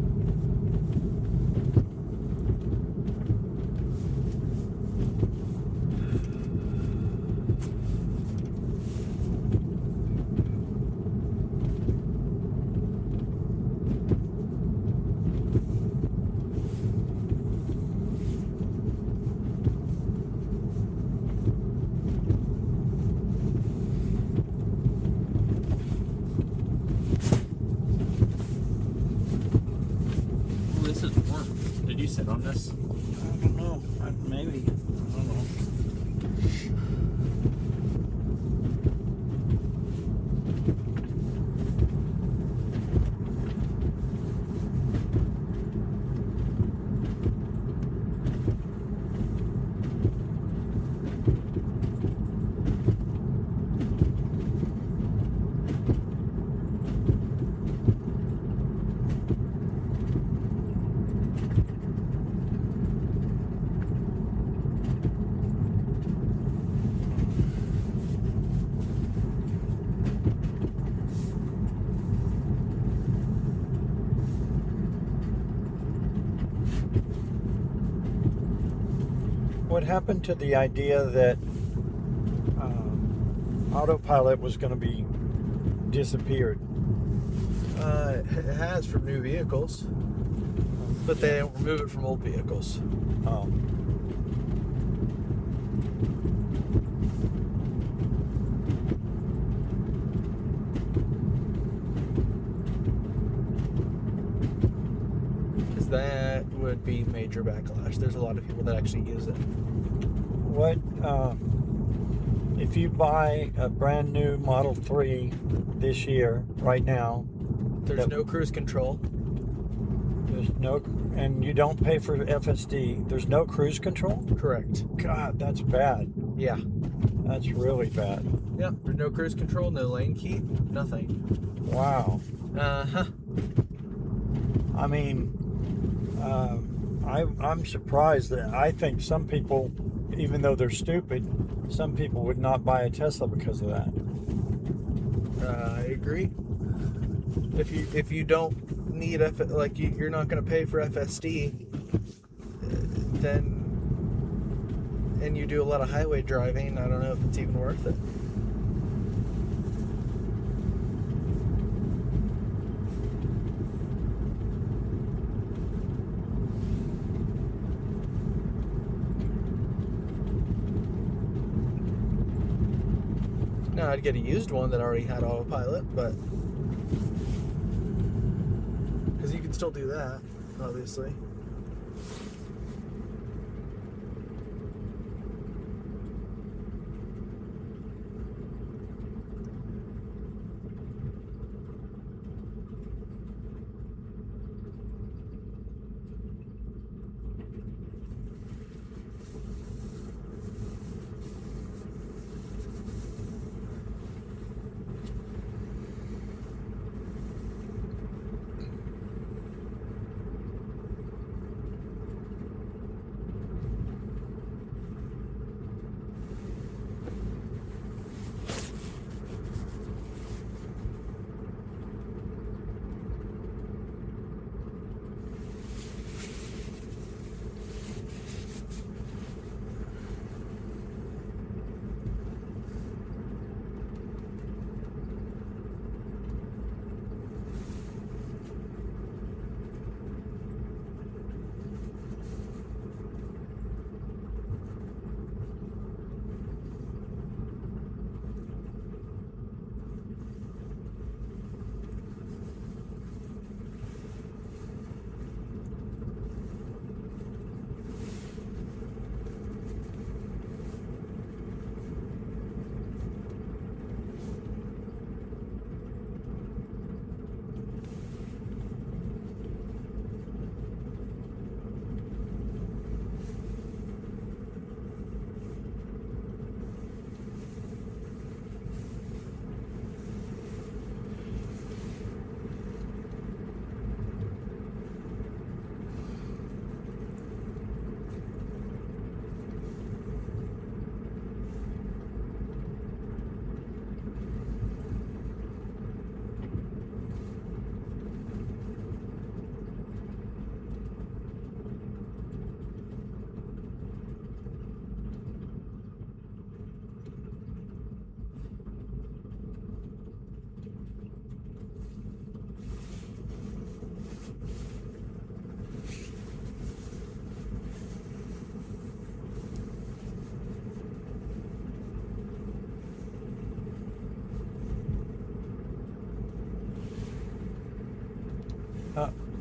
This is warm. Did you sit on this? I don't know. Maybe. I don't know. What happened to the idea that autopilot was going to be disappeared? It has from new vehicles, but they don't remove it from old vehicles. Oh. Because that would be major backlash. There's a lot of people that actually use it. What if you buy a brand new Model 3 this year, right now? There's no cruise control. There's no, and you don't pay for FSD. There's no cruise control? Correct. God, that's bad. Yeah. That's really bad. Yeah. There's no cruise control, no lane keep, nothing. Wow. Uh-huh. I mean, I'm surprised that I think some people, even though they're stupid, some people would not buy a Tesla because of that. I agree. If you don't need you're not going to pay for FSD, then and you do a lot of highway driving, I don't know if it's even worth it. No, I'd get a used one that already had autopilot, but because you can still do that, obviously.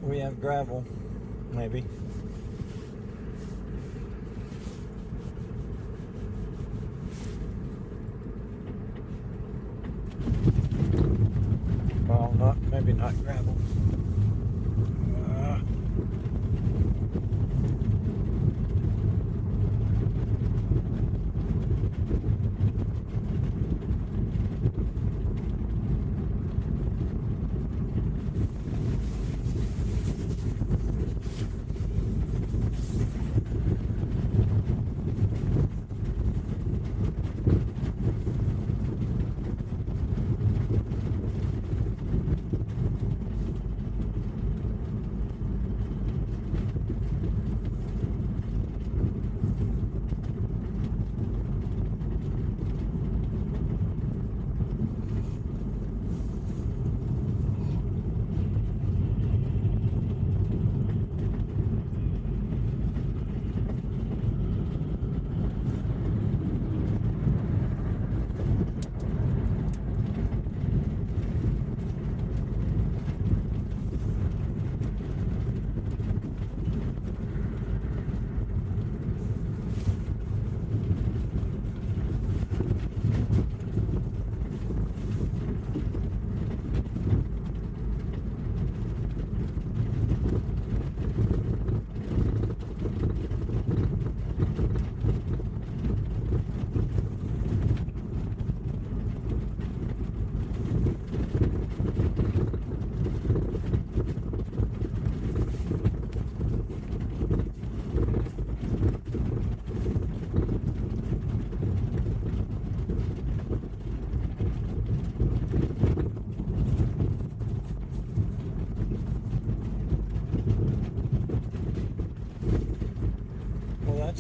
We have gravel, maybe. Well, maybe not gravel.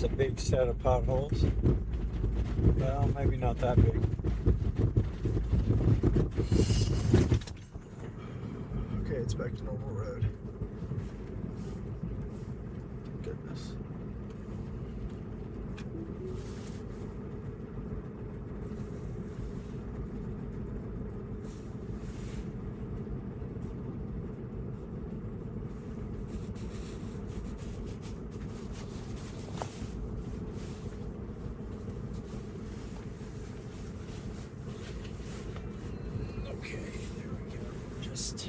That's a big set of potholes. Well, maybe not that big. Okay, it's back to normal road. Goodness. Okay, there we go. Just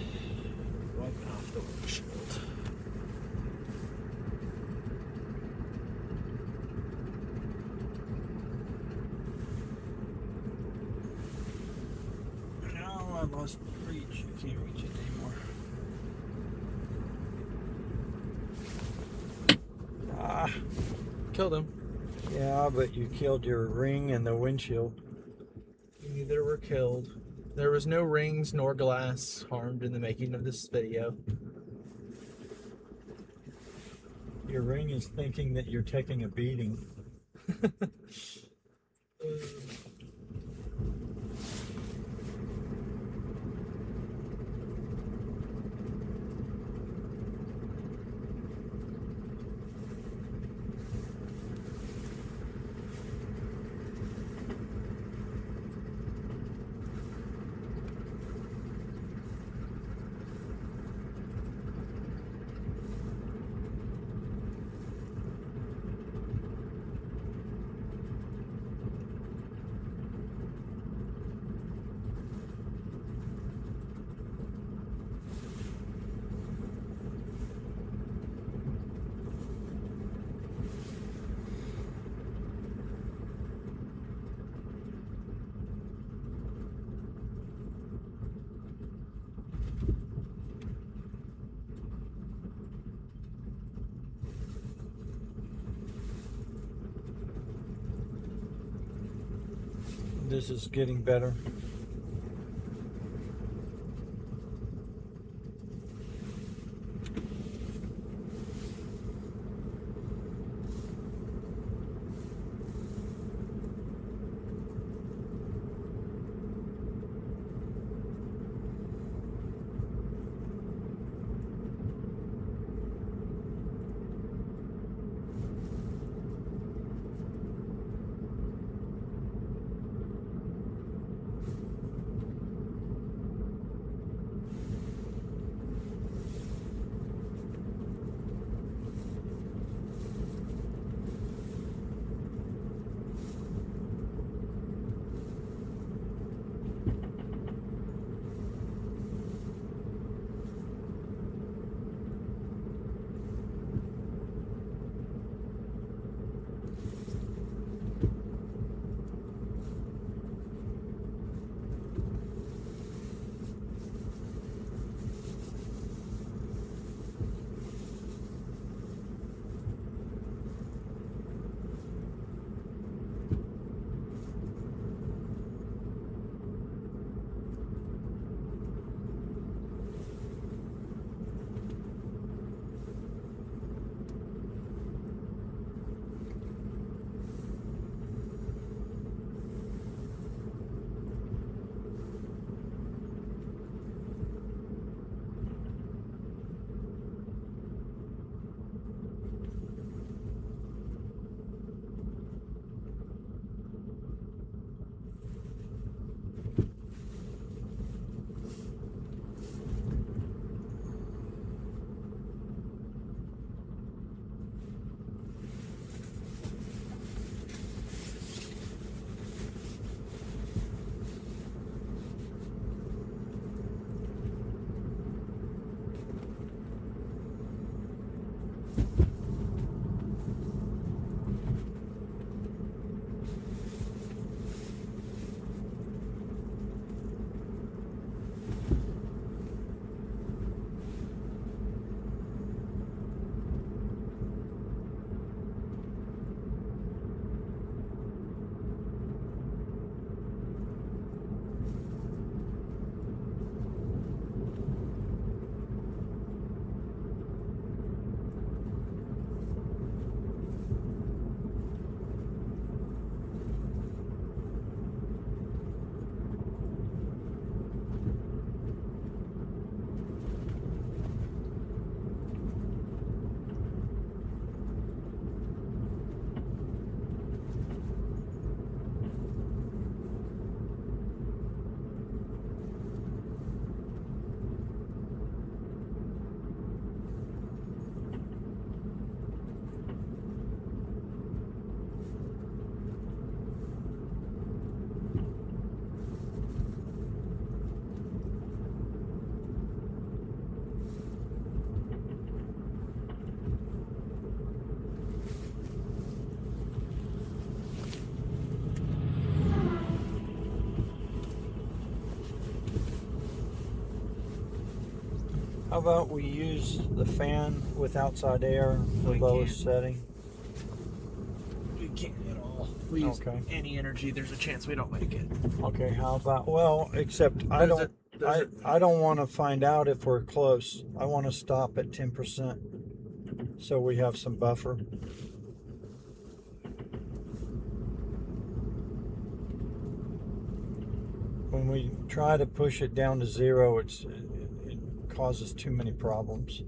wiping off the windshield. No, I lost reach. I can't reach it anymore. Ah, Killed him. yeah, but you killed your ring and the windshield. Neither were killed. There was no rings nor glass harmed in the making of this video. Your ring is thinking that you're taking a beating. This is getting better. How about we use the fan with outside air, the We lowest can't. setting? We can't at all. We use Okay. any energy. There's a chance we don't make it. Okay, how about, well, except I don't want to find out if we're close. I want to stop at 10% so we have some buffer. When we try to push it down to 0, it causes too many problems.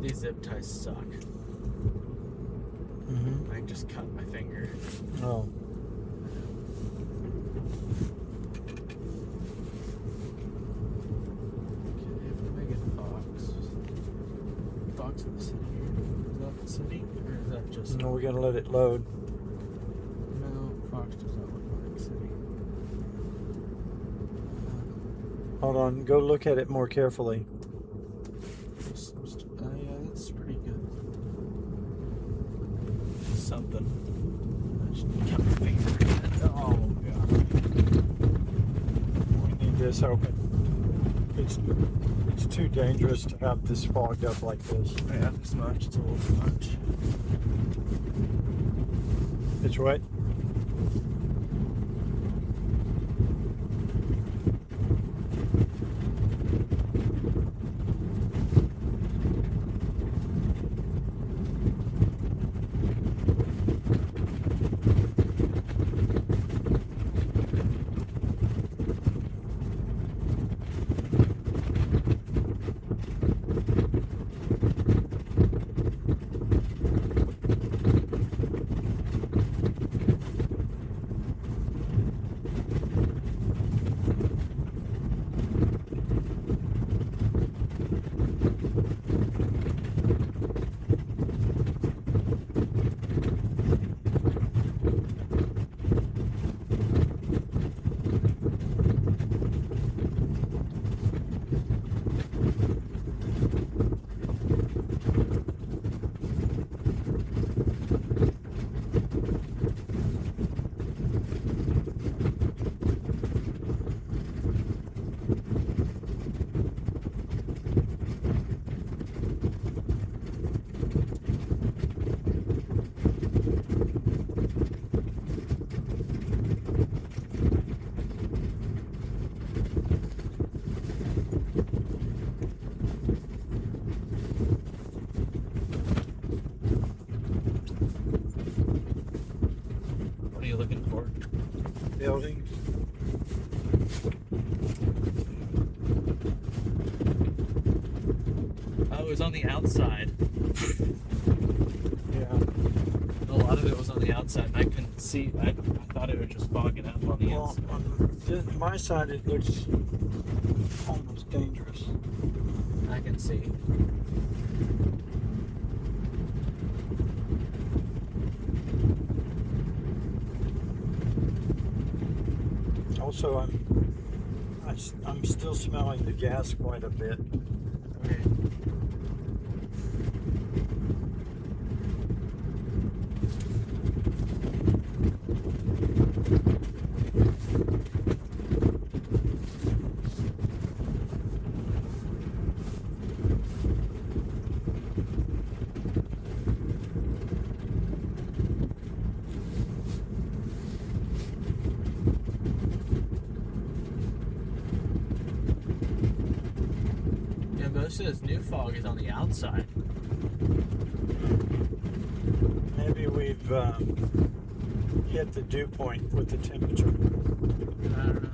These zip ties suck. I just cut my finger. Oh. Okay, if we make it Fox. Fox in the city. Is that the city? Or is that just... No, we gotta let it load. No, Fox does not look like city. Hold on, go look at it more carefully. Yeah, that's pretty good. Something. I just cut my finger. Oh, God. We need this open. It's too dangerous to have this fogged up like this. Yeah, this much. It's a little too much. It's what? for buildings. Oh, it was on the outside. Yeah. A lot of it was on the outside, and I couldn't see. I thought it was just fogging up on the Well, inside. on my side, it looks almost dangerous. I can see. Also, I'm still smelling the gas quite a bit. Okay. Yeah, most of this new fog is on the outside. Maybe we've hit the dew point with the temperature. I don't know.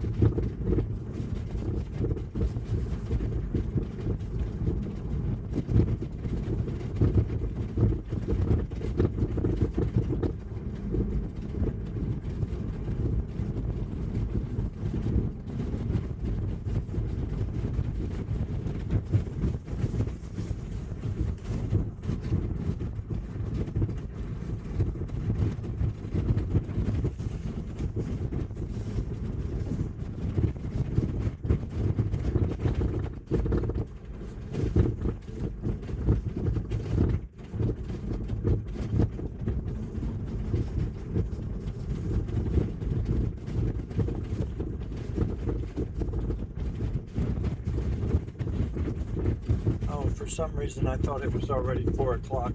Oh, for some reason I thought it was already 4 o'clock,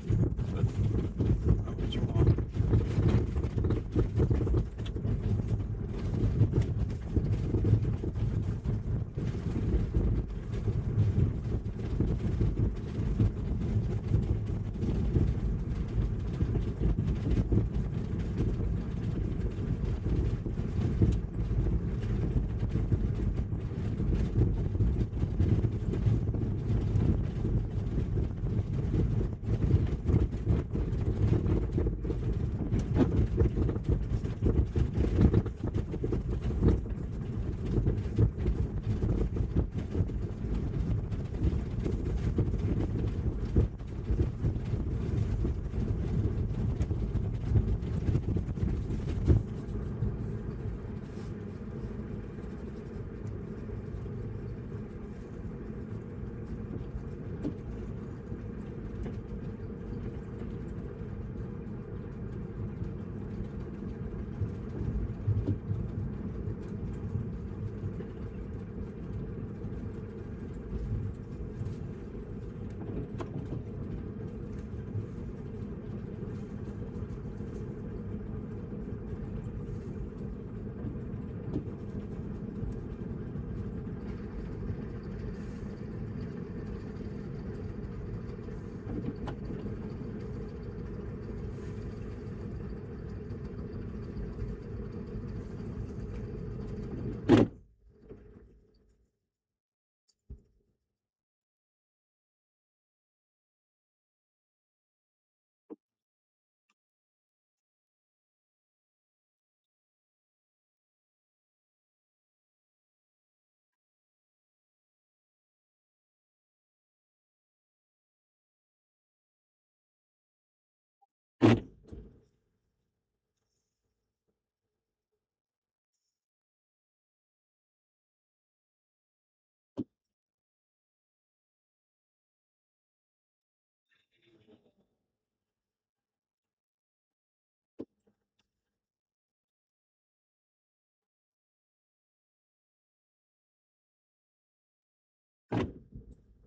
but I was wrong.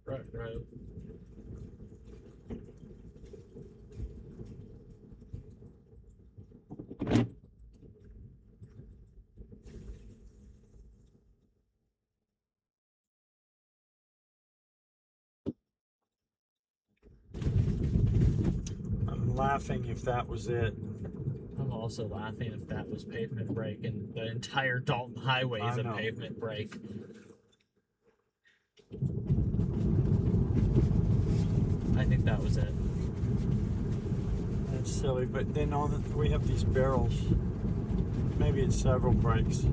Right, right. I'm laughing if that was it. I'm also laughing if that was pavement brake, and the entire Dalton Highway is I a know. pavement brake. I think that was it. That's silly, but then we have these barrels. Maybe it's several brakes.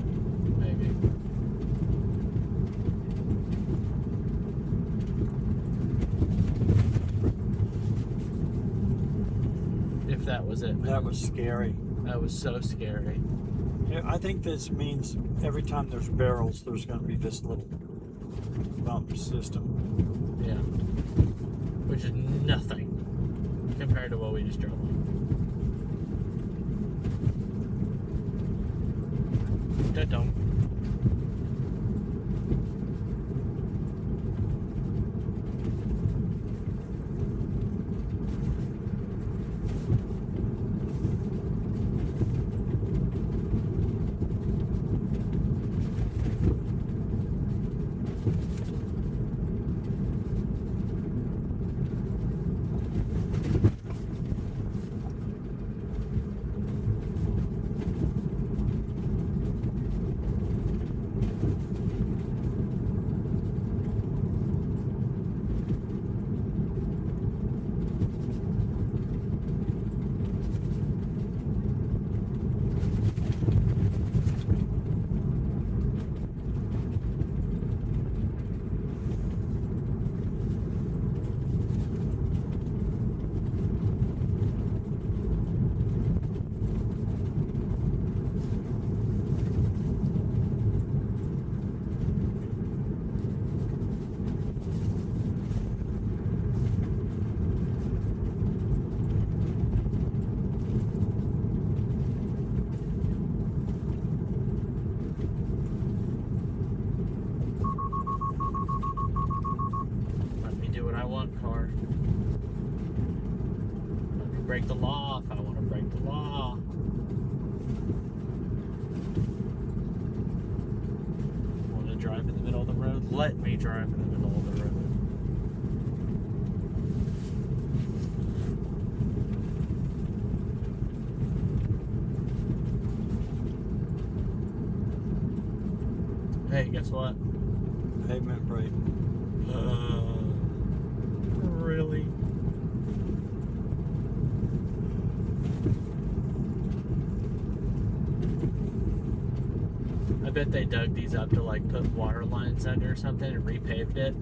Maybe. If that was it. That was scary. That was so scary. Yeah, I think this means every time there's barrels, there's going to be this little bump system. Yeah. Which is nothing compared to what we just drove on. Dum. Let me do what I want, car. Let me break the law if I want to break the law. Want to drive in the middle of the road? Let me drive in the middle of the road. Hey, guess what? Pavement brake. Really? I bet they dug these up to like put water lines under or something and repaved it.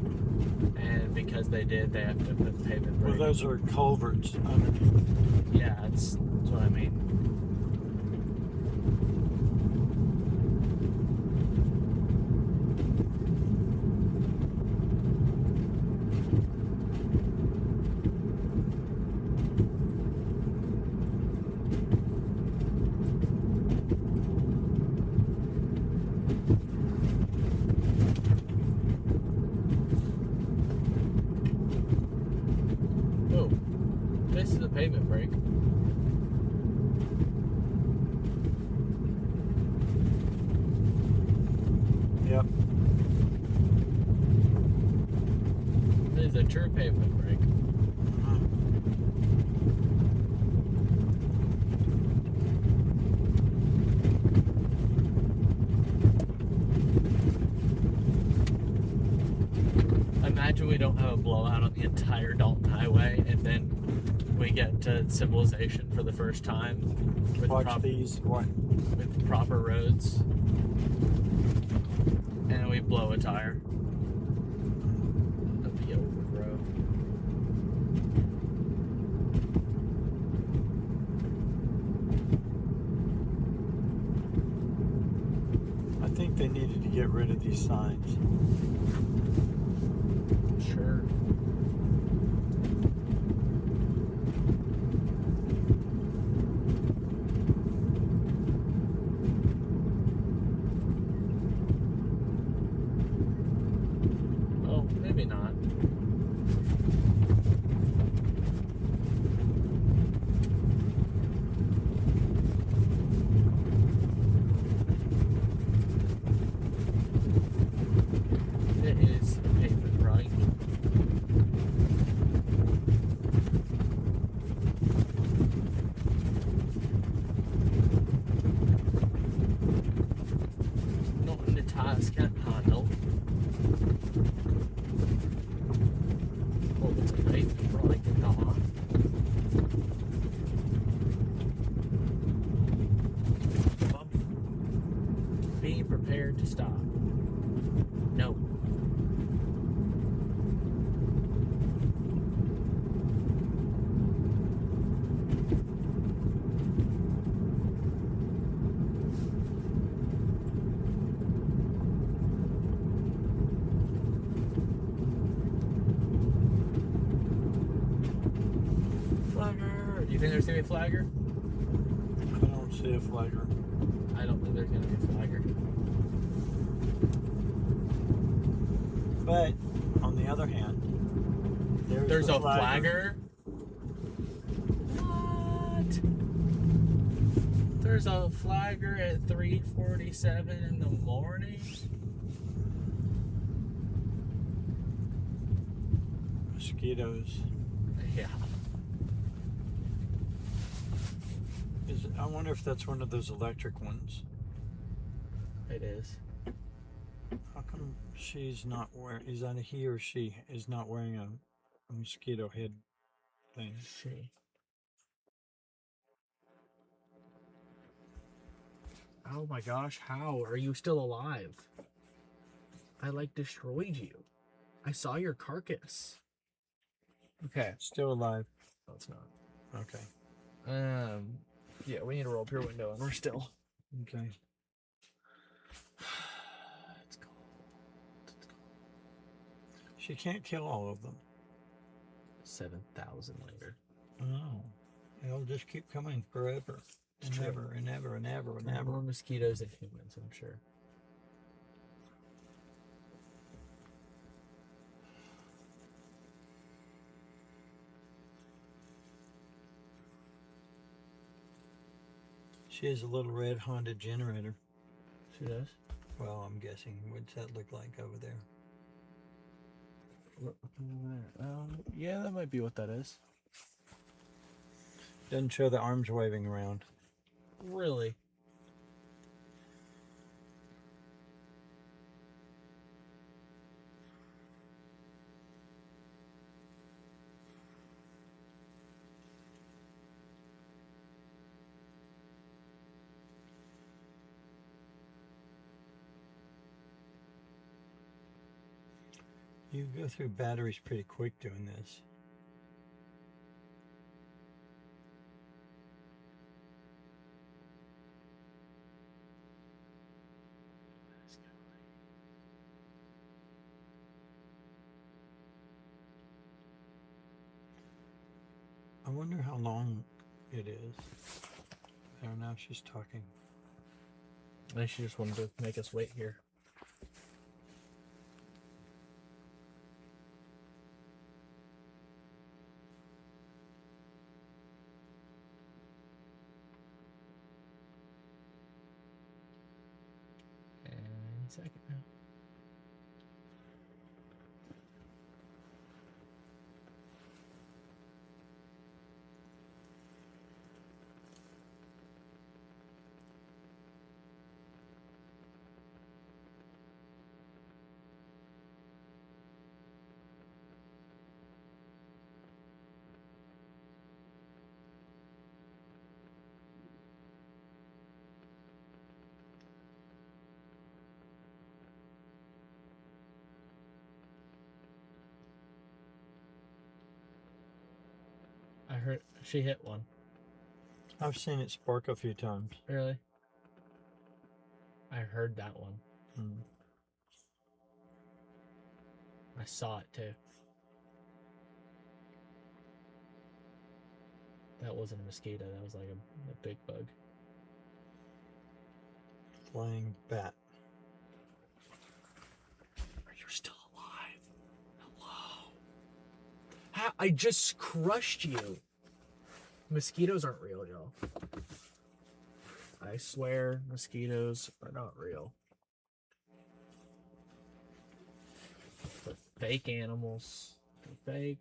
And because they did, they have to put pavement Well, brake. those are culverts underneath. Yeah, that's what I mean. Oh, this is a pavement brake. Yep. This is a true pavement brake. Imagine we don't have a blowout on the entire Dalton Highway, and then we get to civilization for the first time with, Watch these. What? with proper roads, and we blow a tire. That'd be over, bro. I think they needed to get rid of these signs. Sure. Oh, maybe not. It is Or do you think there's gonna be a flagger? I don't see a flagger. I don't think there's gonna be a flagger. But on the other hand, There's the a flagger. What? There's a flagger at 3:47 in the morning. Mosquitoes. Yeah. I wonder if that's one of those electric ones. It is. How come she's not wearing? Is that a he or she is not wearing a mosquito head thing? She. Oh my gosh, how are you still alive? I like destroyed you. I saw your carcass. Okay. Still alive. No, it's not. Okay. Yeah, we need to roll up your window and we're still. Okay. It's cold. It's cold. She can't kill all of them. 7,000 later. Oh. They'll just keep coming forever. And true. ever and ever and ever and There are ever. more mosquitoes than humans, I'm sure. She has a little red Honda generator. She does? Well, I'm guessing. What's that look like over there? Yeah, that might be what that is. Doesn't show the arms waving around. Really? You go through batteries pretty quick doing this. I wonder how long it is. There, now she's talking. I think she just wanted to make us wait here. Any second now. I heard she hit one. I've seen it spark a few times. Really? I heard that one. I saw it too. That wasn't a mosquito, that was like a big bug. Flying bat. Are you still alive? Hello? I just crushed you. Mosquitoes aren't real, y'all. I swear mosquitoes are not real. They're fake animals. They're fake.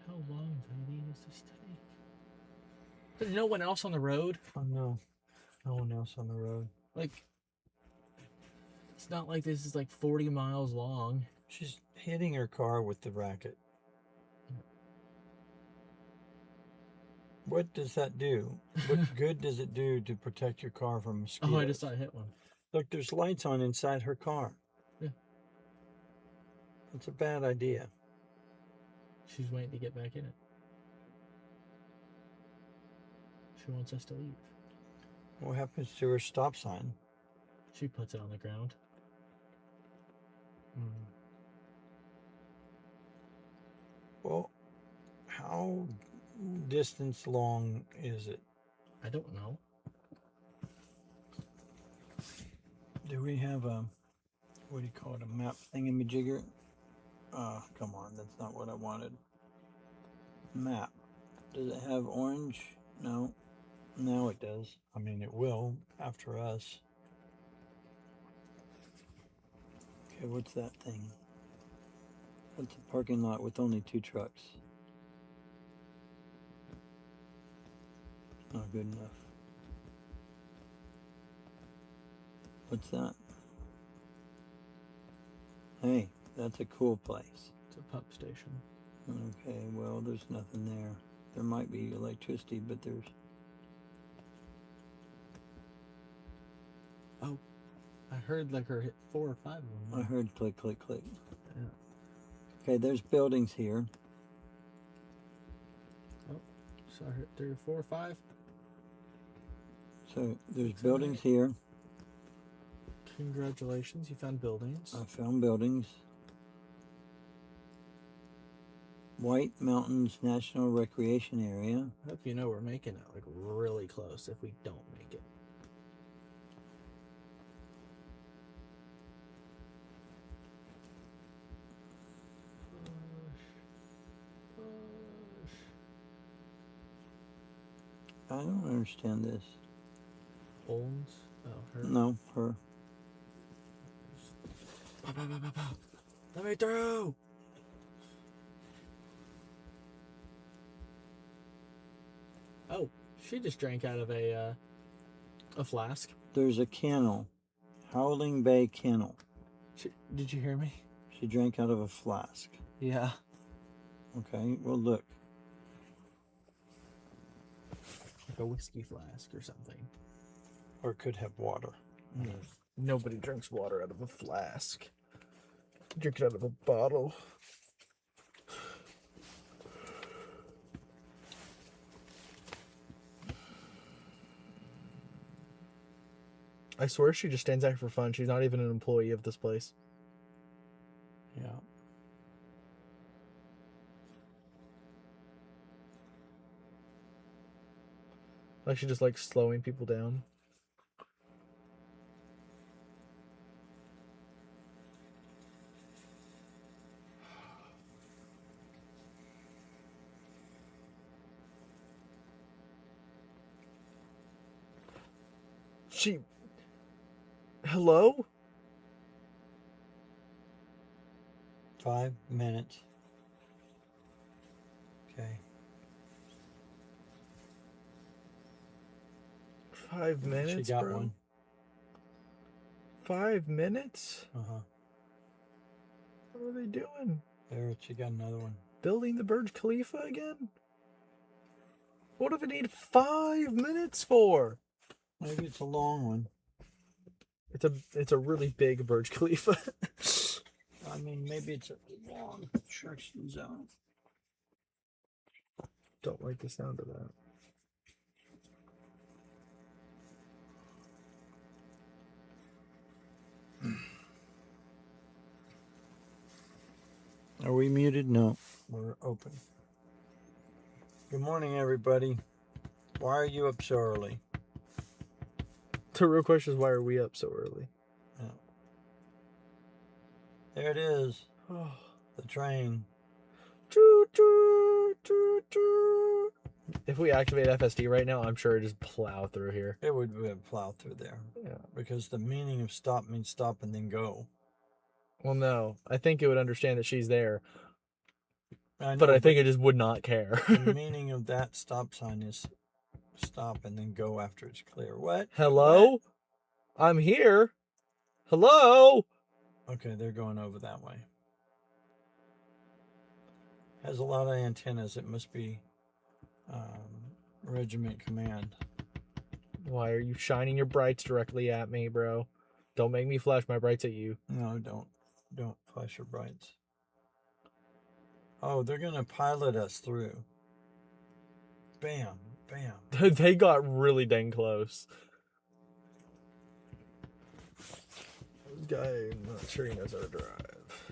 How long does this take? There's no one else on the road. Oh no. No one else on the road. Like, it's not like this is like 40 miles long. She's hitting her car with the racket. What does that do? What good does it do to protect your car from mosquitoes? Oh, I just thought I hit one. Look, there's lights on inside her car. Yeah. It's a bad idea. She's waiting to get back in it. She wants us to leave. What happens to her stop sign? She puts it on the ground. Well, how distance long is it? I don't know. Do we have a, what do you call it, a map thingamajigger? Come on, that's not what I wanted. Map. Does it have orange? No. Now it does. I mean, it will after us. Okay, what's that thing? That's a parking lot with only 2 trucks. Not good enough. What's that? Hey, that's a cool place. It's a pump station. Okay, well, there's nothing there. There might be electricity, but there's... Oh, I heard like her hit 4 or 5 of them. I heard click, click, click. Yeah. Okay, there's buildings here. Oh, so I heard 3 or 4 or 5. So there's buildings here. Congratulations, you found buildings. I found buildings. White Mountains National Recreation Area. I hope you know we're making it like really close if we don't make it. I don't understand this. Owns? Oh, her. No, her. Let me through! Oh, she just drank out of a flask. There's a kennel. Howling Bay Kennel. Did you hear me? She drank out of a flask. Yeah. Okay, well look. Like a whiskey flask or something. Or could have water. Nobody drinks water out of a flask. Drink it out of a bottle. I swear she just stands out for fun. She's not even an employee of this place. Yeah. Like she just likes slowing people down. Hello? 5 minutes. Okay. 5 minutes, She got bro? one. 5 minutes? Uh-huh. What are they doing? There, she got another one. Building the Burj Khalifa again? What do they need 5 minutes for? Maybe it's a long one. It's a really big Burj Khalifa. I mean, maybe it's a long construction zone. Don't like the sound of that. Are we muted? No, we're open. Good morning, everybody. Why are you up so early? The real question is, why are we up so early? Yeah. There it is. The train. Choo, choo, choo, choo. If we activate FSD right now, I'm sure it just plow through here. It would plow through there. Yeah. Because the meaning of stop means stop and then go. Well, no. I think it would understand that she's there. I know, But I think it just would not care. the meaning of that stop sign is stop and then go after it's clear. What? Hello? What? I'm here. Hello? Okay, they're going over that way. Has a lot of antennas. It must be regiment command. Why are you shining your brights directly at me, bro? Don't make me flash my brights at you. No, don't flash your brights. Oh, they're gonna pilot us through. Bam, bam. They got really dang close. guy, I'm not sure he knows how to drive.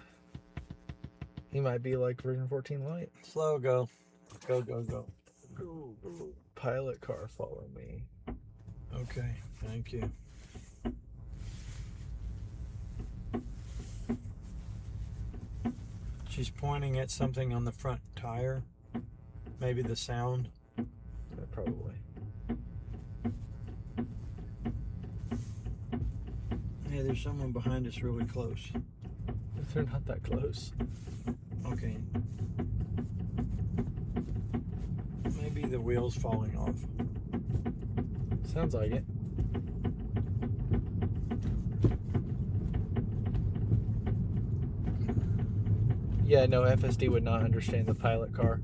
He might be like version 14 Lite. Slow, go. Go, go, go. Go, go. Pilot car, follow me. Okay, thank you. She's pointing at something on the front tire. Maybe the sound. Yeah, probably. Hey, there's someone behind us really close. They're not that close. Okay. Maybe the wheel's falling off. Sounds like it. Yeah, no, FSD would not understand the pilot car.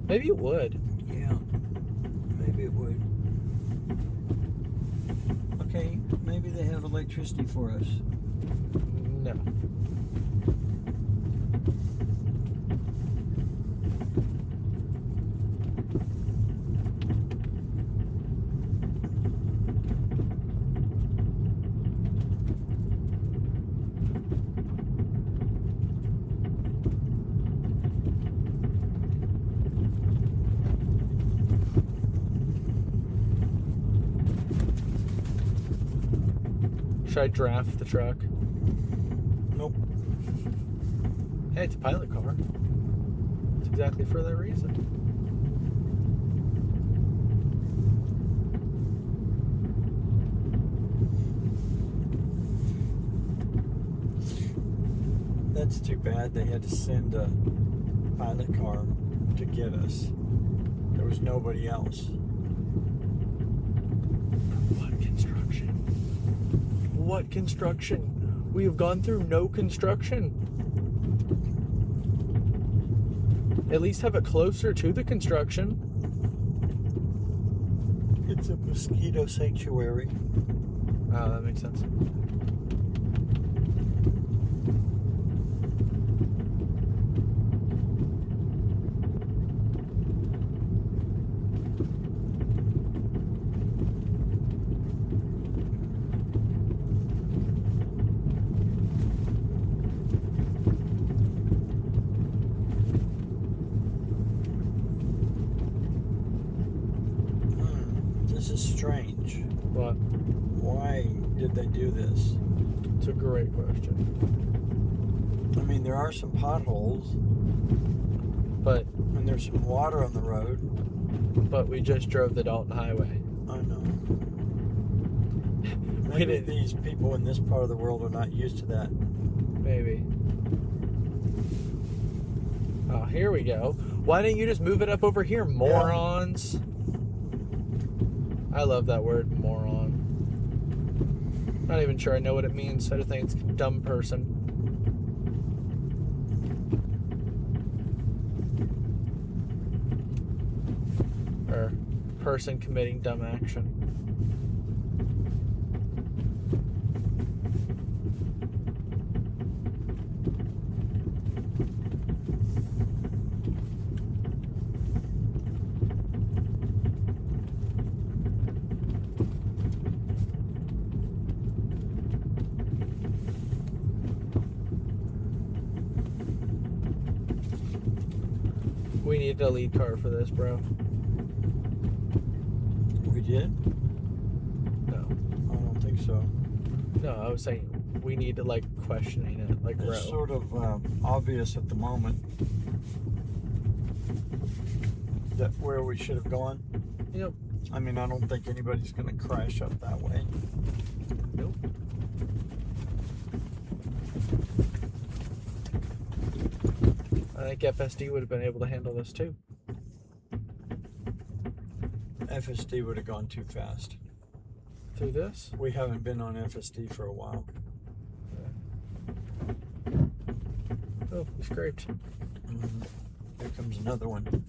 Maybe it would. Yeah. Maybe it would. Okay, maybe they have electricity for us. No. Should I draft the truck? Nope. Hey, it's a pilot car. It's exactly for that reason. That's too bad. They had to send a pilot car to get us. There was nobody else. What construction? What construction? We have gone through no construction. At least have it closer to the construction. It's a mosquito sanctuary. Oh, that makes sense. This is strange. What? Why did they do this? It's a great question. I mean, there are some potholes But and there's some water on the road. we just drove the Dalton Highway. I know. We Maybe didn't. these people in this part of the world are not used to that. Maybe. Oh, here we go. Why didn't you just move it up over here, morons? I love that word, moron. Not even sure I know what it means. I just think it's dumb person. Or person committing dumb action. We needed a lead car for this, bro. We did? No. I don't think so. No, I was saying we need to like questioning it, like It's row. sort of obvious at the moment that where we should have gone. Yep. I mean, I don't think anybody's going to crash up that way. Nope. I think FSD would have been able to handle this too. FSD would have gone too fast. Through this? We haven't been on FSD for a while. Oh, we scraped. Here comes another one.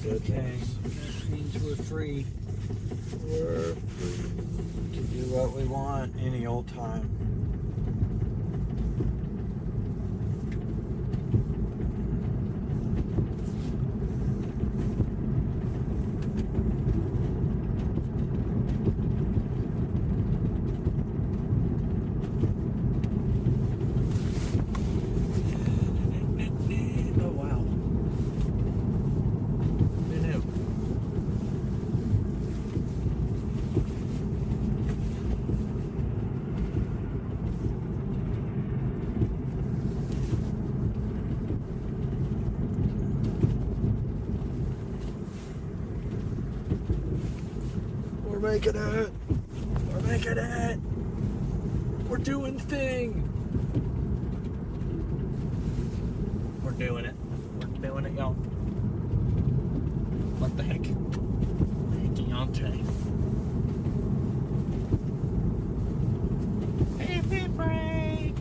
Okay, that means we're free. We're free to do what we want any old time. Oh wow. Who knew? We're making it! We're making it! We're doing the thing! We're doing it. We're doing it, y'all. What the heck? Deontay. If it break!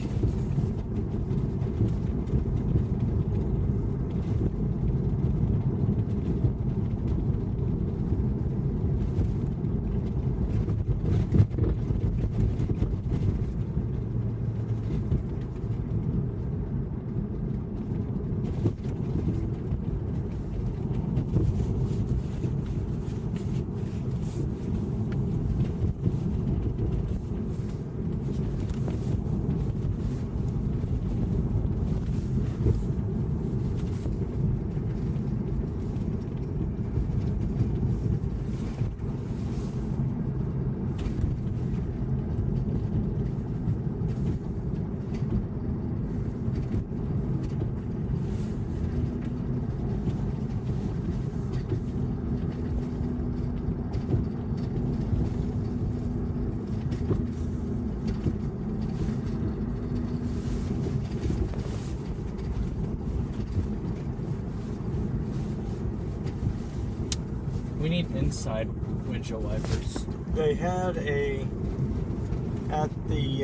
We need inside windshield wipers. They had at the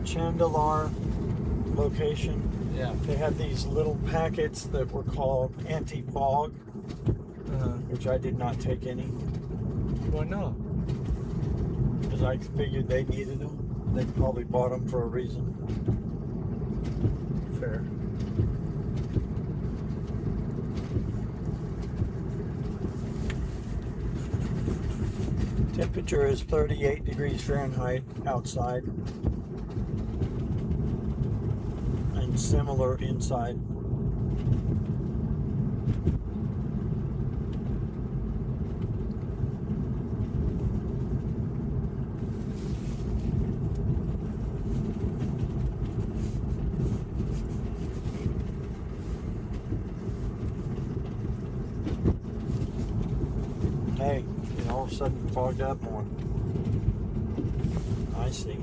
Chandelar location, Yeah. they had these little packets that were called anti-fog, which I did not take any, Why not? because I figured they needed them. They probably bought them for a reason. Fair. Temperature is 38 degrees Fahrenheit outside and similar inside. Hey, all of a sudden fogged up more. I see.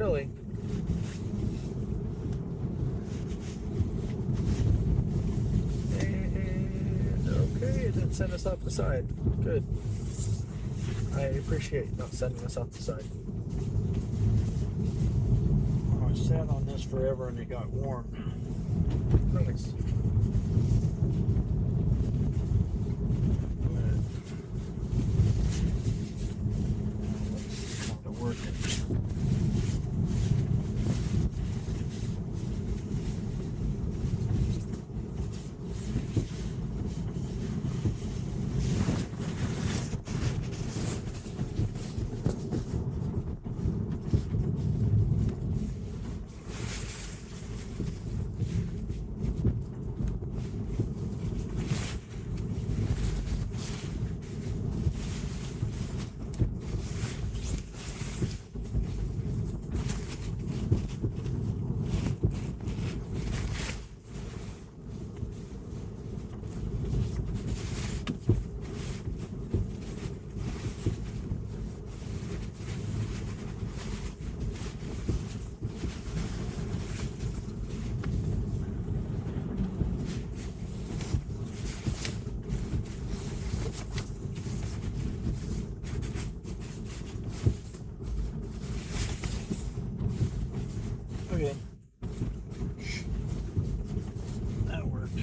Really? And okay, it didn't send us off the side. Good. I appreciate not sending us off the side. I sat on this forever and it got warm. Nice. Let's how to work it. Okay. That worked.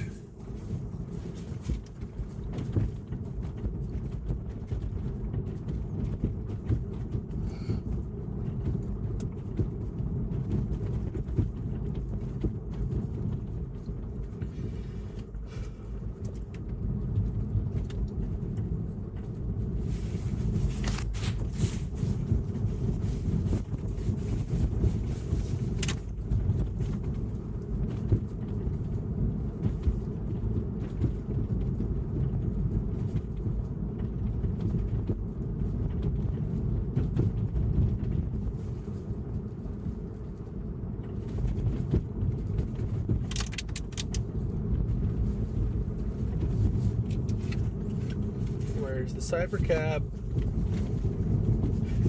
Where's the cyber cab?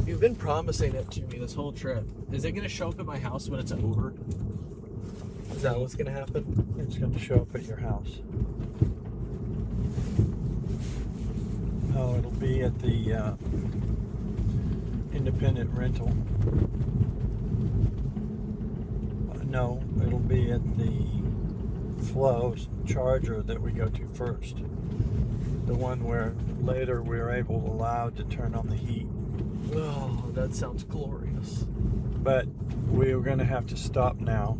You've been promising it to me this whole trip. Is it gonna show up at my house when it's over? Is that what's gonna happen? It's going to show up at your house. No, it'll be at the independent rental. No, it'll be at the Flow charger that we go to first. The one where later we're allowed to turn on the heat. Oh, that sounds glorious. But we're going to have to stop now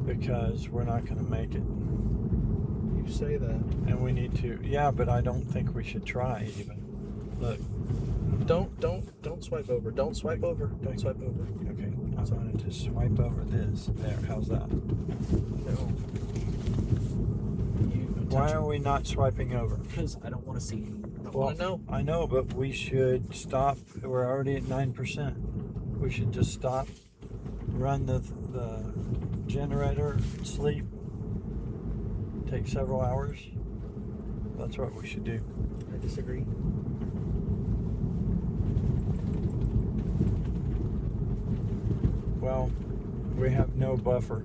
because we're not going to make it. You say that. And we need to, yeah, but I don't think we should try even. Look. Don't swipe over. Don't swipe over. Don't swipe over. Okay, I'm going to just swipe over this. There, how's that? No. Why are we not swiping over? Because I don't want to see. I don't Well, want to know. I know, but we should stop. We're already at 9%. We should just stop, run the generator, sleep, take several hours. That's what we should do. I disagree. Well, we have no buffer.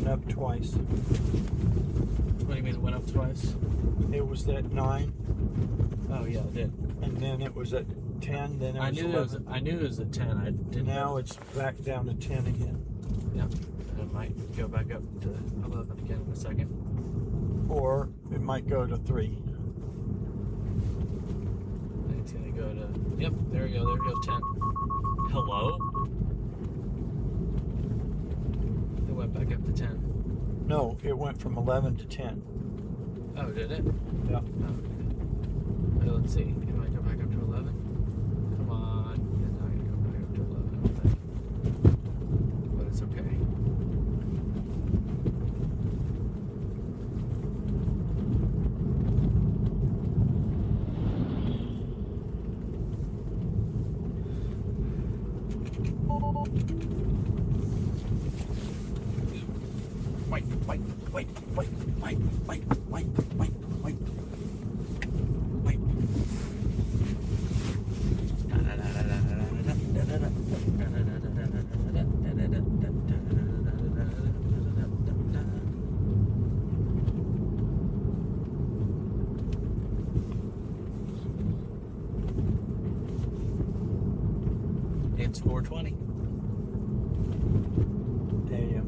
up twice. What do you mean it went up twice? It was at 9, Oh yeah, it did. and then it was at 10. Then it was I knew 11. I knew it was at 10. I didn't. Now it's back down to 10 again. Yeah. It might go back up to 11 again in a second. Or it might go to 3. I think it's gonna go to. Yep. There we go. There goes 10. Hello. It went back up to 10. No, it went from 11 to 10. Oh, did it? Yeah. Oh, okay. Let's see. It might go back up to 11. Come on. It's not gonna go back up to 11, I don't think. But it's okay. Wait. It's 4:20. AM.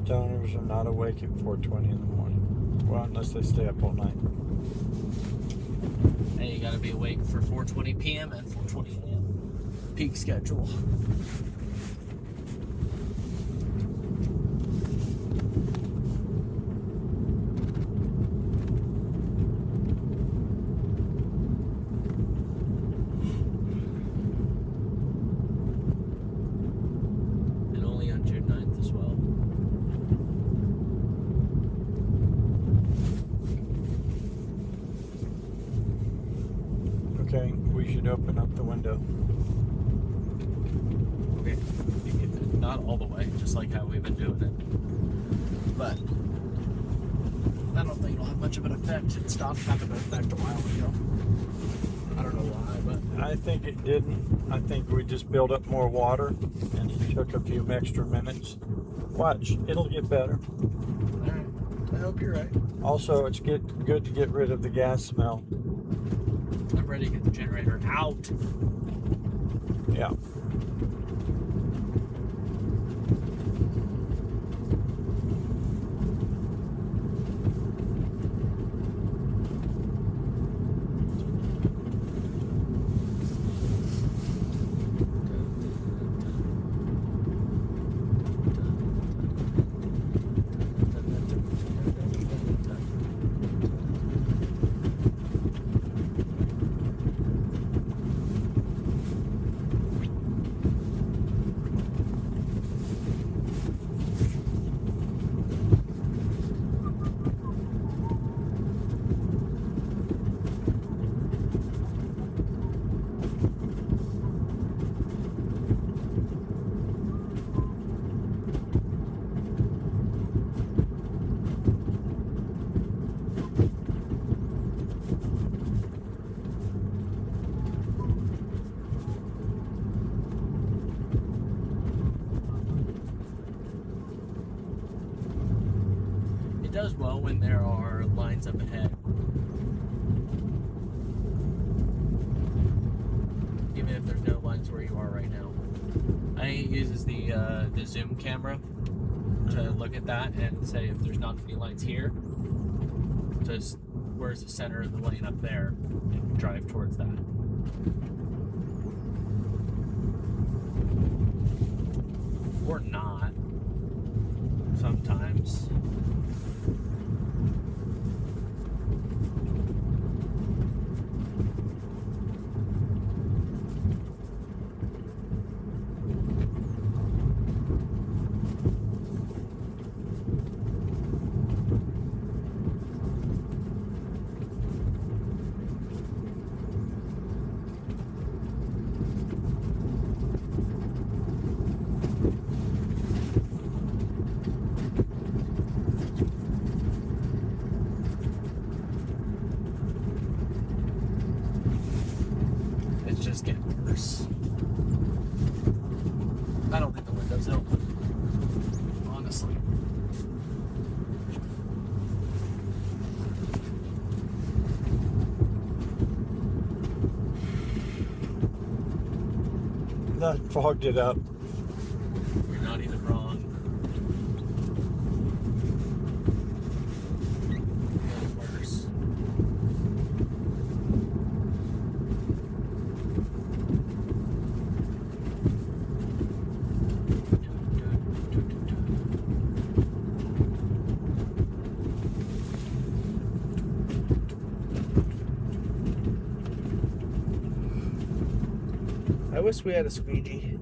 Stoners are not awake at 4:20 in the morning. Well, unless they stay up all night. Hey, you gotta be awake for 4:20 p.m. and 4:20 a.m. Peak schedule. And only on June 9th as well. Okay, we should open up the window. Okay. Not all the way, just like how we've been doing it. But I don't think it'll have much of an effect. It stopped having an effect a while ago. I don't know why, but I think it didn't. I think we just built up more water and it took a few extra minutes. Watch, it'll get better. alright. I hope you're right. Also, it's good to get rid of the gas smell. I'm ready to get the generator out. Yeah. It does well when there are lines up ahead. Even if there's no lines where you are right now. I think it uses the zoom camera to look at that and say if there's not any lines here, just where's the center of the lane up there, and drive towards that. Or not. Sometimes. It's just getting worse. I don't think the windows help. that fogged it up. You're not even wrong. Worse. I wish we had a squeegee.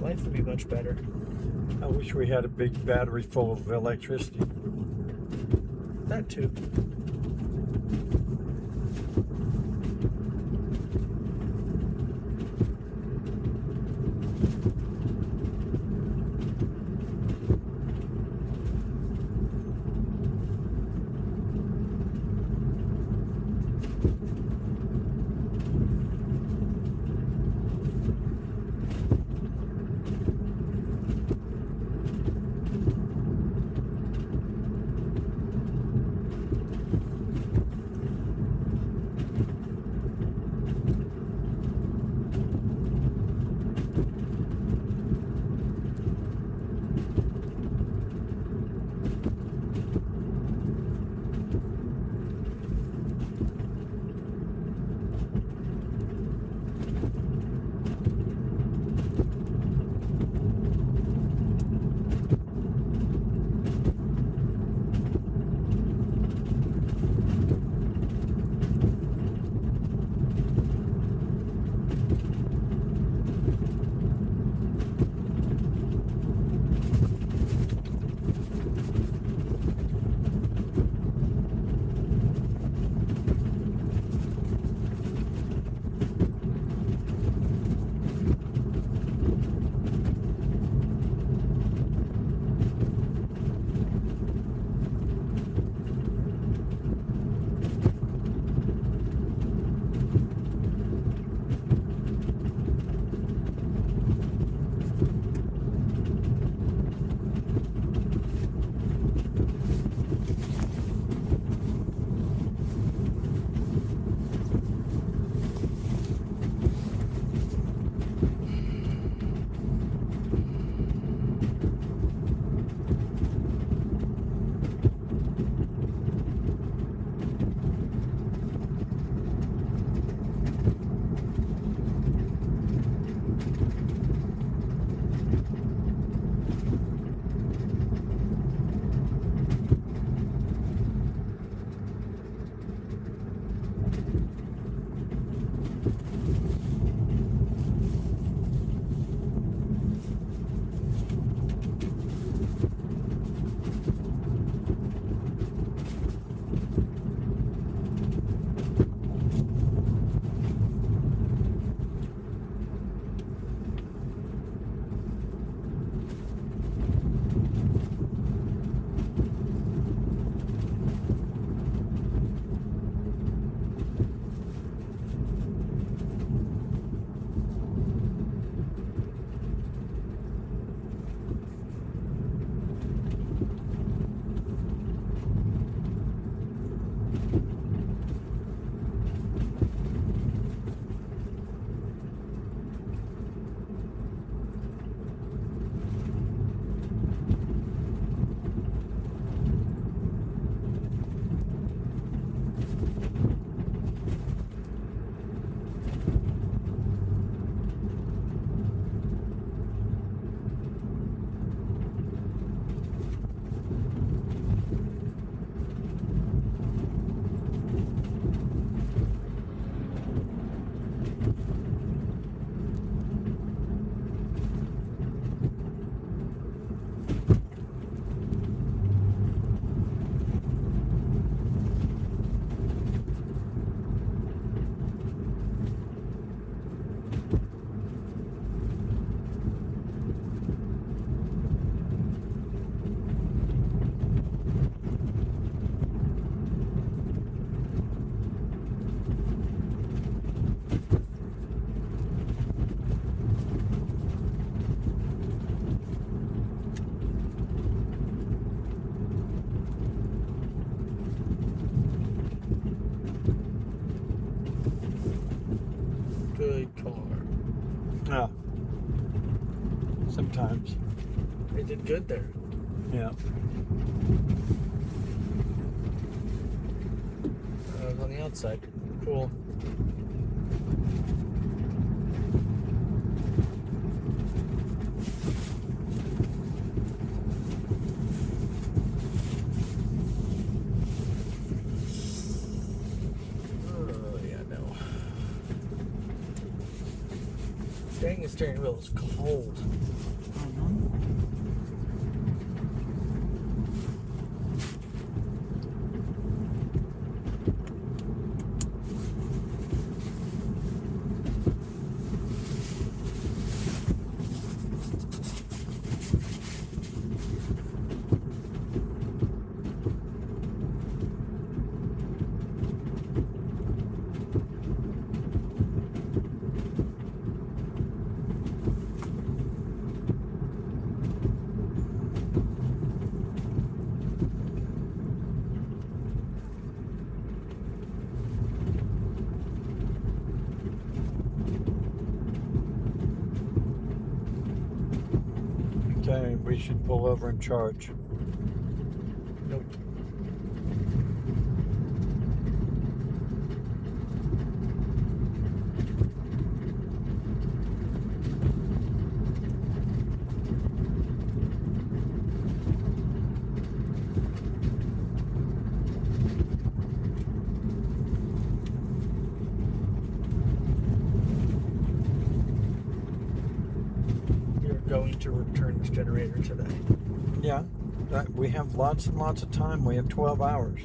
Life would be much better. I wish we had a big battery full of electricity. That too. sometimes. They did good there. Yeah. On the outside. Cool. Oh, yeah, no. Dang, the steering wheel is cold. Okay, we should pull over and charge. Nope. You're going to return this generator today. Yeah, we have lots and lots of time. We have 12 hours.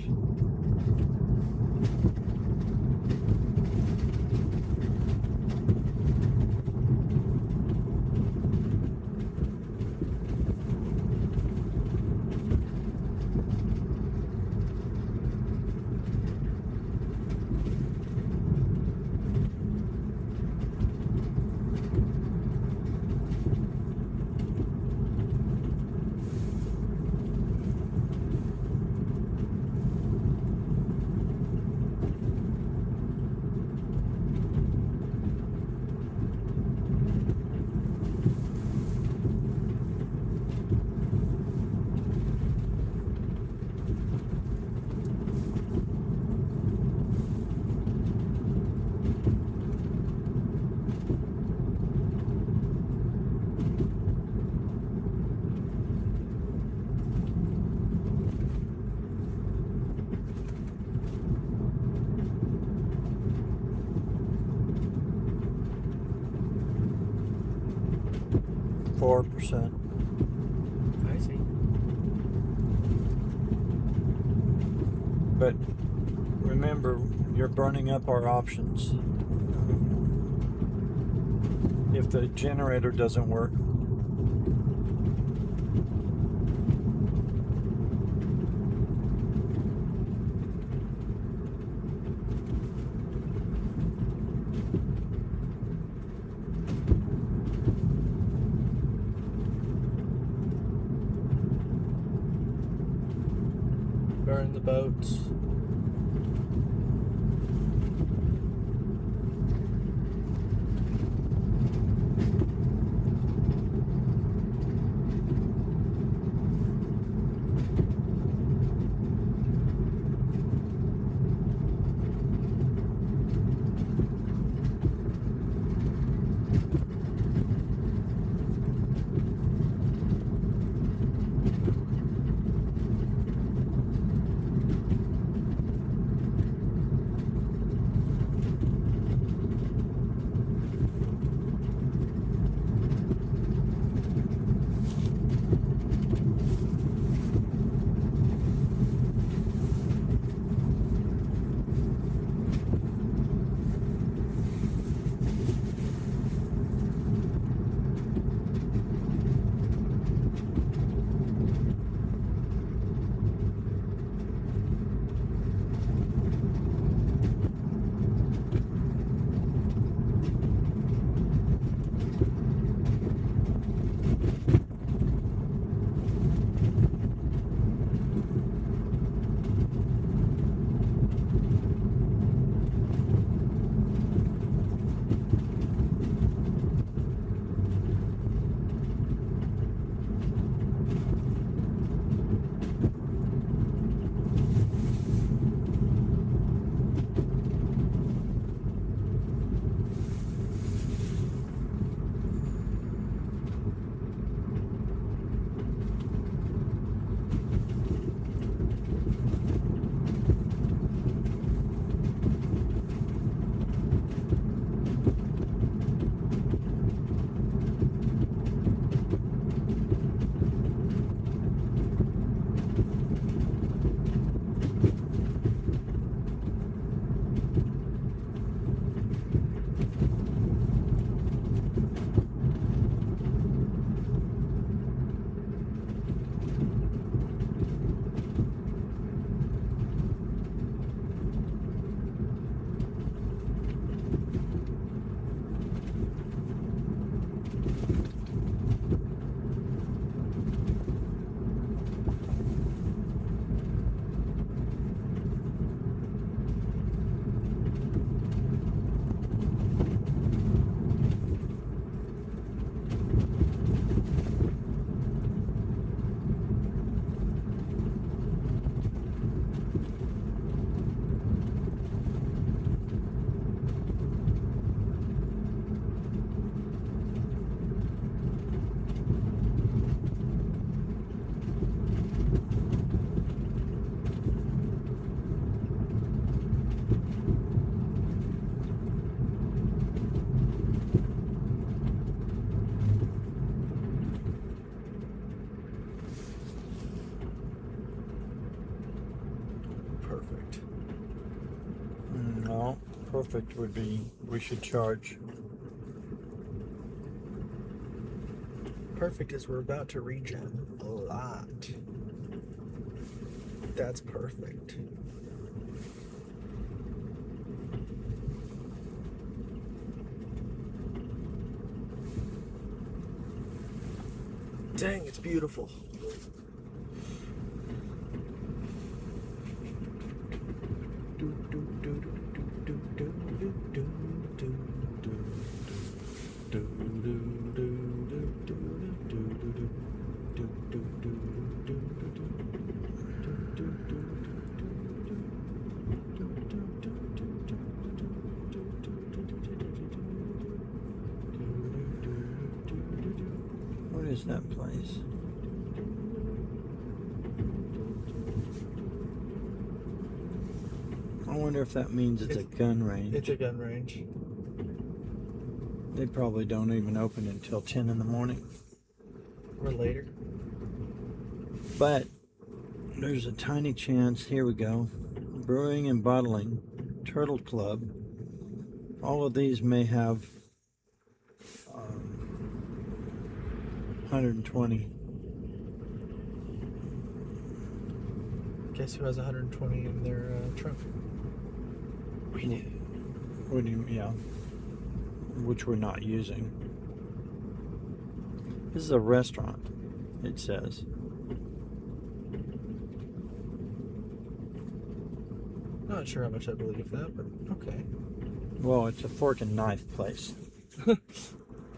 %. I see. But remember, you're burning up our options. If the generator doesn't work. Burn the boats. perfect. No, perfect would be we should charge. Perfect is we're about to regen a lot. That's perfect. Dang, it's beautiful. What is that place? I wonder if that means it's a gun range. It's a gun range. They probably don't even open until 10 in the morning. Or later. But there's a tiny chance. Here we go. Brewing and bottling, Turtle Club. All of these may have 120. Guess who has 120 in their trunk? We do. What do you, yeah. Which we're not using. This is a restaurant, it says. Not sure how much I believe that, but okay. Well, it's a fork and knife place.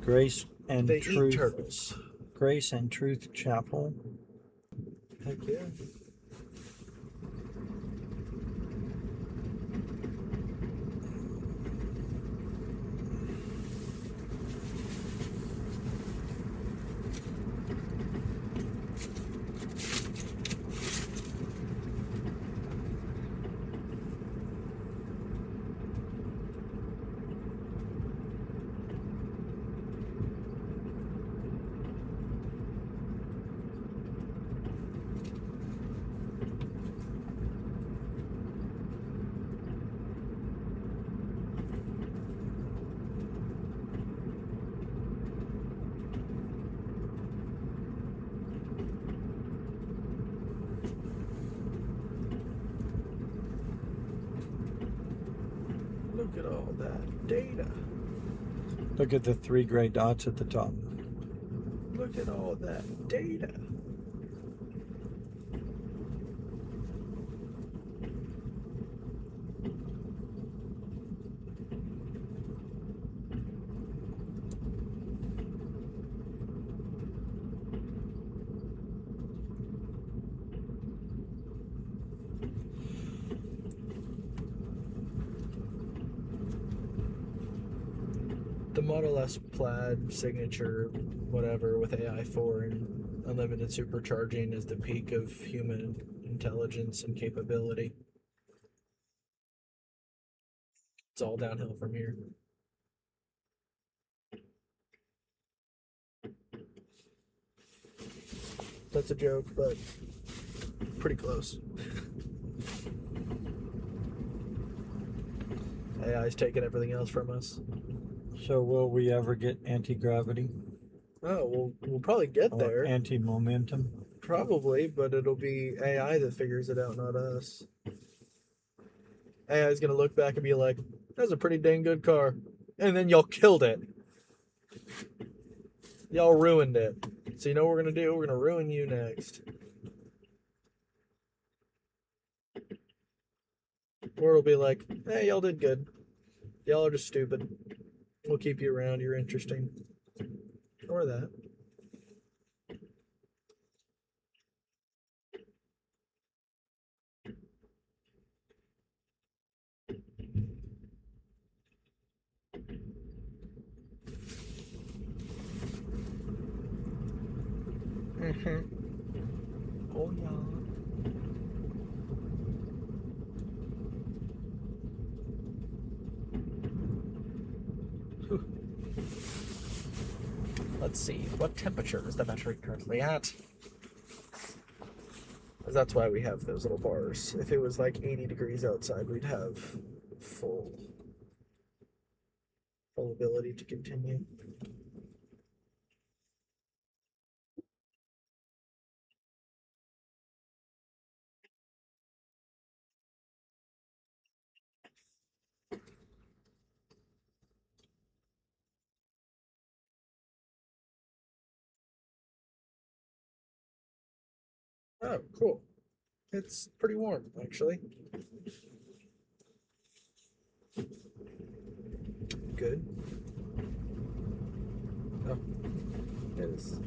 Grace and They Truth. eat turtles. Grace and Truth Chapel. Heck yeah. Look at all that data. Look at the 3 gray dots at the top. Look at all that data. The Model S Plaid signature, whatever, with AI4 and unlimited supercharging is the peak of human intelligence and capability. It's all downhill from here. That's a joke, but pretty close. AI's taking everything else from us. So will we ever get anti-gravity? Oh, we'll probably get Or there. anti-momentum? Probably, but it'll be AI that figures it out, not us. AI is gonna look back and be like, "That's a pretty dang good car," and then y'all killed it. Y'all ruined it. So you know what we're gonna do? We're gonna ruin you next. Or it'll be like, "Hey, y'all did good. Y'all are just stupid. We'll keep you around. You're interesting." Or that. Oh yeah. Let's see, what temperature is the battery currently at? 'Cause that's why we have those little bars. If it was like 80 degrees outside, we'd have full ability to continue. Oh, cool. It's pretty warm, actually. Good. Oh, it is.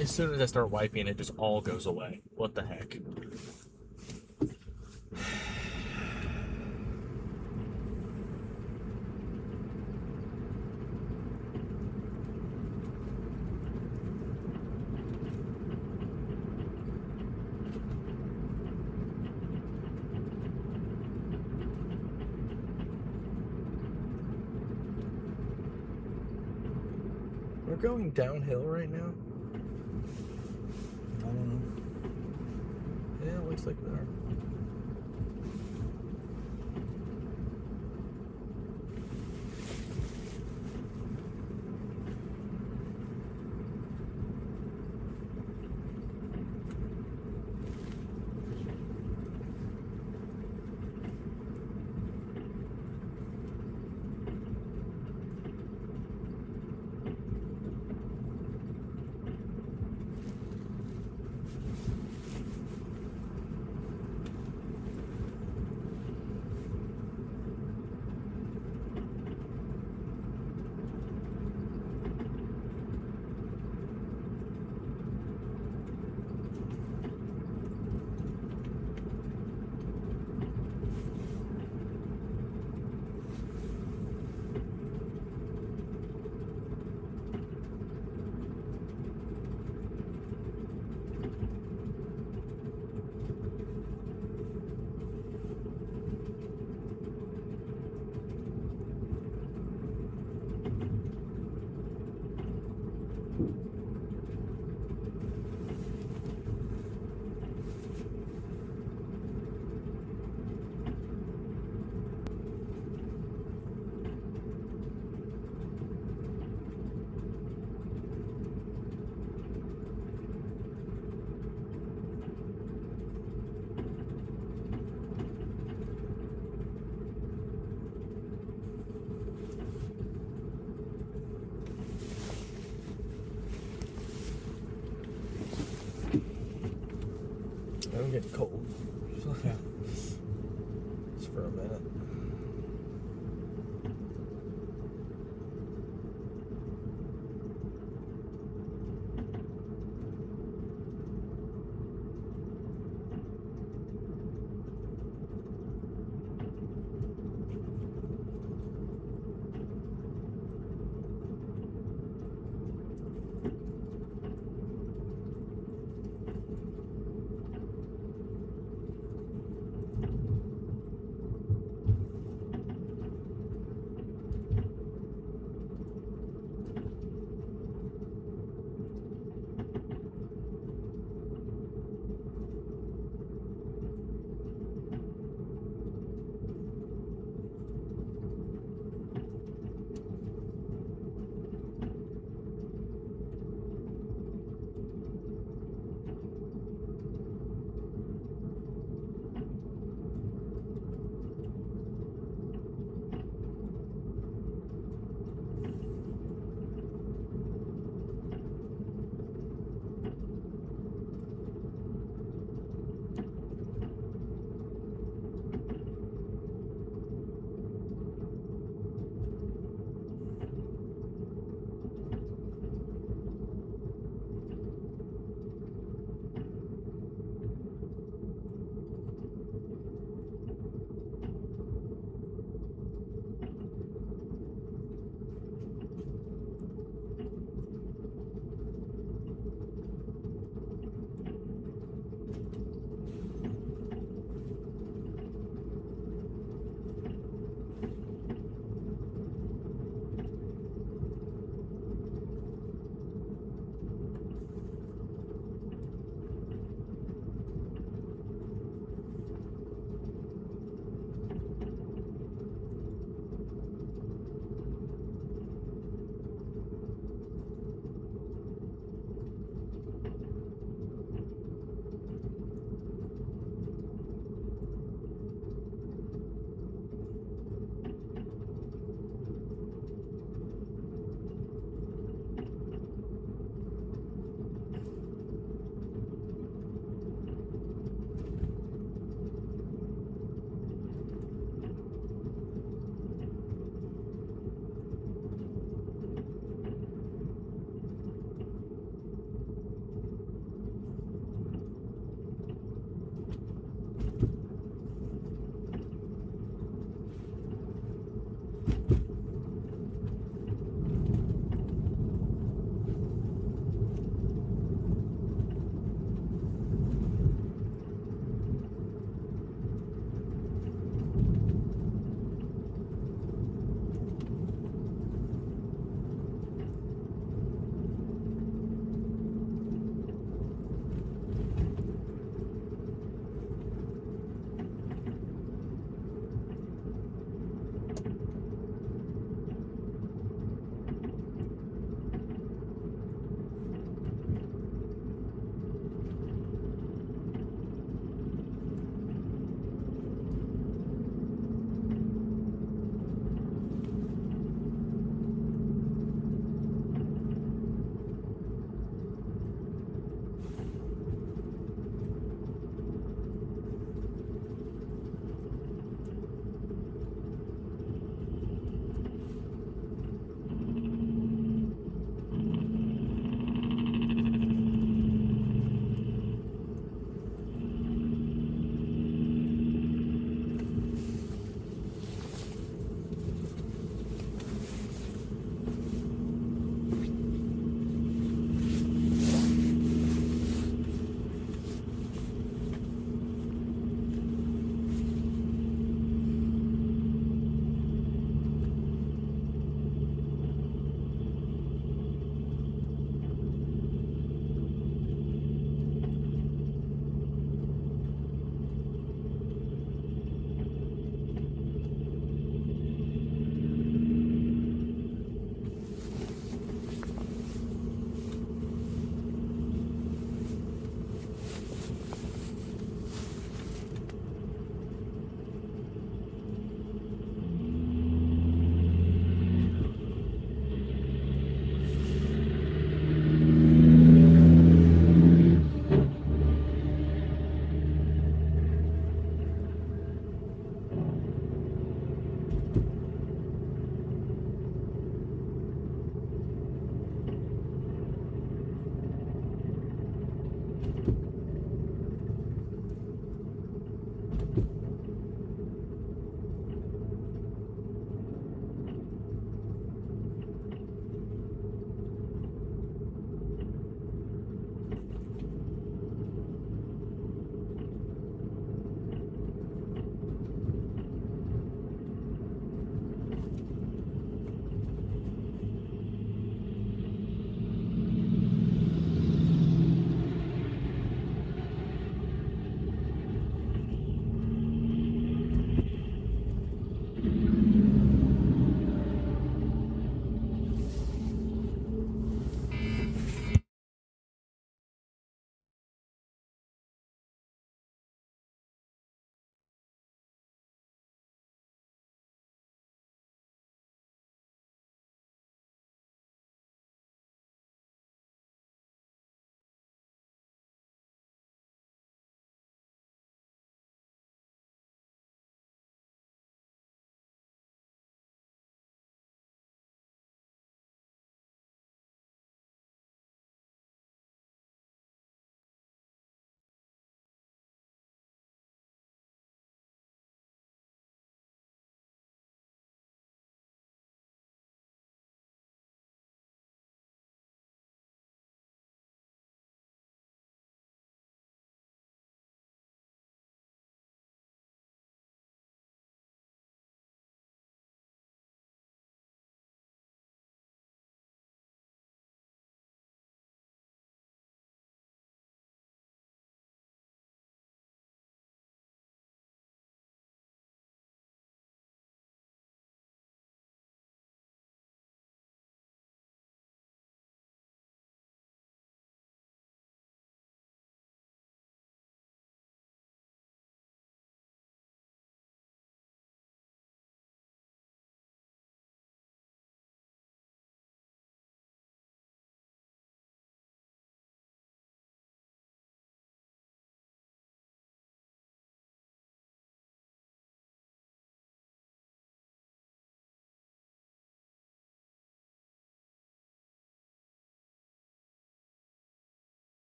As soon as I start wiping, it just all goes away. What the heck? We're going downhill right now. I don't know. Yeah, it looks like we are. minute.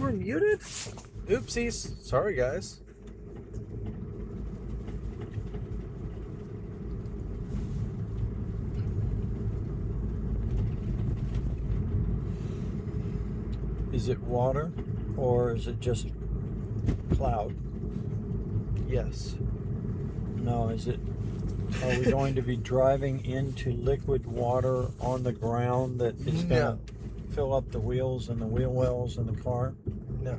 were muted? Oopsies. Sorry, guys. Is it water or is it just cloud? Yes. No, is it? Are we going to be driving into liquid water on the ground that is going to fill up the wheels and the wheel wells in the car? No.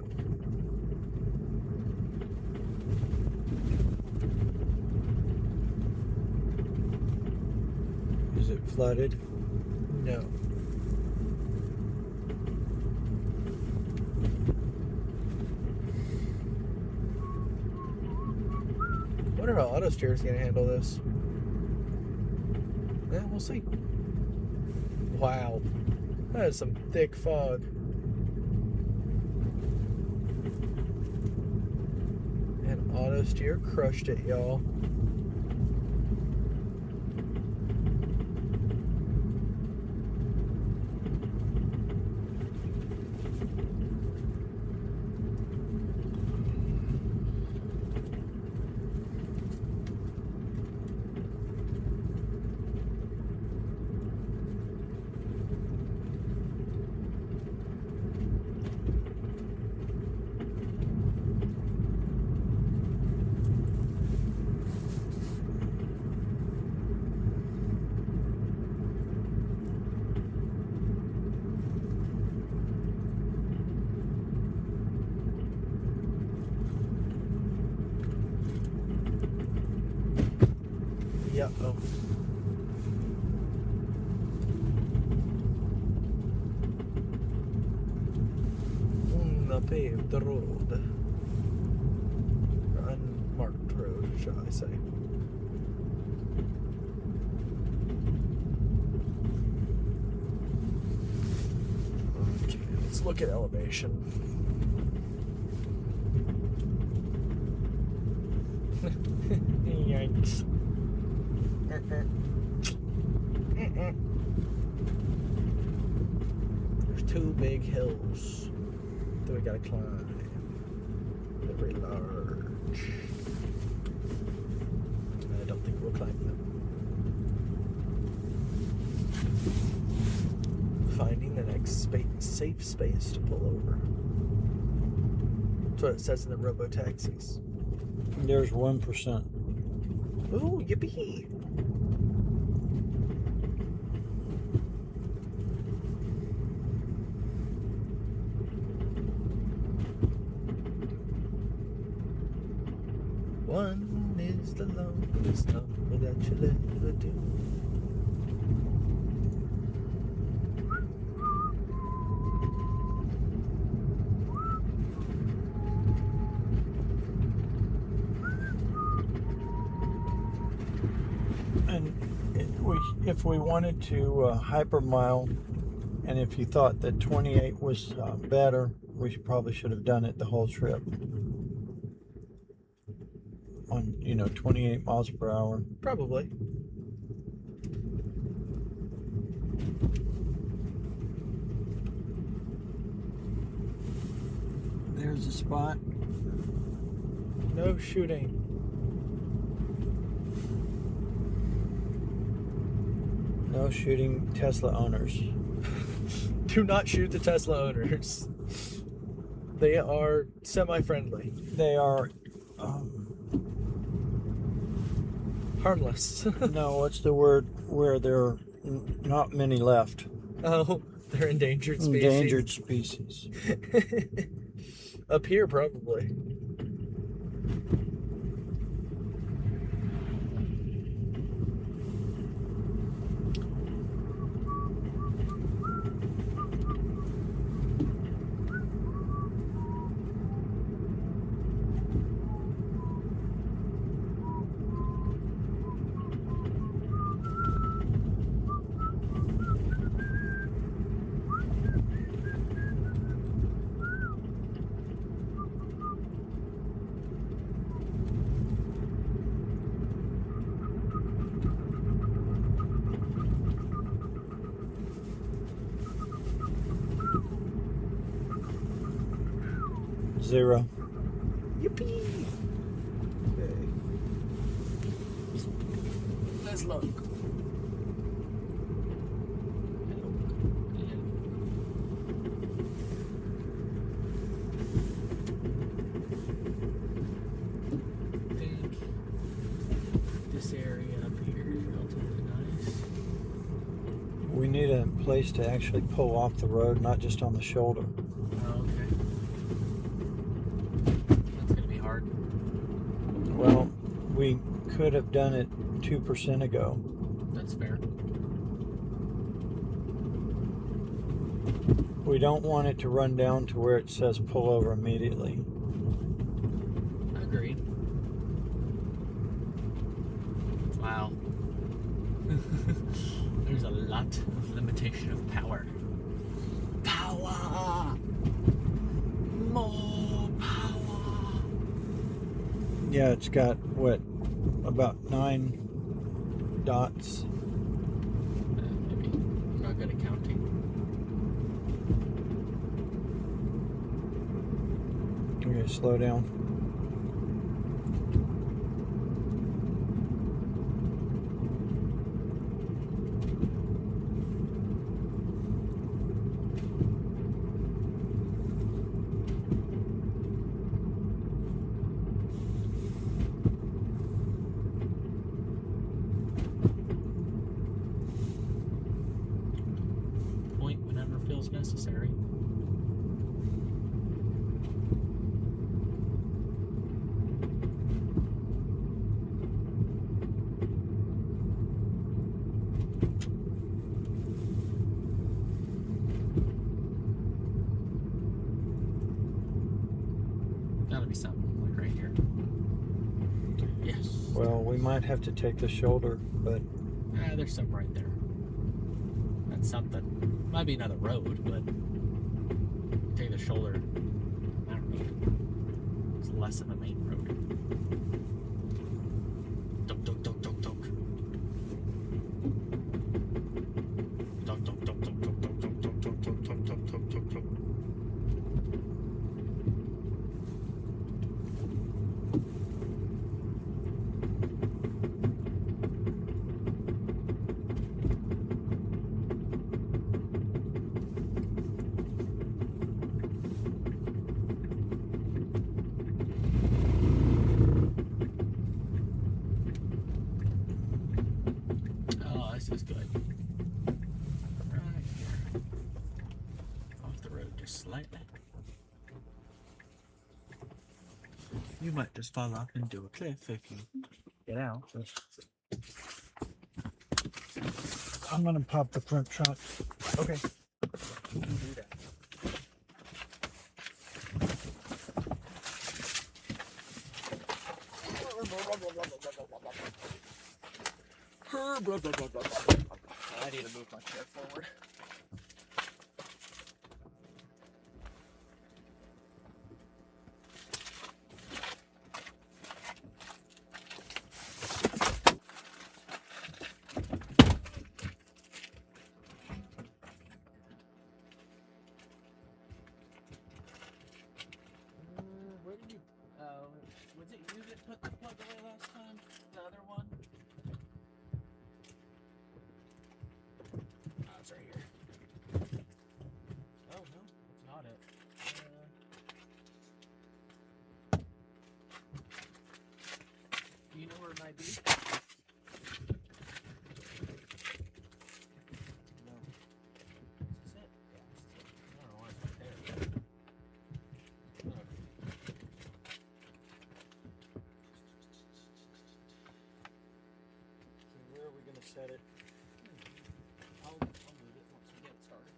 Is it flooded? No. I wonder how auto steer is going to handle this. Yeah, we'll see. Wow. That is some thick fog. And auto steer crushed it, y'all. Yeah. Oh. On the paved road. Unmarked road, shall I say. Okay, let's look at elevation. Yikes. There's two big hills that we gotta climb. They're very large. I don't think we'll climb them. Finding the next safe space to pull over. That's what it says in the robo-taxis. There's 1%. Ooh, yippee! One is the longest number that you'll ever do. And if we wanted to hypermile, and if you thought that 28 was better, we probably should have done it the whole trip. On 28 miles per hour. Probably. There's a spot. No shooting. No shooting Tesla owners. Do not shoot the Tesla owners. They are semi-friendly. They are Harmless. no, what's the word where there are not many left? Oh, they're endangered species. Endangered species. Up here, probably. 0. Yippee! Okay. Let's look. This area up here is relatively nice. We need a place to actually pull off the road, not just on the shoulder. Oh, okay. That's gonna be hard. Well, we could have done it 2% ago. That's fair. We don't want it to run down to where it says pull over immediately. Agreed. Wow. There's a lot of limitation of power. Power! More power! Yeah, it's got, what, about 9 dots. Maybe. I'm not good at counting. Okay, slow down. Point whenever feels necessary. Gotta be something like right here. Yes. Well, we might have to take the shoulder, but There's some right there. That's something. Might be another road, but take the shoulder. I don't know. It's less of a main road. Dunk, dunk, dunk, dunk, dunk. Dunk, dunk, dunk, dunk, dunk, dunk, dunk, dunk, dunk, dunk, dunk, dunk, dunk, dunk, dunk. Oh, this is good. Right here. Off the road just slightly. You might just fall off into a cliff if you get out. I'm gonna pop the front trunk. Okay. You can do that. I need to move my chair forward. Where did you? Was it you that put the plug away last time? The other one? Oh, it's right here. Oh no, it's not it. Do you know where it might be? No. Is this it? Yeah, this is it. I don't know why it's not there. So where are we gonna set it? I'll move it once we get it started.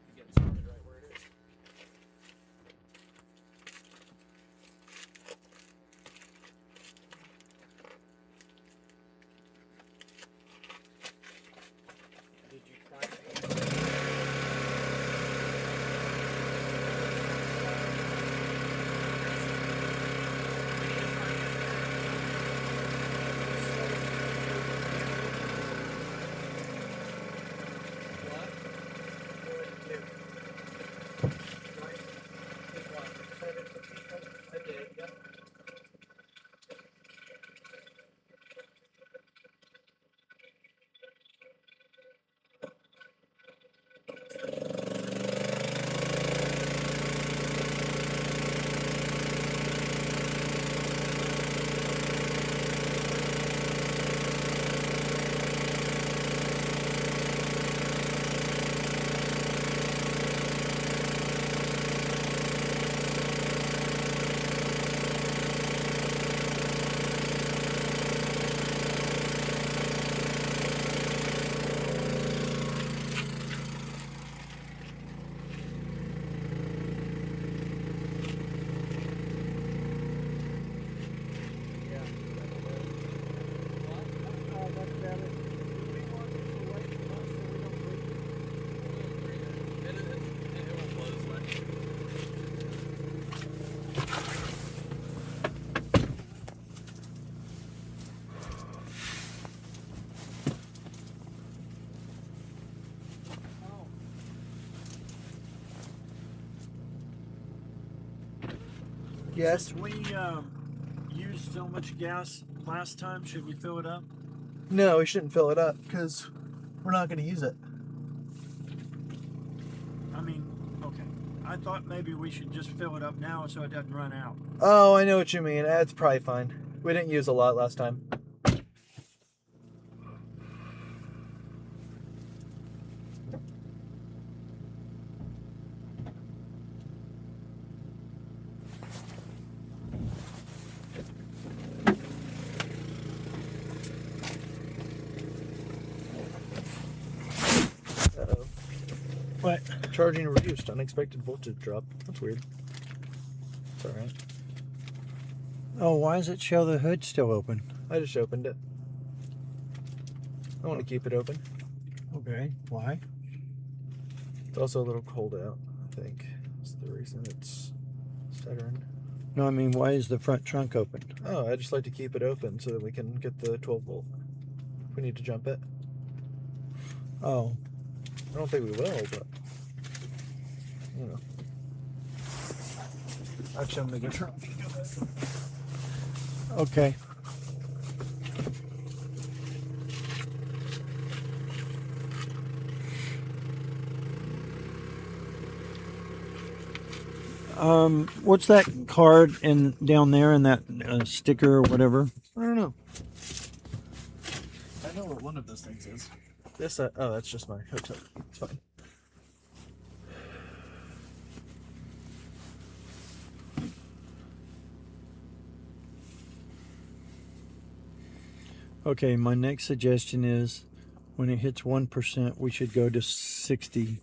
We get it started right where it is. Did you try to? Yes. Since we used so much gas last time, should we fill it up? No, we shouldn't fill it up because we're not going to use it. I mean, okay. I thought maybe we should just fill it up now so it doesn't run out. Oh, I know what you mean. That's probably fine. We didn't use a lot last time. Uh-oh. What? Charging reduced. Unexpected voltage drop. That's weird. It's alright. Oh, why does it show the hood still open? I just opened it. I want to keep it open. Okay, why? It's also a little cold out, I think. That's the reason it's stuttering. No, I mean, why is the front trunk open? Oh, I just like to keep it open so that we can get the 12 volt. If we need to jump it. Oh, I don't think we will, but you know. Actually, I'm gonna go. okay. What's that card in down there and that sticker or whatever? I don't know. I know what one of those things is. This, oh, that's just my hotel. It's fine. Okay, my next suggestion is when it hits 1%, we should go to 60,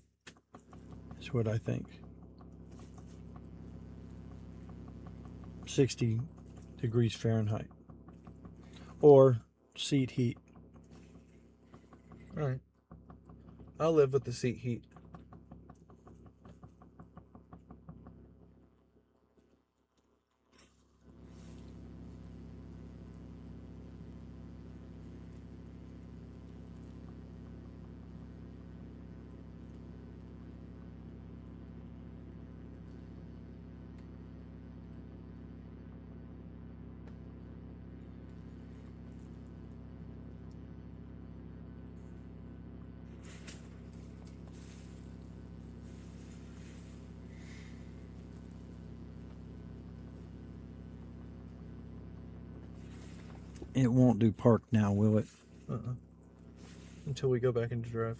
is what I think. 60 degrees Fahrenheit. Or seat heat. Alright. I'll live with the seat heat. It won't do park now, will it? Until we go back into drive.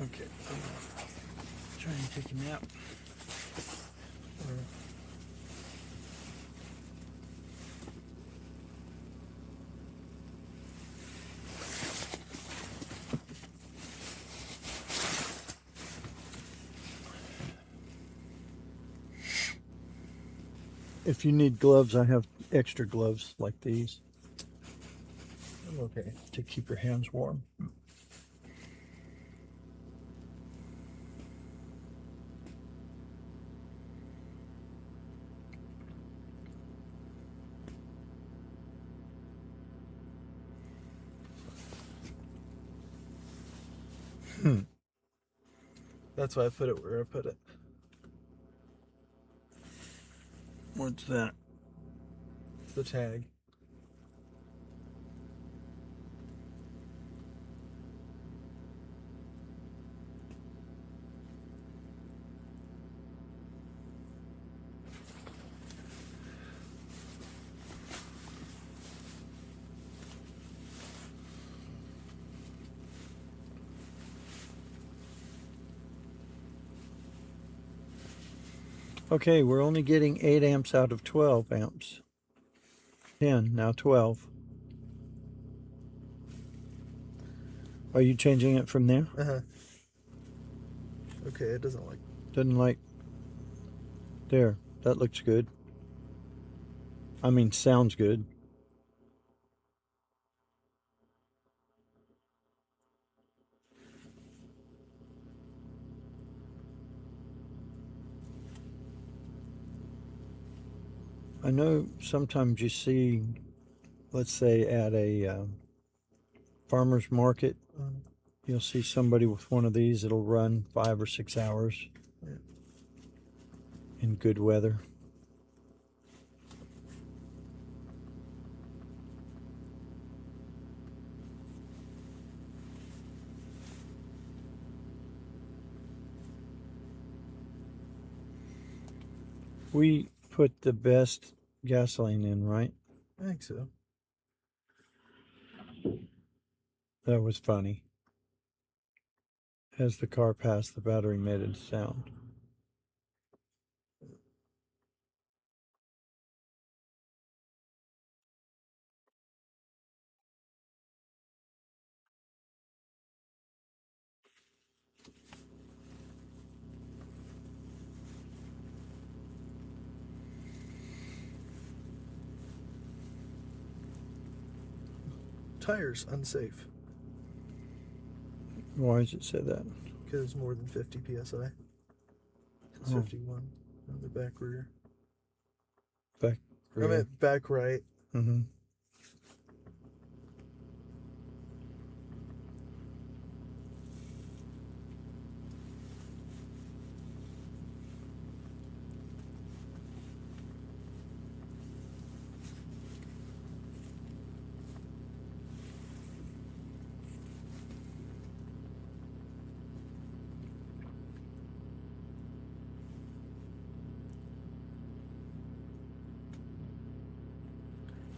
Okay. Try and take him out. If you need gloves, I have extra gloves like these I'm okay. to keep your hands warm. That's why I put it where I put it. What's that? It's the tag. Okay, we're only getting 8 amps out of 12 amps. 10, now 12. Are you changing it from there? Uh-huh. Okay, it doesn't like... Doesn't like... There, that looks good. I mean, sounds good. I know sometimes you see, let's say at a farmer's market, you'll see somebody with one of these. It'll run 5 or 6 hours in good weather. We put the best gasoline in, right? I think so. That was funny. As the car passed, the battery made a sound. Tires unsafe Why does it say that? because more than 50 psi. It's Oh. 51 on the back rear. Back I rear. meant back right. Mm-hmm.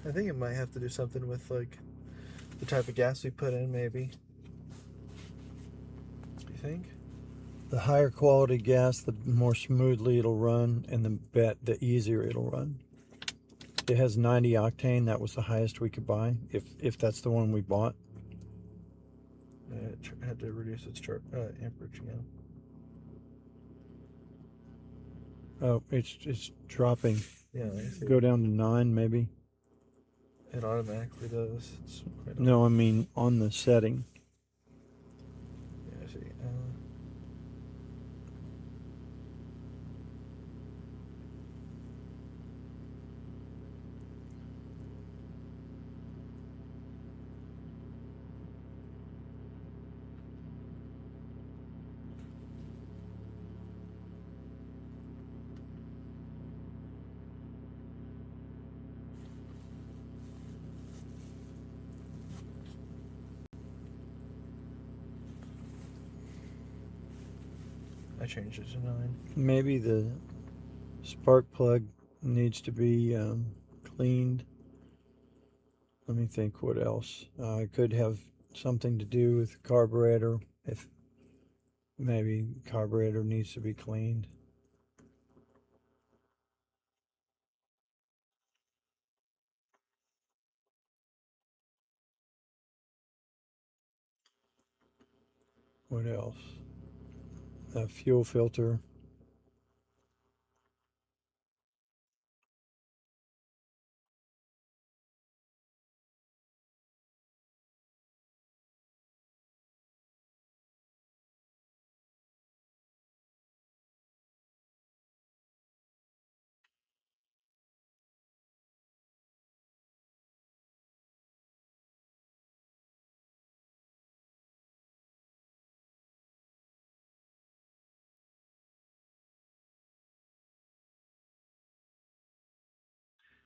I think it might have to do something with like the type of gas we put in, maybe. You think? The higher quality gas, the more smoothly it'll run, and the easier it'll run. It has 90 octane. That was the highest we could buy, if that's the one we bought. It had to reduce its amperage again. Oh, it's dropping. Yeah, I see. Go down to 9 maybe. It automatically does. It's quite No, I mean on the setting. Yeah, I see. I changed it to 9. Maybe the spark plug needs to be cleaned. Let me think what else. It could have something to do with the carburetor. If maybe carburetor needs to be cleaned. What else? A fuel filter.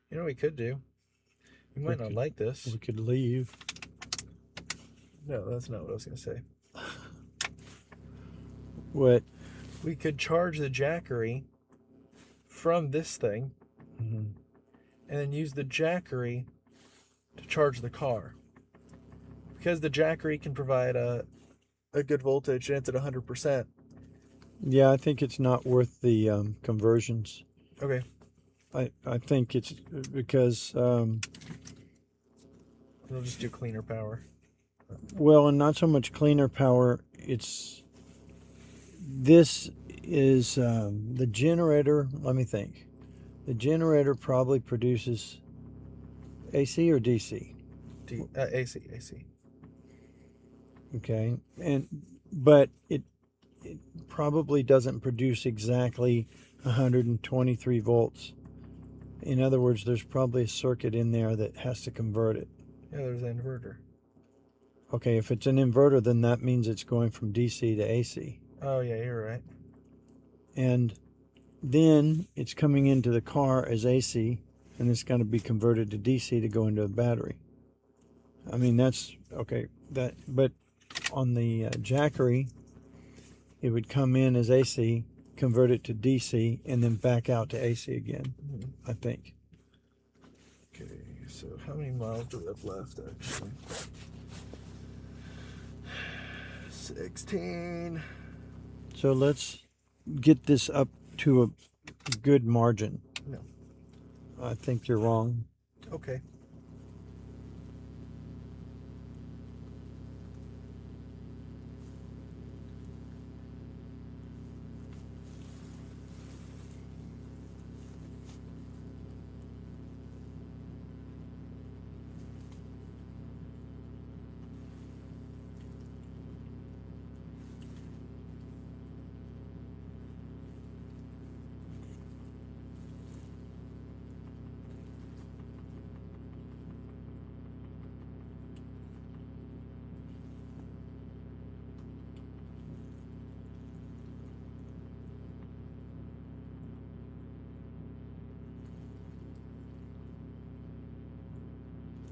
You know what we could do? You might not like this. We could leave. No, that's not what I was going to say. What? We could charge the Jackery from this thing Mm-hmm. and then use the Jackery to charge the car. Because the Jackery can provide a good voltage and it's at 100%. Yeah, I think it's not worth the conversions. Okay. I think it's because It'll just do cleaner power. well, and not so much cleaner power. This is the generator. Let me think. The generator probably produces AC or DC. AC. Okay, but it probably doesn't produce exactly 123 volts In other words, there's probably a circuit in there that has to convert it. Yeah, there's an inverter. Okay, if it's an inverter, then that means it's going from DC to AC. Oh yeah, you're right. And then it's coming into the car as AC, and it's going to be converted to DC to go into a battery. I mean, that's okay. But on the Jackery, it would come in as AC, convert it to DC, and then back out to AC again. I think. Okay, so how many miles do we have left actually? 16. So let's get this up to a good margin. No. I think you're wrong. Okay.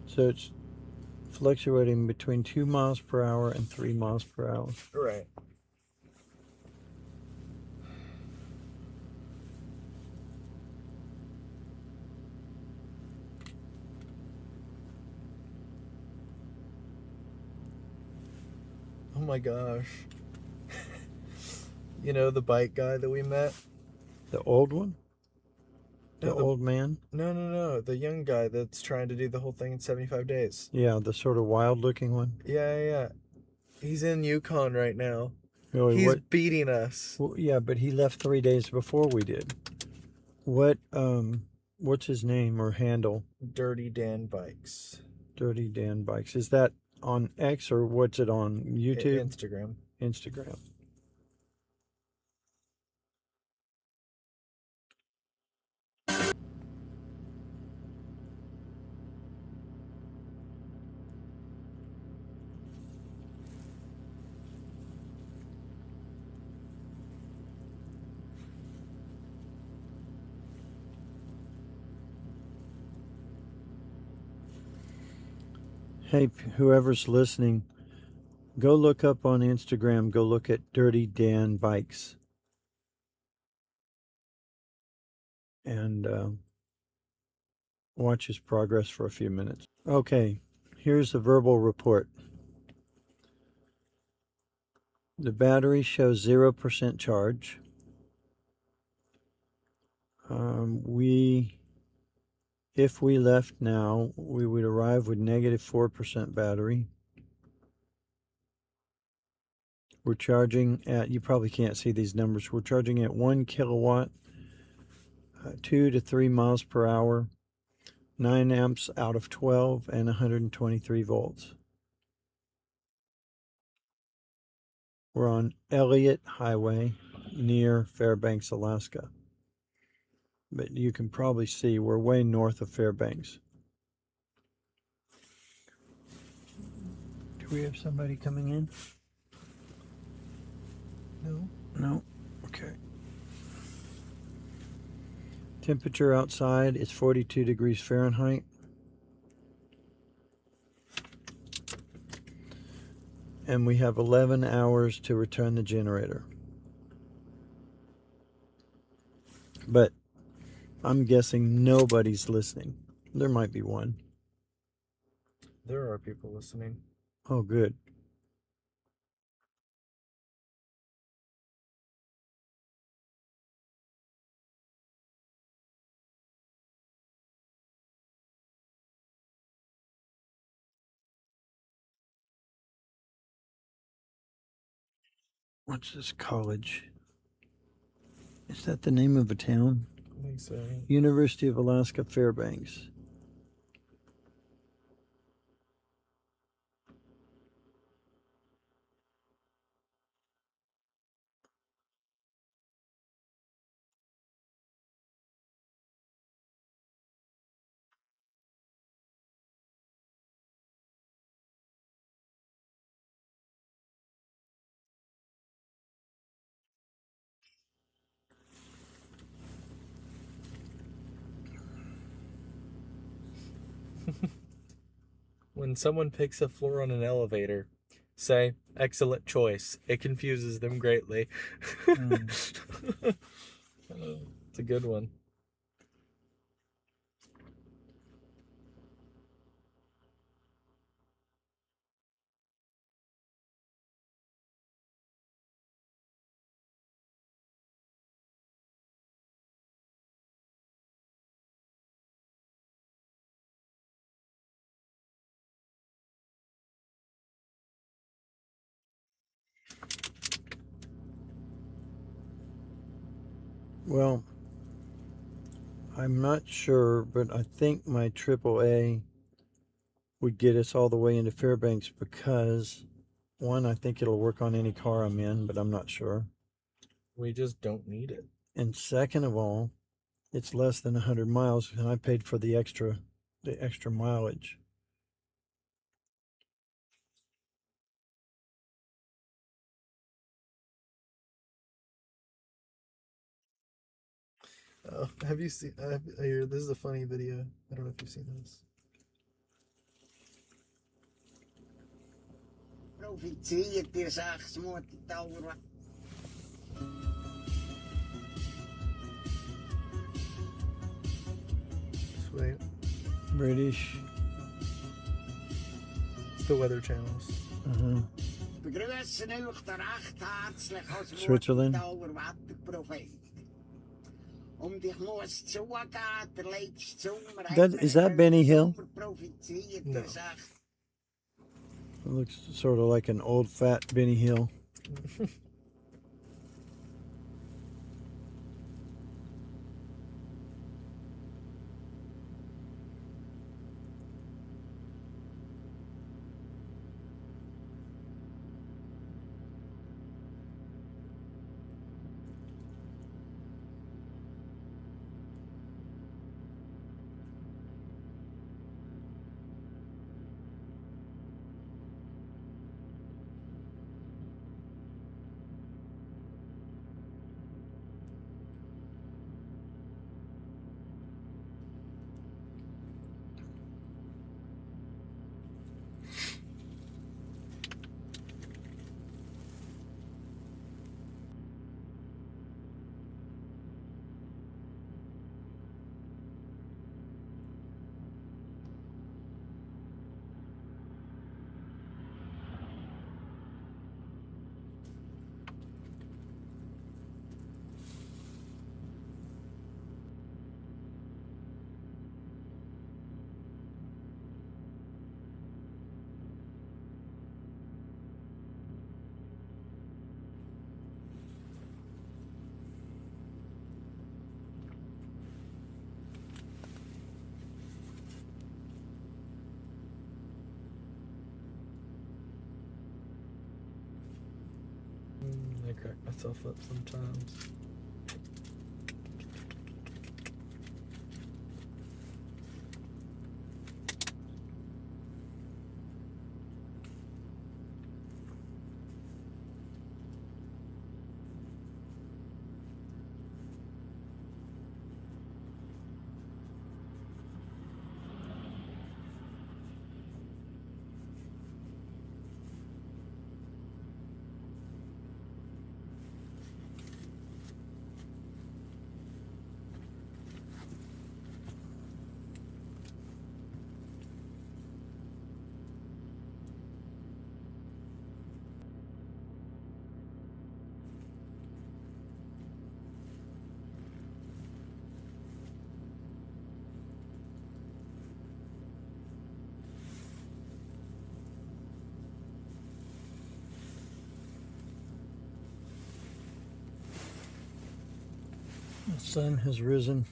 So it's fluctuating between 2 miles per hour and 3 miles per hour. Right. Oh my gosh. You know the bike guy that we met? The old one? The No, old man? No. The young guy that's trying to do the whole thing in 75 days. Yeah, the sort of wild looking one. Yeah. He's in Yukon right now. Really, He's what? beating us. Well, yeah, but he left 3 days before we did. What's his name or handle? Dirty Dan Bikes. Dirty Dan Bikes. Is that on X or what's it on YouTube? Instagram. Instagram. Hey, whoever's listening, go look up on Instagram. Go look at Dirty Dan Bikes. And watch his progress for a few minutes. Okay, here's the verbal report. The battery shows 0% charge. If we left now, we would arrive with negative 4% battery. We're charging at, you probably can't see these numbers, we're charging at 1 kilowatt, 2 to 3 miles per hour, 9 amps out of 12, and 123 volts. We're on Elliott Highway near Fairbanks, Alaska. But you can probably see we're way north of Fairbanks. Do we have somebody coming in? No. No? Okay. Temperature outside is 42 degrees Fahrenheit. And we have 11 hours to return the generator. But I'm guessing nobody's listening. There might be one. There are people listening. Oh, good. What's this college? Is that the name of a town? I think so. University of Alaska Fairbanks. When someone picks a floor on an elevator, say, excellent choice. It confuses them greatly. It's a good one. Well, I'm not sure, but I think my AAA would get us all the way into Fairbanks because, one, I think it'll work on any car I'm in, but I'm not sure. We just don't need it. And second of all, it's less than 100 miles, and I paid for the extra mileage. Have you seen? Here, this is a funny video. I don't know if you've seen this. Profiteert die zachtste motor. Just wait. British. It's the Weather Channels. Begrüßen euch da recht herzlich als Switzerland. Wetterprophet. Dich muss zugeben, der letzte Sommer Is that Benny Hill? profitiert No. It looks sort of like an old fat Benny Hill. I crack myself up sometimes. The sun has risen.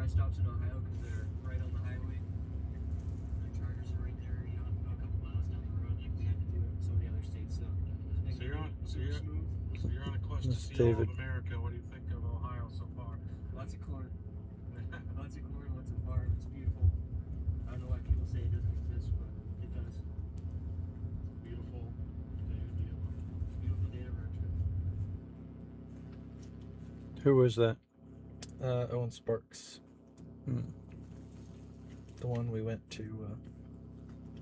my stops in Ohio because they're right on the highway. The chargers are right there. You don't have to go a couple miles down the road like we had to do in some of the other states. So you're on a quest to see all of America. What do you think of Ohio so far? Lots of corn. Lots of corn, lots of farm. It's beautiful. I don't know why people say it doesn't exist, but it does. Beautiful day to be alive. Beautiful day to road trip. Who was that? Owen Sparks. The one we went to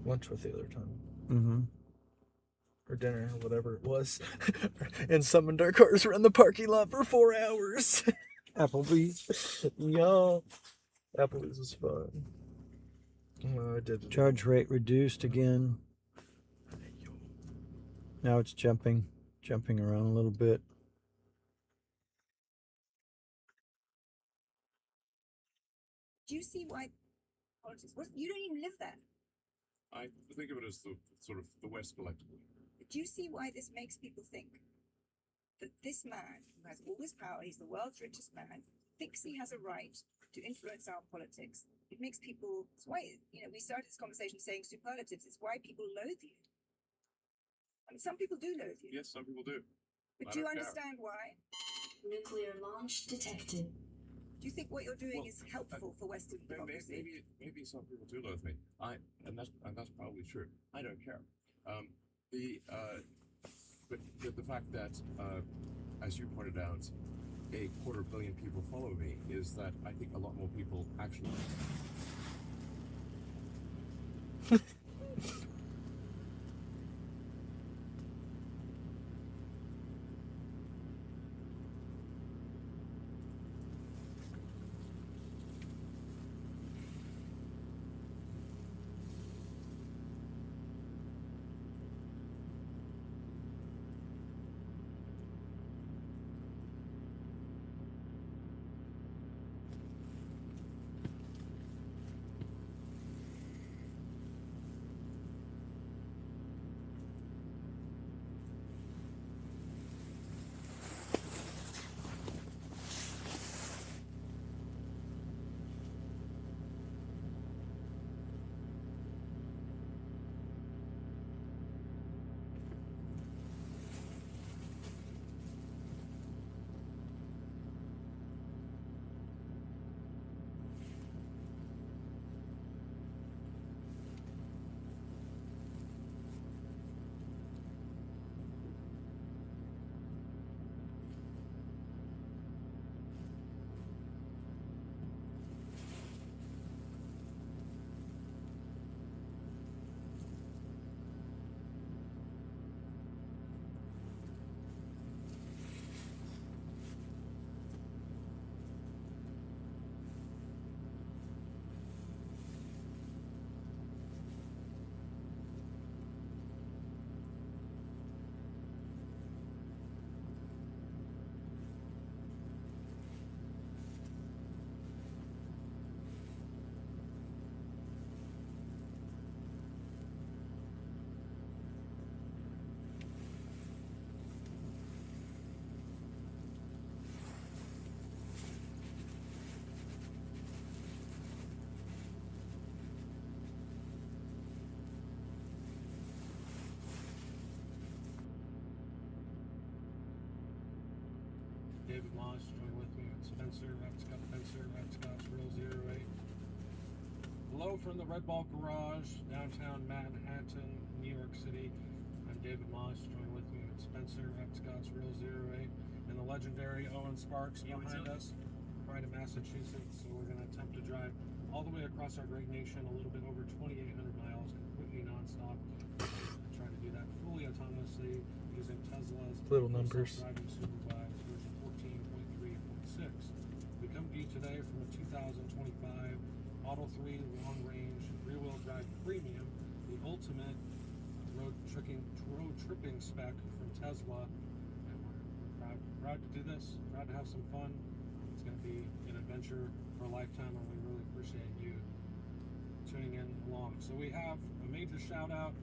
lunch with the other time. Mm-hmm. Or dinner, or whatever it was. And summoned our cars around the parking lot for 4 hours. Applebee's. Yeah. Applebee's was fun. I did. Charge rate reduced again. Now it's jumping around a little bit. Do you see why politics? You don't even live there. I think of it as the sort of the West collectively. Do you see why this makes people think that this man who has all this power, he's the world's richest man, thinks he has a right to influence our politics? It makes people, it's why, we started this conversation saying superlatives. It's why people loathe you. I mean, some people do loathe you. Yes, some people do. But do you understand why? Nuclear launch detected. Do you think what you're doing is helpful for Western democracy? Maybe some people do loathe me. And that's probably true. I don't care. But the fact that, as you pointed out, 250 million people follow me is that I think a lot more people actually. David Moss, join with me with Spencer, Red Scott's Real 08. Hello from the Red Ball Garage, downtown Manhattan, New York City. I'm David Moss, join with me with Spencer, Red Scott's Real 08, and the legendary Owen Sparks behind us, right in Massachusetts. So we're going to attempt to drive all the way across our great nation, a little bit over 2,800 miles, completely nonstop. Try to do that fully autonomously using Tesla's Little numbers. self-driving supervised version 14.3.6. We come to you today from a 2025 Model 3 long range rear-wheel drive premium, the ultimate road tripping spec from Tesla, and we're proud to do this, proud to have some fun. It's going to be an adventure for a lifetime, and we really appreciate you tuning in along. So we have a major shout out.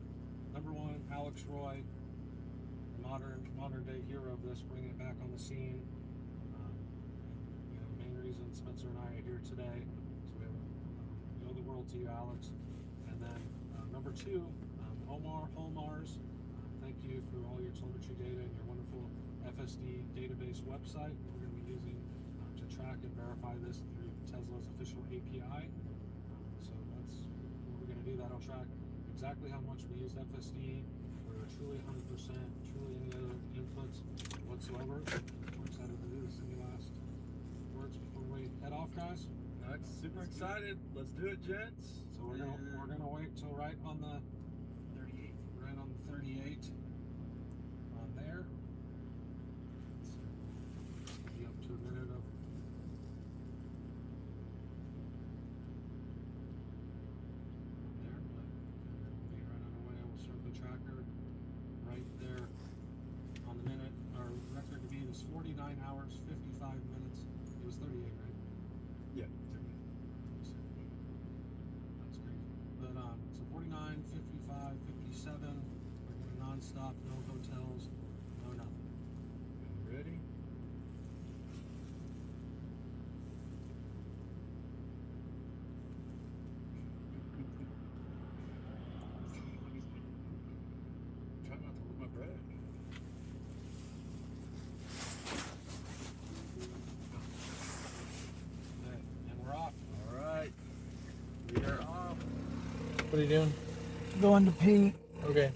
Number one, Alex Roy, the modern day hero of this, bringing it back on the scene. Main reason Spencer and I are here today. So we have we owe the world to you, Alex. And then number 2, Holmars. Thank you for all your telemetry data and your wonderful FSD database website. We're going to be using to track and verify this through Tesla's official API. So that's what we're going to do. That'll track exactly how much we used FSD for truly 100%, truly any other inputs whatsoever. We're excited to do this. Any last words before we head off, guys? I'm super excited. Let's do it, gents. So we're gonna wait till right on the 38. Right on the 38. On there. So be up to a minute of there, but we'll be right on our way. We'll start the tracker right there on the minute. Our record to beat is 49 hours, 55 minutes. It was 38, right? Yeah. That's crazy. But so 49, 55, 57. We're going non-stop, no hotels, no nothing. Ready? Try not to lose my breath. Okay, and we're off. All right. We are off. What are you doing? Going to pee. Okay.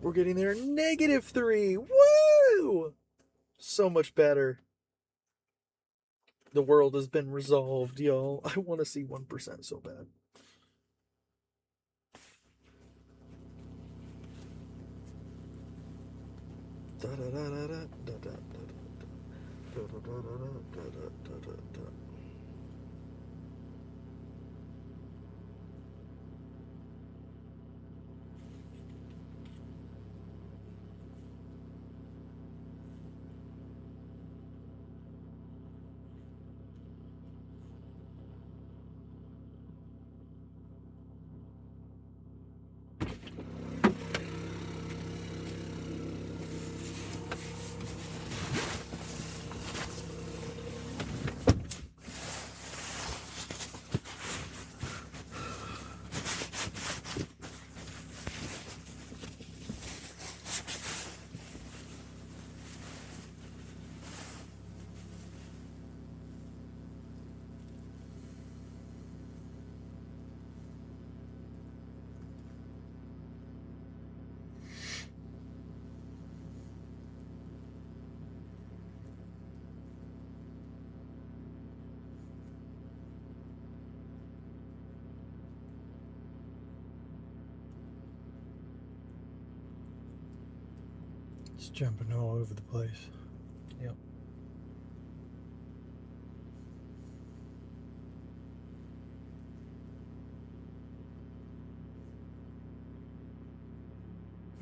We're getting there. -3. Woo! So much better. The world has been resolved, y'all. I want to see 1% so bad. It's jumping all over the place. Yep.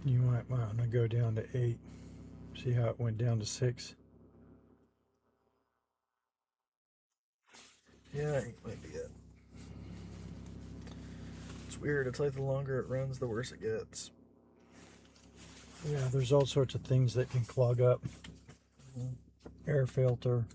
You might want to go down to 8. See how it went down to 6. Yeah, it might be it. It's weird. It's like the longer it runs, the worse it gets. Yeah, there's all sorts of things that can clog up. Air filter.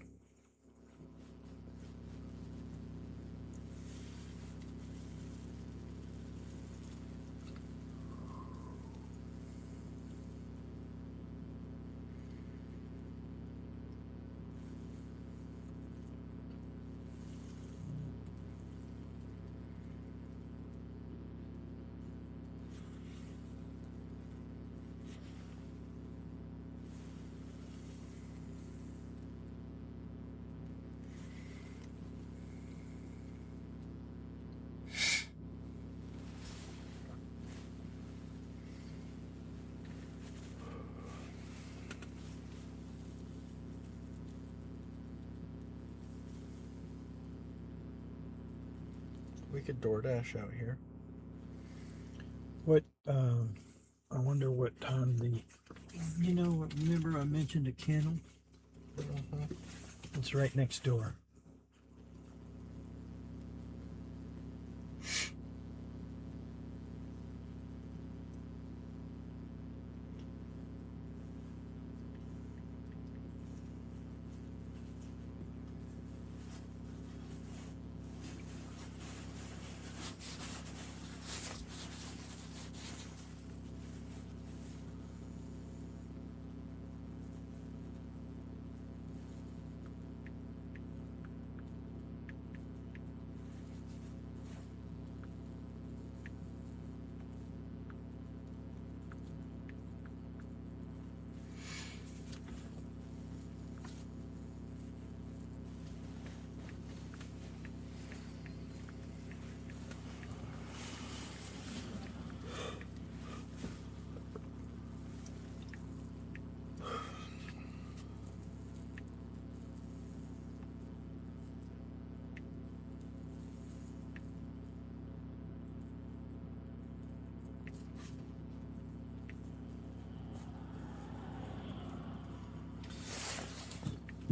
We could DoorDash out here. What, I wonder what time remember I mentioned a kennel? It's right next door.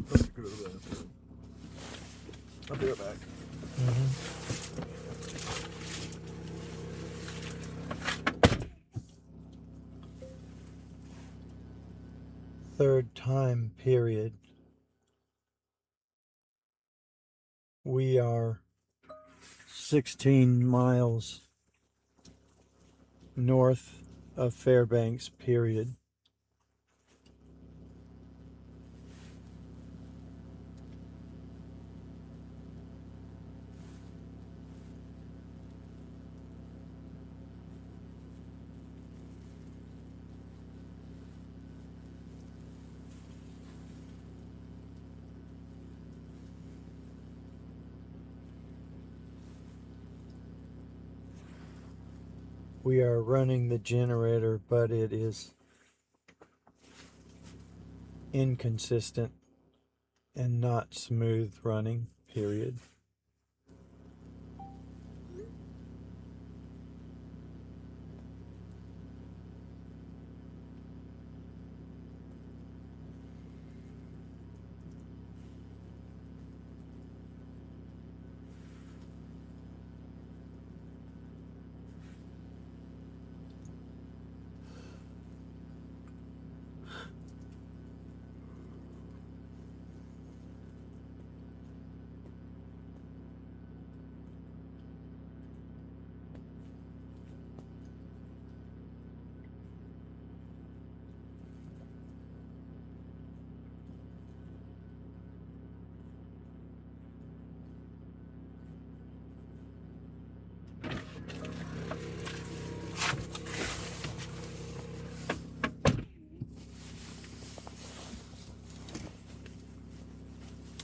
Let's go to the bathroom. I'll be right back. Third time period. We are 16 miles north of Fairbanks, period. We are running the generator, but it is inconsistent and not smooth running, period.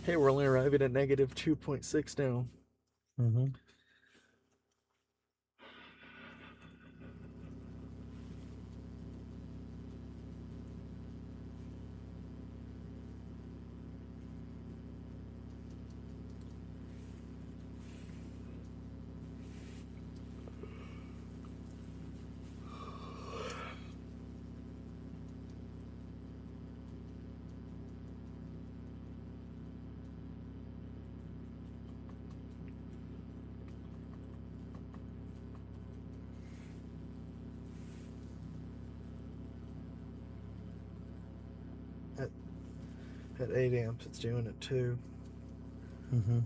Hey, we're only arriving at negative 2.6 now. Mm-hmm. At 8 amps, it's doing it too. Mm-hmm.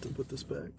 To put this back.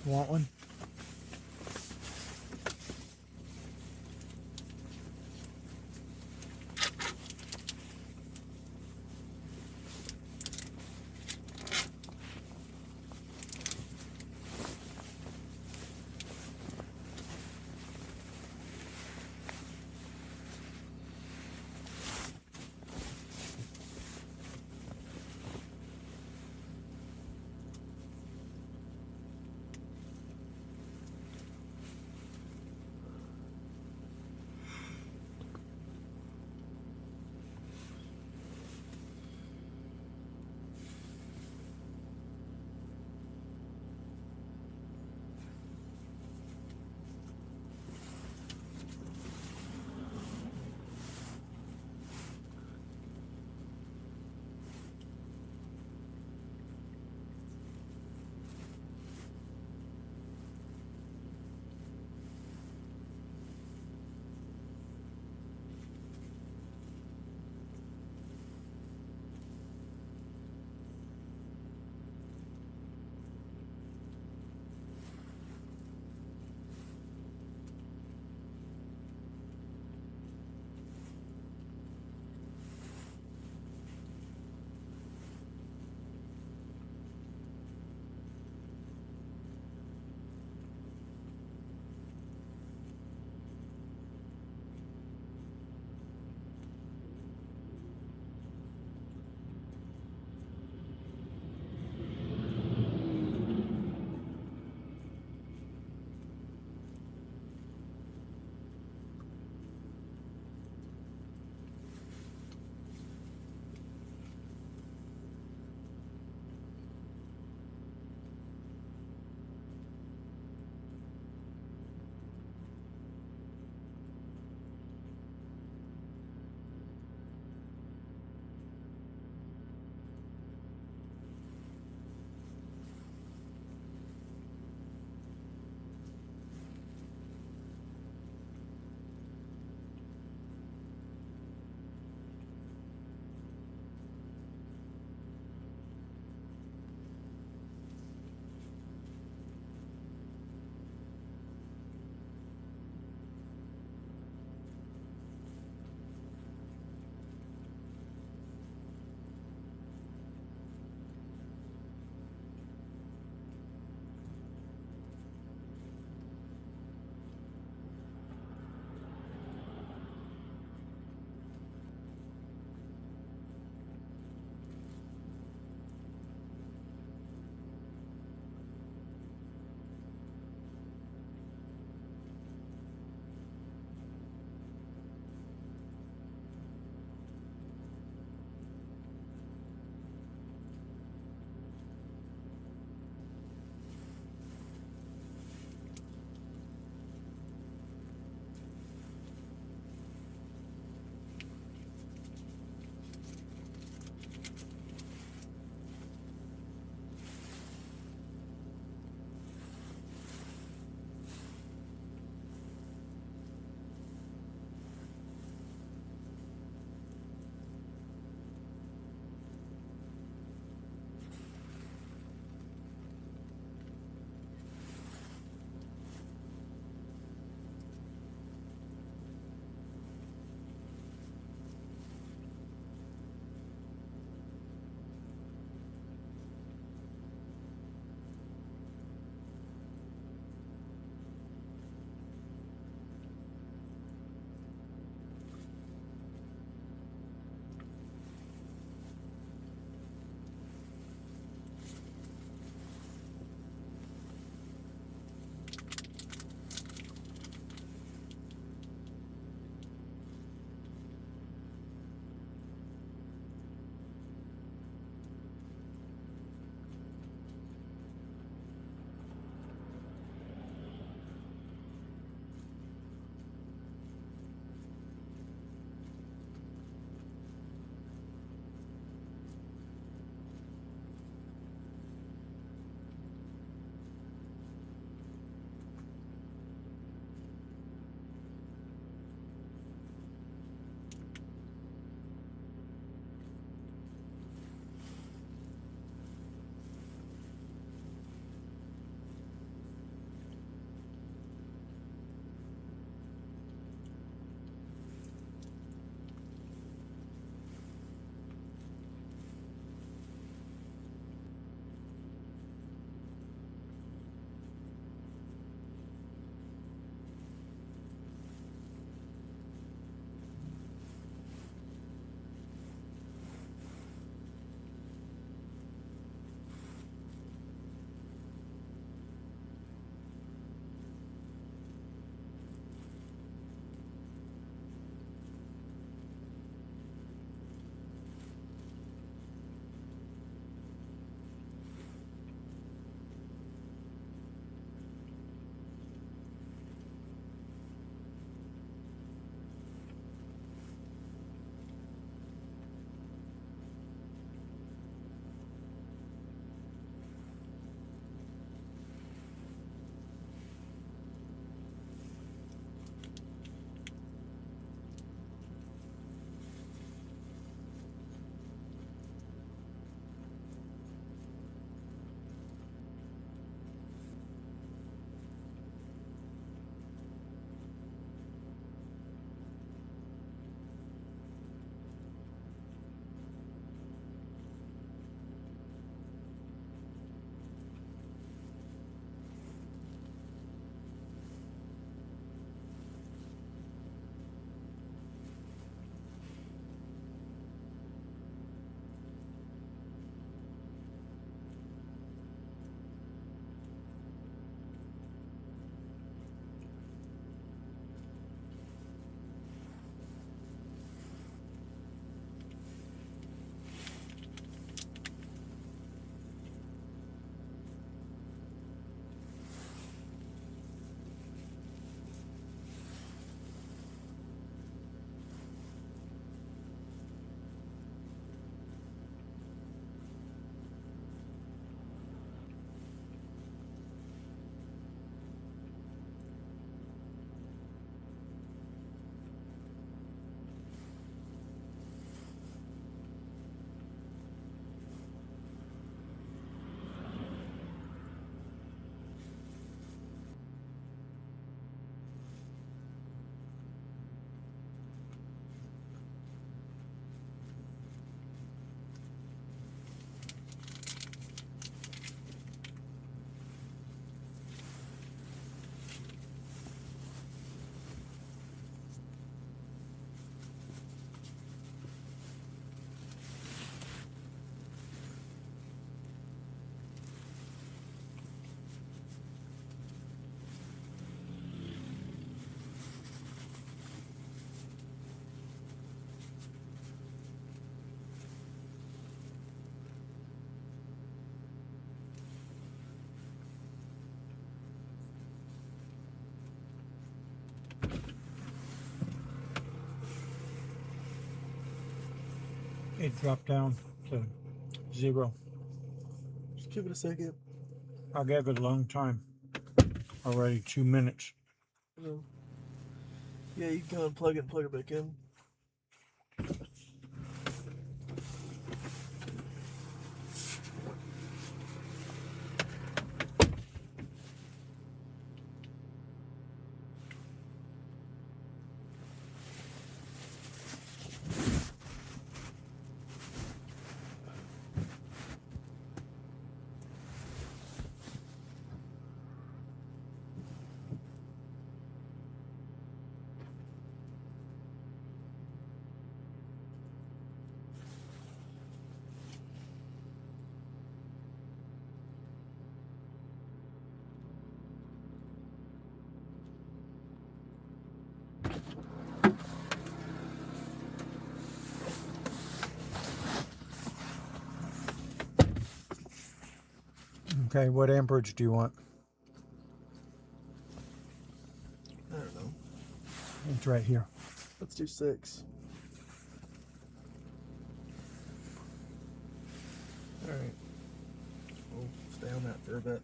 Want one? it dropped down to 0. Just give it a second. I gave it a long time. Already 2 minutes. No. Yeah, you can unplug it and plug it back in. Okay, what amperage do you want? I don't know. It's right here. Let's do 6. Alright. We'll stay on that for a bit.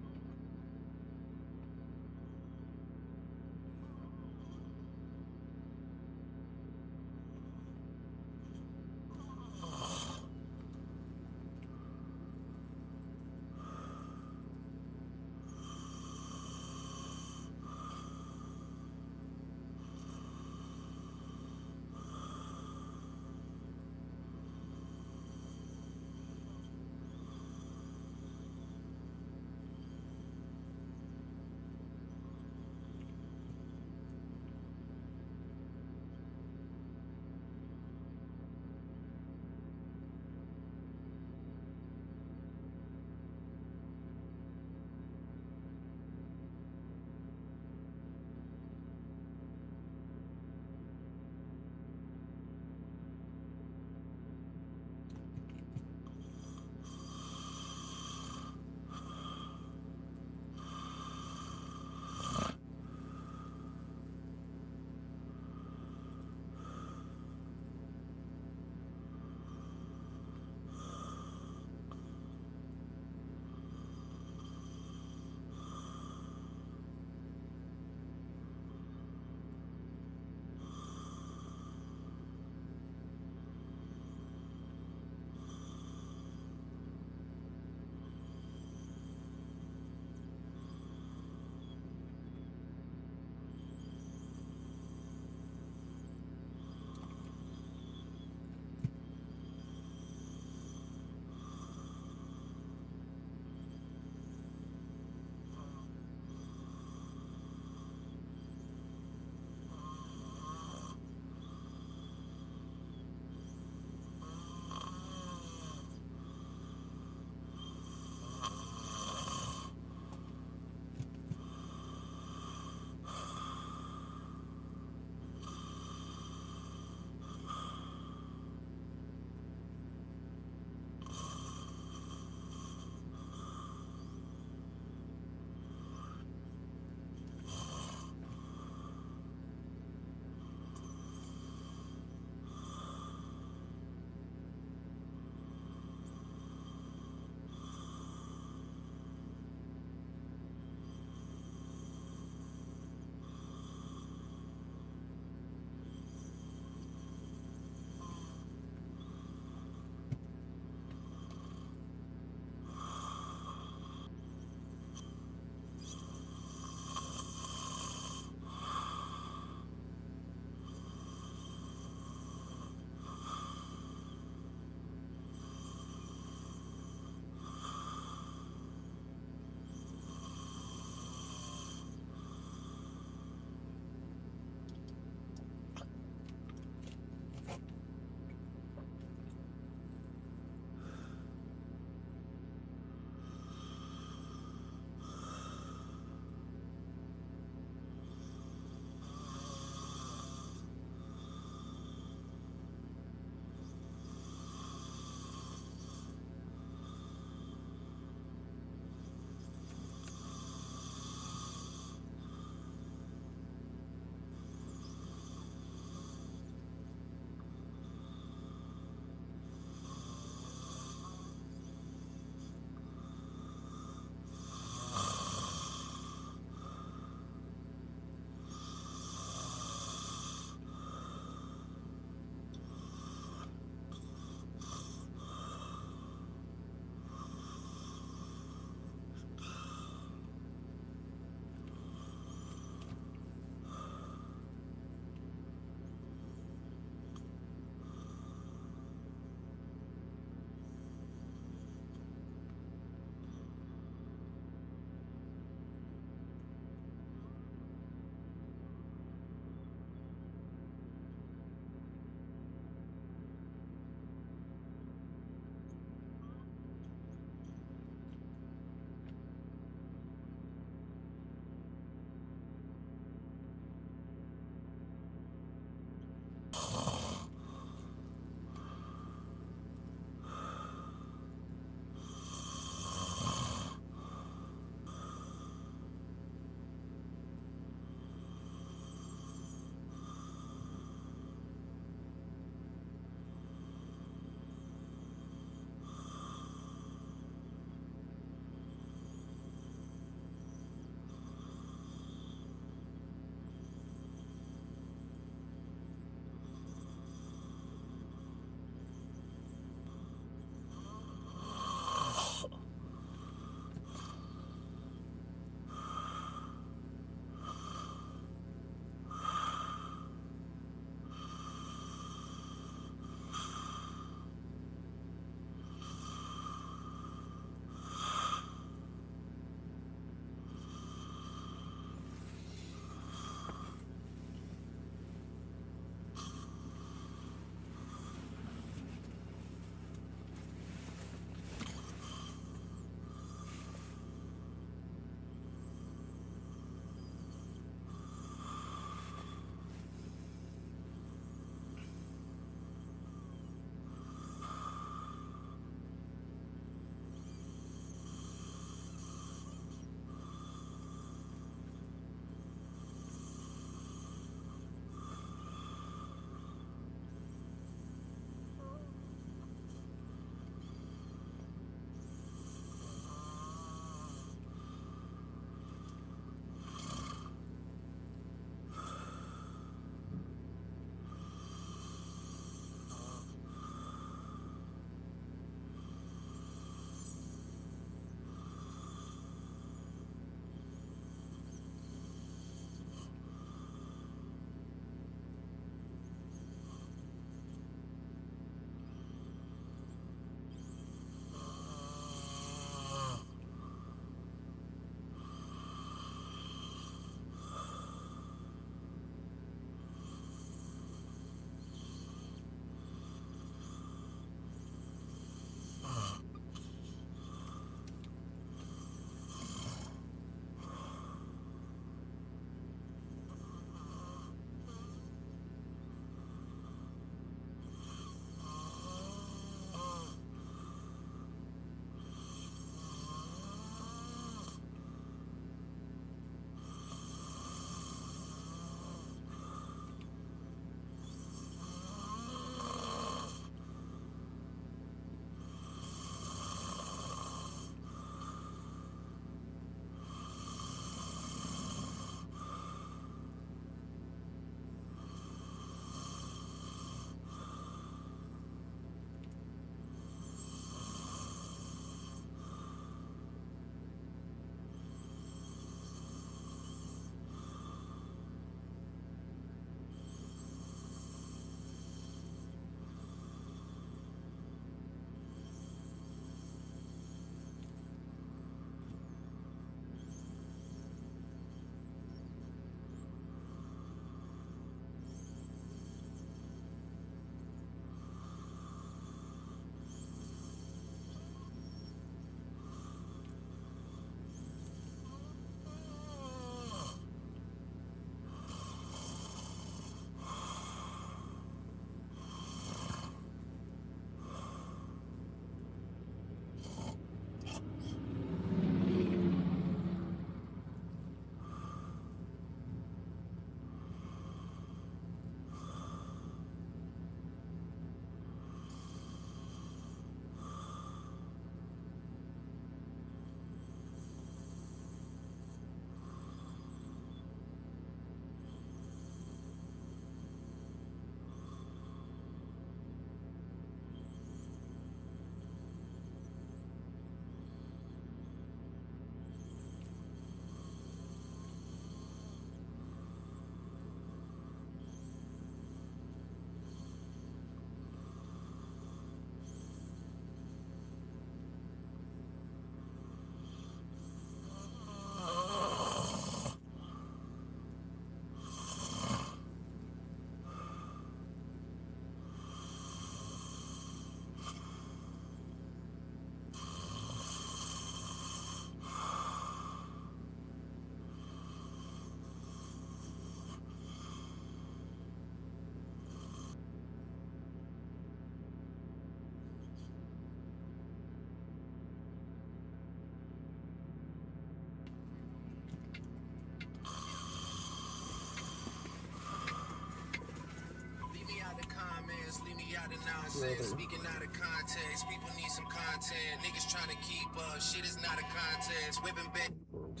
speaking out of context. People need some content. Niggas trying to keep up. Shit is not a contest. Whipping back. World.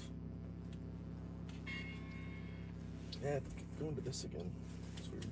Yeah, I have to go into this again. It's weird.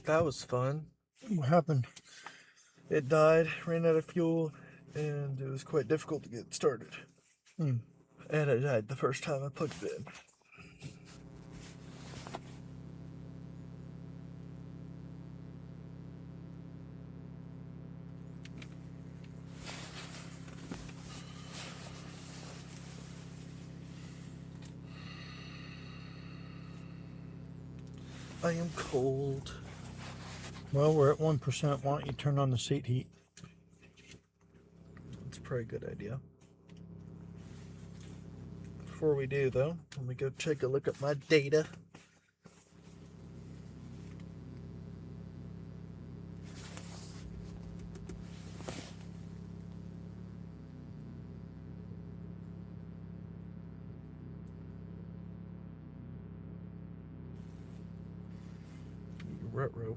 That was fun. What happened? It died, ran out of fuel, and it was quite difficult to get started. Hmm. And it died the first time I plugged it in. I am cold. Well, we're at 1%. Why don't you turn on the seat heat? That's probably a good idea. Before we do, though, let me go take a look at my data. Ruh-roh.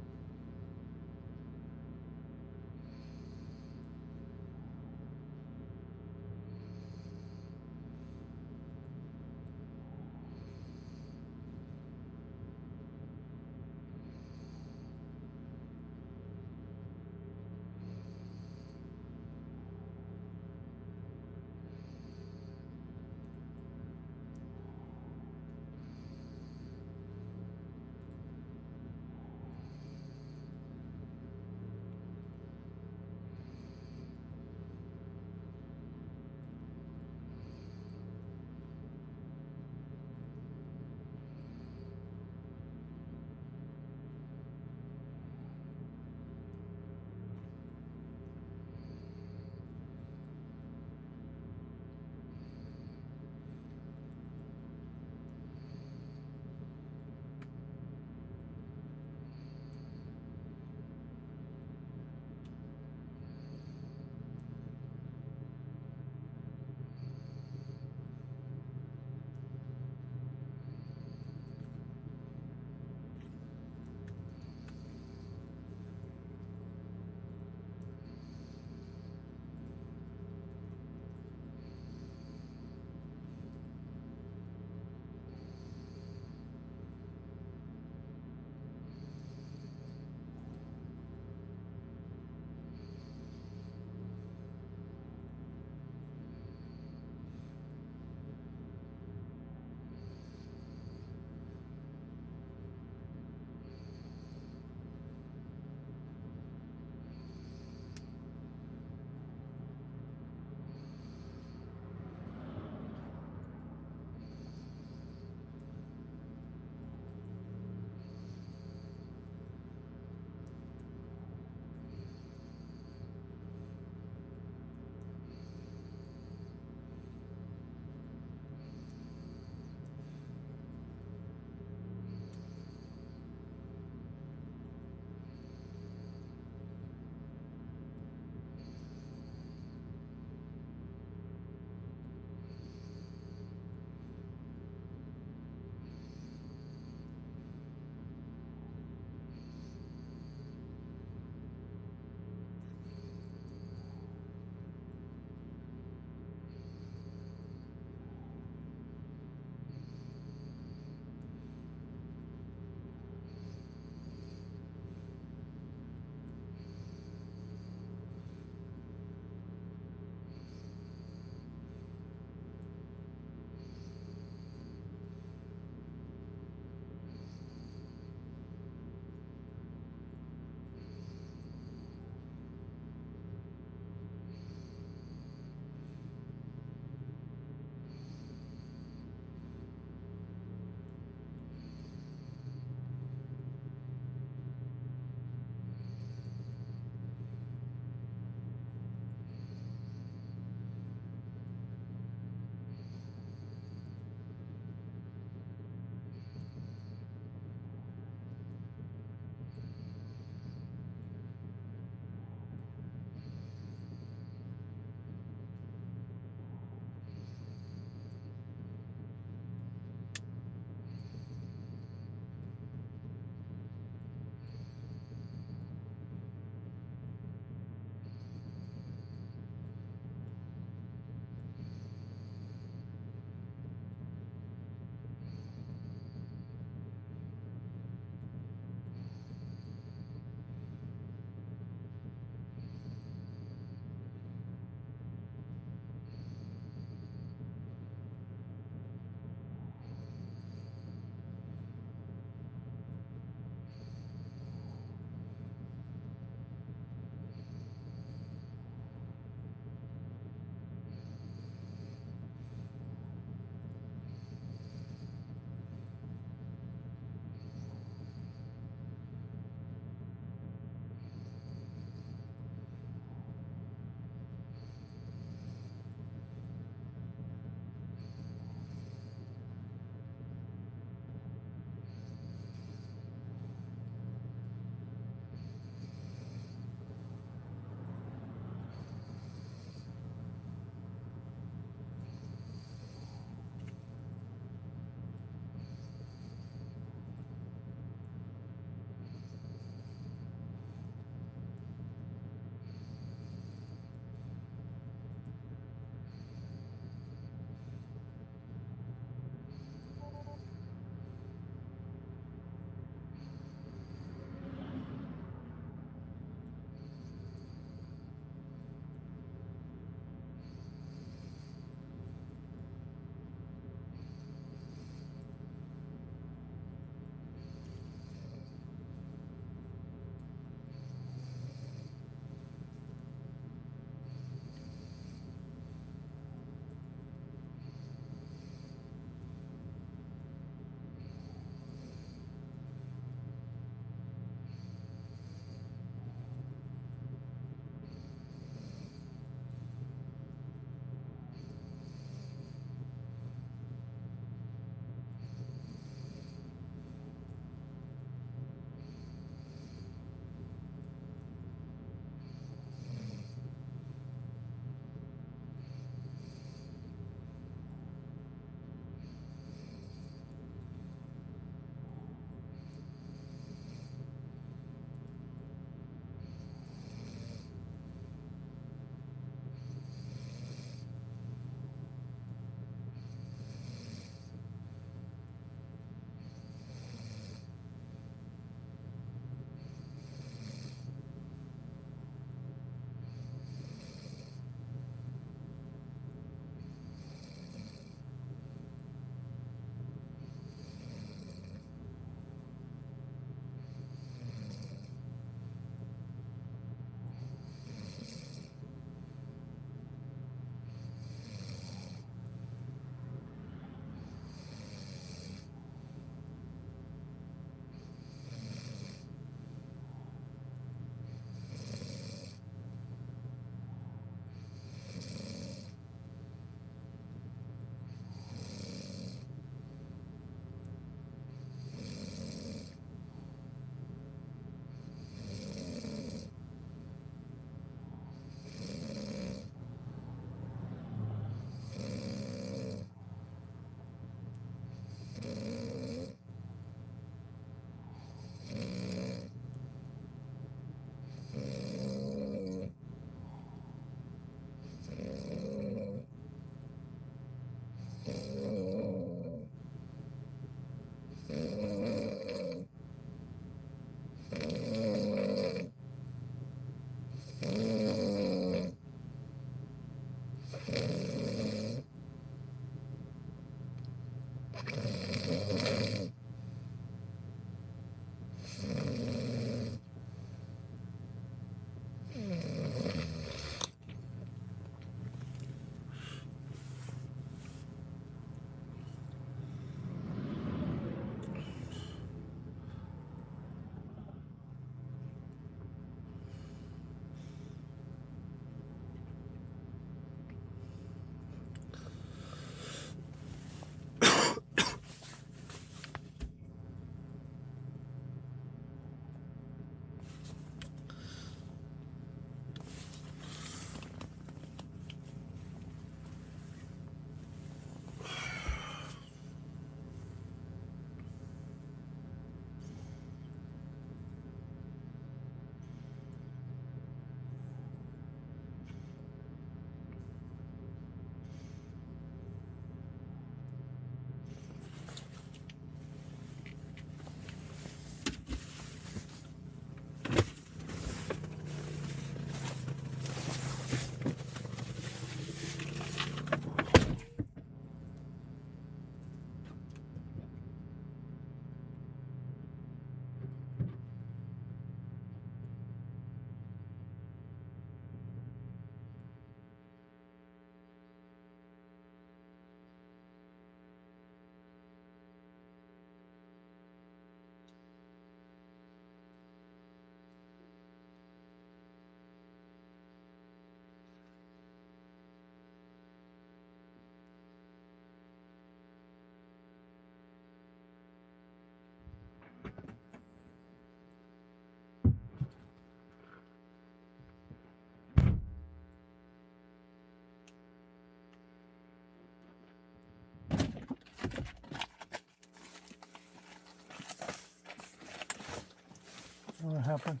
What happened?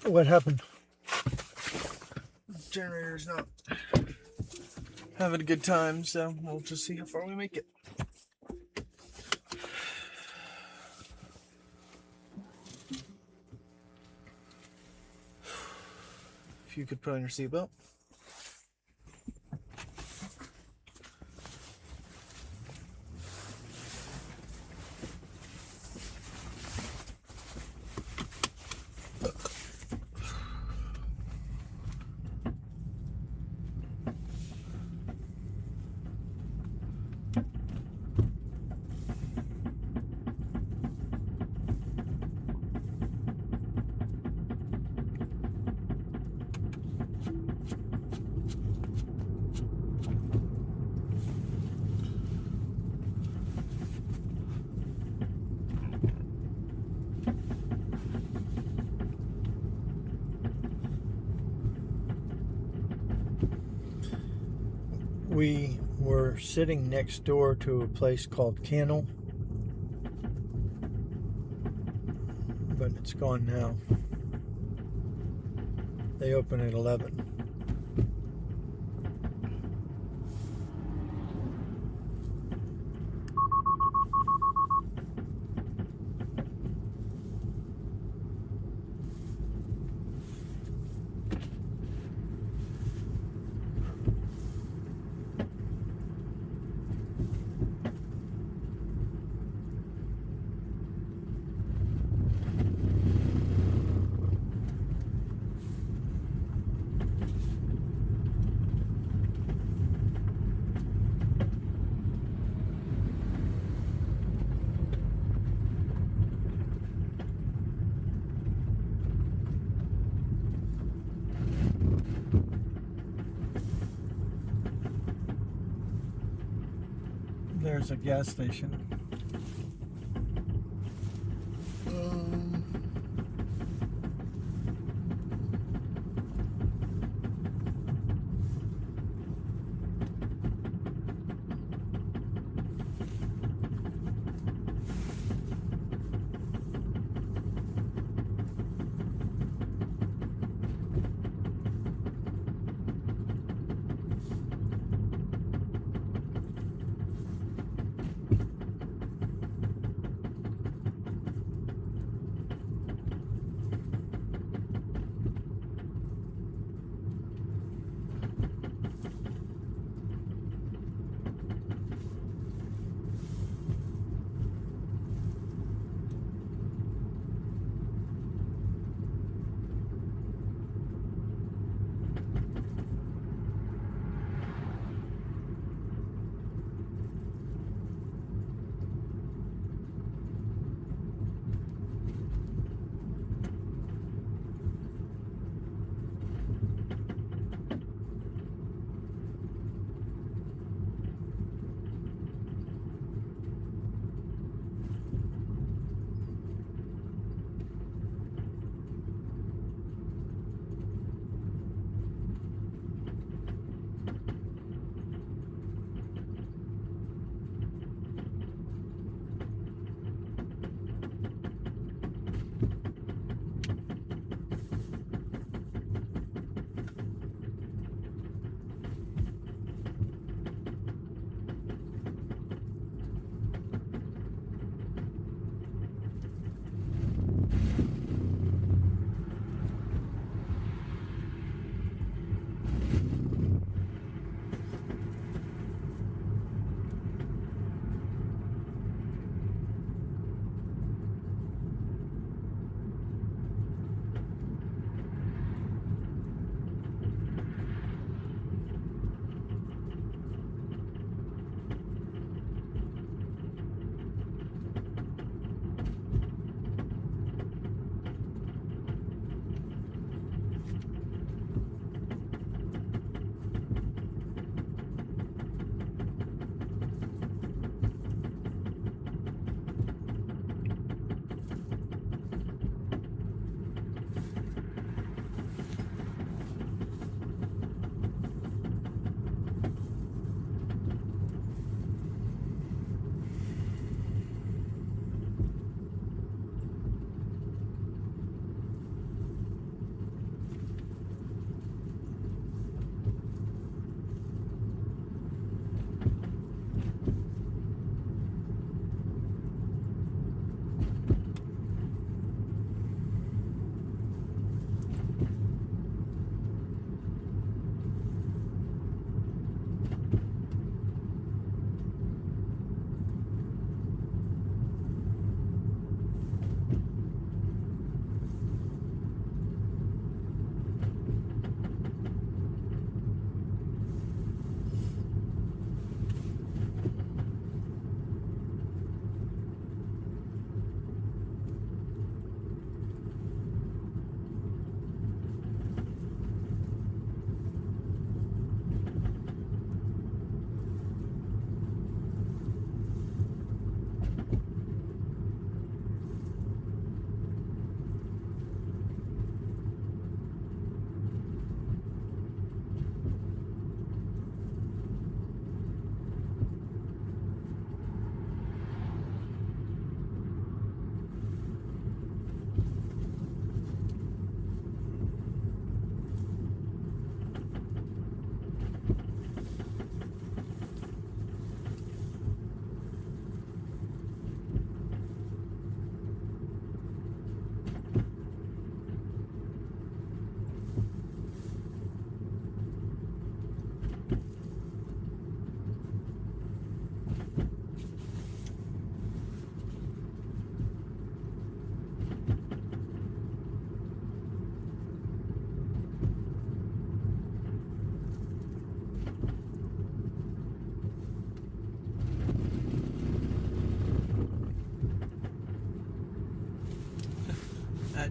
What happened? Generator's not having a good time, so we'll just see how far we make it. If you could put on your seatbelt. We were sitting next door to a place called Kennel, but it's gone now. They open at 11. There's a gas station.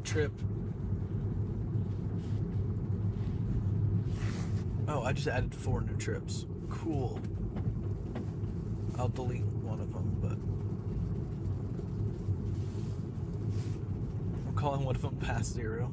that trip. Oh, I just added 4 new trips. Cool. I'll delete one of them, but I'm calling one of them past 0.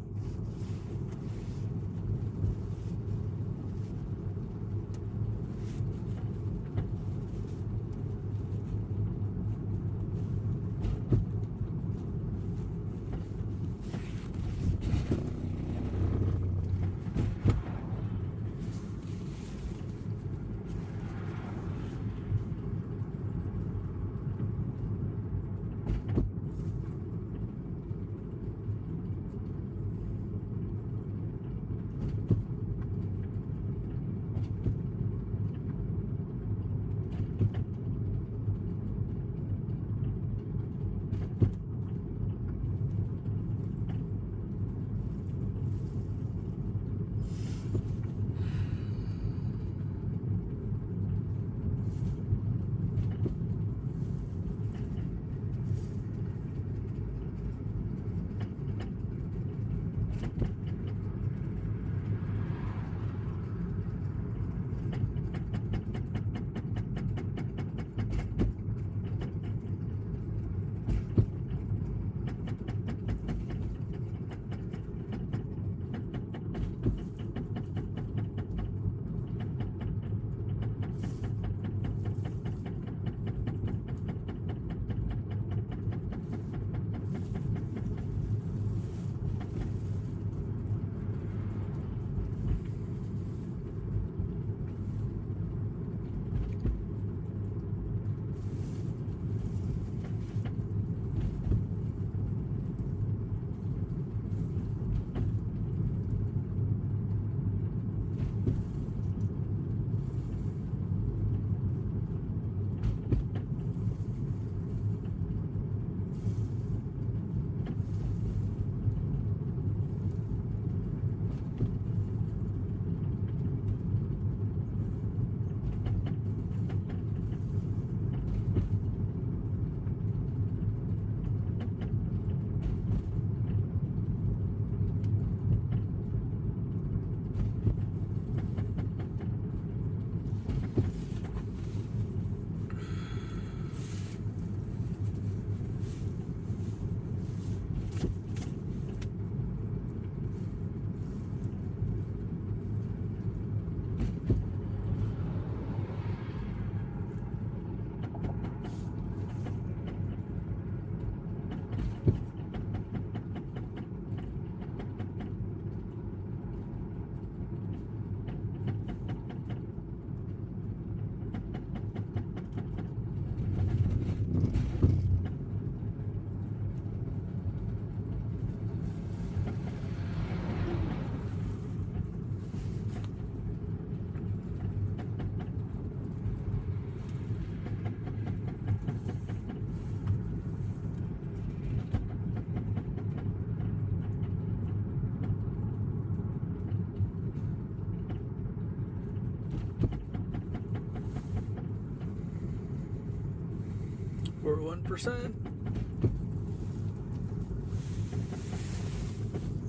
We're 1%.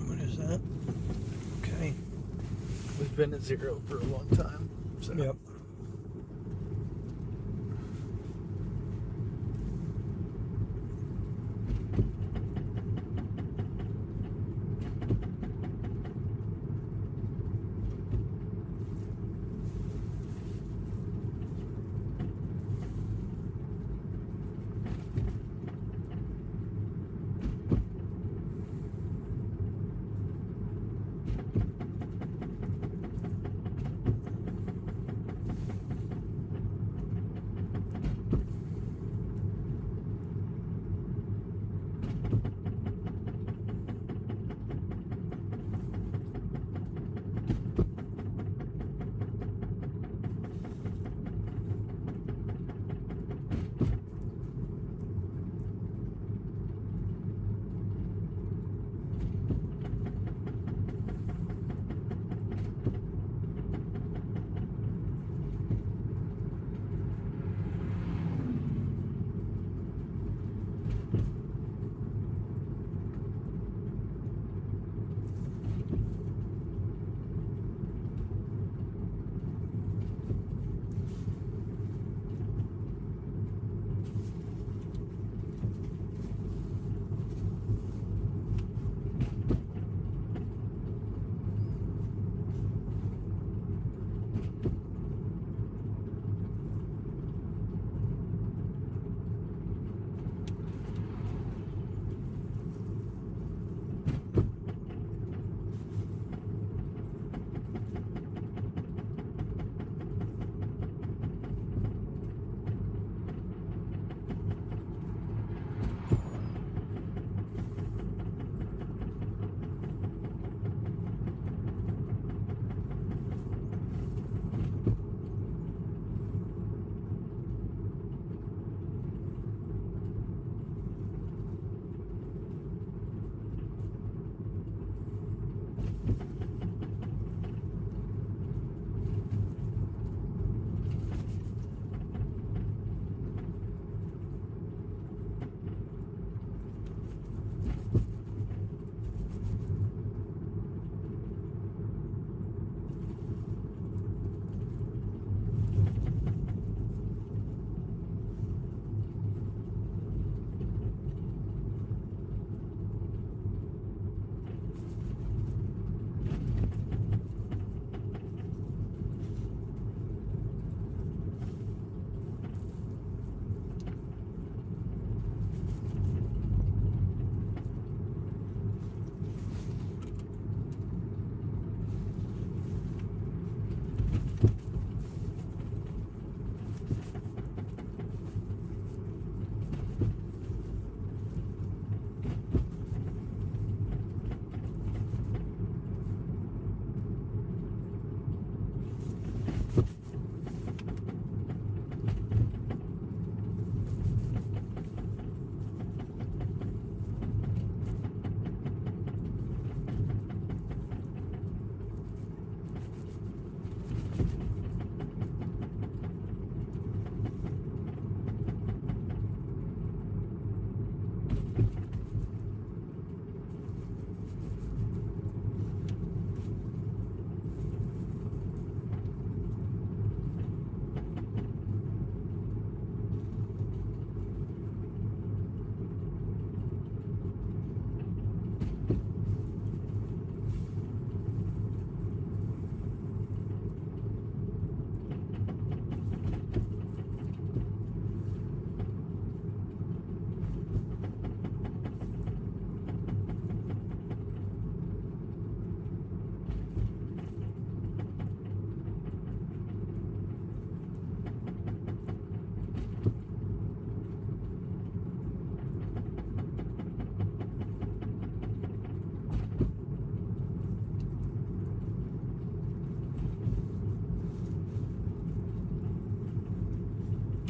What is that? Okay. We've been at 0 for a long time. So. Yep.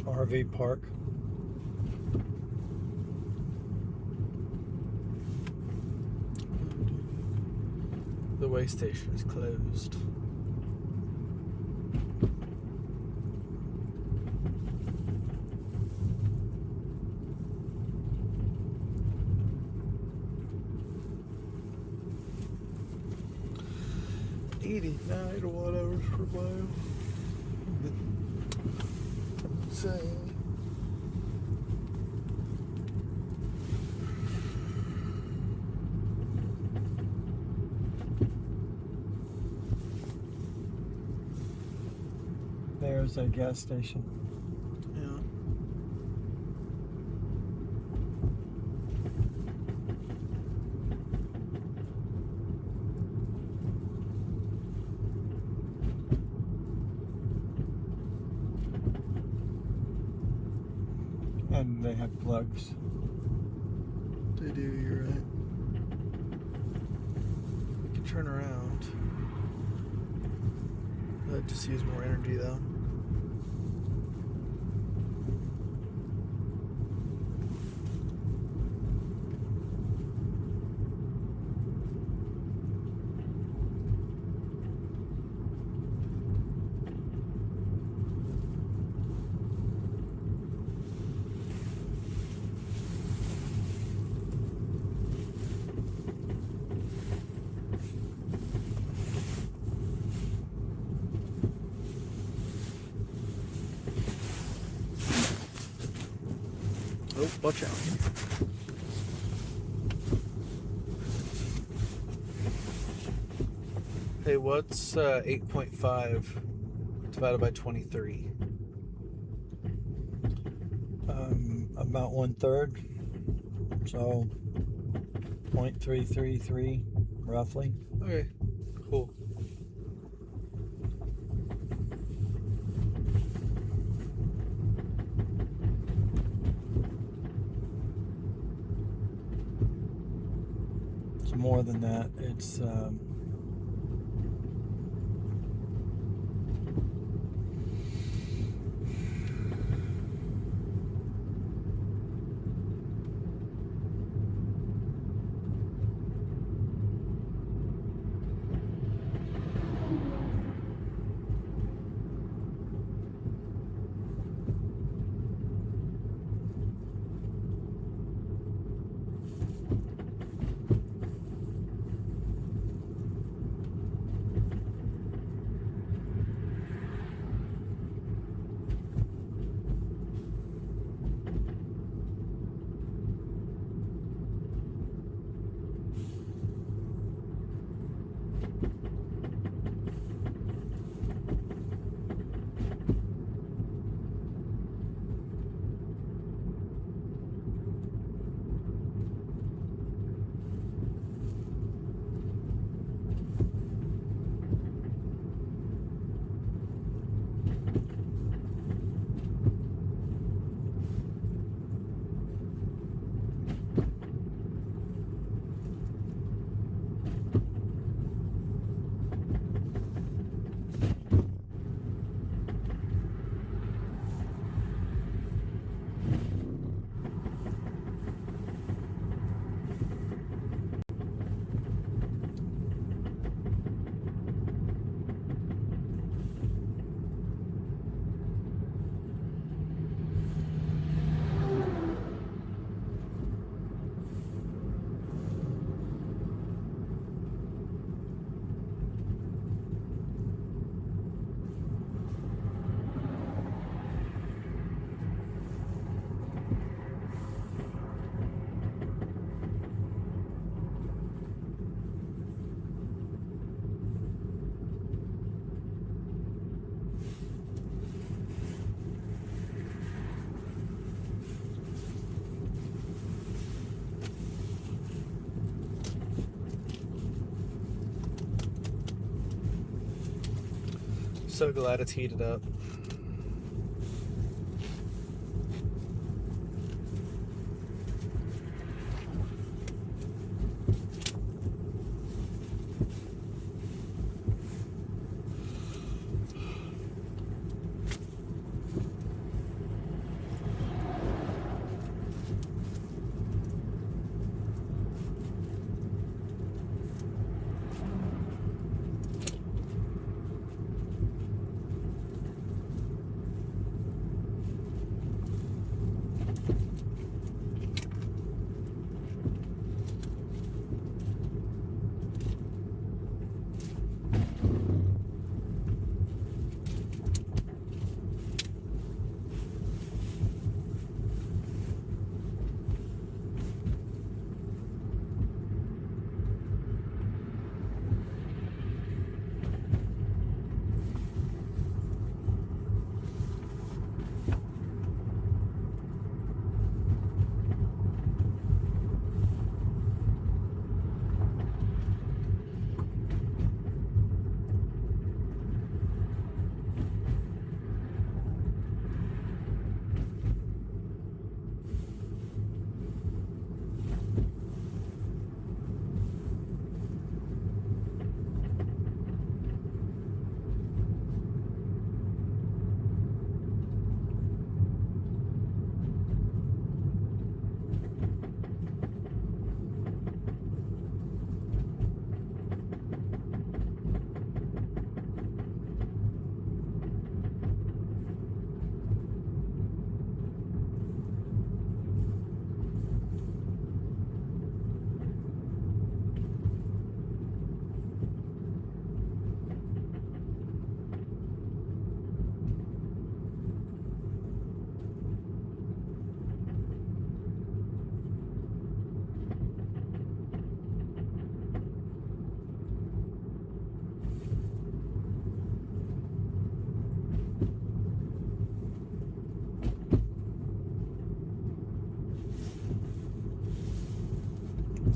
RV park. The way station is closed. $89 watt hours per mile. Insane. There's a gas station. Yeah. And they have plugs. They do, you're right. We can turn around. That just use more energy though. Oh, watch out. Hey, what's 8.5 divided by 23? About 1/3. So 0.333 roughly. Okay, cool. It's more than that. It's So glad it's heated up.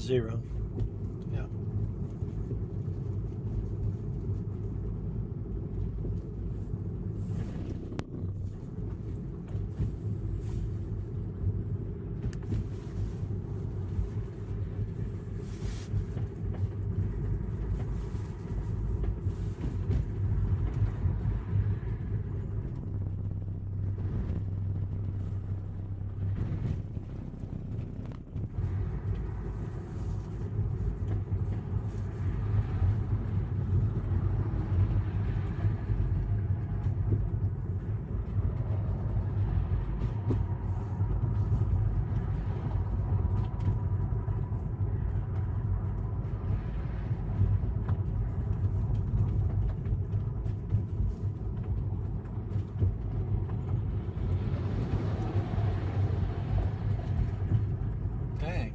0. Yeah. Dang.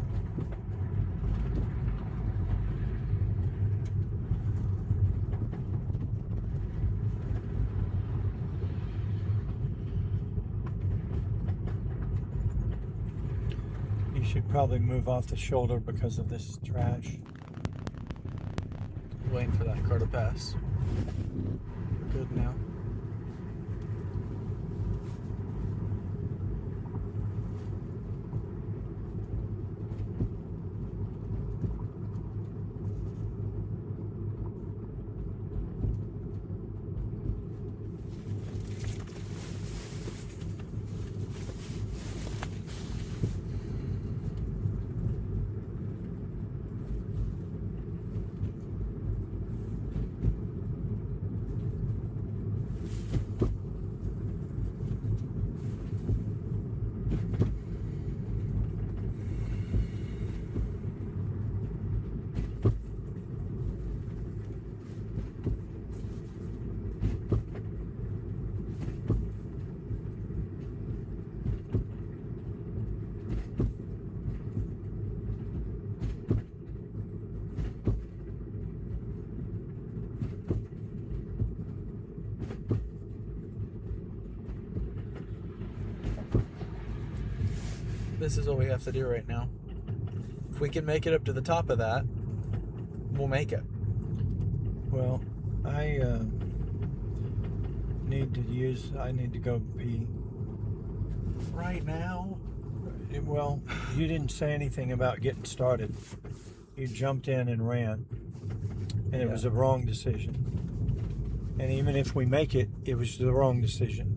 You should probably move off the shoulder because of this trash. Waiting for that car to pass. We're good now. This is what we have to do right now. If we can make it up to the top of that, we'll make it. Well, I need to go pee. Right now? Well, you didn't say anything about getting started. You jumped in and ran, and it was a wrong decision. And even if we make it, it was the wrong decision.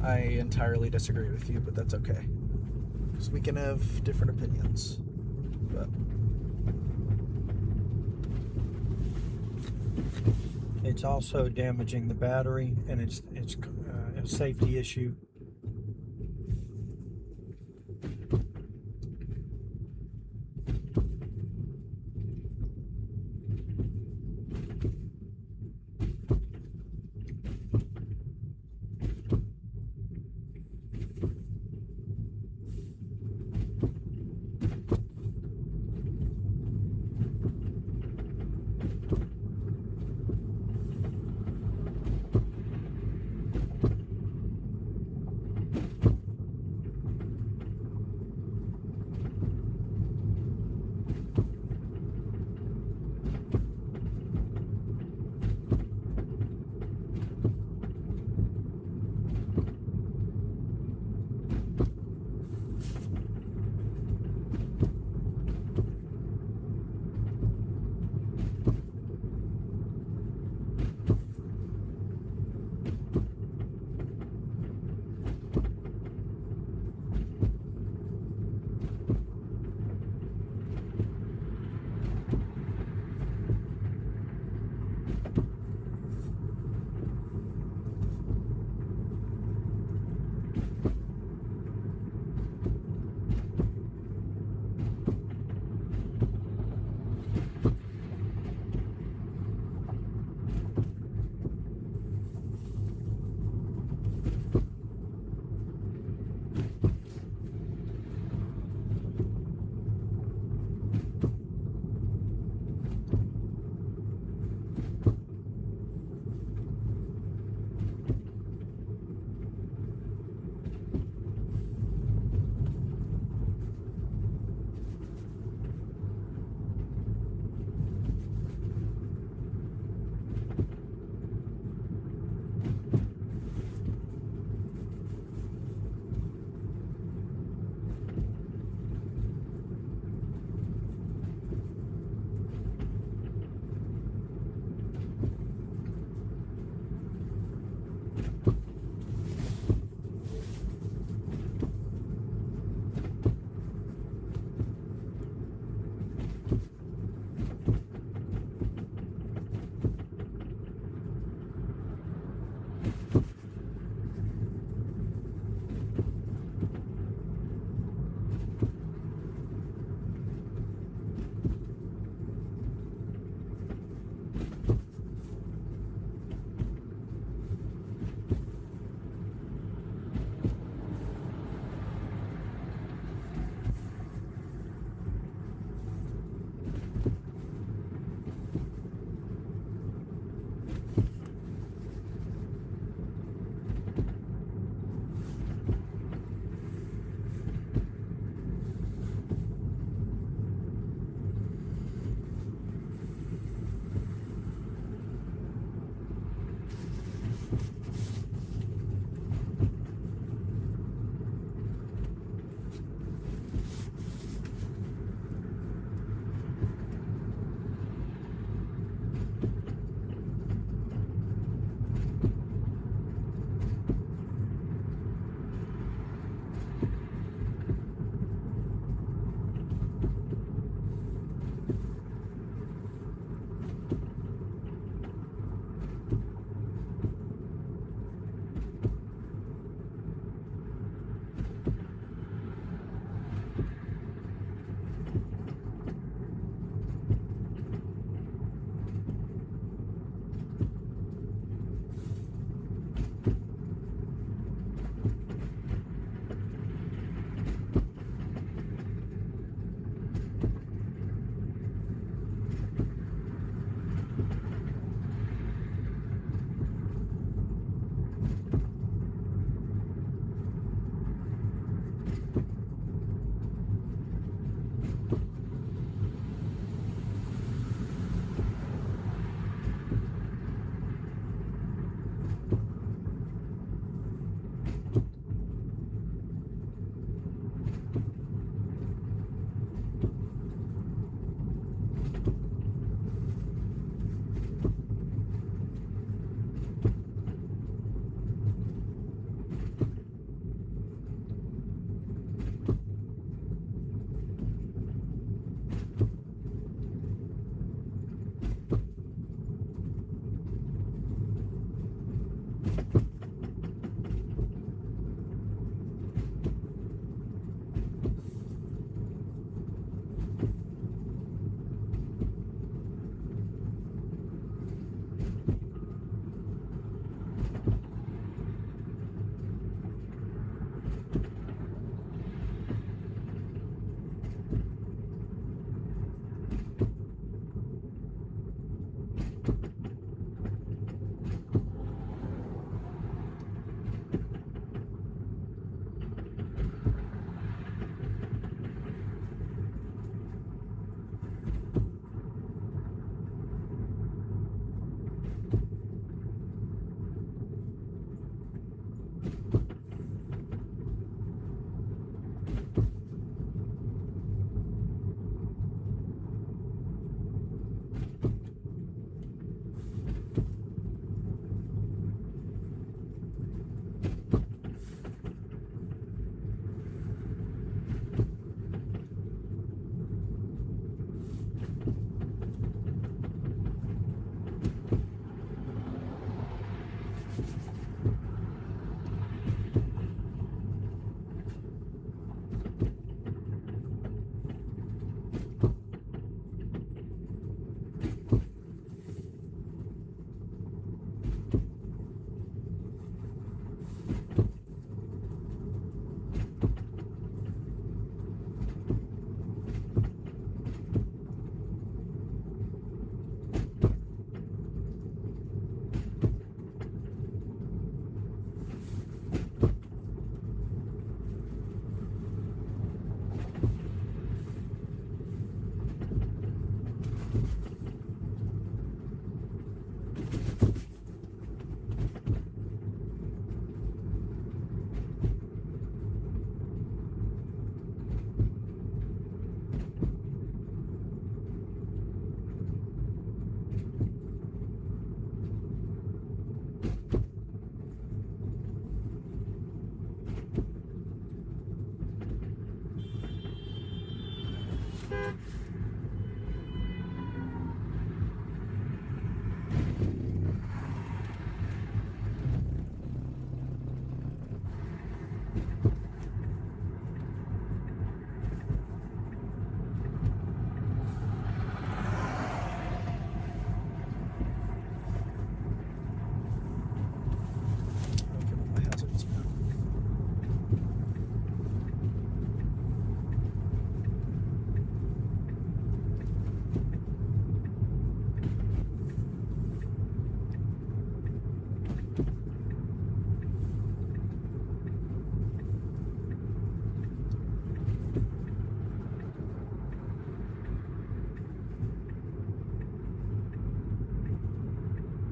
I entirely disagree with you, but that's okay. Because we can have different opinions. But it's also damaging the battery, and it's a safety issue.